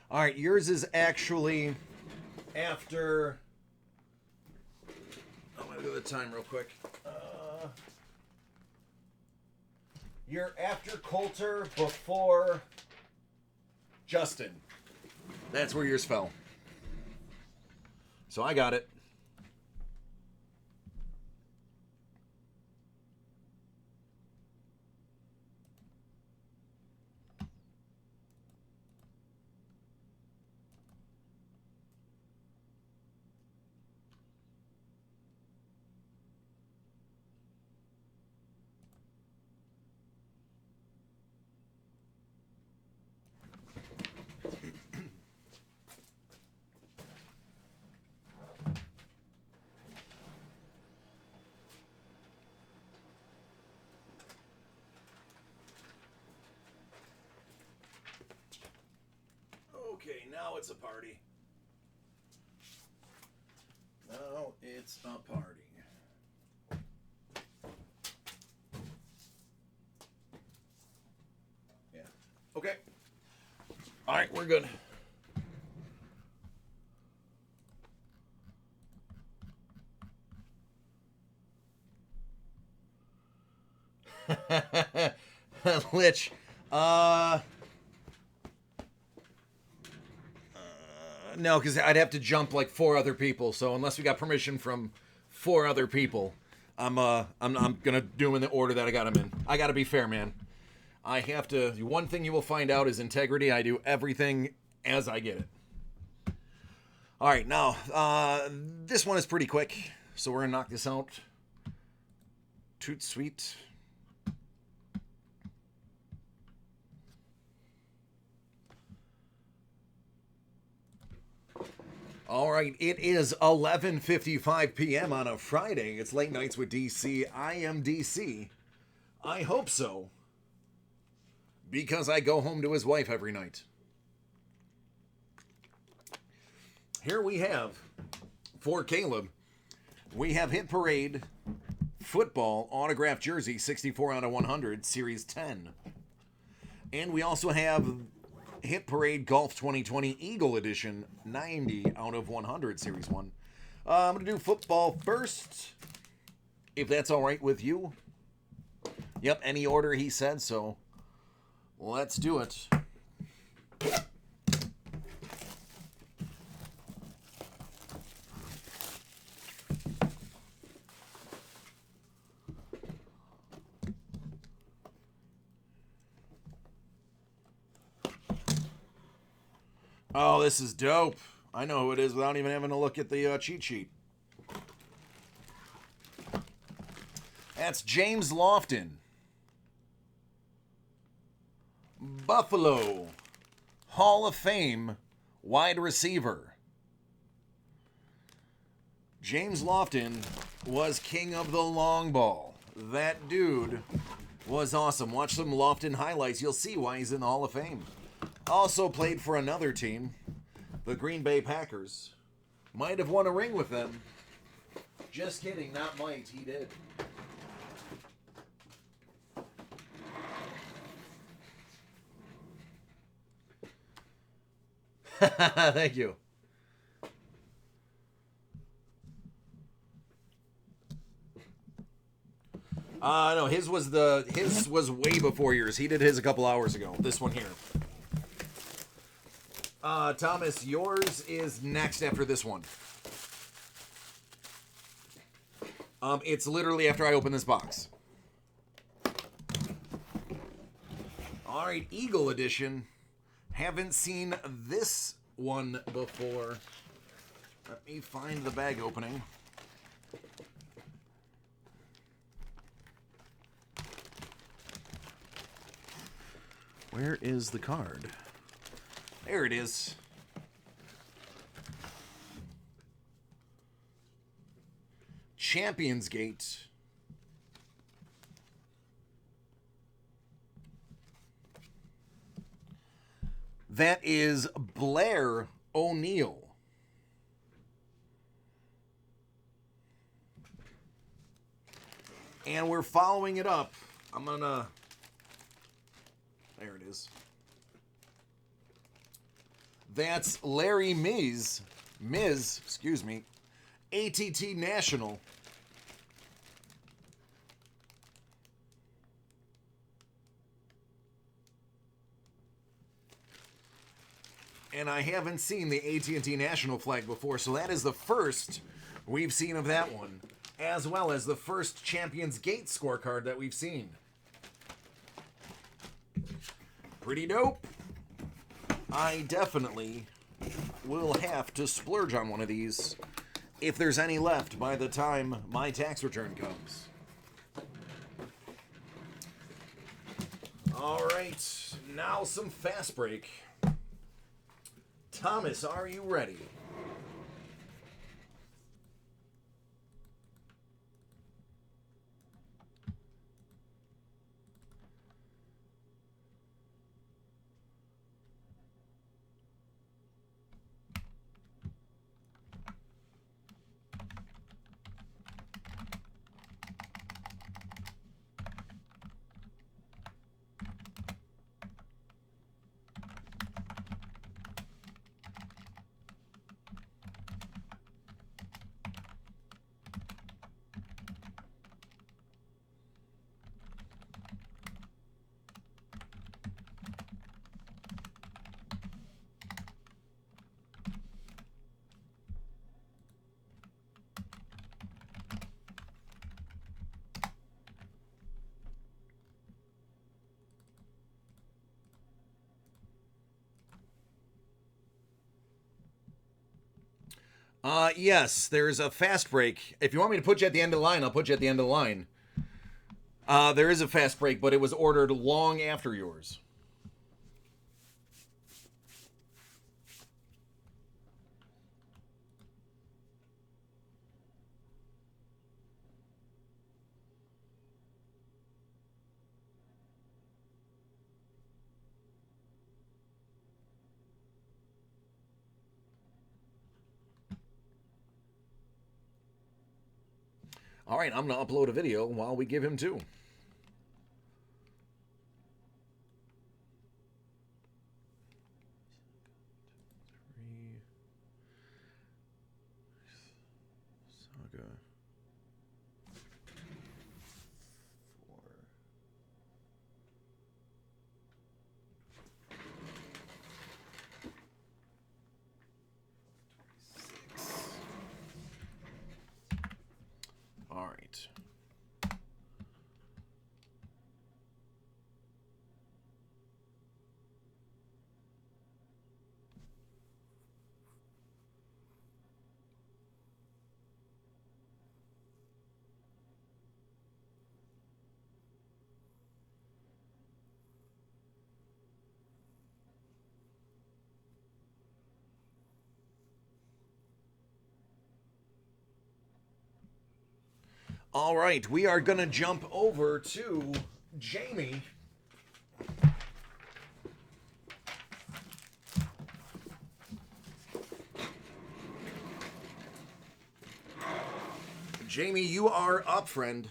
All right, yours is actually after. I'm gonna do the time real quick. You're after Coulter, before Justin. That's where yours fell. So I got it. it's a party. Now it's a party. Yeah. Okay. All right, we're good. Lich. No, because I'd have to jump like 4 other people. So unless we got permission from 4 other people, I'm gonna do them in the order that I got them in. I gotta be fair, man. I have to. One thing you will find out is integrity. I do everything as I get it. All right, now this one is pretty quick, so we're gonna knock this out. Toot sweet. All right, it is 11:55 p.m. on a Friday. It's Late Nights with DC. I am DC. I hope so, because I go home to his wife every night. Here we have, for Caleb, we have Hit Parade Football Autographed Jersey 64 out of 100, Series 10. And we also have Hit Parade Golf 2020 Eagle Edition 90 out of 100 Series 1. I'm going to do football first, if that's all right with you. Yep, any order he said, so let's do it. Oh, this is dope. I know who it is without even having to look at the cheat sheet. That's James Lofton. Buffalo Hall of Fame wide receiver. James Lofton was king of the long ball. That dude was awesome. Watch some Lofton highlights. You'll see why he's in the Hall of Fame. Also played for another team, the Green Bay Packers. Might have won a ring with them. Just kidding, not might, he did. Thank you. No, his was way before yours. He did his a couple hours ago. This one here. Thomas, yours is next after this one. It's literally after I open this box. All right, Eagle Edition. Haven't seen this one before. Let me find the bag opening. Where is the card? There it is. Champions Gate. That is Blair O'Neal. And we're following it up. There it is. That's Larry Miz, ATT National. And I haven't seen the AT&T National flag before, so that is the first we've seen of that one, as well as the first Champions Gate scorecard that we've seen. Pretty dope. I definitely will have to splurge on one of these if there's any left by the time my tax return comes. All right, now some fast break. Thomas, are you ready? Yes, there's a fast break. If you want me to put you at the end of the line, I'll put you at the end of the line. There is a fast break, but it was ordered long after yours. All right, I'm going to upload a video while we give him two. Saga. 4. All right. All right, we are going to jump over to Jamie. Jamie, you are up, friend.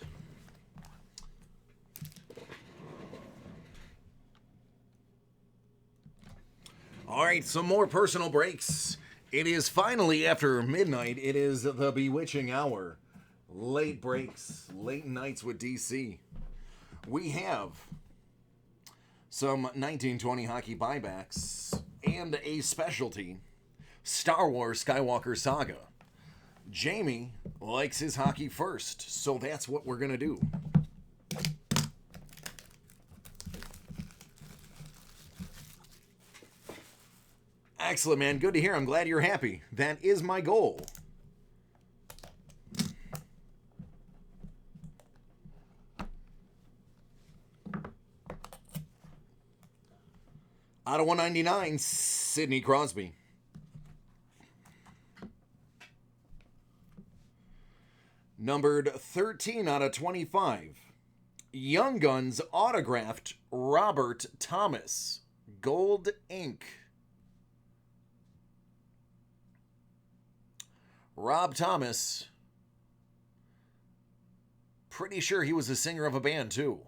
All right, some more personal breaks. It is finally after midnight. It is the bewitching hour. Late breaks, late nights with DC. We have some 1920 hockey buybacks and a specialty, Star Wars Skywalker Saga. Jamie likes his hockey first, so that's what we're going to do. Excellent, man. Good to hear. I'm glad you're happy. That is my goal. Out of 199, Sidney Crosby. Numbered 13 out of 25. Young Guns autographed Robert Thomas. Gold ink. Rob Thomas. Pretty sure he was a singer of a band too.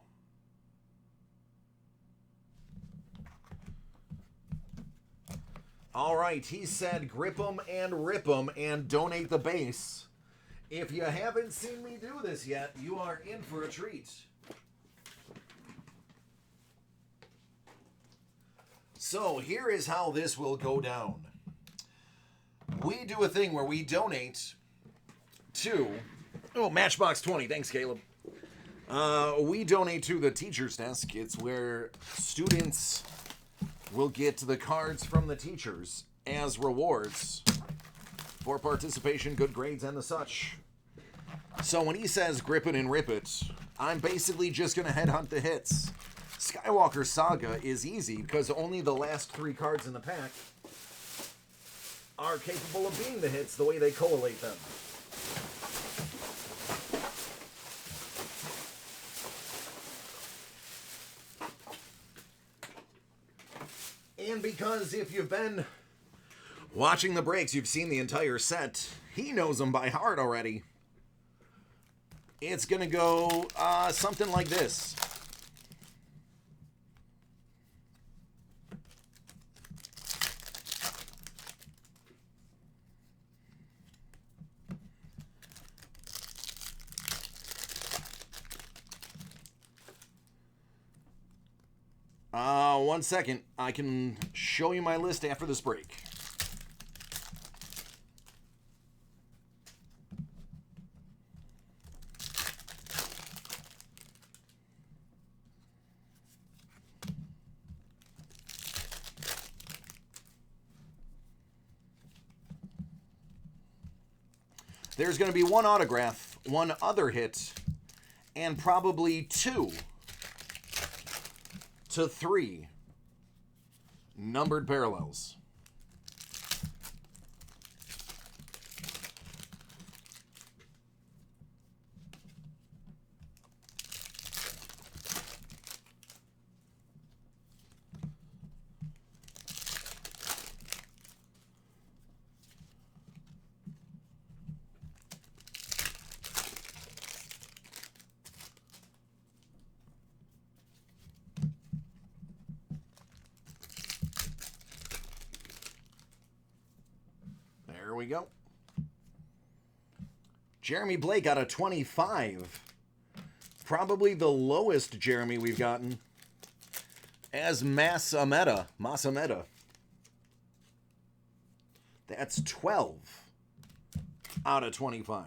All right, he said grip 'em and rip 'em and donate the base. If you haven't seen me do this yet, you are in for a treat. So here is how this will go down. We do a thing where we donate to... Oh, Matchbox 20. Thanks, Caleb. We donate to the teacher's desk. It's where students will get the cards from the teachers as rewards for participation, good grades, and the such. So when he says grip it and rip it, I'm basically just going to headhunt the hits. Skywalker Saga is easy because only the last 3 cards in the pack are capable of being the hits the way they collate them. And because if you've been watching the breaks, you've seen the entire set, he knows them by heart already. It's going to go something like this. One second. I can show you my list after this break. there's going to be one autograph, one other hit, and probably 2 to 3 numbered parallels. There we go. Jeremy Blake got a 25. Probably the lowest Jeremy we've gotten. As Masameta. That's 12 out of 25.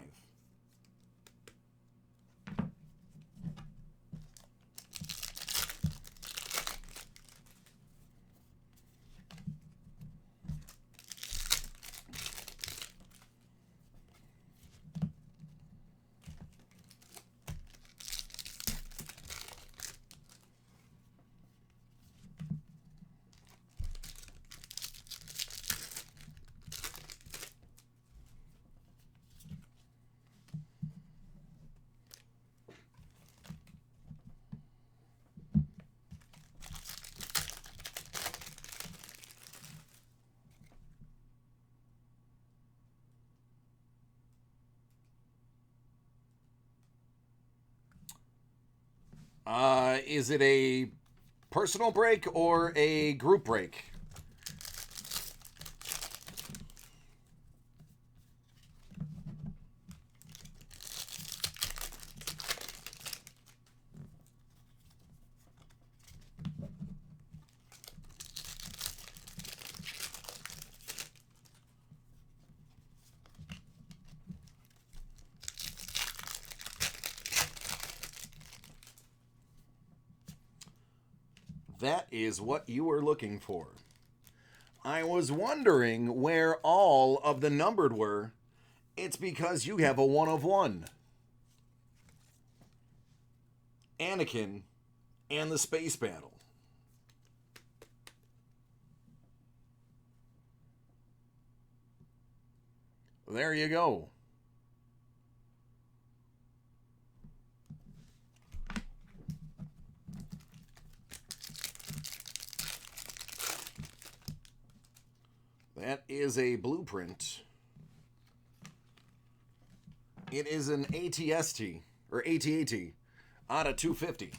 Is it a personal break or a group break? That is what you were looking for. I was wondering where all of the numbered were. It's because you have a 1 of 1. Anakin and the space battle. There you go. That is a blueprint. It is an ATST, or AT-AT, out of 250.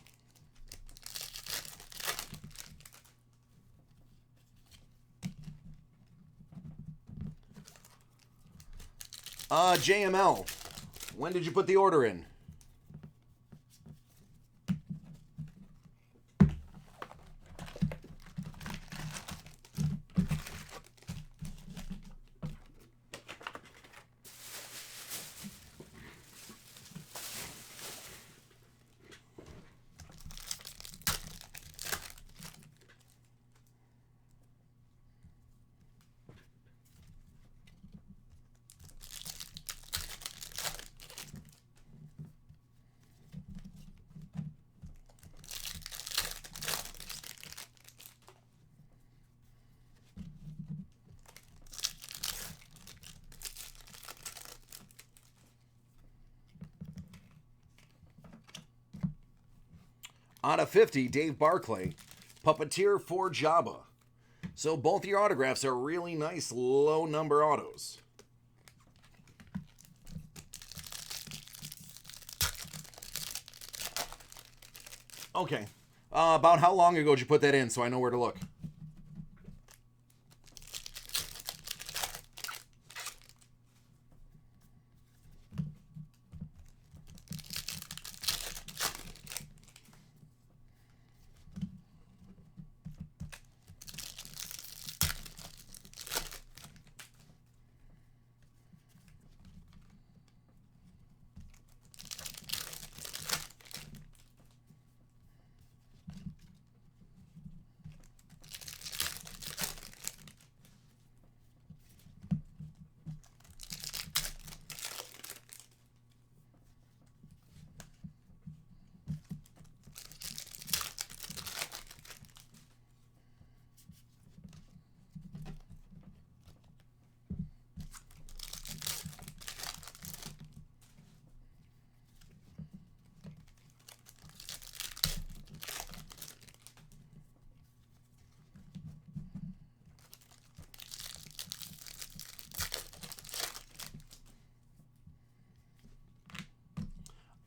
JML, when did you put the order in? Out of 50, Dave Barclay, Puppeteer for Jabba. So both your autographs are really nice low number autos. Okay. About how long ago did you put that in so I know where to look?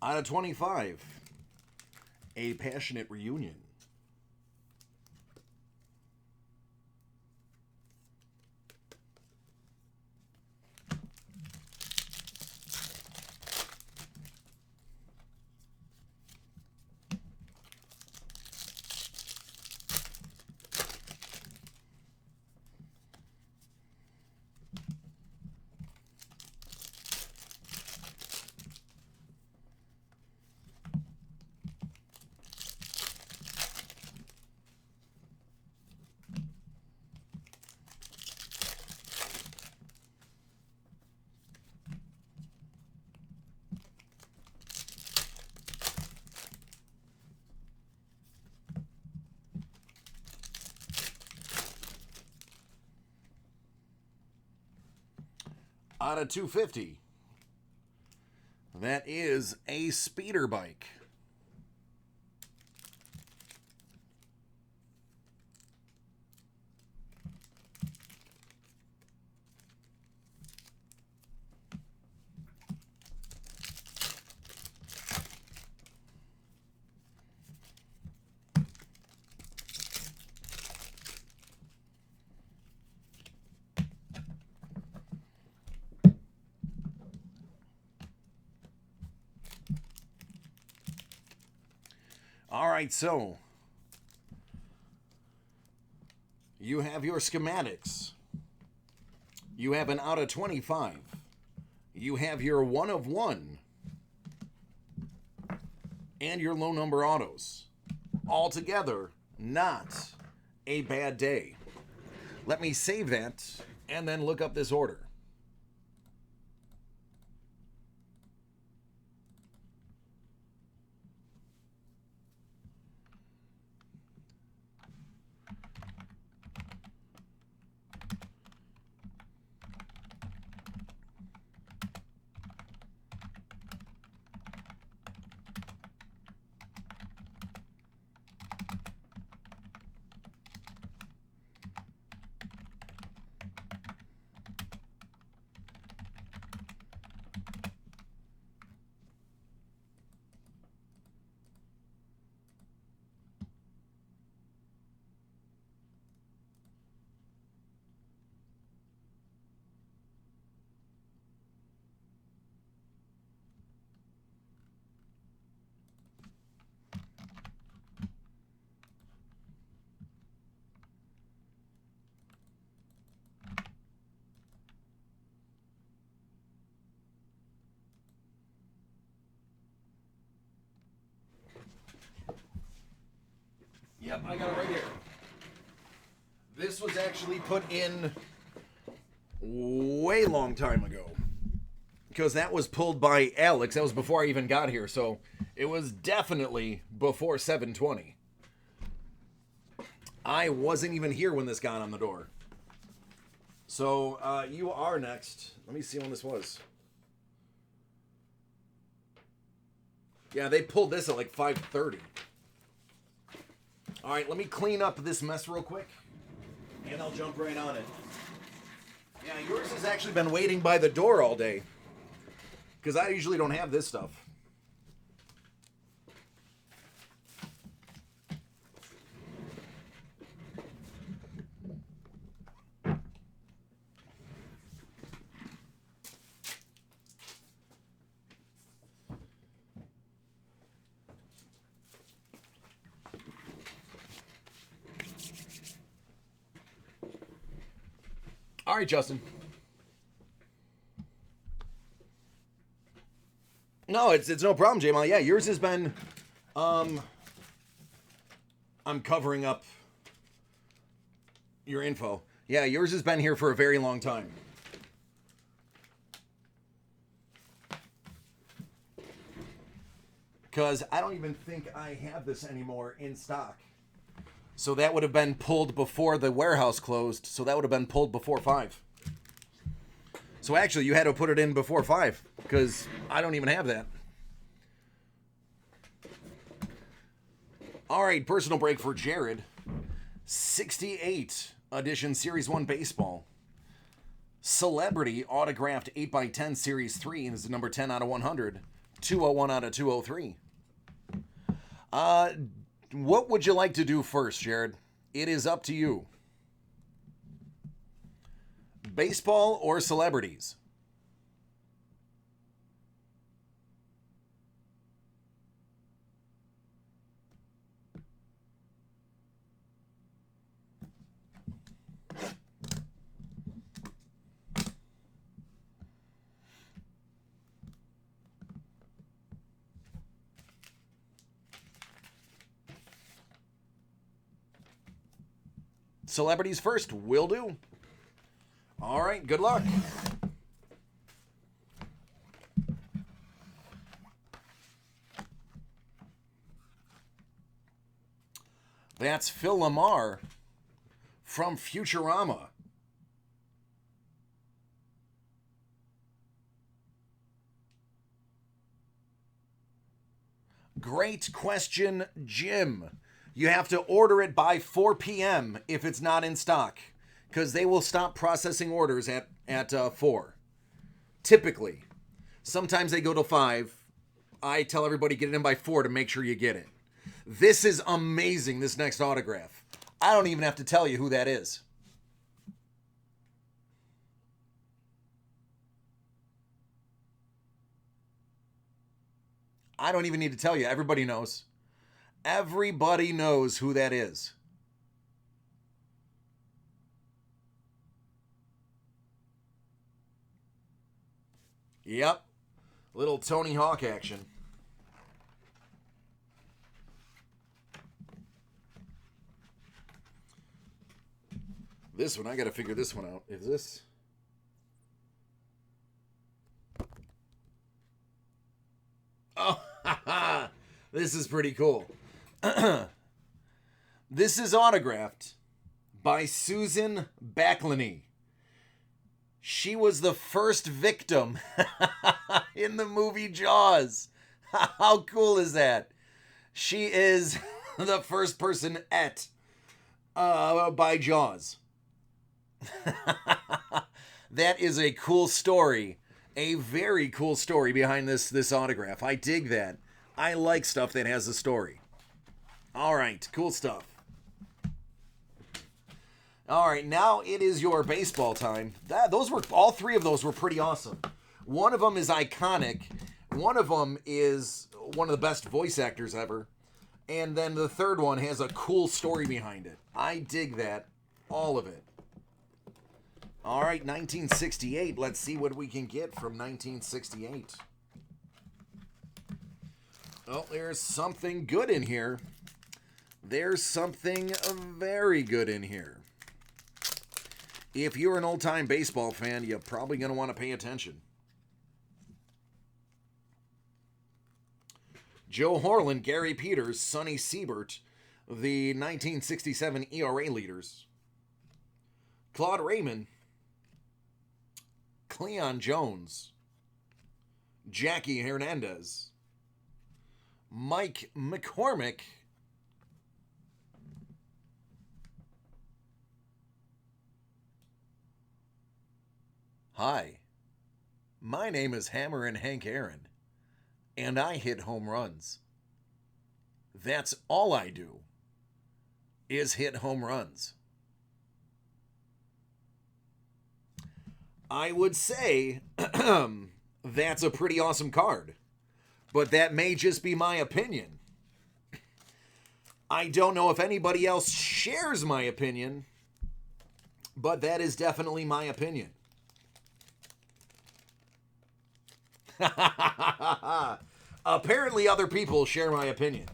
Out of 25, A Passionate Reunion. Out of 250, that is a speeder bike. All right, so you have your schematics. You have an out of 25. You have your 1 of 1. And your low number autos. Altogether, not a bad day. Let me save that and then look up this order. Yep, I got it right here. This was actually put in way long time ago. Because that was pulled by Alex. That was before I even got here. So it was definitely before 720. I wasn't even here when this got on the door. So you are next. Let me see when this was. Yeah, they pulled this at like 5:30. All right, let me clean up this mess real quick, and I'll jump right on it. Yeah, yours has actually been waiting by the door all day, because I usually don't have this stuff. All right, Justin. No, it's no problem, J-Mal. Yeah, yours has been, I'm covering up your info. Yeah, yours has been here for a very long time. Because I don't even think I have this anymore in stock. So that would have been pulled before the warehouse closed. So that would have been pulled before 5. So actually, you had to put it in before 5. Because I don't even have that. All right, personal break for Jared. 68 edition Series 1 baseball. Celebrity autographed 8x10 Series 3. And this is number 10 out of 100. 201 out of 203. What would you like to do first, Jared? It is up to you. Baseball or celebrities? Celebrities first. Will do. All right, good luck. That's Phil Lamar from Futurama. Great question, Jim. You have to order it by 4 p.m. if it's not in stock, because they will stop processing orders at 4. Typically. Sometimes they go to 5. I tell everybody get it in by 4 to make sure you get it. This is amazing, this next autograph. I don't even have to tell you who that is. I don't even need to tell you. Everybody knows. Everybody knows who that is. Yep. Little Tony Hawk action. This one, I got to figure this one out. Is this... Oh, this is pretty cool. This is autographed by Susan Backlany. She was the first victim in the movie Jaws. How cool is that? She is the first person by Jaws. That is a cool story. A very cool story behind this autograph. I dig that. I like stuff that has a story. All right, cool stuff. All right, now it is your baseball time. All three of those were pretty awesome. One of them is iconic. One of them is one of the best voice actors ever. And then the third one has a cool story behind it. I dig that. All of it. All right, 1968. Let's see what we can get from 1968. Oh, there's something good in here. There's something very good in here. If you're an old-time baseball fan, you're probably going to want to pay attention. Joe Horland, Gary Peters, Sonny Siebert, the 1967 ERA leaders. Claude Raymond, Cleon Jones, Jackie Hernandez, Mike McCormick, Hi, my name is Hammer and Hank Aaron, and I hit home runs. That's all I do, is hit home runs. I would say that's a pretty awesome card, but that may just be my opinion. I don't know if anybody else shares my opinion, but that is definitely my opinion. Apparently other people share my opinion.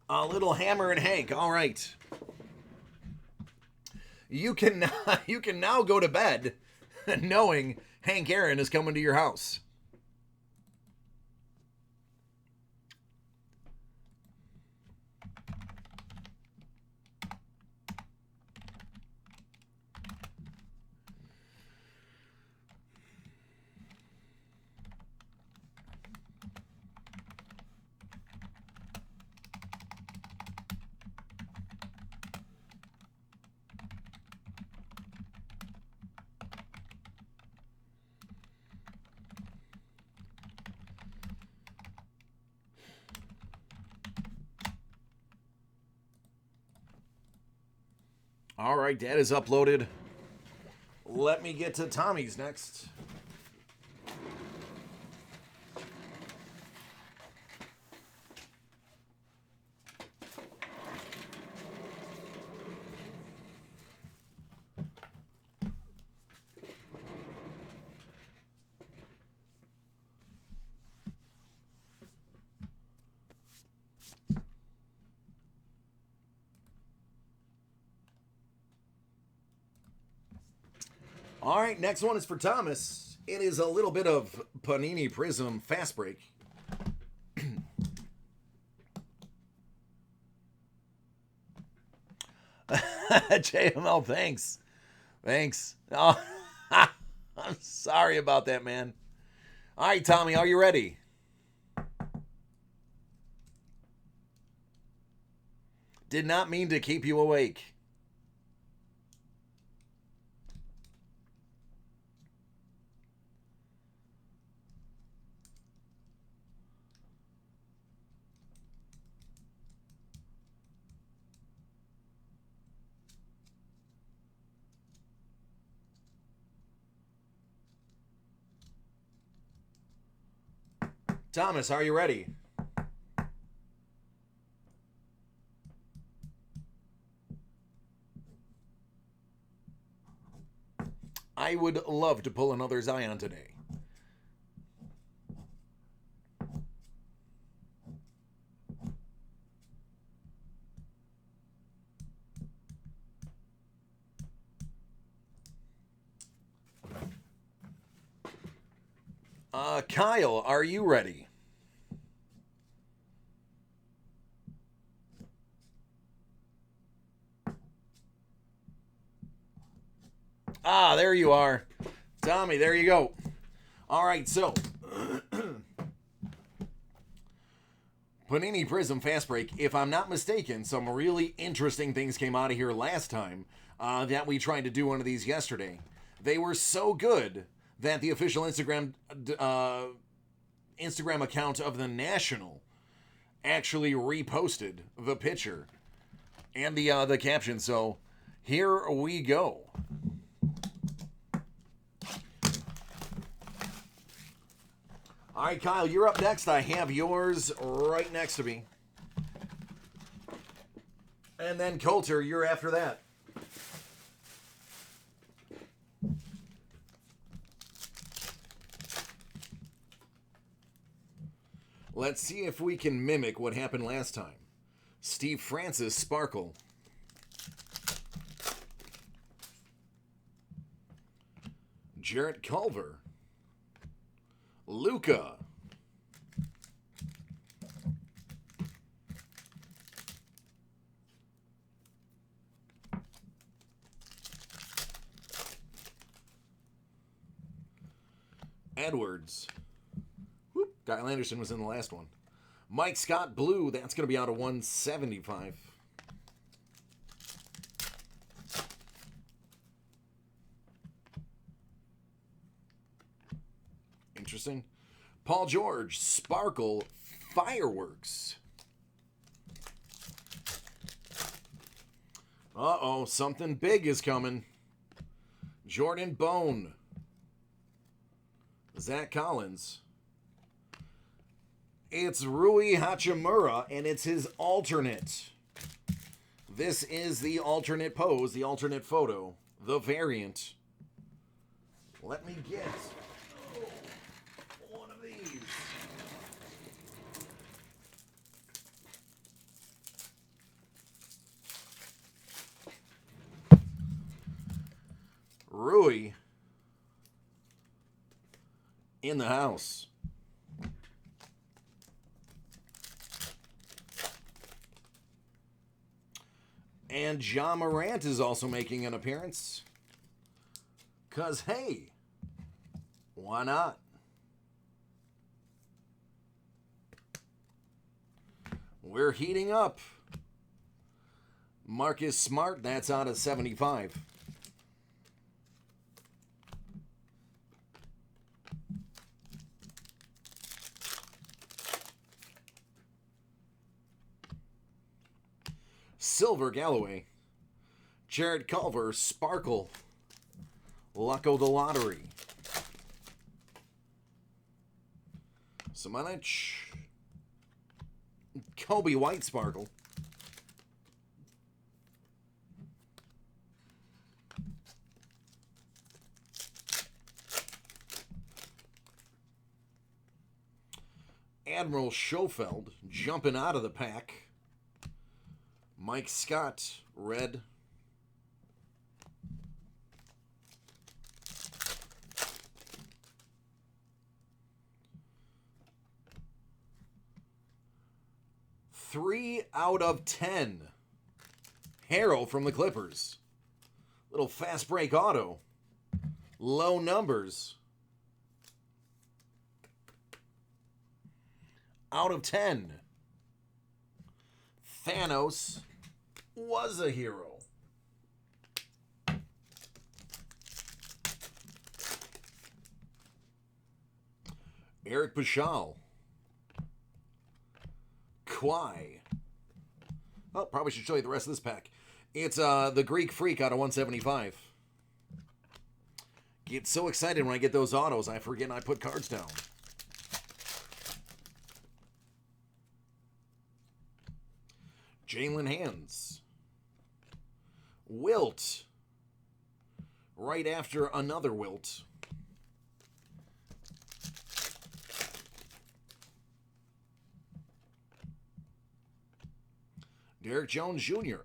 A little Hammer and Hank, all right. You can now go to bed knowing Hank Aaron is coming to your house. All right, that is uploaded. Let me get to Tommy's next. All right, next one is for Thomas. It is a little bit of Panini Prism Fast Break. JML, thanks. Thanks. Oh, I'm sorry about that, man. All right, Tommy, are you ready? Did not mean to keep you awake. Thomas, are you ready? I would love to pull another Zion today. Kyle, are you ready? Ah, there you are. Tommy, there you go. All right, so Panini Prism Fast Break. If I'm not mistaken, some really interesting things came out of here last time that we tried to do one of these yesterday. They were so good that the official Instagram account of the National actually reposted the picture and the caption. So here we go. All right, Kyle, you're up next. I have yours right next to me. And then Coulter, you're after that. Let's see if we can mimic what happened last time. Steve Francis Sparkle. Jarrett Culver. Luca. Edwards. Whoop. Kyle Anderson was in the last one. Mike Scott Blue. That's going to be out of 175. Interesting. Paul George, Sparkle, Fireworks. Uh-oh, something big is coming. Jordan Bone. Zach Collins. It's Rui Hachimura, and it's his alternate. This is the alternate pose, the alternate photo, the variant. Let me get one of these. Rui in the house. And John Morant is also making an appearance. Because, hey, why not? We're heating up. Marcus Smart, that's out of 75. Silver Galloway. Jared Culver, Sparkle. Lucko the Lottery. Samanich. Kobe White Sparkle. Admiral Schofeld jumping out of the pack. Mike Scott, red. Three out of 10. Harrell from the Clippers. Little fast break auto. Low numbers. Out of 10. Thanos was a hero. Eric Paschal. Kawhi. Oh, probably should show you the rest of this pack. It's the Greek Freak out of 175. Get so excited when I get those autos, I forget I put cards down. Jalen Hands. Wilt. Right after another Wilt. Derek Jones Jr.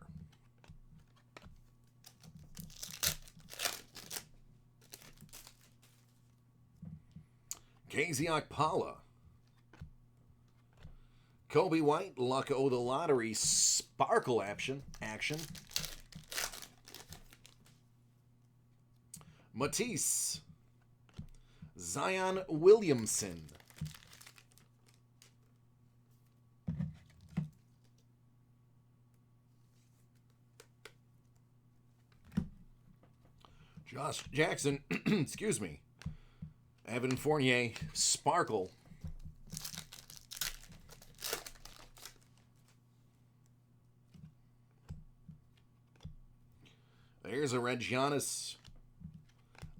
KZ Okpala. Kobe White, Lucko the Lottery, Sparkle action. Matisse. Zion Williamson. Josh Jackson, excuse me. Evan Fournier, Sparkle. There's a red Giannis.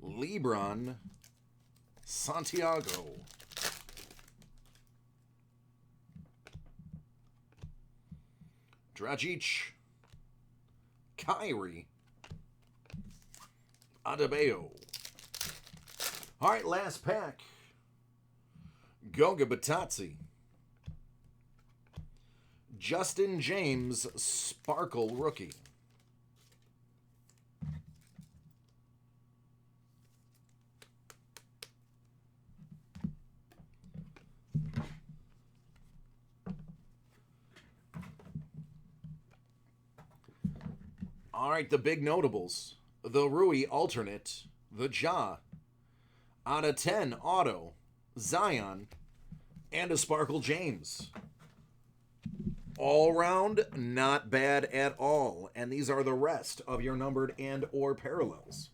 LeBron. Santiago. Dragic. Kyrie. Adebayo. All right, last pack. Goga Batazzi. Justin James, Sparkle rookie. All right, the big notables. The Rui alternate, the Ja, out of 10 auto, Zion, and a Sparkle James. All round, not bad at all. And these are the rest of your numbered and or parallels.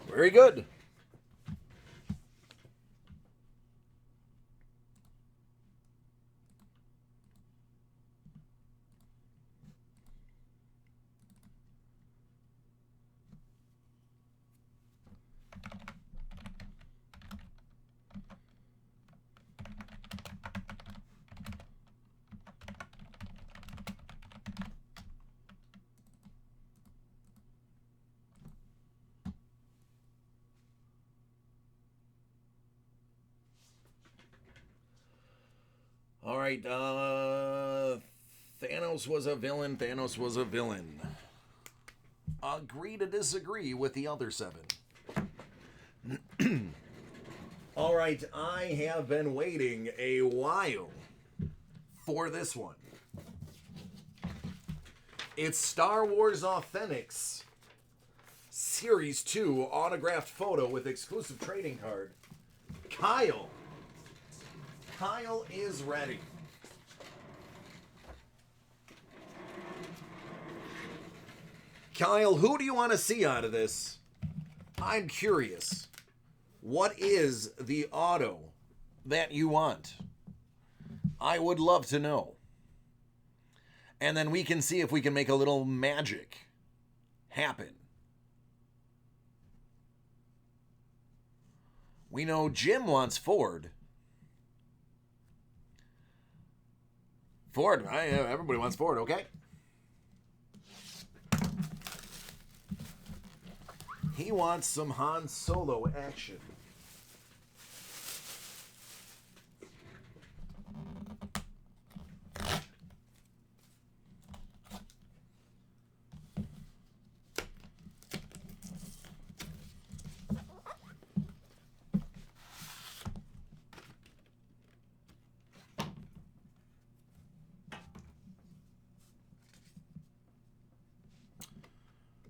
Very good. All right, Thanos was a villain. Thanos was a villain. Agree to disagree with the other 7. All right, I have been waiting a while for this one. It's Star Wars Authentics Series 2 autographed photo with exclusive trading card. Kyle. Kyle is ready. Kyle, who do you want to see out of this? I'm curious. What is the auto that you want? I would love to know. And then we can see if we can make a little magic happen. We know Jim wants Ford. Ford, everybody wants Ford, okay? He wants some Han Solo action.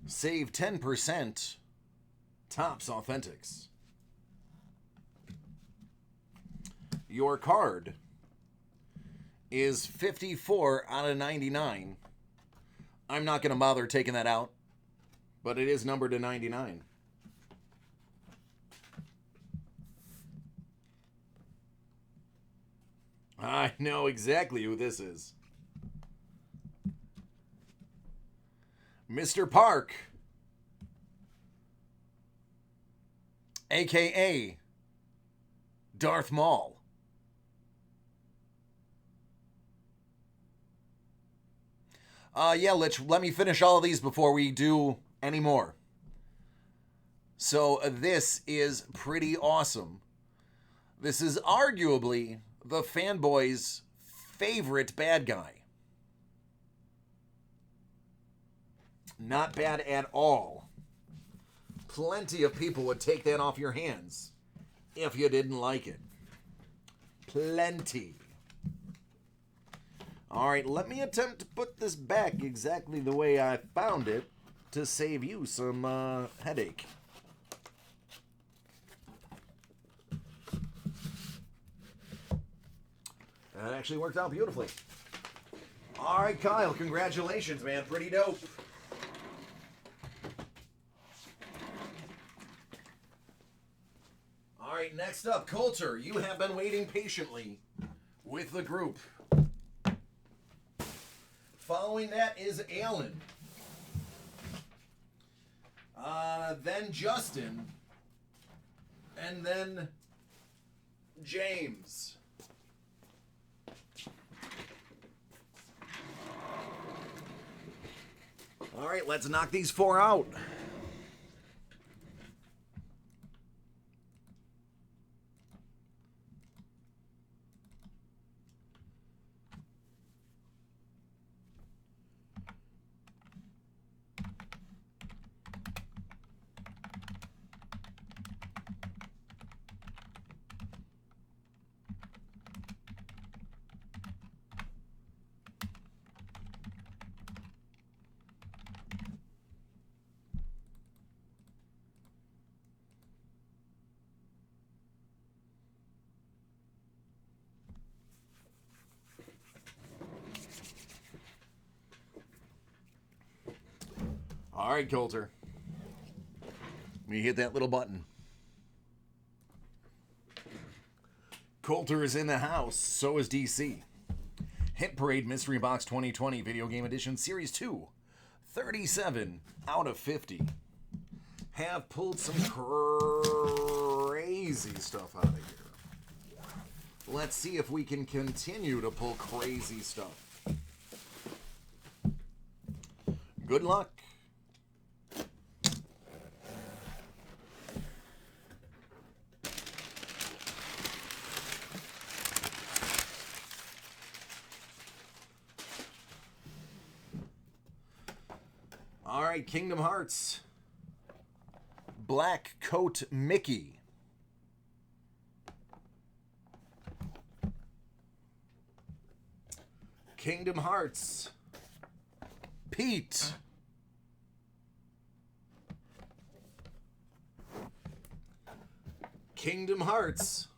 Save 10%. Topps Authentics. Your card is 54 out of 99. I'm not going to bother taking that out, but it is numbered to 99. I know exactly who this is. Mr. Park, a.k.a. Darth Maul. Yeah, let me finish all of these before we do any more. So this is pretty awesome. This is arguably the fanboy's favorite bad guy. Not bad at all. Plenty of people would take that off your hands if you didn't like it. Plenty. All right, let me attempt to put this back exactly the way I found it to save you some headache. That actually worked out beautifully. All right, Kyle, congratulations, man. Pretty dope. All right, next up, Coulter. You have been waiting patiently with the group. Following that is Alan. Then Justin. And then James. All right, let's knock these four out. All right, Coulter. Let me hit that little button. Coulter is in the house. So is DC. Hit Parade Mystery Box 2020 Video Game Edition Series 2. 37 out of 50. Have pulled some crazy stuff out of here. Let's see if we can continue to pull crazy stuff. Good luck. All right, Kingdom Hearts. Black Coat Mickey. Kingdom Hearts. Pete. Kingdom Hearts.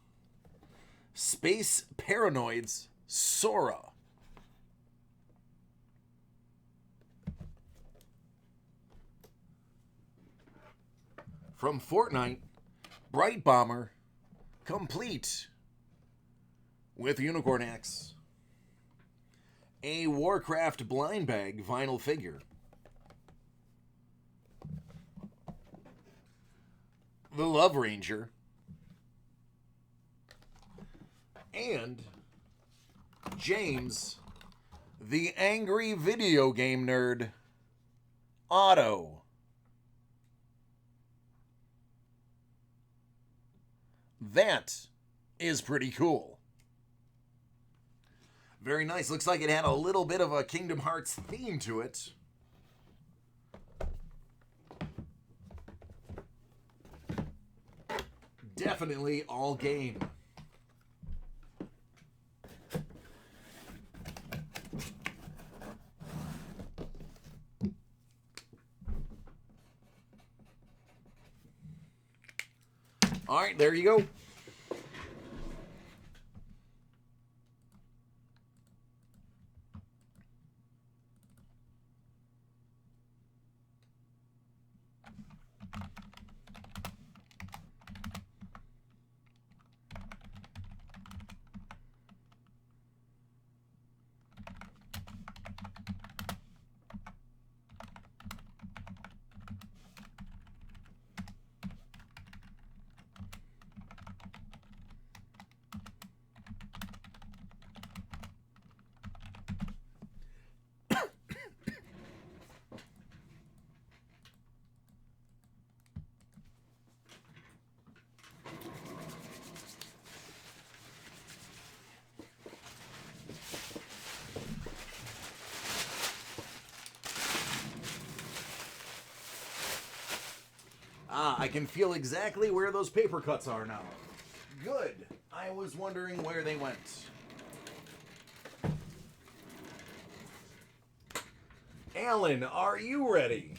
Space Paranoids. Sora. From Fortnite, Bright Bomber, complete with Unicorn Axe. a Warcraft blind bag vinyl figure, the Love Ranger, and James, the angry video game nerd, Otto. That is pretty cool. Very nice. Looks like it had a little bit of a Kingdom Hearts theme to it. Definitely all game. All right, there you go. I can feel exactly where those paper cuts are now. Good. I was wondering where they went. Alan, are you ready?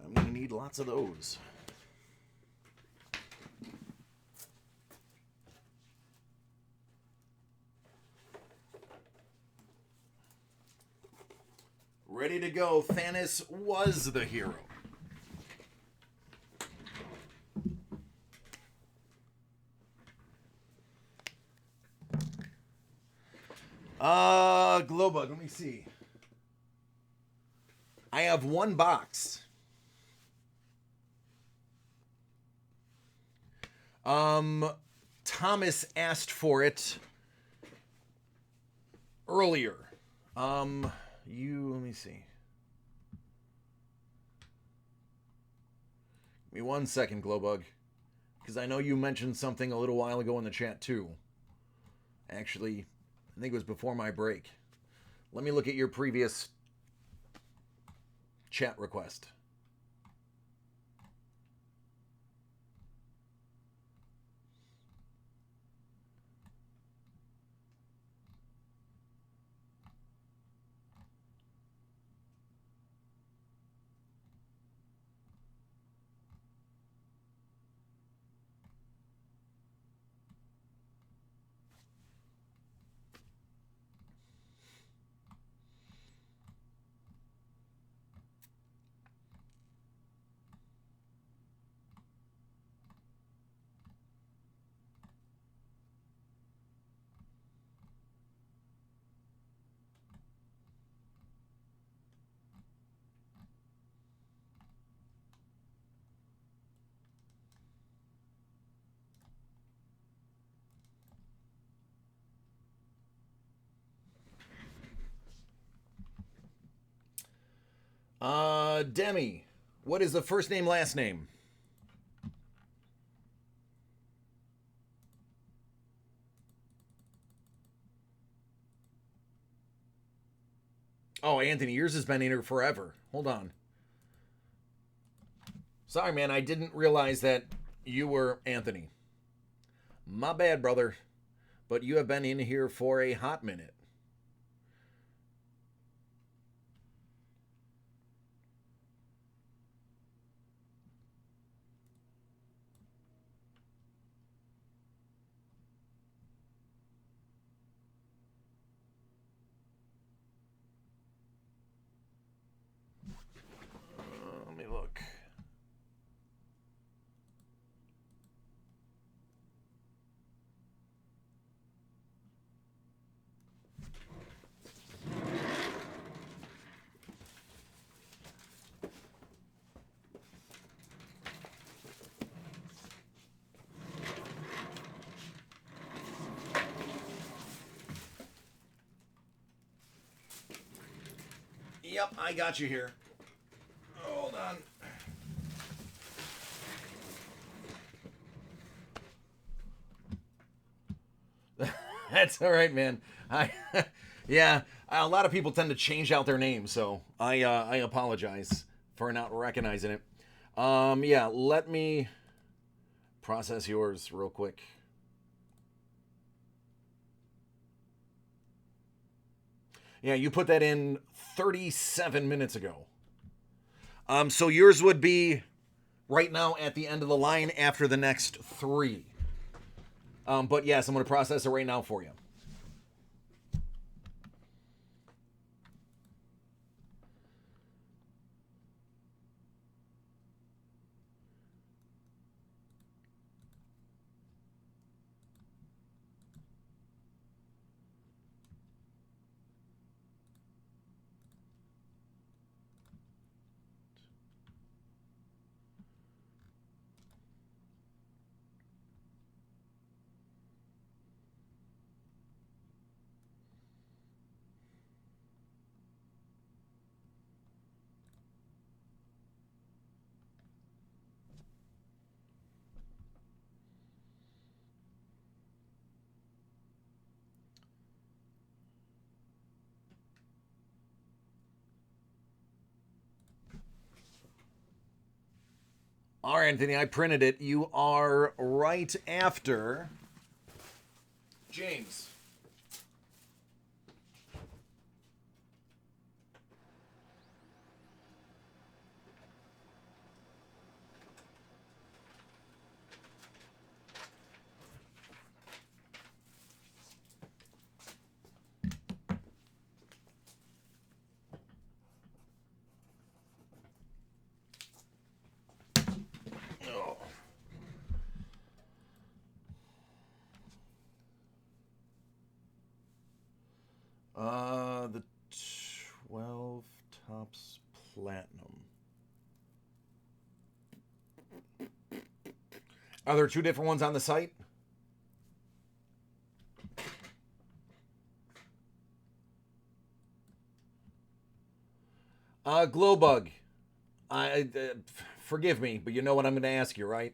I'm going to need lots of those. Ready to go. Thanos was the hero. Glowbug, let me see. I have one box. Thomas asked for it earlier. Let me see. Give me 1 second, Glowbug. Because I know you mentioned something a little while ago in the chat, too. Actually, I think it was before my break. Let me look at your previous chat request. Demi, what is the first name, last name? Oh, Anthony, yours has been in here forever. Hold on. Sorry, man, I didn't realize that you were Anthony. My bad, brother. But you have been in here for a hot minute. Let me look. Yep, I got you here. Hold on. That's all right, man. Yeah, a lot of people tend to change out their names, so I apologize for not recognizing it. Yeah, let me process yours real quick. Yeah, you put that in 37 minutes ago. So yours would be right now at the end of the line after the next 3. But yes, I'm going to process it right now for you. All right, Anthony, I printed it. You are right after James. Oh. The 12 tops platinum. Are there 2 different ones on the site? Glowbug. Forgive me, but you know what I'm going to ask you, right?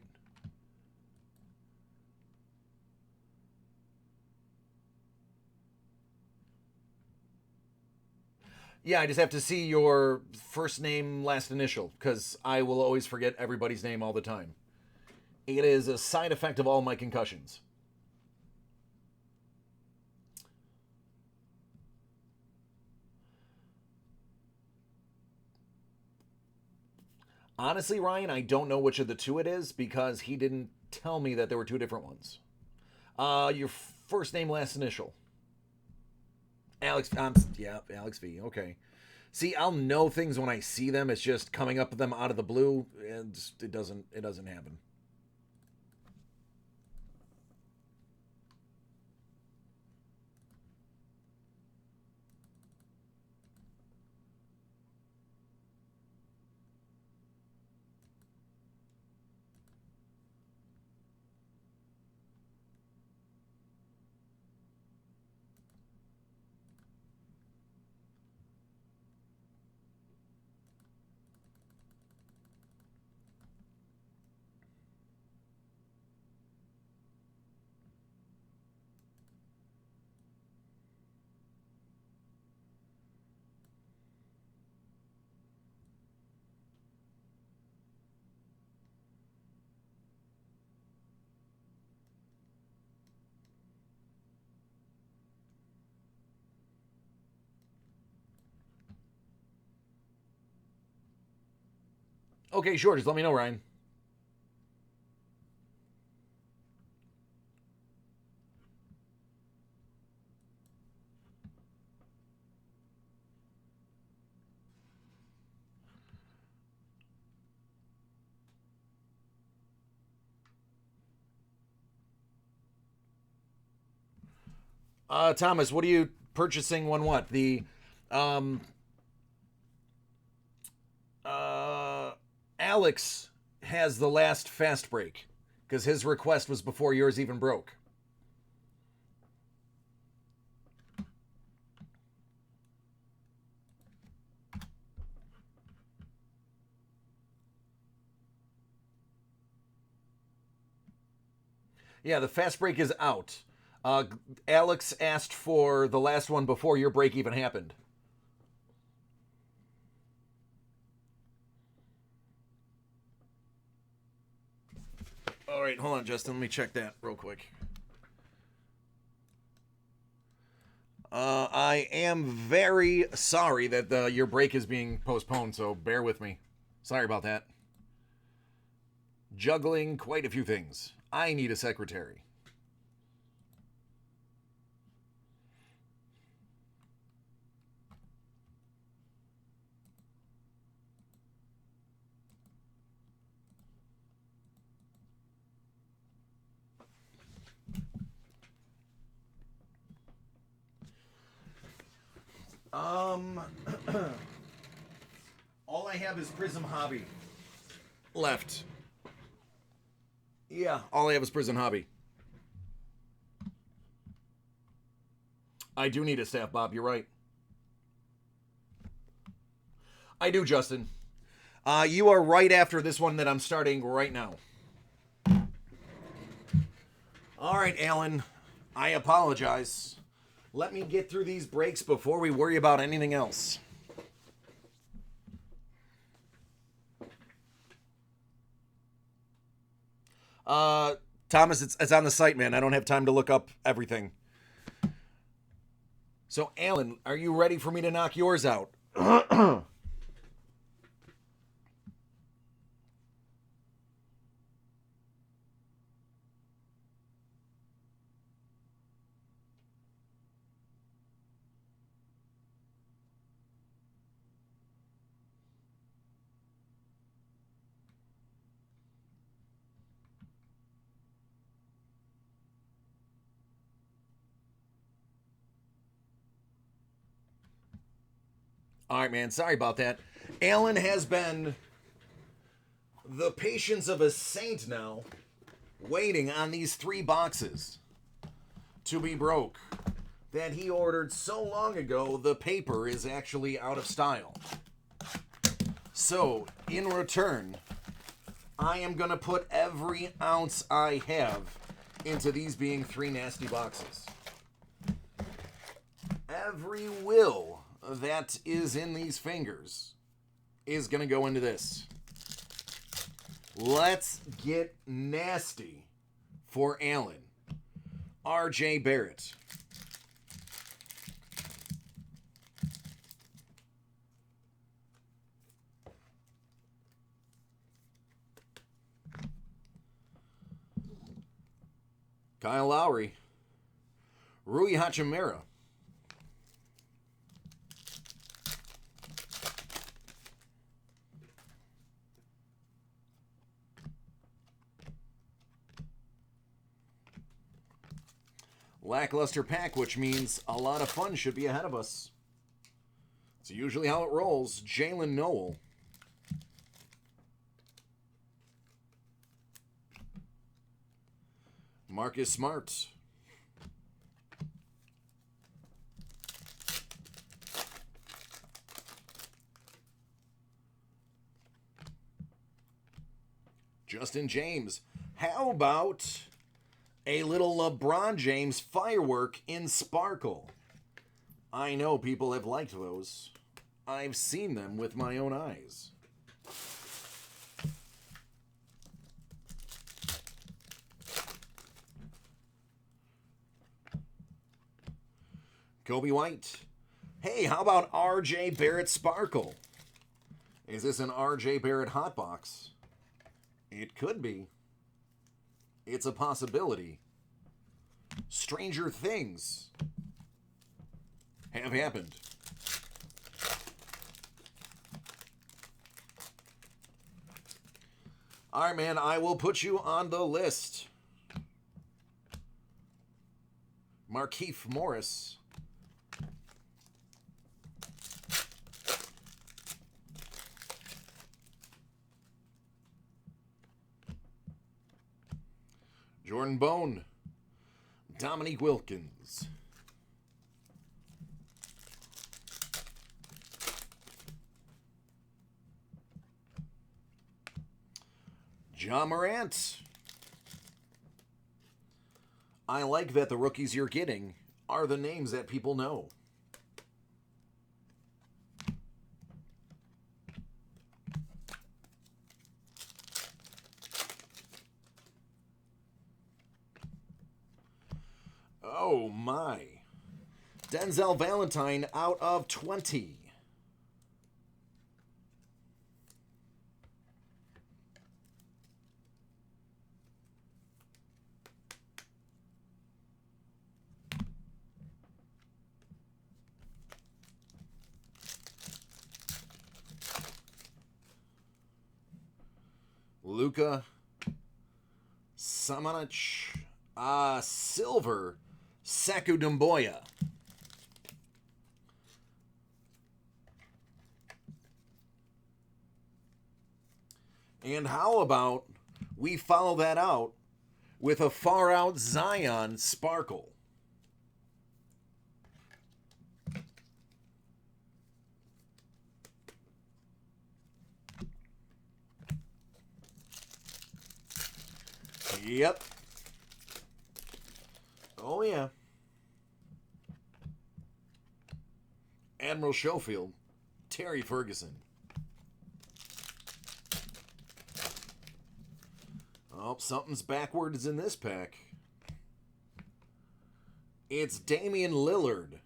Yeah, I just have to see your first name, last initial, because I will always forget everybody's name all the time. It is a side effect of all my concussions. Honestly, Ryan, I don't know which of the 2 it is because he didn't tell me that there were 2 different ones. Your first name, last initial. Alex, yeah, Alex V. Okay. See, I'll know things when I see them. It's just coming up with them out of the blue, and it doesn't happen. Okay, sure. Just let me know, Ryan. Thomas, what are you purchasing? What? The, Alex has the last fast break because his request was before yours even broke. Yeah, the fast break is out. Alex asked for the last one before your break even happened. All right, hold on, Justin. Let me check that real quick. I am very sorry that your break is being postponed, so bear with me. Sorry about that. Juggling quite a few things. I need a secretary. All I have is Prism Hobby left. Yeah, all I have is Prism Hobby. I do need a staff, Bob. You're right. I do, Justin. You are right after this one that I'm starting right now. All right, Alan. I apologize. Let me get through these breaks before we worry about anything else. Thomas, it's on the site, man. I don't have time to look up everything. So, Alan, are you ready for me to knock yours out? All right, man. Sorry about that. Alan has been the patience of a saint now, waiting on these 3 boxes to be broke that he ordered so long ago the paper is actually out of style. So, in return, I am going to put every ounce I have into these being 3 nasty boxes. Every will that is in these fingers is going to go into this. Let's get nasty for Alan. R.J. Barrett. Kyle Lowry. Rui Hachimura. Lackluster pack, which means a lot of fun should be ahead of us. It's usually how it rolls. Jalen Noel. Marcus Smart. Justin James. How about a little LeBron James firework in sparkle? I know people have liked those. I've seen them with my own eyes. Kobe White. Hey, how about R.J. Barrett Sparkle? Is this an R.J. Barrett hotbox? It could be. It's a possibility. Stranger things have happened. All right, man, I will put you on the list. Markieff Morris. Jordan Bone. Dominique Wilkins. John Morant. I like that the rookies you're getting are the names that people know. Oh my. Denzel Valentine out of 20. Luka Samanic, silver, Saku Dumboya. And how about we follow that out with a far out Zion Sparkle? Yep. Oh, yeah. Admiral Schofield, Terry Ferguson. Oh, something's backwards in this pack. It's Damian Lillard.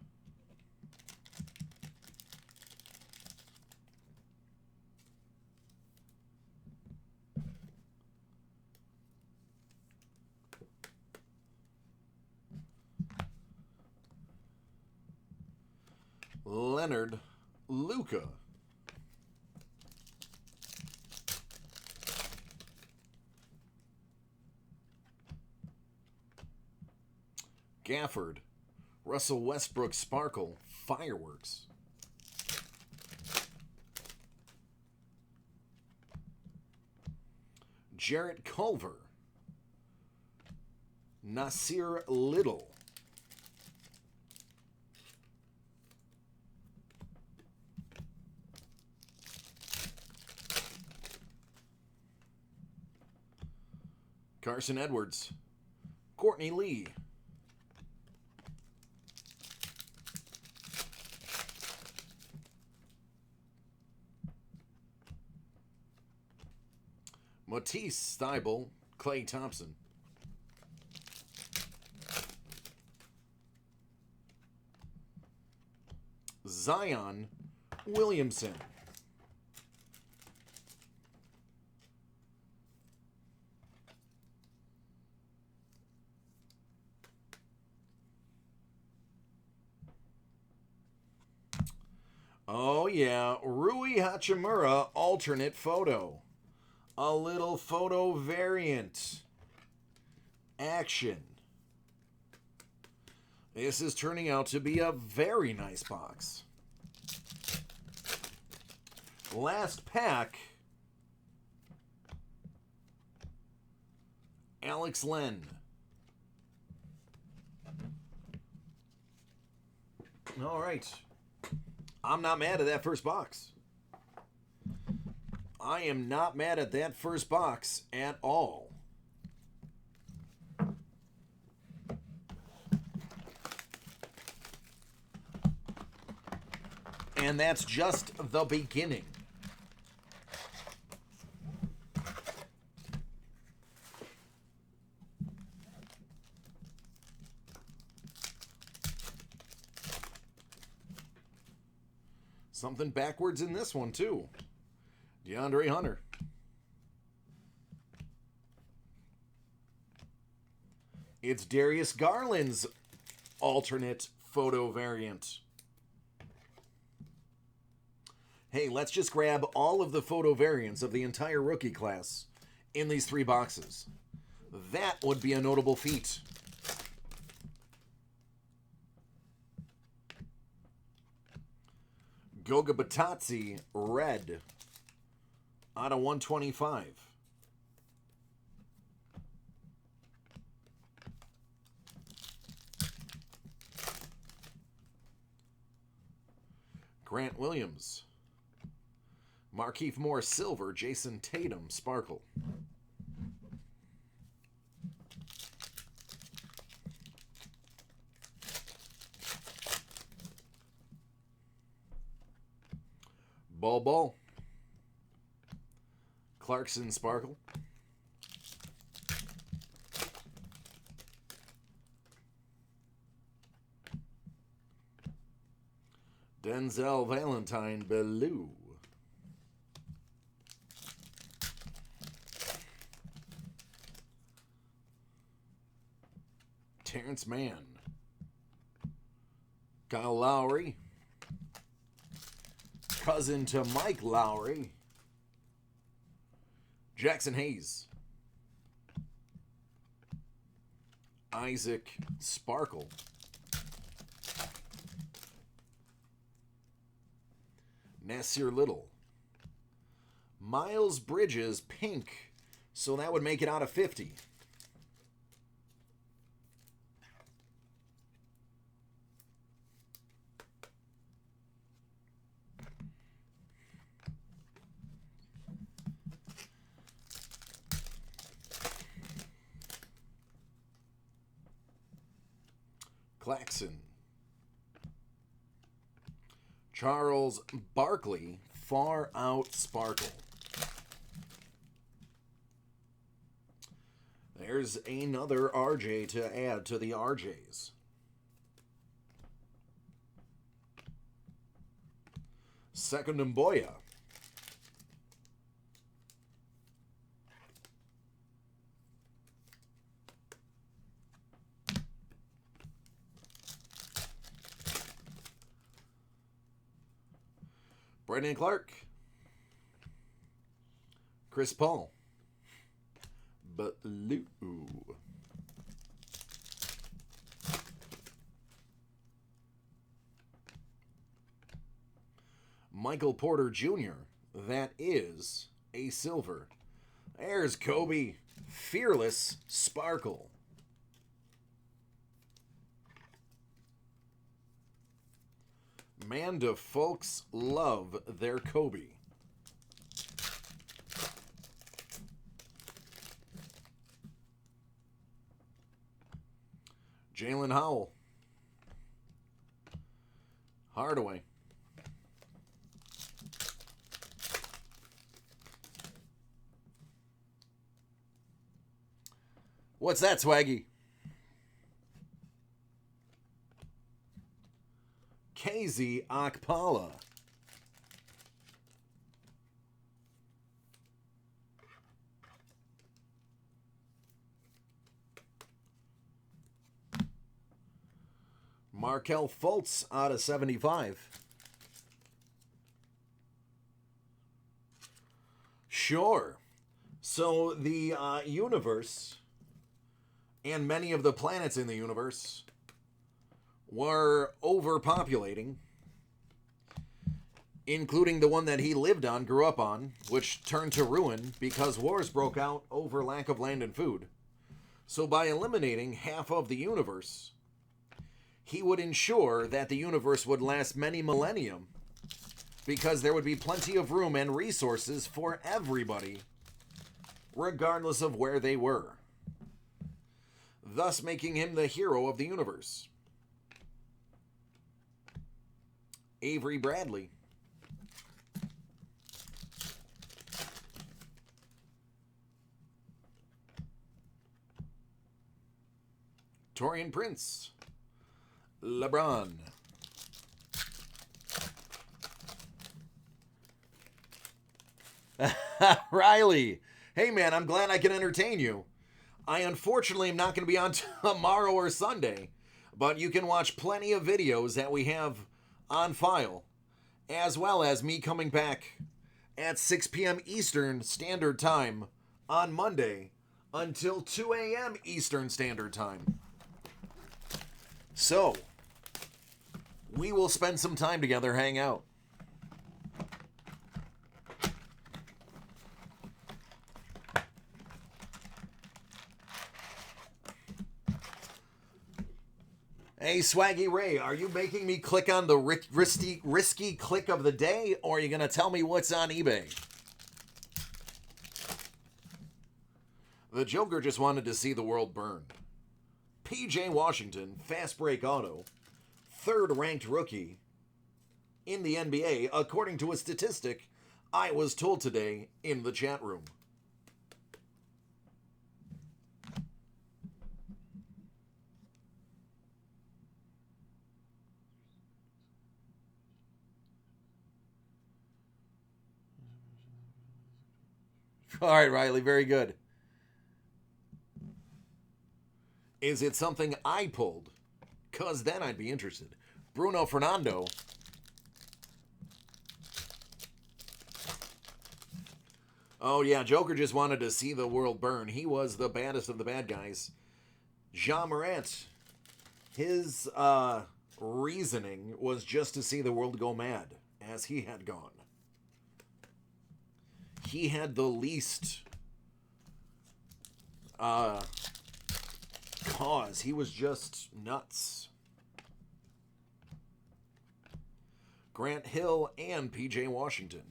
Leonard Luka. Gafford, Russell Westbrook Sparkle, Fireworks. Jarrett Culver, Nasir Little. Carson Edwards, Courtney Lee. Matisse Thybulle, Klay Thompson. Zion Williamson. Oh yeah, Rui Hachimura alternate photo. A little photo variant. Action. This is turning out to be a very nice box. Last pack. Alex Len. All right. I'm not mad at that first box. I am not mad at that first box at all. And that's just the beginning. Something backwards in this one, too. DeAndre Hunter. It's Darius Garland's alternate photo variant. Hey, let's just grab all of the photo variants of the entire rookie class in these 3 boxes. That would be a notable feat. Goga Batazzi, red, out of 125. Grant Williams. Markieff Morris, silver. Jason Tatum, sparkle. Ball Ball. Clarkson Sparkle. Denzel Valentine Bellew. Terrence Mann. Kyle Lowry. Cousin to Mike Lowry. Jackson Hayes. Isaac Sparkle. Nasir Little. Miles Bridges pink. So that would make it out of 50. Claxon. Charles Barkley, Far Out Sparkle. There's another RJ to add to the RJs. Second Mboya. Brandon Clark. Chris Paul. Blue. Michael Porter Jr. That is a silver. There's Kobe. Fearless Sparkle. Man, do folks love their Kobe. Jalen Howell. Hardaway. What's that, Swaggy? KZ Akpala. Markel Fultz out of 75. Sure. So the universe and many of the planets in the universe were overpopulating, including the one that he lived on, grew up on, which turned to ruin because wars broke out over lack of land and food. So by eliminating half of the universe, he would ensure that the universe would last many millennium because there would be plenty of room and resources for everybody, regardless of where they were, thus making him the hero of the universe. Avery Bradley. Torian Prince. LeBron. Riley. Hey man, I'm glad I can entertain you. I unfortunately am not going to be on tomorrow or Sunday, but you can watch plenty of videos that we have on file, as well as me coming back at 6 p.m. Eastern Standard Time on Monday until 2 a.m. Eastern Standard Time. So, we will spend some time together, hang out. Hey, Swaggy Ray, are you making me click on the risky click of the day, or are you going to tell me what's on eBay? The Joker just wanted to see the world burn. PJ Washington, Fast Break Auto, third ranked rookie, in the NBA, according to a statistic I was told today in the chat room. All right, Riley, very good. Is it something I pulled? Because then I'd be interested. Bruno Fernando. Oh, yeah, Joker just wanted to see the world burn. He was the baddest of the bad guys. Jean Morant. His reasoning was just to see the world go mad, as he had gone. He had the least cause. He was just nuts. Grant Hill and PJ Washington.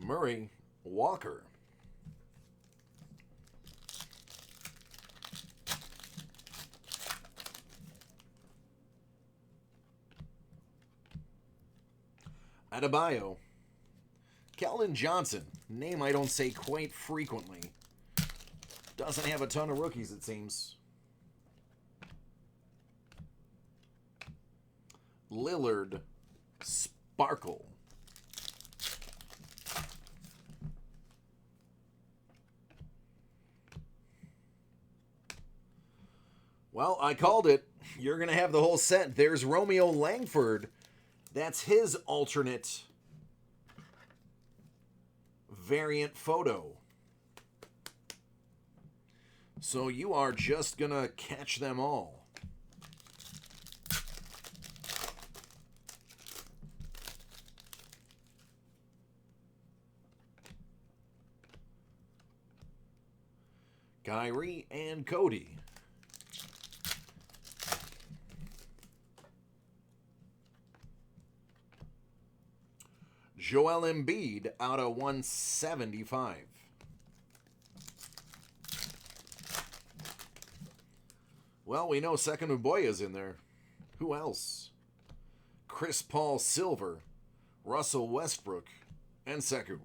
Murray Walker. Adebayo. Keldon Johnson. Name I don't say quite frequently. Doesn't have a ton of rookies, it seems. Lillard. Sparkle. Well, I called it. You're going to have the whole set. There's Romeo Langford. That's his alternate variant photo. So you are just going to catch them all. Kyrie and Cody. Joel Embiid out of 175. Well, we know Second Uboya's in there. Who else? Chris Paul Silver, Russell Westbrook, and Sekou.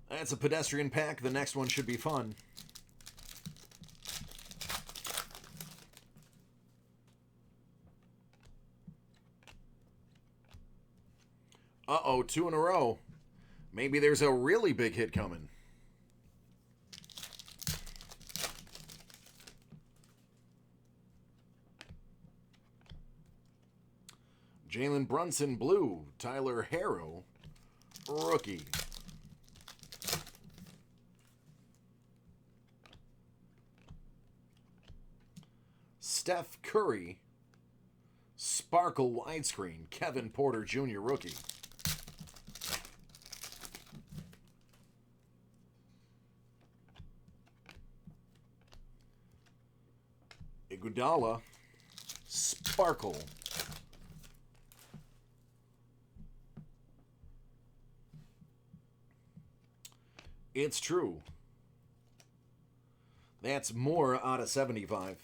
That's a pedestrian pack. The next one should be fun. Uh-oh, 2 in a row. Maybe there's a really big hit coming. Jalen Brunson, blue. Tyler Harrow, rookie. Steph Curry, sparkle widescreen. Kevin Porter Jr., rookie. Iguodala, sparkle. It's true. That's more out of 75.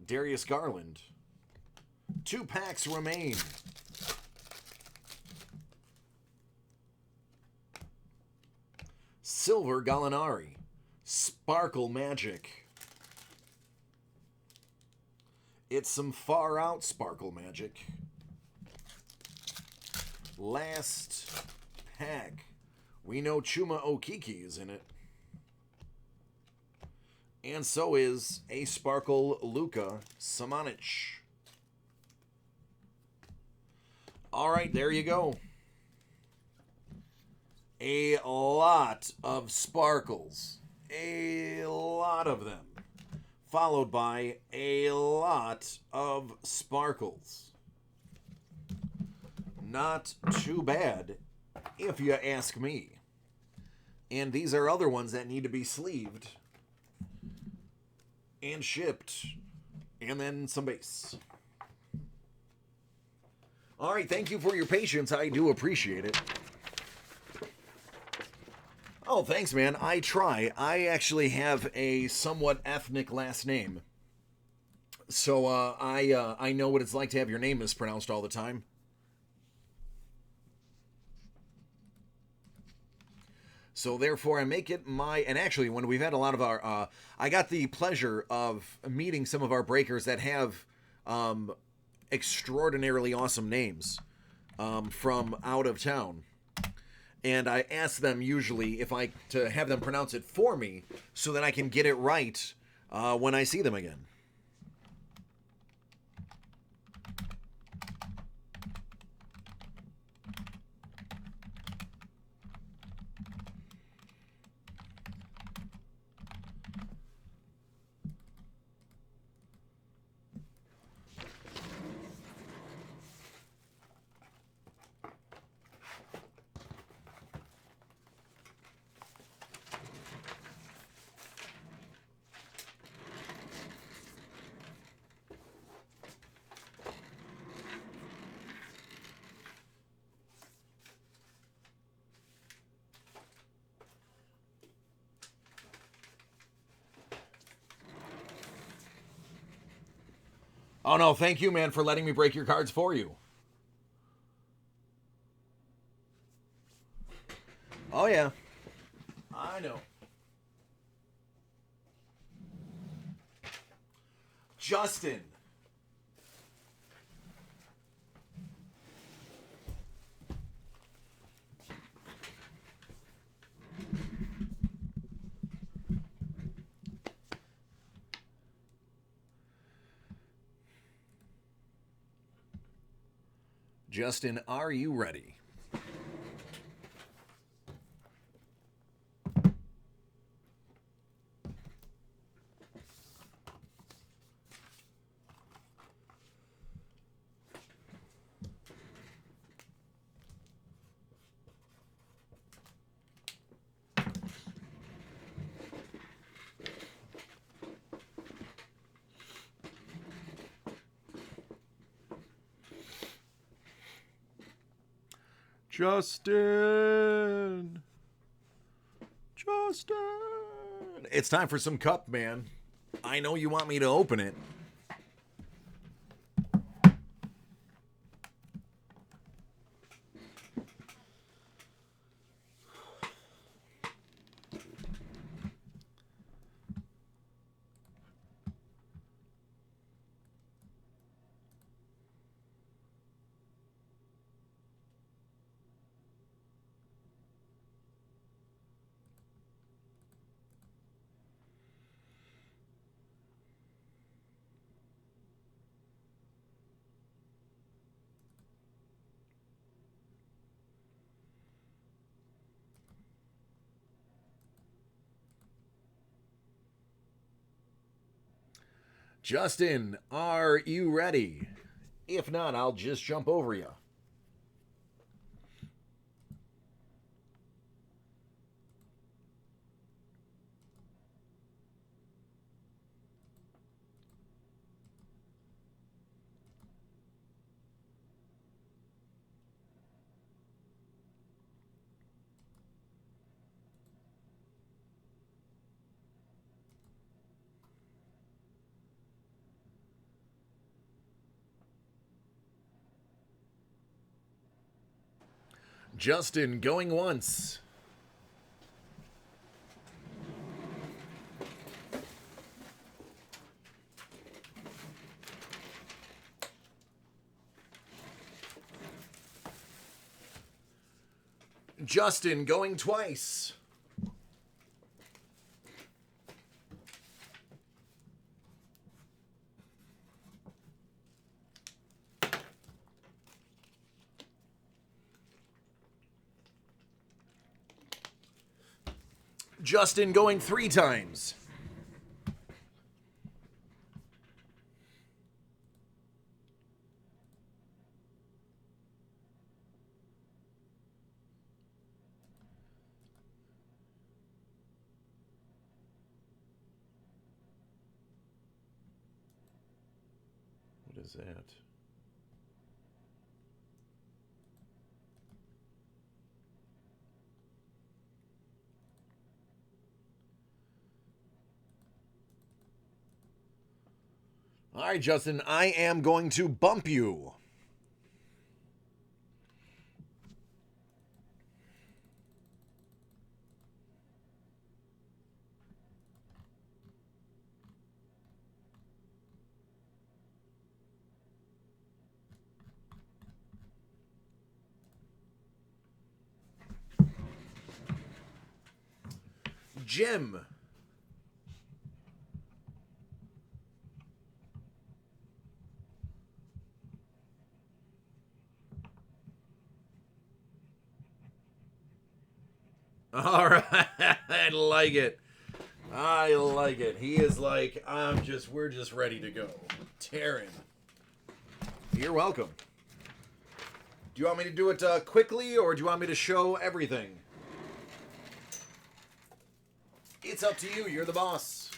Darius Garland. 2 packs remain. Silver Gallinari. Sparkle Magic. It's some far out sparkle magic. Last pack. We know Chuma Okeke is in it. And so is a sparkle Luka Samanic. All right, there you go. A lot of sparkles. a lot of them, followed by a lot of sparkles. Not too bad, if you ask me. And these are other ones that need to be sleeved and shipped, and then some base. All right, thank you for your patience. I do appreciate it. Oh, thanks, man. I try. I actually have a somewhat ethnic last name. So I know what it's like to have your name mispronounced all the time. So therefore, I make it my... And actually, when we've had a lot of our... I got the pleasure of meeting some of our breakers that have extraordinarily awesome names from out of town. And I ask them usually to have them pronounce it for me so that I can get it right when I see them again. Oh, no, thank you, man, for letting me break your cards for you. Oh, yeah. I know. Justin. Justin, are you ready? Justin. It's time for some cup, man. I know you want me to open it. Justin, are you ready? If not, I'll just jump over you. Justin, going once. Justin, going twice. Justin going 3 times. What is that? All right, Justin, I am going to bump you. Jim. All right. I like it. I like it. He is like, we're just ready to go. Taryn. You're welcome. Do you want me to do it quickly, or do you want me to show everything? It's up to you. You're the boss.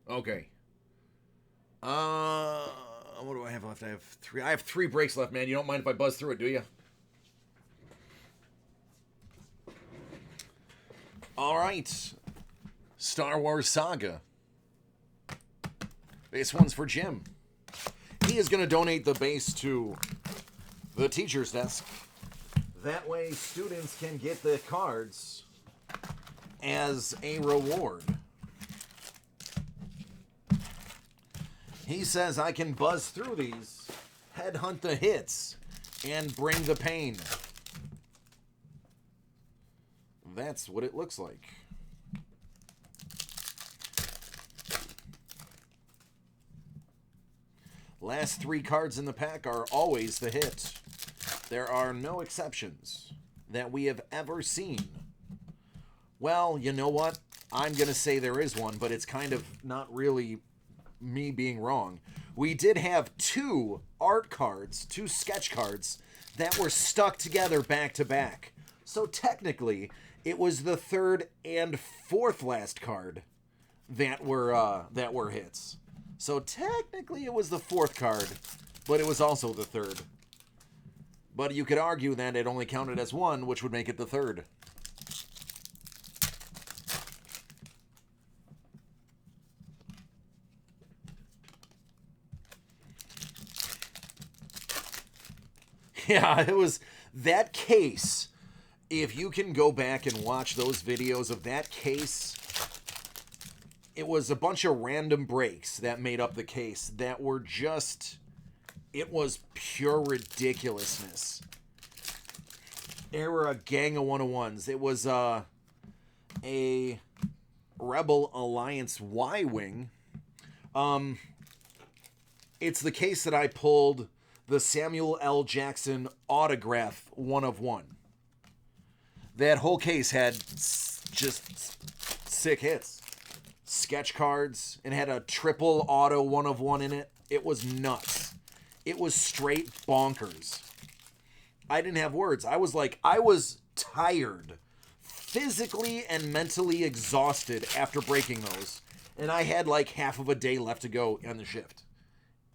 Okay. What do I have left? I have 3. I have 3 breaks left, man. You don't mind if I buzz through it, do you? All right. Star Wars Saga. This one's for Jim. He is going to donate the base to the teacher's desk. That way students can get the cards as a reward. He says I can buzz through these, headhunt the hits, and bring the pain. That's what it looks like. Last 3 cards in the pack are always the hit. There are no exceptions that we have ever seen. Well, you know what? I'm going to say there is one, but it's kind of not really me being wrong. We did have 2 art cards, 2 sketch cards, that were stuck together back to back. So technically, it was the 3rd and 4th last card that were hits. So technically it was the 4th card, but it was also the 3rd. But you could argue that it only counted as 1, which would make it the 3rd. Yeah, it was that case. If you can go back and watch those videos of that case, it was a bunch of random breaks that made up the case that were just, it was pure ridiculousness. There were a gang of 101s. It was a Rebel Alliance Y-Wing. It's the case that I pulled the Samuel L. Jackson autograph 1 of 1. That whole case had just sick hits. Sketch cards, and had a triple auto 1 of 1 in it. It was nuts. It was straight bonkers. I didn't have words. I was tired. Physically and mentally exhausted after breaking those. And I had like half of a day left to go on the shift.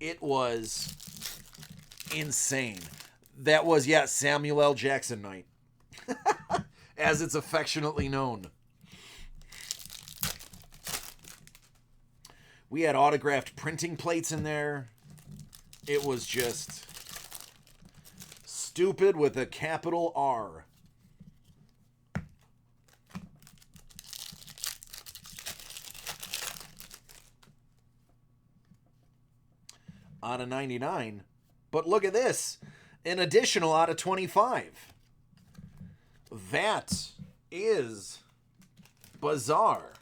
It was insane. That was, Samuel L. Jackson night. As it's affectionately known. We had autographed printing plates in there. It was just stupid with a capital R. Out of 99. But look at this. An additional out of 25. That is bizarre.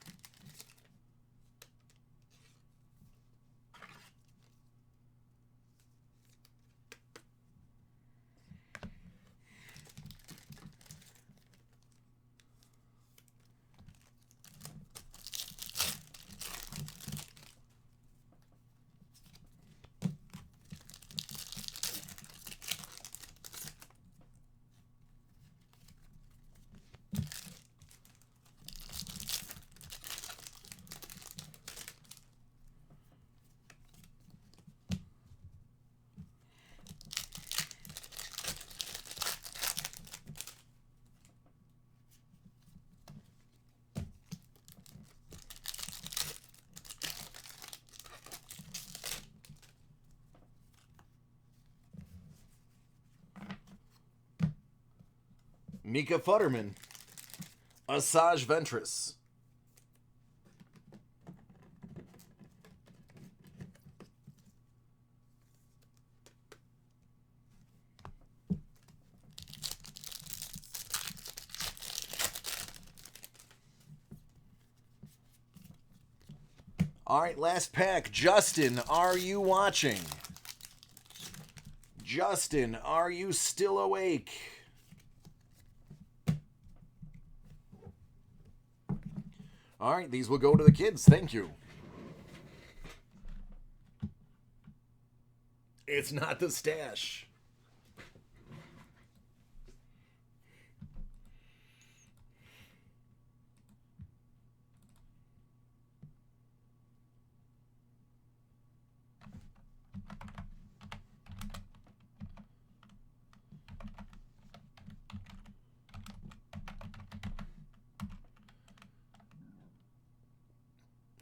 Mika Futterman. Asajj Ventress. All right, last pack. Justin, are you watching? Justin, are you still awake? All right, these will go to the kids. Thank you. It's not the stash.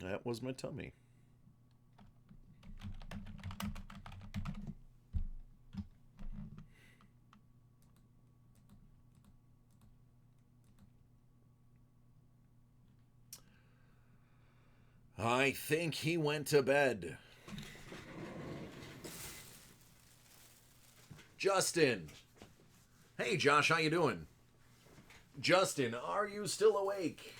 That was my tummy. I think he went to bed. Justin. Hey, Josh, how you doing? Justin, are you still awake?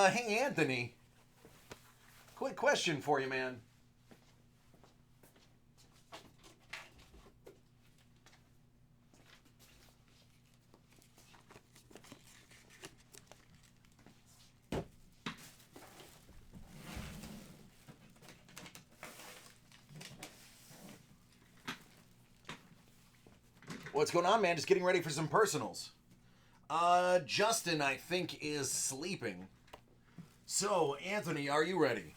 Hey, Anthony. Quick question for you, man. What's going on, man? Just getting ready for some personals. Justin, I think, is sleeping. So, Anthony, are you ready?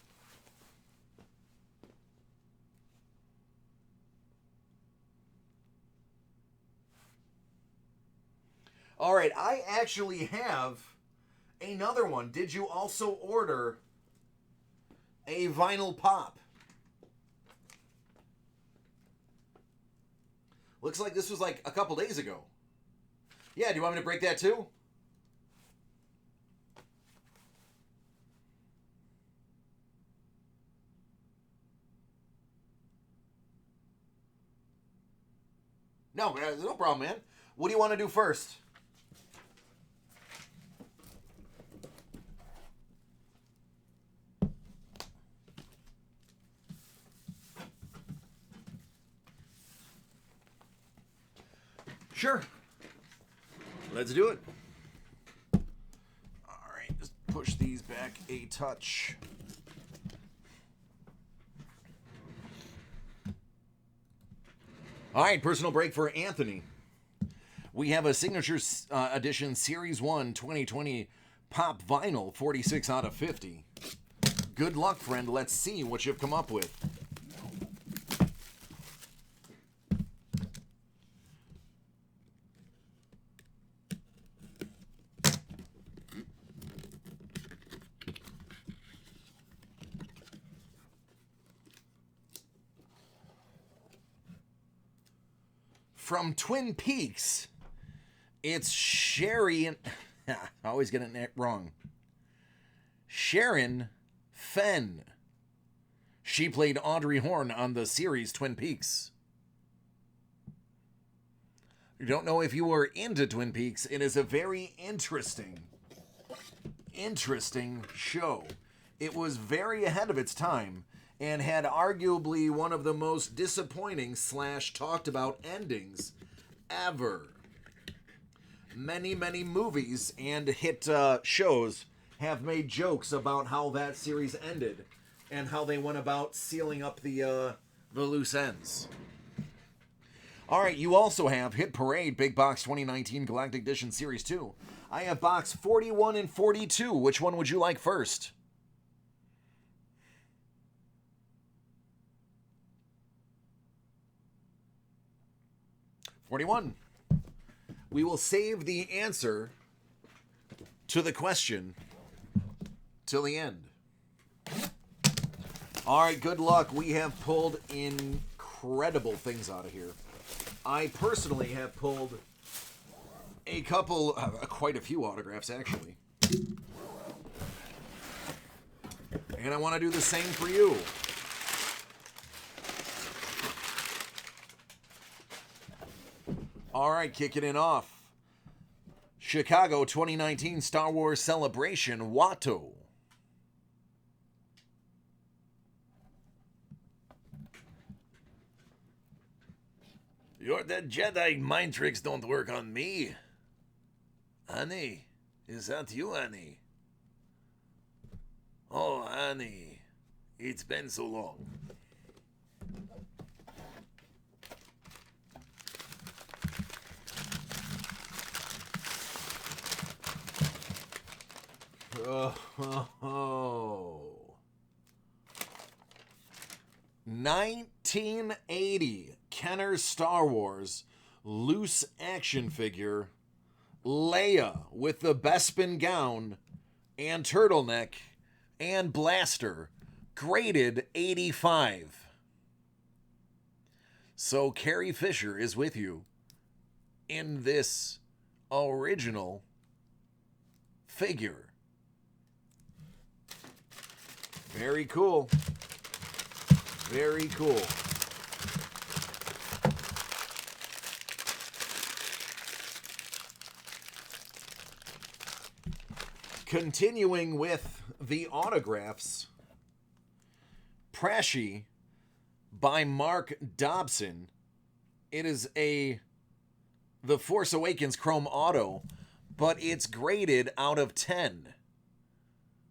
All right, I actually have another one. Did you also order a vinyl pop? Looks like this was like a couple days ago. Yeah, do you want me to break that too? No, no problem, man. What do you want to do first? Sure. Let's do it. All right, just push these back a touch. All right, personal break for Anthony. We have a signature edition Series 1 2020 Pop Vinyl 46 out of 50. Good luck, friend. Let's see what you've come up with. From Twin Peaks, it's Sherry and always getting it wrong. Sharon Fenn. She played Audrey Horne on the series Twin Peaks. I don't know if you were into Twin Peaks. It is a very interesting show. It was very ahead of its time and had arguably one of the most disappointing / talked about endings ever. Many movies and hit shows have made jokes about how that series ended and how they went about sealing up the loose ends. All right, you also have Hit Parade Big Box 2019 Galactic Edition Series 2. I have box 41 and 42. Which one would you like first? $41. We will save the answer to the question till the end. All right, good luck. We have pulled incredible things out of here. I personally have pulled a couple, quite a few autographs, actually. And I want to do the same for you. All right, kicking it off. Chicago 2019 Star Wars Celebration, Watto. Your dead Jedi mind tricks don't work on me. Annie, is that you, Annie? Oh, Annie, it's been so long. Oh. 1980 Kenner Star Wars loose action figure Leia with the Bespin gown and turtleneck and blaster, graded 85. So Carrie Fisher is with you in this original figure. Very cool. Very cool. Continuing with the autographs, Prashy by Mark Dobson. It is The Force Awakens Chrome Auto, but it's graded out of 10.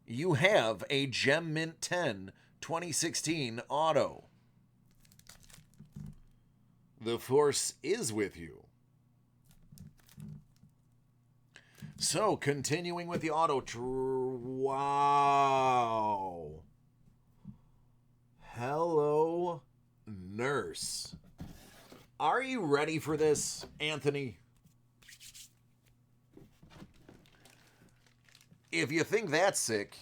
You have a Gem Mint 10 2016 Auto. The Force is with you. So, continuing with the auto. Wow. Hello, Nurse. Are you ready for this, Anthony? If you think that's sick,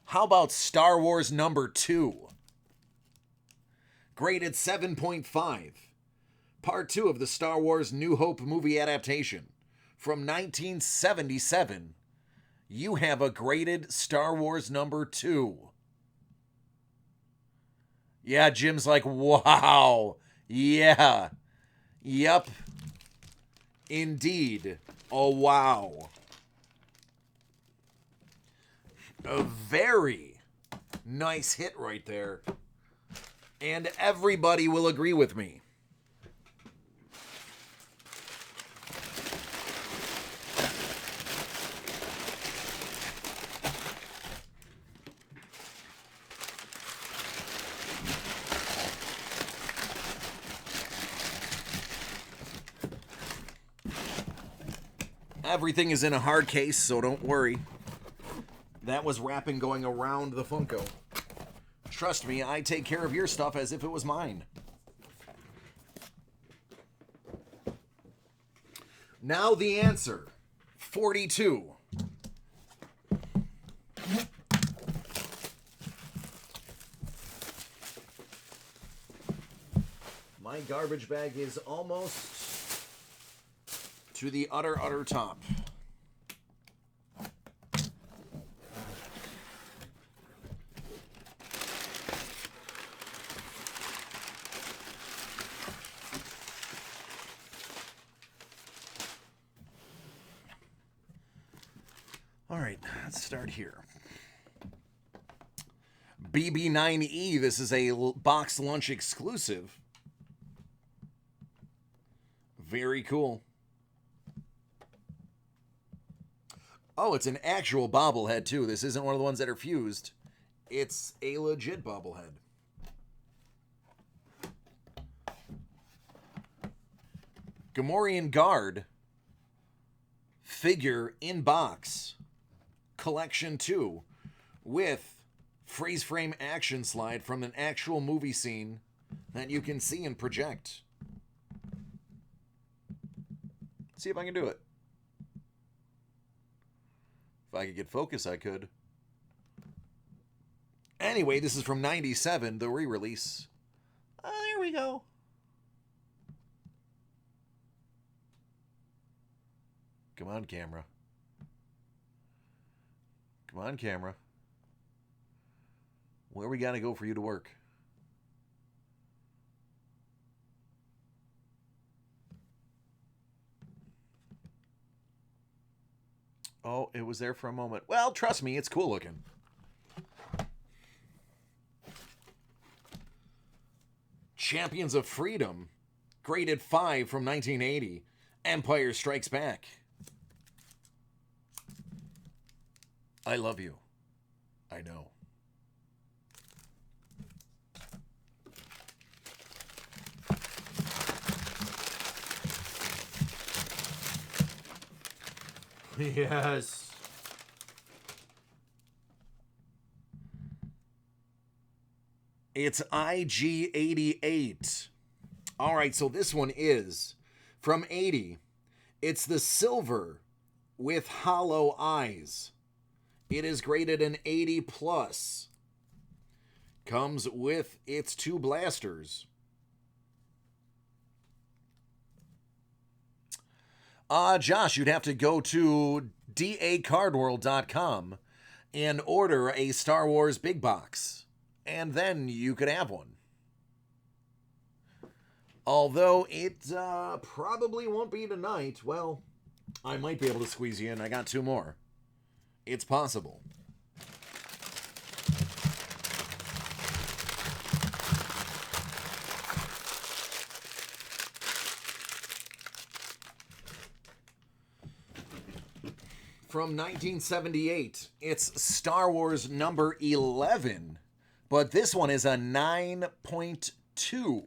how about Star Wars number 2? Graded 7.5. Part 2 of the Star Wars New Hope movie adaptation. From 1977, you have a graded Star Wars number 2. Yeah, Jim's like, wow. Yeah. Yep. Indeed. Oh, wow. A very nice hit right there. And everybody will agree with me. Everything is in a hard case, so don't worry. That was wrapping going around the Funko. Trust me, I take care of your stuff as if it was mine. Now the answer. 42. My garbage bag is almost to the utter top. All right, let's start here. BB9E, this is a box lunch exclusive. Very cool. Oh, it's an actual bobblehead, too. This isn't one of the ones that are fused. It's a legit bobblehead. Gamorrean Guard figure in box. Collection 2 with freeze frame action slide from an actual movie scene that you can see and project. See if I can do it. If I could get focus, I could. Anyway, this is from 97, the re-release. Oh, there we go. Come on, camera. Come on, camera. Where we gotta go for you to work? Oh, it was there for a moment. Well, trust me, it's cool looking. Champions of Freedom, graded 5 from 1980. Empire Strikes Back. I love you. I know. Yes. It's IG-88. All right, so this one is from 80. It's the silver with hollow eyes. It is graded an 80 plus. Comes with its 2 blasters. Josh, you'd have to go to dacardworld.com and order a Star Wars big box, and then you could have one. Although it probably won't be tonight. Well, I might be able to squeeze you in. I got 2 more. It's possible. From 1978, it's Star Wars number 11, but this one is a 9.2.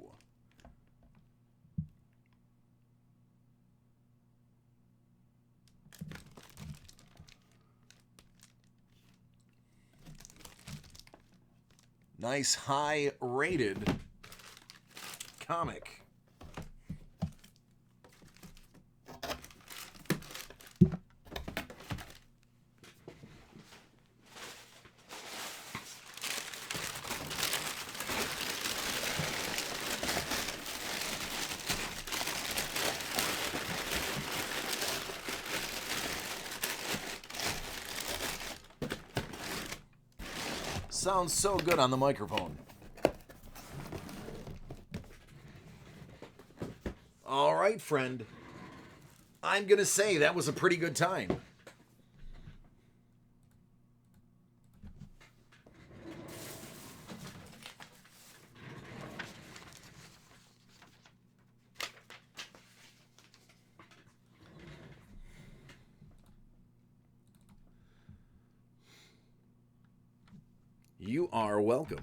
Nice high-rated comic. Sounds so good on the microphone. All right, friend. I'm going to say that was a pretty good time. You are welcome.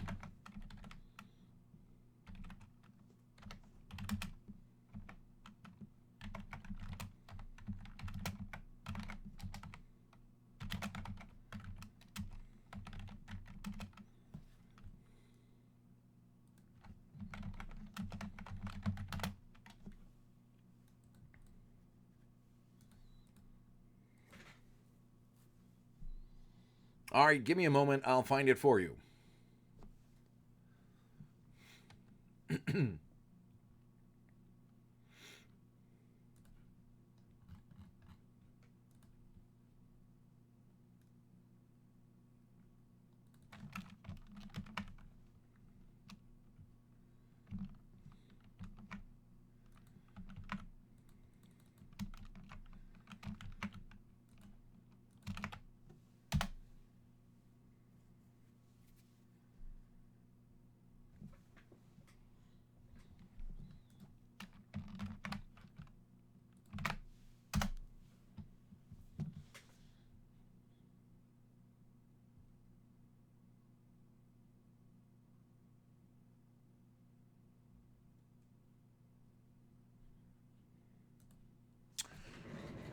All right, give me a moment. I'll find it for you.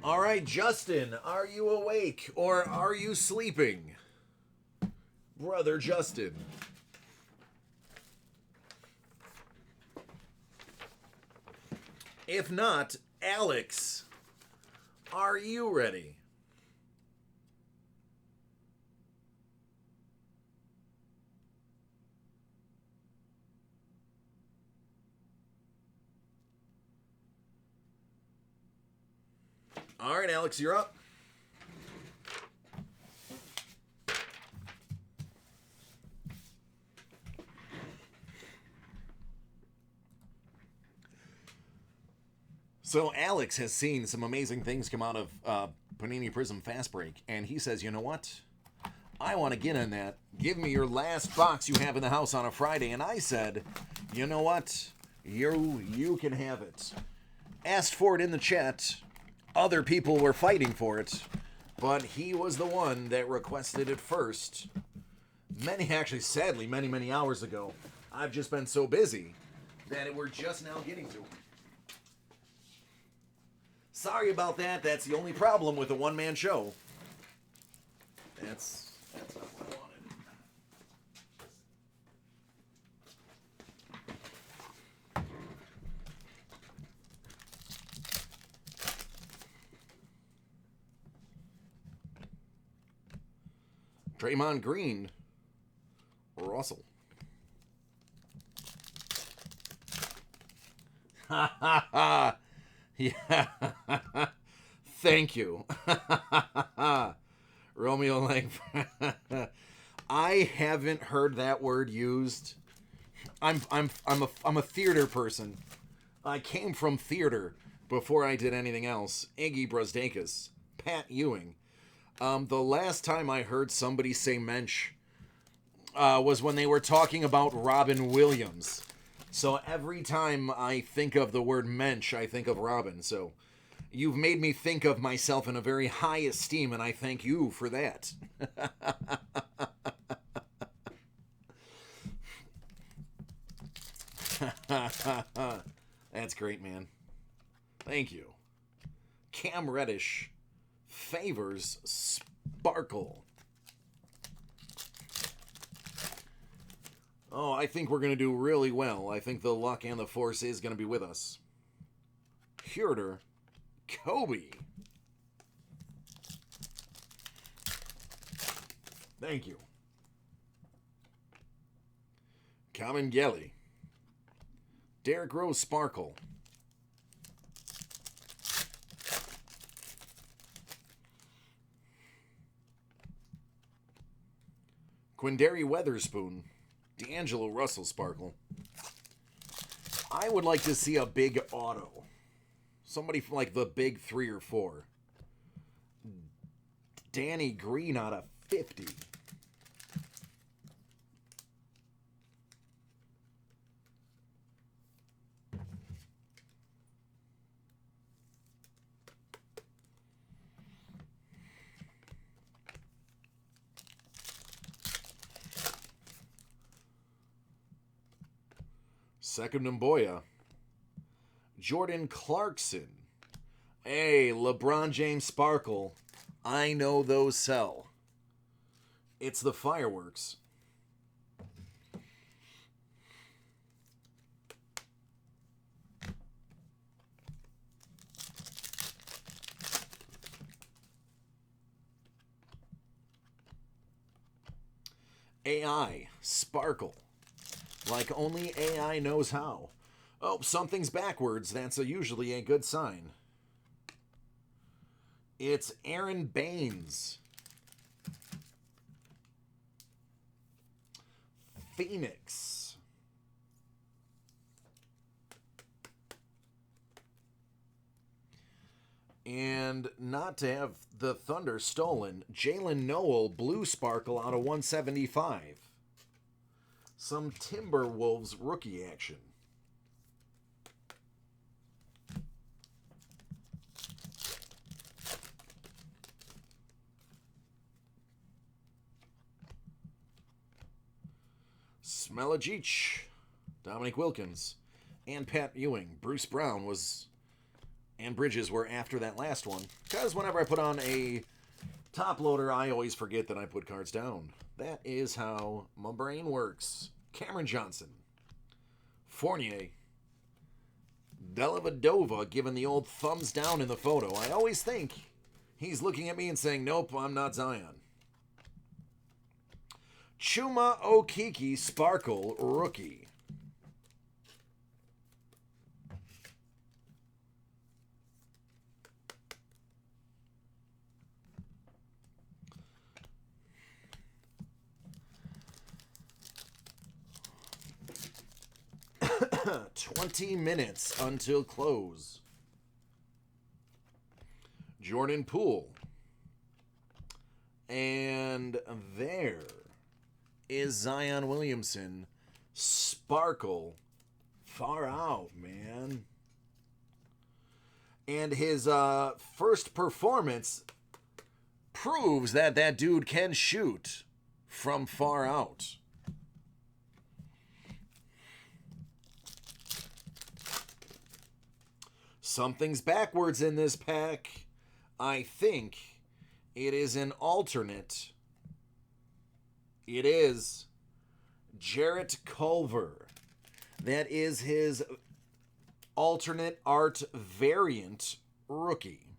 All right, Justin, are you awake or are you sleeping? Brother Justin. If not, Alex, are you ready? All right, Alex, you're up. So Alex has seen some amazing things come out of Panini Prism Fast Break, and he says, you know what? I want to get in that. Give me your last box you have in the house on a Friday. And I said, you know what? You can have it. Asked for it in the chat. Other people were fighting for it, but he was the one that requested it first. Sadly, many hours ago. I've just been so busy that we're just now getting to it. Sorry about that. That's the only problem with a one-man show. That's not what I wanted. Draymond Green or Russell. Ha ha ha. Yeah. Thank you. Romeo Lang. I haven't heard that word used. I'm a theater person. I came from theater before I did anything else. Iggy Brasdakis, Pat Ewing. The last time I heard somebody say mensch was when they were talking about Robin Williams. So every time I think of the word mensch, I think of Robin. So you've made me think of myself in a very high esteem, and I thank you for that. That's great, man. Thank you. Cam Reddish favors Sparkle. Oh, I think we're going to do really well. I think the luck and the force is going to be with us. Hurter, Kobe. Thank you. Kamengeli. Derrick Rose Sparkle. Quindary Weatherspoon. D'Angelo Russell Sparkle. I would like to see a big auto. Somebody from like the big 3 or 4. Danny Green out of 50. Second Mboya. Jordan Clarkson. Hey, LeBron James Sparkle. I know those sell. It's the fireworks. AI Sparkle. Like only AI knows how. Oh, something's backwards. That's usually a good sign. It's Aaron Baines. Phoenix. And not to have the Thunder stolen, Jalen Noel Blue Sparkle out of 175. Some Timberwolves rookie action. Smelajic, Dominic Wilkins, and Pat Ewing. Bruce Brown was and bridges were after that last one. Because whenever I put on a top loader, I always forget that I put cards down. That is how my brain works. Cameron Johnson. Fournier. Dellavedova giving the old thumbs down in the photo. I always think he's looking at me and saying, nope, I'm not Zion. Chuma Okeke Sparkle rookie. $20 minutes until close. Jordan Poole. And there is Zion Williamson. Sparkle. Far out, man. And his first performance proves that that dude can shoot from far out. Something's backwards in this pack. I think it is an alternate. It is Jarrett Culver. That is his alternate art variant rookie.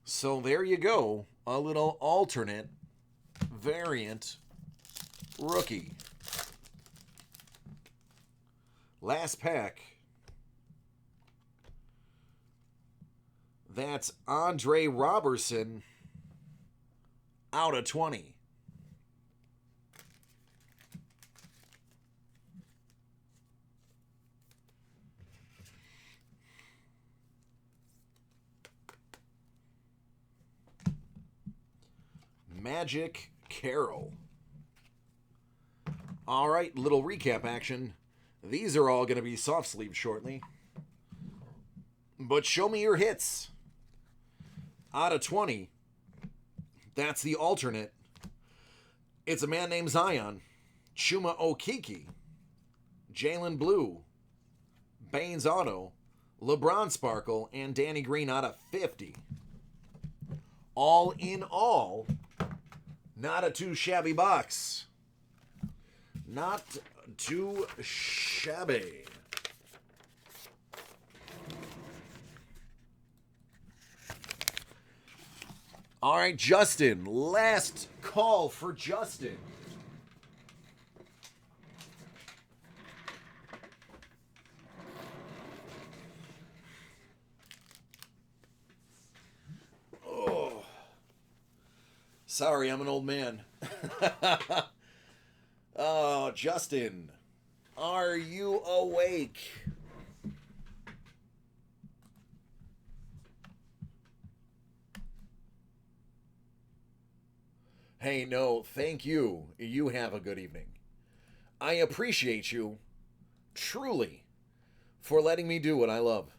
So there you go. A little alternate variant rookie. Last pack. That's Andre Robertson out of 20. Magic Carroll. All right, little recap action. These are all going to be soft sleeved shortly. But show me your hits. Out of 20. That's the alternate. It's a man named Zion. Chuma Okeke. Jalen Blue. Baines Auto. LeBron Sparkle. And Danny Green out of 50. All in all, not a too shabby box. Not too shabby. All right, Justin. Last call for Justin. Oh. Sorry, I'm an old man. Oh, Justin. Are you awake? Hey, no, thank you. You have a good evening. I appreciate you, truly, for letting me do what I love.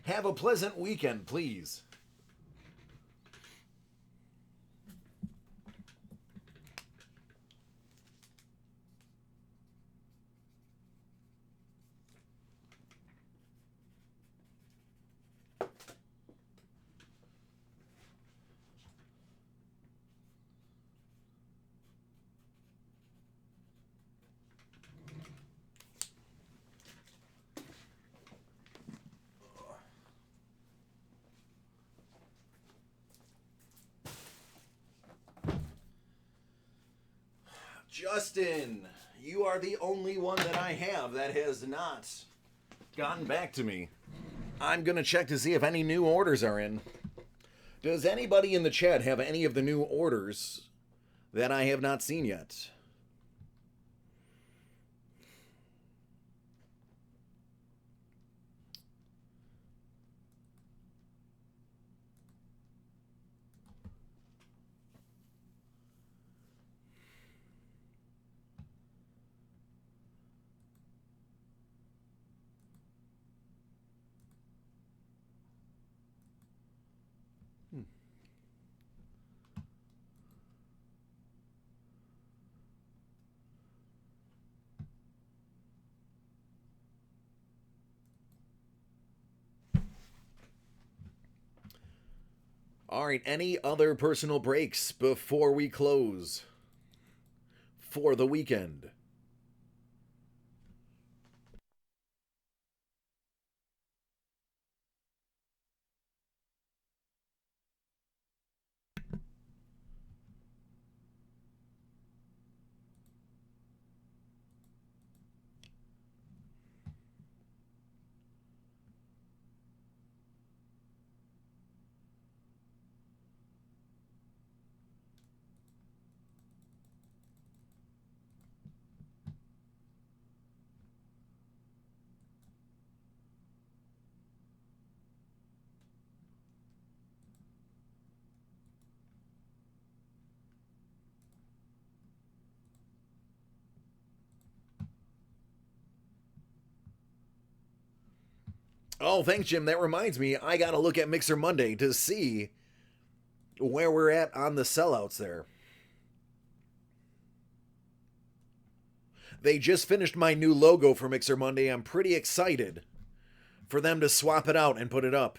Have a pleasant weekend, please. Justin, you are the only one that I have that has not gotten back to me. I'm going to check to see if any new orders are in. Does anybody in the chat have any of the new orders that I have not seen yet? All right, any other personal breaks before we close for the weekend? Oh, thanks, Jim. That reminds me, I got to look at Mixer Monday to see where we're at on the sellouts there. They just finished my new logo for Mixer Monday. I'm pretty excited for them to swap it out and put it up.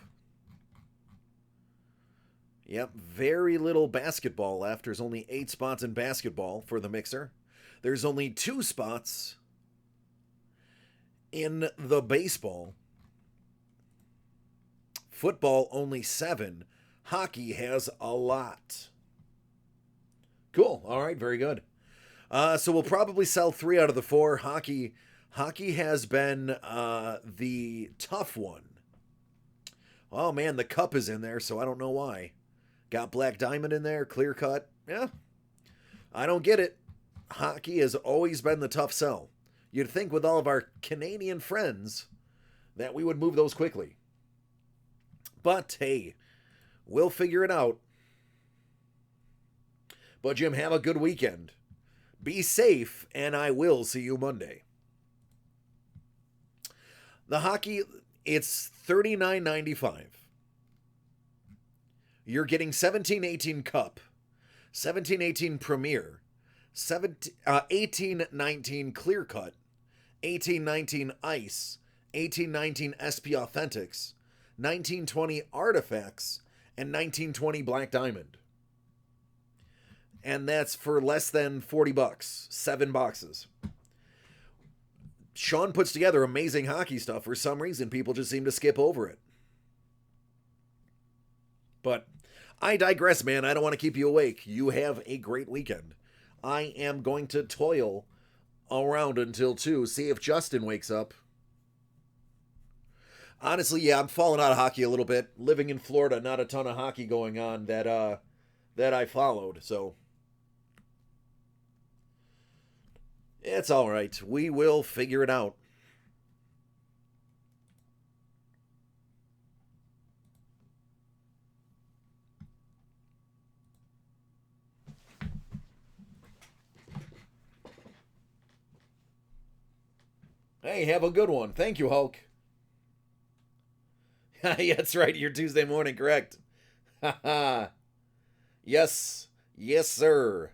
Yep, very little basketball left. There's only 8 spots in basketball for the Mixer. There's only 2 spots in the baseball. Football, only 7. Hockey has a lot. Cool. All right, very good. So we'll probably sell 3 out of the 4. Hockey has been the tough one. Oh, man, the cup is in there, so I don't know why. Got Black Diamond in there, clear cut. Yeah, I don't get it. Hockey has always been the tough sell. You'd think with all of our Canadian friends that we would move those quickly. But, hey, we'll figure it out. But, Jim, have a good weekend. Be safe, and I will see you Monday. The hockey, it's $39.95. You're getting 17-18 Cup, 17-18 Premier, 18-19 Clear Cut, 18-19 Ice, 18-19 SP Authentics, 1920 Artifacts, and 1920 Black Diamond. And that's for less than $40. 7 boxes. Sean puts together amazing hockey stuff. For some reason, people just seem to skip over it. But I digress, man. I don't want to keep you awake. You have a great weekend. I am going to toil around until 2. See if Justin wakes up. Honestly, yeah, I'm falling out of hockey a little bit. Living in Florida, not a ton of hockey going on that I followed, so it's all right. We will figure it out. Hey, have a good one. Thank you, Hulk. Yeah, that's right. Your Tuesday morning, correct? Haha. Yes. Yes, sir.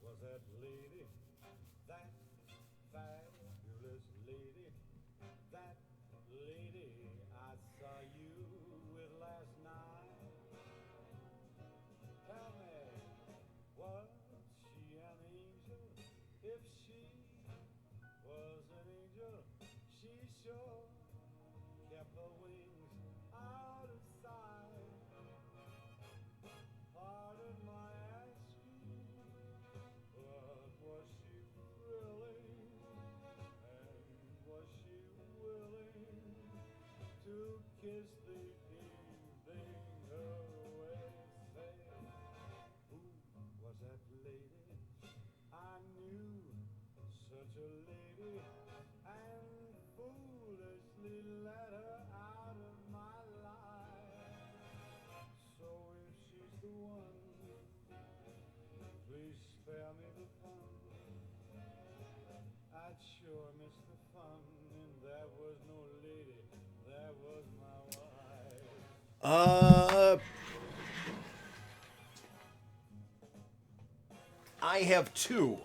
Was that lady, that fabulous lady, that lady I saw you with last night? Tell me, was she an angel? If she was an angel, she sure kept her wings out of sight. Pardon my asking, but was she thrilling? And was she willing to kiss the evening away? Say, who was that lady? I knew such a lady and foolishly let her out of my life. So if she's the one, please spare me the fun. I'd sure miss the fun, and there was no lady, there was my wife. I have two.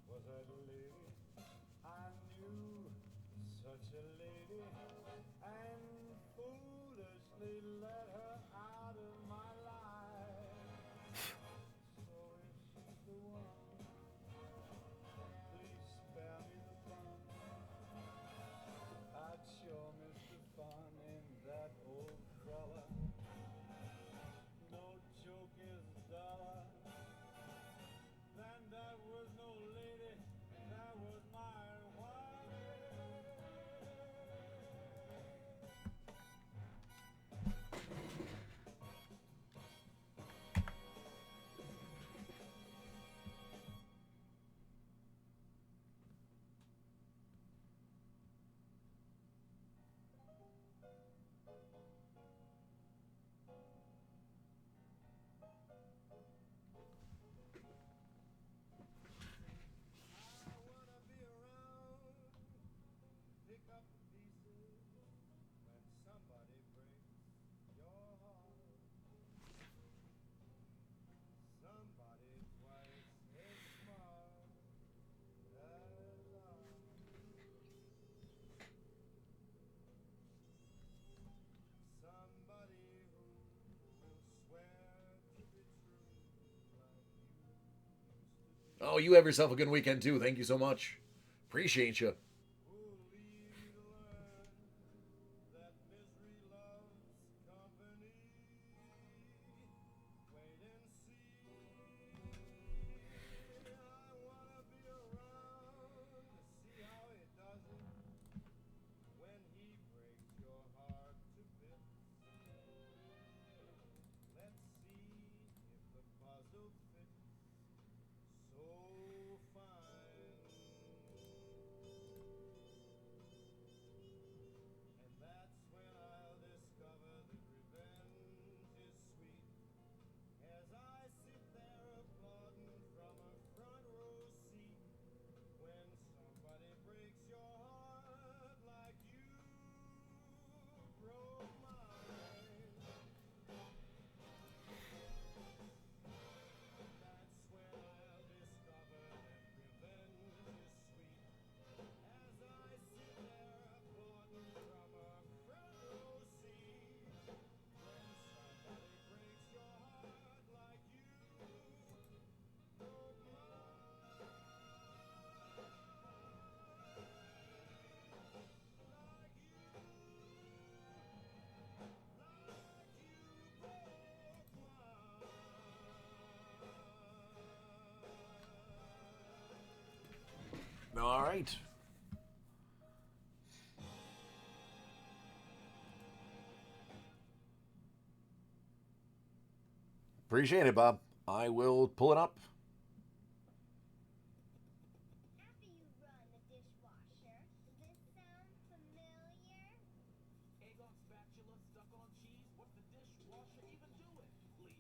Was that lady? I knew such a lady and foolishly let her out of my life. So if she's the one, please spare me the fun. I'd sure miss the fun in that old fella. No joke is duller than that was no lady, that was my wife. I wanna be around, pick up the pieces when somebody breaks your heart. Somebody twice as smart as I. Somebody who will swear to be true like you used to do. Oh, you have yourself a good weekend too. Thank you so much. Appreciate you. Who'll leave you to learn that misery loves company? Wait and see. I wanna be around to see how he does it when he breaks your heart to bits. Let's see if the puzzle fits so fine. right. Appreciate it, Bob. I will pull it up. After you run the dishwasher, does this sound familiar? Egg on spatula stuck on cheese. What's the dishwasher even doing? Leave.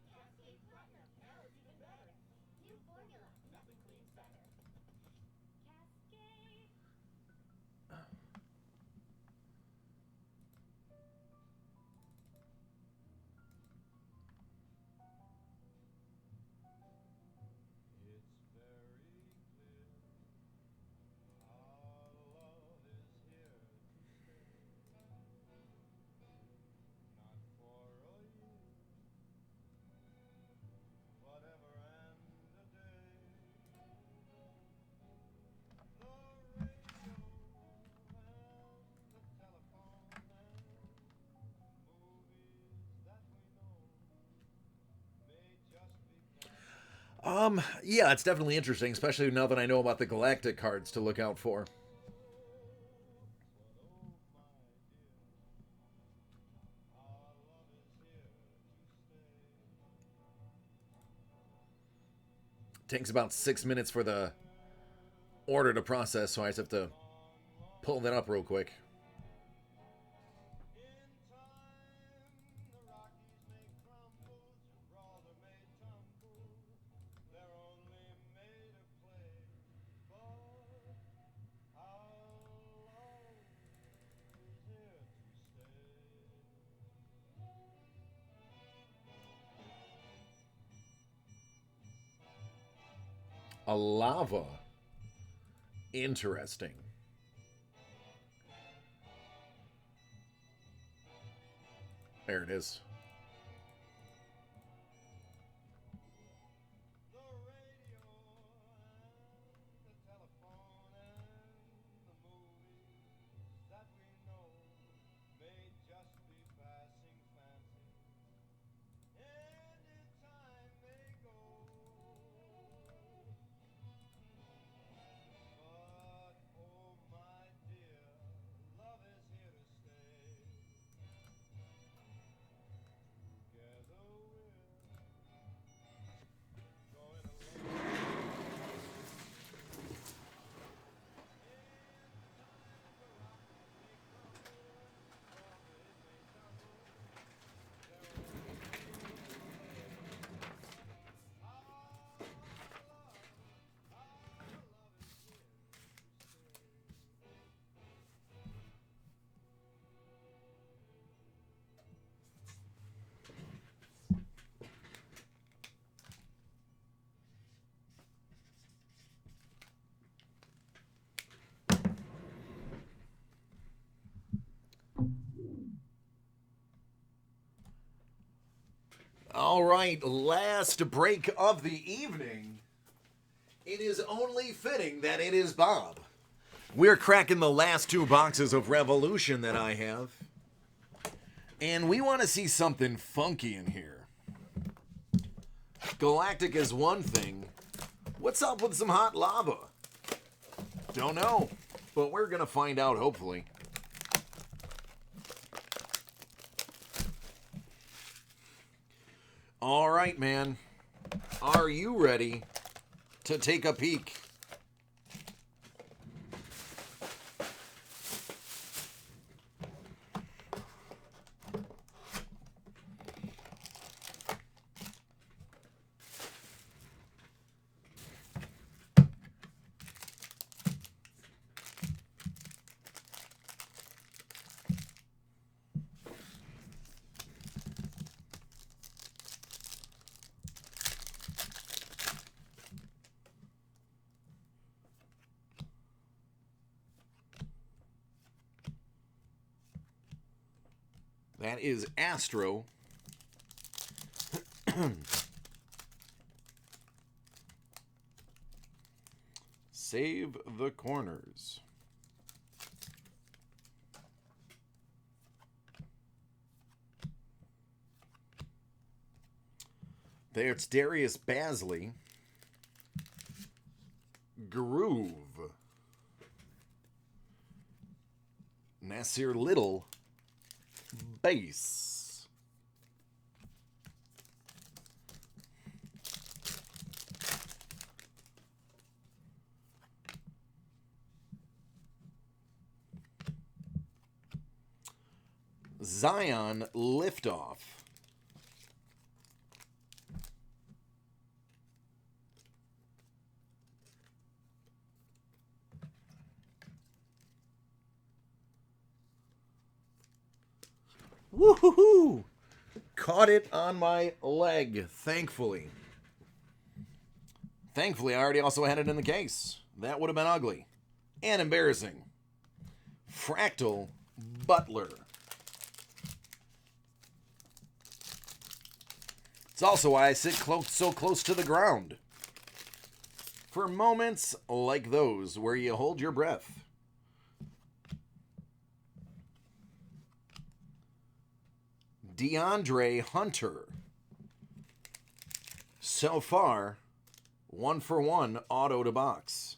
Cascade Platinum. Now it's even better. New formula. Nothing cleans better. Cascade. It's very clear our love is here to stay. Not for a year, but ever and a day. The radio and the telephone and movies that we know may just be Yeah, it's definitely interesting, especially now that I know about the Galactic cards to look out for. Takes about 6 minutes for the order to process, so I just have to pull that up real quick. in time. The Rockies may crumble, Gibraltar may tumble. They're only made of clay, but our love is here to stay. A lava. Interesting. There it is. The radio and the telephone and the movies that we know may just be passing fancy. Any time they go. But oh my dear, love is here to stay. Together we're going along. All right, last break of the evening. It is only fitting that it is Bob. We're cracking the last 2 boxes of Revolution that I have. And we want to see something funky in here. Galactic is one thing. What's up with some hot lava? Don't know, but we're going to find out hopefully. All right, man. Are you ready to take a peek? That is Astro. Save the corners. There's Darius Basley. Groove. Nasir Little. Base. Zion Liftoff. Woohoo! Caught it on my leg, thankfully. Thankfully, I already also had it in the case. That would have been ugly and embarrassing. Fractal Butler. It's also why I sit so close to the ground. For moments like those where you hold your breath. DeAndre Hunter. So far, 1-for-1 auto to box.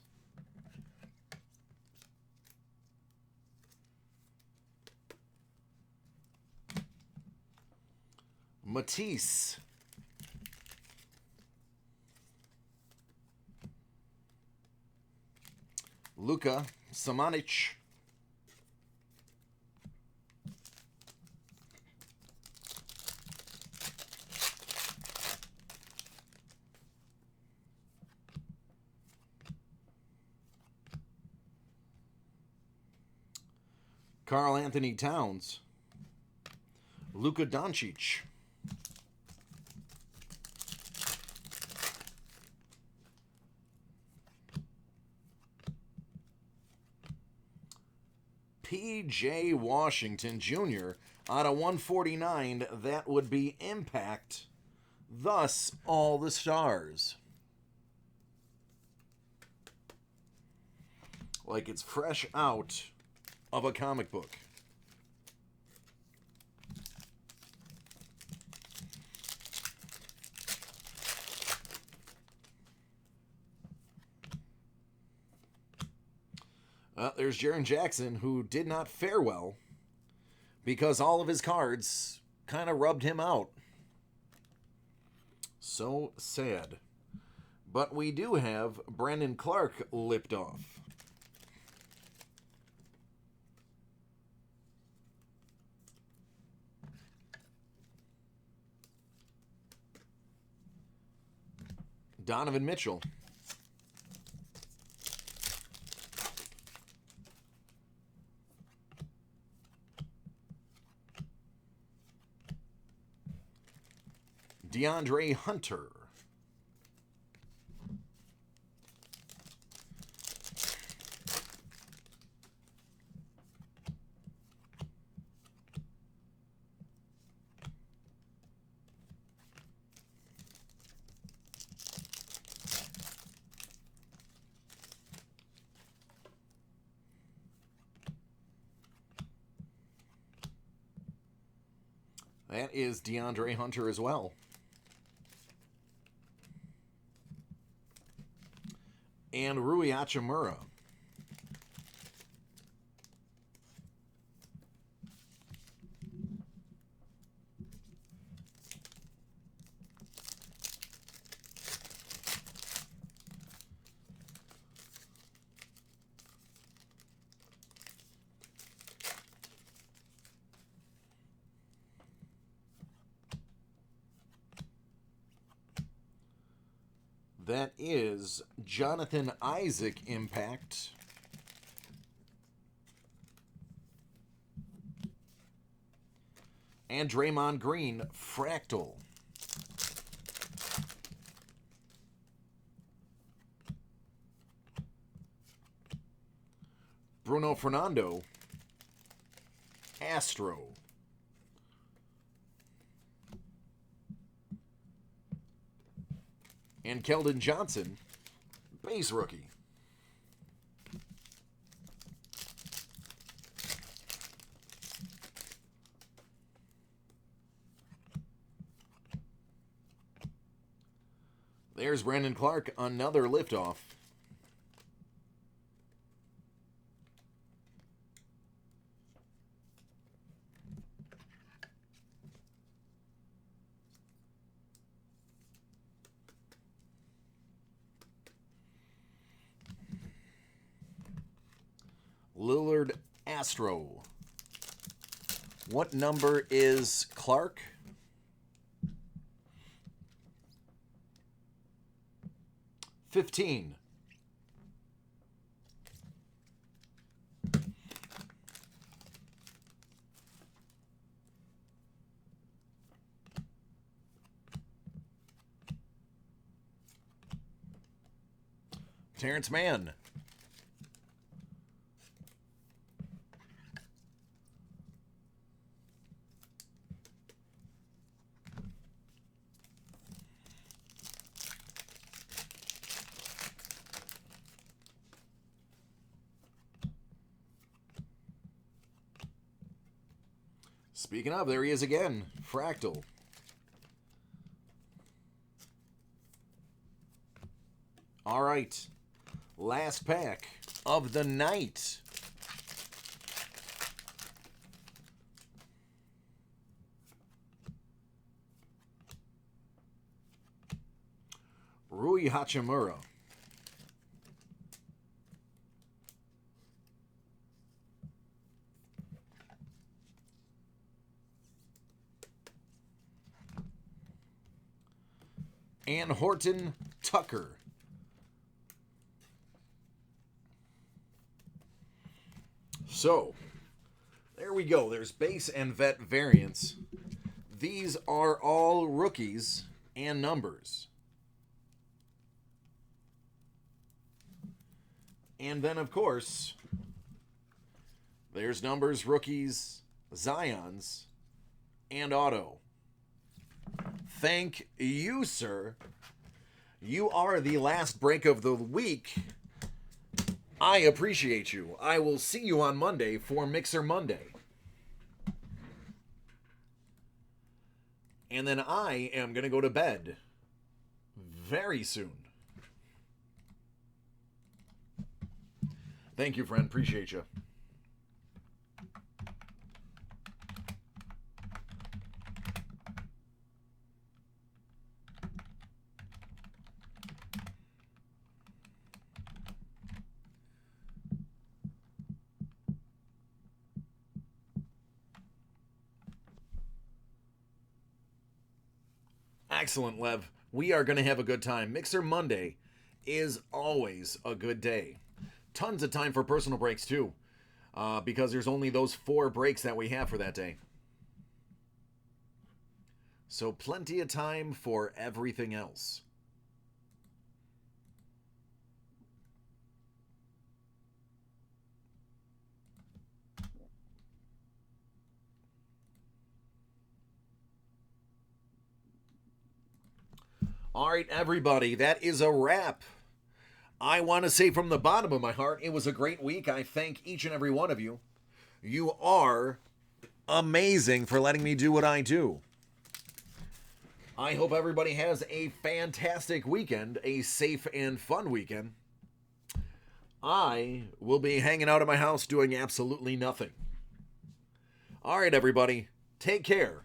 Matisse. Luka Samanic. Karl Anthony Towns. Luka Doncic. P.J. Washington Jr. on a 149. That would be Impact. Thus, all the stars. Like it's fresh out of a comic book. There's Jaren Jackson, who did not fare well because all of his cards kind of rubbed him out. So sad. But we do have Brandon Clark lipped off. Donovan Mitchell. DeAndre Hunter. That is DeAndre Hunter as well. And Rui Hachimura. That is Jonathan Isaac Impact. And Draymond Green Fractal. Bruno Fernando Astro. And Keldon Johnson, base rookie. There's Brandon Clark, another liftoff. Lillard Astro. What number is Clark? 15. Terrence Mann. Speaking of, there he is again. Fractal. All right. Last pack of the night. Rui Hachimura. And Horton Tucker. So, there we go. There's base and vet variants. These are all rookies and numbers. And then, of course, there's numbers, rookies, Zions, and auto. Thank you, sir. You are the last break of the week. I appreciate you. I will see you on Monday for Mixer Monday. And then I am going to go to bed very soon. Thank you, friend. Appreciate you. Excellent, Lev. We are going to have a good time. Mixer Monday is always a good day. Tons of time for personal breaks, too, because there's only those 4 breaks that we have for that day. So plenty of time for everything else. All right, everybody, that is a wrap. I want to say from the bottom of my heart, it was a great week. I thank each and every one of you. You are amazing for letting me do what I do. I hope everybody has a fantastic weekend, a safe and fun weekend. I will be hanging out at my house doing absolutely nothing. All right, everybody, take care.